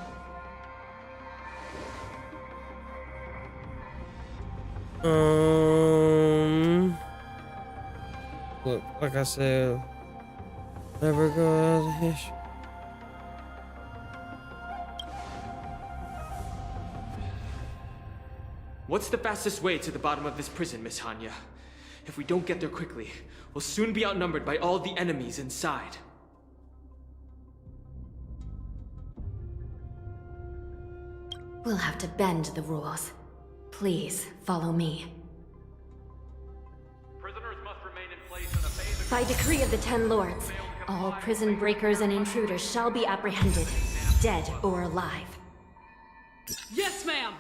Look, like I said, never go out of history. What's the fastest way to the bottom of this prison, Miss Hanya? If we don't get there quickly, we'll soon be outnumbered by all the enemies inside. We'll have to bend the rules. Please, follow me. Prisoners must remain in place in a phase of... By decree of the 10 Lords, all prison breakers and intruders shall be apprehended, dead or alive. Yes, ma'am!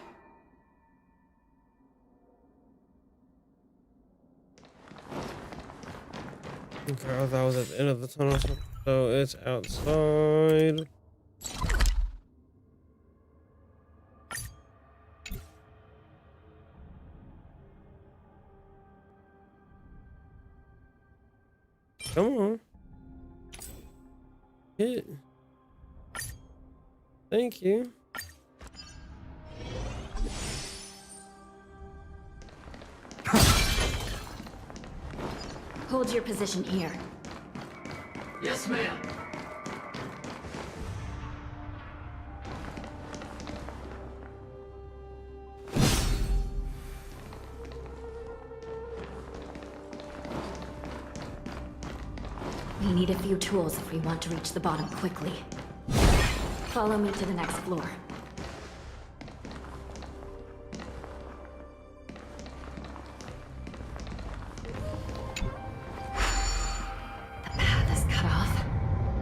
Okay, I thought it was at the end of the tunnel, so it's outside. Come on. Hit. Thank you. Hold your position here. Yes, ma'am. We need a few tools if we want to reach the bottom quickly. Follow me to the next floor. The path is cut off.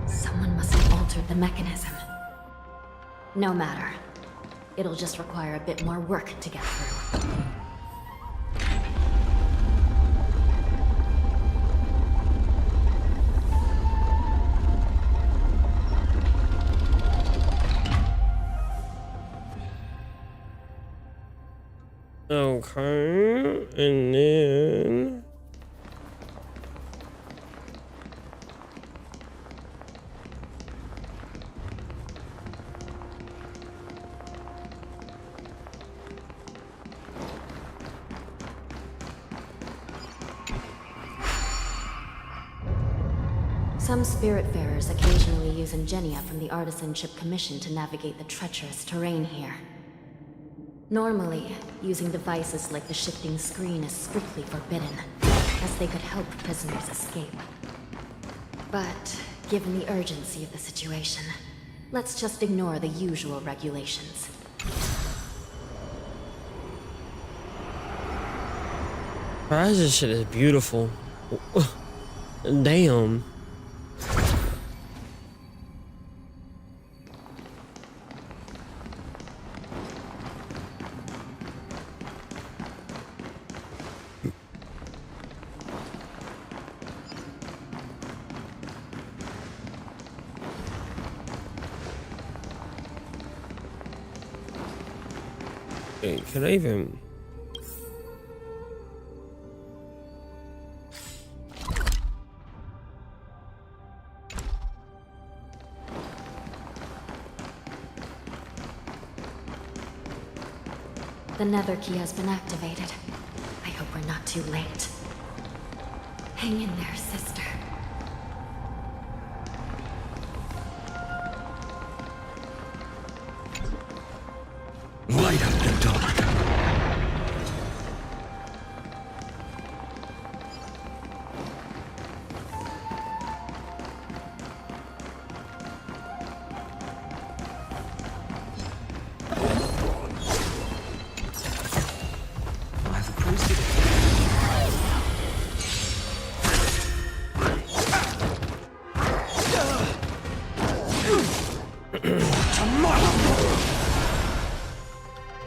Someone must have altered the mechanism. No matter. It'll just require a bit more work to get through. Okay, and then Some Spiritfarers occasionally use ingenia from the Artisanship Commission to navigate the treacherous terrain here. Normally, using devices like the shifting screen is strictly forbidden, as they could help prisoners escape. But, given the urgency of the situation, let's just ignore the usual regulations. this shit is beautiful. Damn. Wait, can I even... The nether key has been activated. I hope we're not too late. Hang in there, sister. Light up the dark.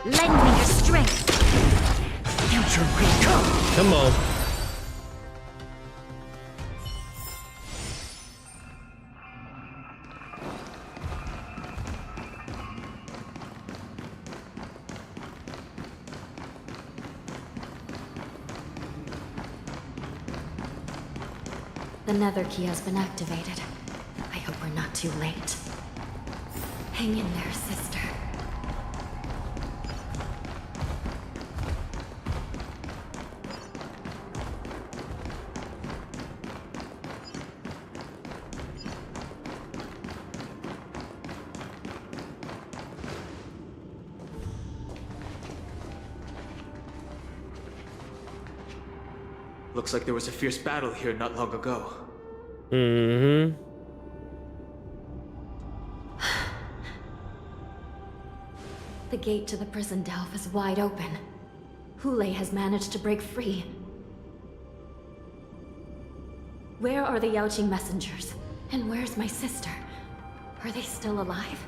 Lend me your strength. Future will come. Come on. The nether key has been activated. I hope we're not too late. Hang in there, sister. Looks like there was a fierce battle here not long ago. Mm-hmm. The gate to the prison delve is wide open. Huule has managed to break free. Where are the Yanqing messengers? And where's my sister? Are they still alive?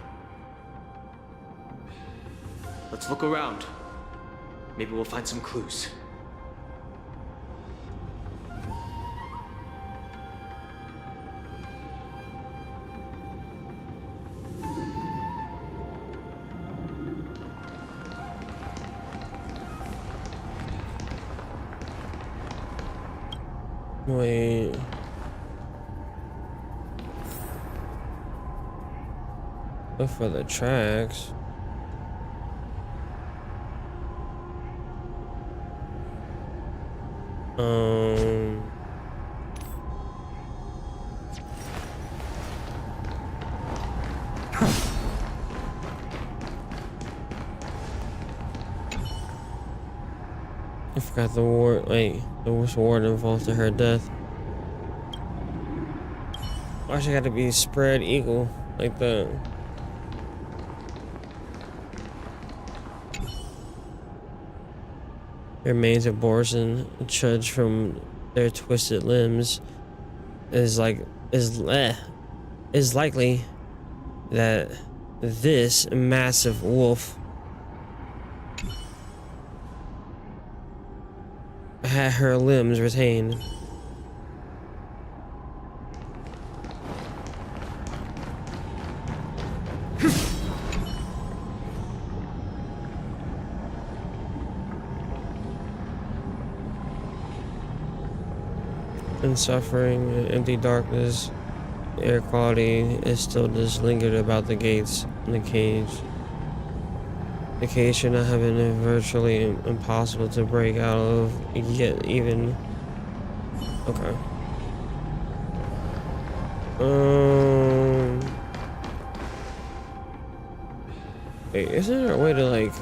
Let's look around. Maybe we'll find some clues. Wait. Look for the tracks. I forgot the war. Wait, there was war involved in her death. Why should it gotta be spread eagle like that? Remains of Boris and Chudge from their twisted limbs is likely that this massive wolf had her limbs retained. And suffering and empty darkness, air quality is still just lingered about the gates in the cage. The cage should not have been virtually impossible to break out of, yet even. Okay. Wait, isn't there a way to like?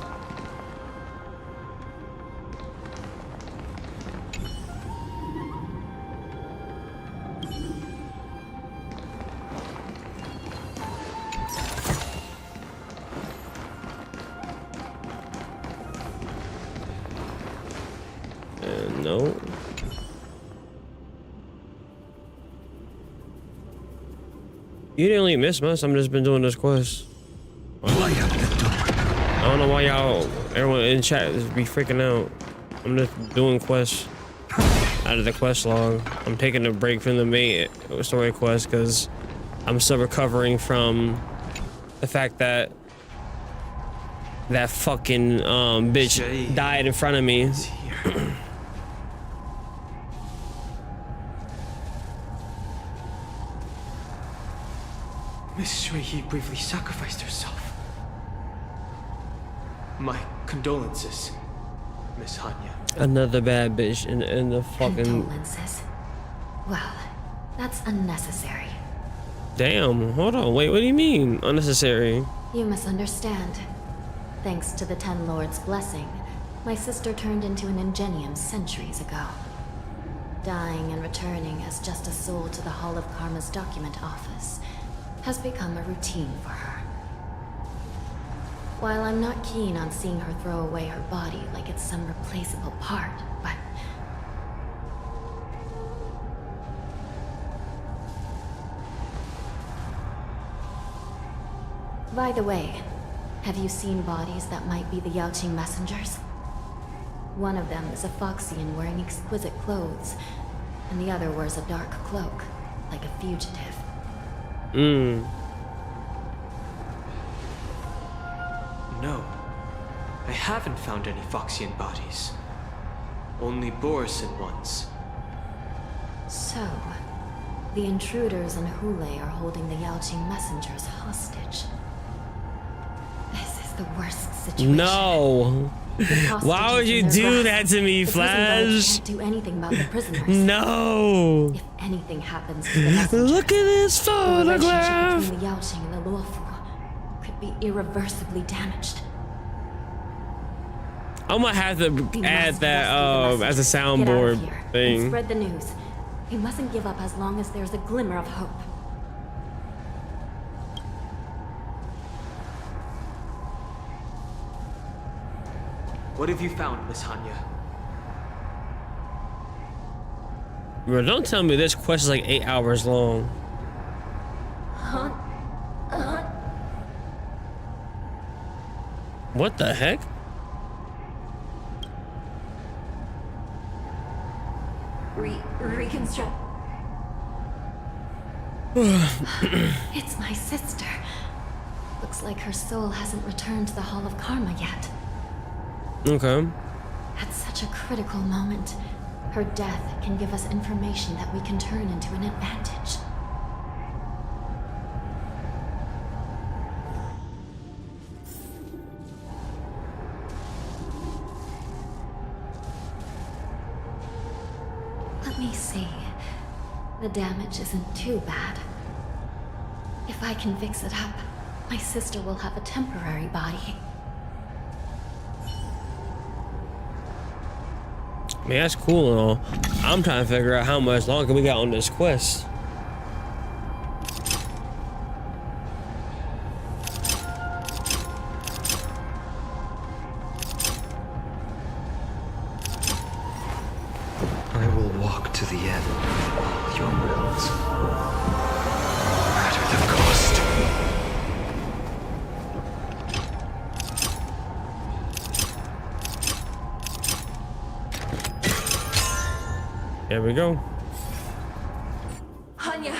No. You didn't really miss much. I'm just been doing this quest. I don't know why everyone in chat is be freaking out. I'm just doing quests out of the quest log. I'm taking a break from the main story quest because I'm still recovering from the fact that that fucking bitch died in front of me. Miss Shuiyi bravely sacrificed herself. My condolences, Miss Hanya. Another bad bitch in the fucking. Condolences. Well, that's unnecessary. Damn, hold on, wait, what do you mean? Unnecessary? You misunderstand. Thanks to the Ten Lords' blessing, my sister turned into an ingenium centuries ago. Dying and returning as just a soul to the Hall of Karma's document office has become a routine for her. While I'm not keen on seeing her throw away her body like it's some replaceable part, but... By the way, have you seen bodies that might be the Yanqing messengers? One of them is a Foxian wearing exquisite clothes, and the other wears a dark cloak, like a fugitive. No, I haven't found any Foxian bodies. Only Borisan ones. So, the intruders and Houle are holding the Yanqing messengers hostage. This is the worst situation. No! Why would you do that to me, Flash? Can't do anything about the prisoners. No! If anything happens to the messengers, look at this photograph! The relationship between the Yanqing and the Luofu could be irreversibly damaged. I might have to add that as a soundboard thing. And spread the news. We mustn't give up as long as there's a glimmer of hope. What have you found, Miss Hanya? Bro, don't tell me this quest is like 8 hours long. What the heck? Reconstruct. It's my sister. Looks like her soul hasn't returned to the Hall of Karma yet. Okay. At such a critical moment, her death can give us information that we can turn into an advantage. Let me see. The damage isn't too bad. If I can fix it up, my sister will have a temporary body. I mean, that's cool and all. I'm trying to figure out how much longer we got on this quest. to the end, all your wills. No matter the cost. There we go. Hanya,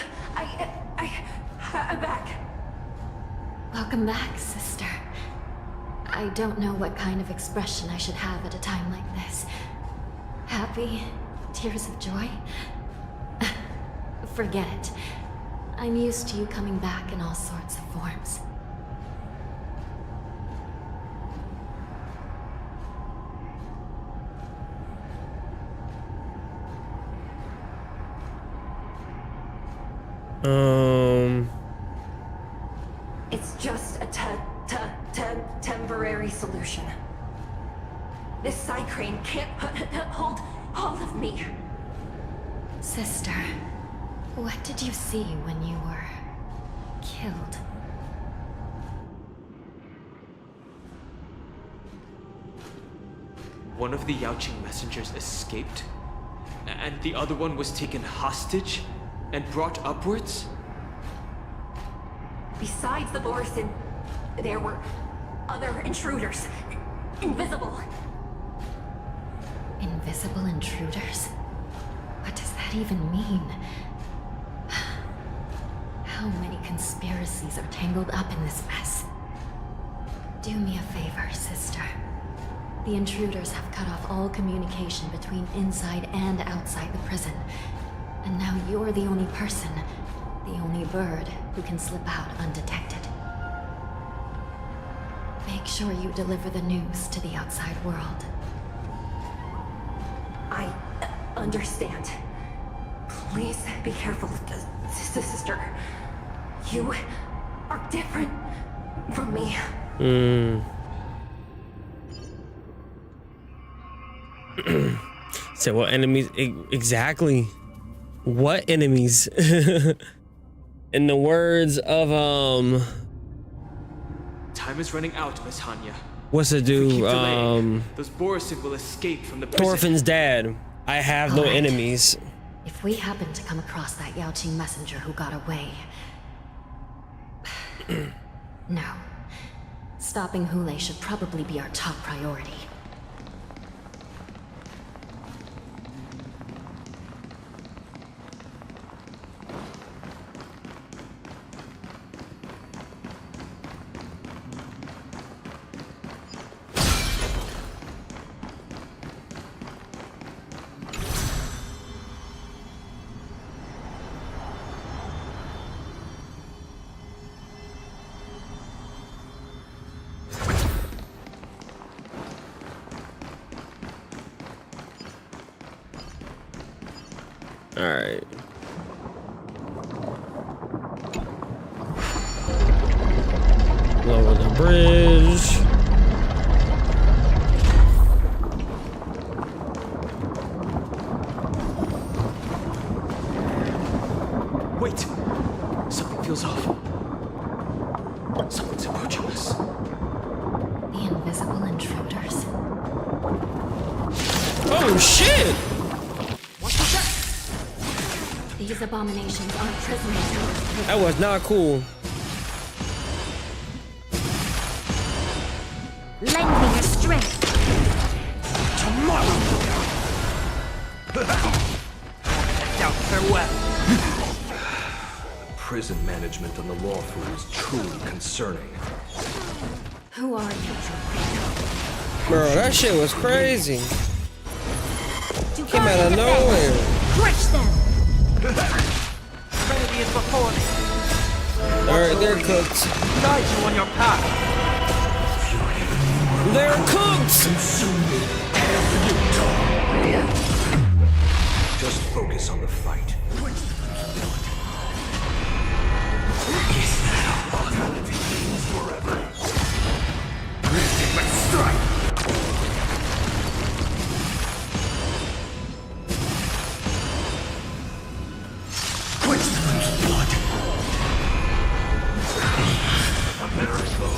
I'm back. Welcome back, sister. I don't know what kind of expression I should have at a time like this. Happy? Tears of joy? Forget it. I'm used to you coming back in all sorts of forms. It's just a temporary solution. This side crane can't hold all of me. Sister, what did you see when you were killed? One of the Yanqing messengers escaped, and the other one was taken hostage and brought upwards? Besides the Boris, there were other intruders. Invisible. Invisible intruders? What does that even mean? How many conspiracies are tangled up in this mess? Do me a favor, sister. The intruders have cut off all communication between inside and outside the prison. And now you're the only person, the only bird, who can slip out undetected. Make sure you deliver the news to the outside world. I understand. Please be careful, sister. You are different from me. So what enemies exactly? What enemies? In the words of Time is running out, Miss Hanya. what's it do? Those Boris will escape from the prison. Thorfinn's dad. I have no Alright. enemies. If we happen to come across that Yanqing messenger who got away... No. Stopping Houle should probably be our top priority. Alright. Lower the bridge. Wait! Something feels off. Someone's approaching us. The invisible intruders. Oh shit! These abominations aren't prisoners. That was not cool. Lend me your strength. Tomorrow! Out farewell. Prison management on the Luofu is truly concerning. Who are you? Bro, that shit was crazy. Came out of nowhere. Crush them. Trinity is before me. Alright, they're cooked. Guide you on your path. They're cooked! Just focus on the fight. Is that a mortality means forever? Let's strike! Quench them in blood! A miracle!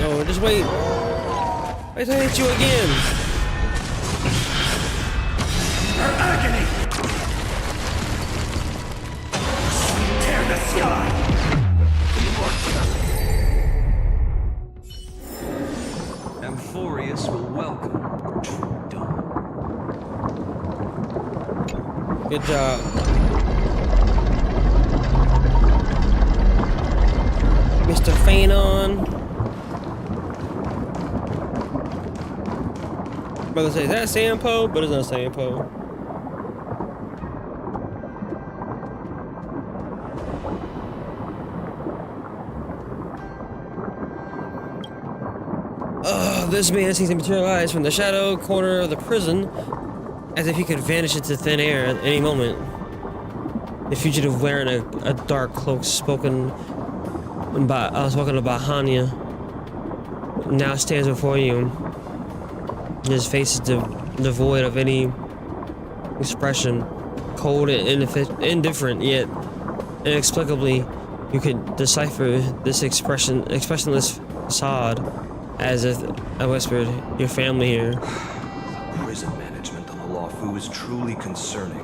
No, just wait. Wait till I hit you again. Her agony! agony! Tear the sky! Amphorius will welcome true dawn. Good job. Mr. Phanon. Brother say, is that Sampo? But it's not Sampo. This man seems to materialize from the shadow corner of the prison as if he could vanish into thin air at any moment. The fugitive wearing a dark cloak spoken about Hanya now stands before you. His face is devoid of any expression, cold and indifferent, yet inexplicably you could decipher this expressionless facade as if I whispered, your family here. The prison management on the Luofu is truly concerning.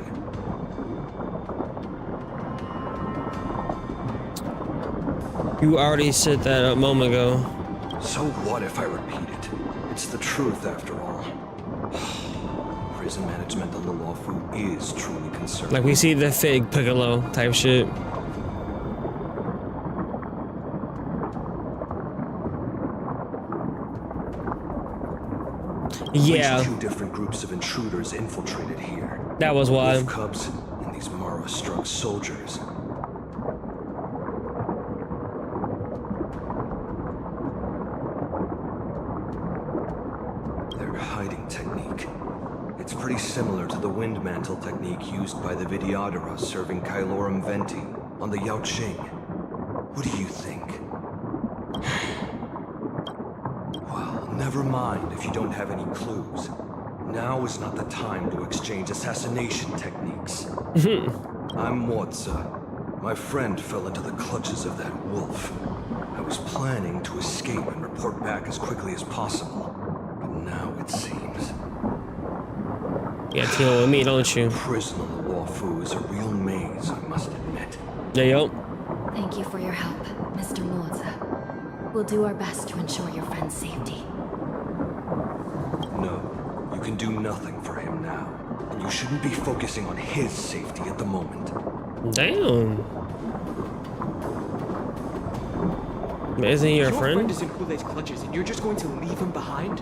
You already said that a moment ago. So what if I repeat it? It's the truth after all. Prison management on the Luofu is truly concerning. Like we see the fig Piccolo type shit. Yeah. Two different groups of intruders infiltrated here. That was why. Wolf cubs and these Mara-struck soldiers. Their hiding technique. It's pretty similar to the wind mantle technique used by the Vidyadhara serving Kailorum Venti on the Yanqing. What do you think? Never mind if you don't have any clues. Now is not the time to exchange assassination techniques. I'm Motza. My friend fell into the clutches of that wolf. I was planning to escape and report back as quickly as possible. But now it seems... Yeah, deal with me, don't you? Prison on the Luofu is a real maze, I must admit. Yeah, yo. Thank you for your help, Mr. Motza. We'll do our best to ensure your friend's safety. No, you can do nothing for him now. And you shouldn't be focusing on his safety at the moment. Damn. Isn't he your friend? Your friend is in Houle's clutches and you're just going to leave him behind?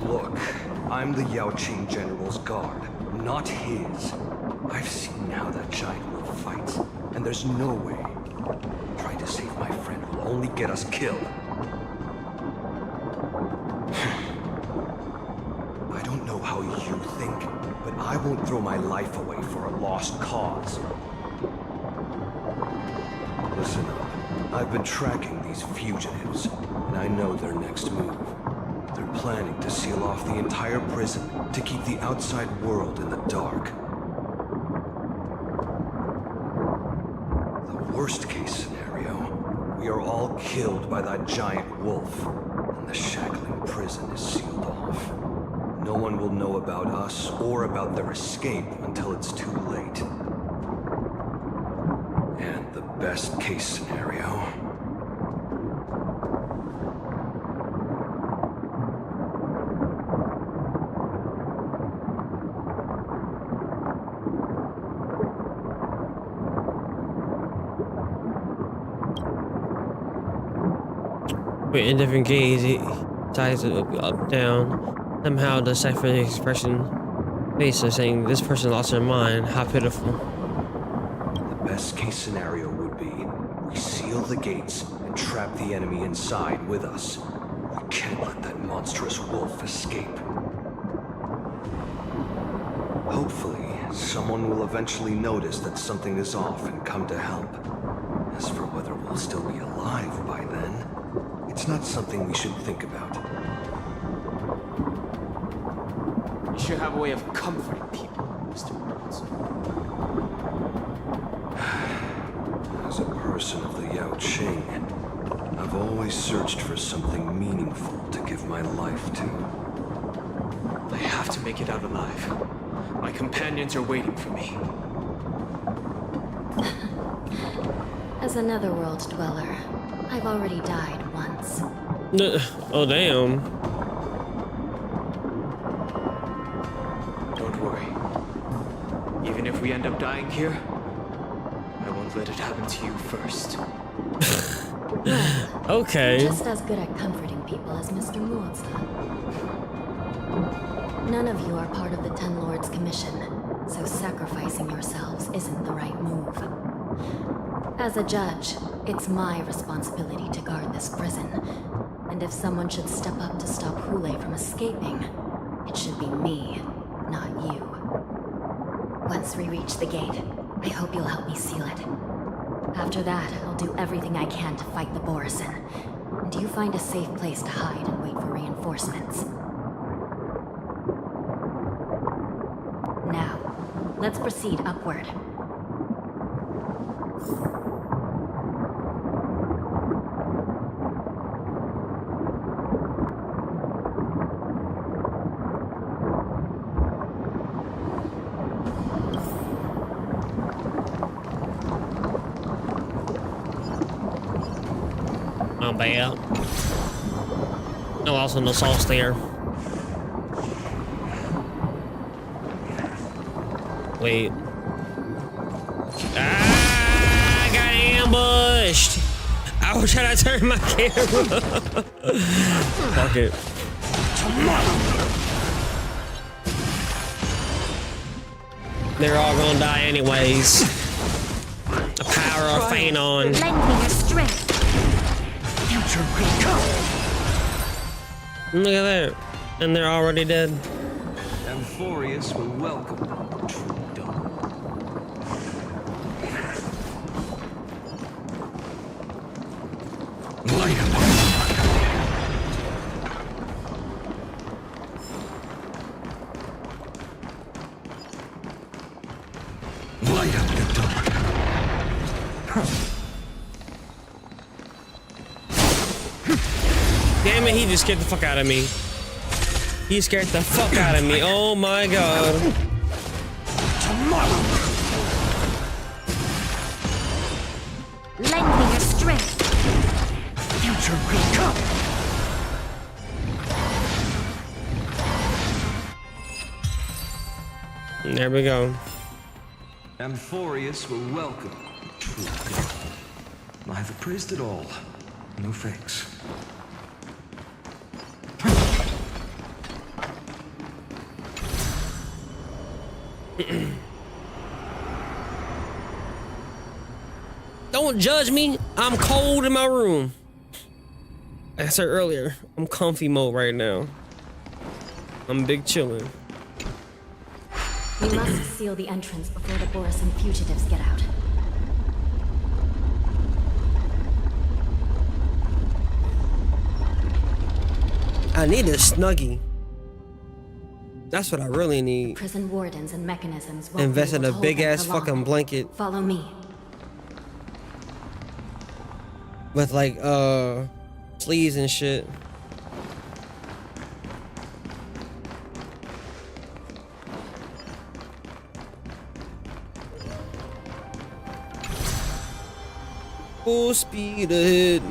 Look, I'm the Yanqing General's guard, not his. I've seen how that giant wolf fights, and there's no way trying to save my friend will only get us killed. I don't know how you think, but I won't throw my life away for a lost cause. Listen up. I've been tracking these fugitives, and I know their next move. They're planning to seal off the entire prison to keep the outside world in the dark. The worst case scenario, we are all killed by that giant wolf, and the shackling prison is sealed off. No one will know about us or about their escape until it's too late. And the best case scenario... Wait, in different gaze, he ties it up, down. Somehow decipher the expression face of saying, this person lost their mind. How pitiful. The best case scenario would be we seal the gates and trap the enemy inside with us. We can't let that monstrous wolf escape. Hopefully, someone will eventually notice that something is off and come to help. As for whether we'll still be alive by then, it's not something we should think about. You should have a way of comforting people, Mr. Burns. As a person of the Yanqing, I've always searched for something meaningful to give my life to. I have to make it out alive. My companions are waiting for me. As a netherworld dweller, I've already died once. Oh, damn. Don't worry. Even if we end up dying here, I won't let it happen to you first. Okay. You're just as good at comforting people as Mr. Muoza. None of you are part of the Ten Lords Commission, so sacrificing yourselves isn't the right move. As a judge, it's my responsibility to guard this prison, and if someone should step up to stop Houle from escaping, it should be me, not you. Once we reach the gate, I hope you'll help me seal it. After that, I'll do everything I can to fight the Borisin, and you find a safe place to hide and wait for reinforcements. Now, let's proceed upward. Not bad. No, also no sauce there. Wait. Ah, I got ambushed. I was trying to turn my camera. Fuck it. They're all gonna die anyways. The power of Phanon. Lend me your strength. Future will come. Look at that. And they're already dead. Amphorius will welcome true dawn. Light up. Light up the dark. Damn it, he just scared the fuck out of me. He scared the fuck out of me. Oh my god. Tomorrow. Lend me your strength. Future will come. There we go. Amphorius will welcome true dawn. I have appraised it all. No fakes. Don't judge me. I'm cold in my room. Like I said earlier, I'm comfy mode right now. I'm big chillin'. We must seal the entrance before the Borisin fugitives get out. I need a Snuggie. That's what I really need. Prison wardens and mechanisms won't Invest be in able a to hold big them ass for long. fucking blanket Follow me. with like sleeves and shit. Full speed ahead.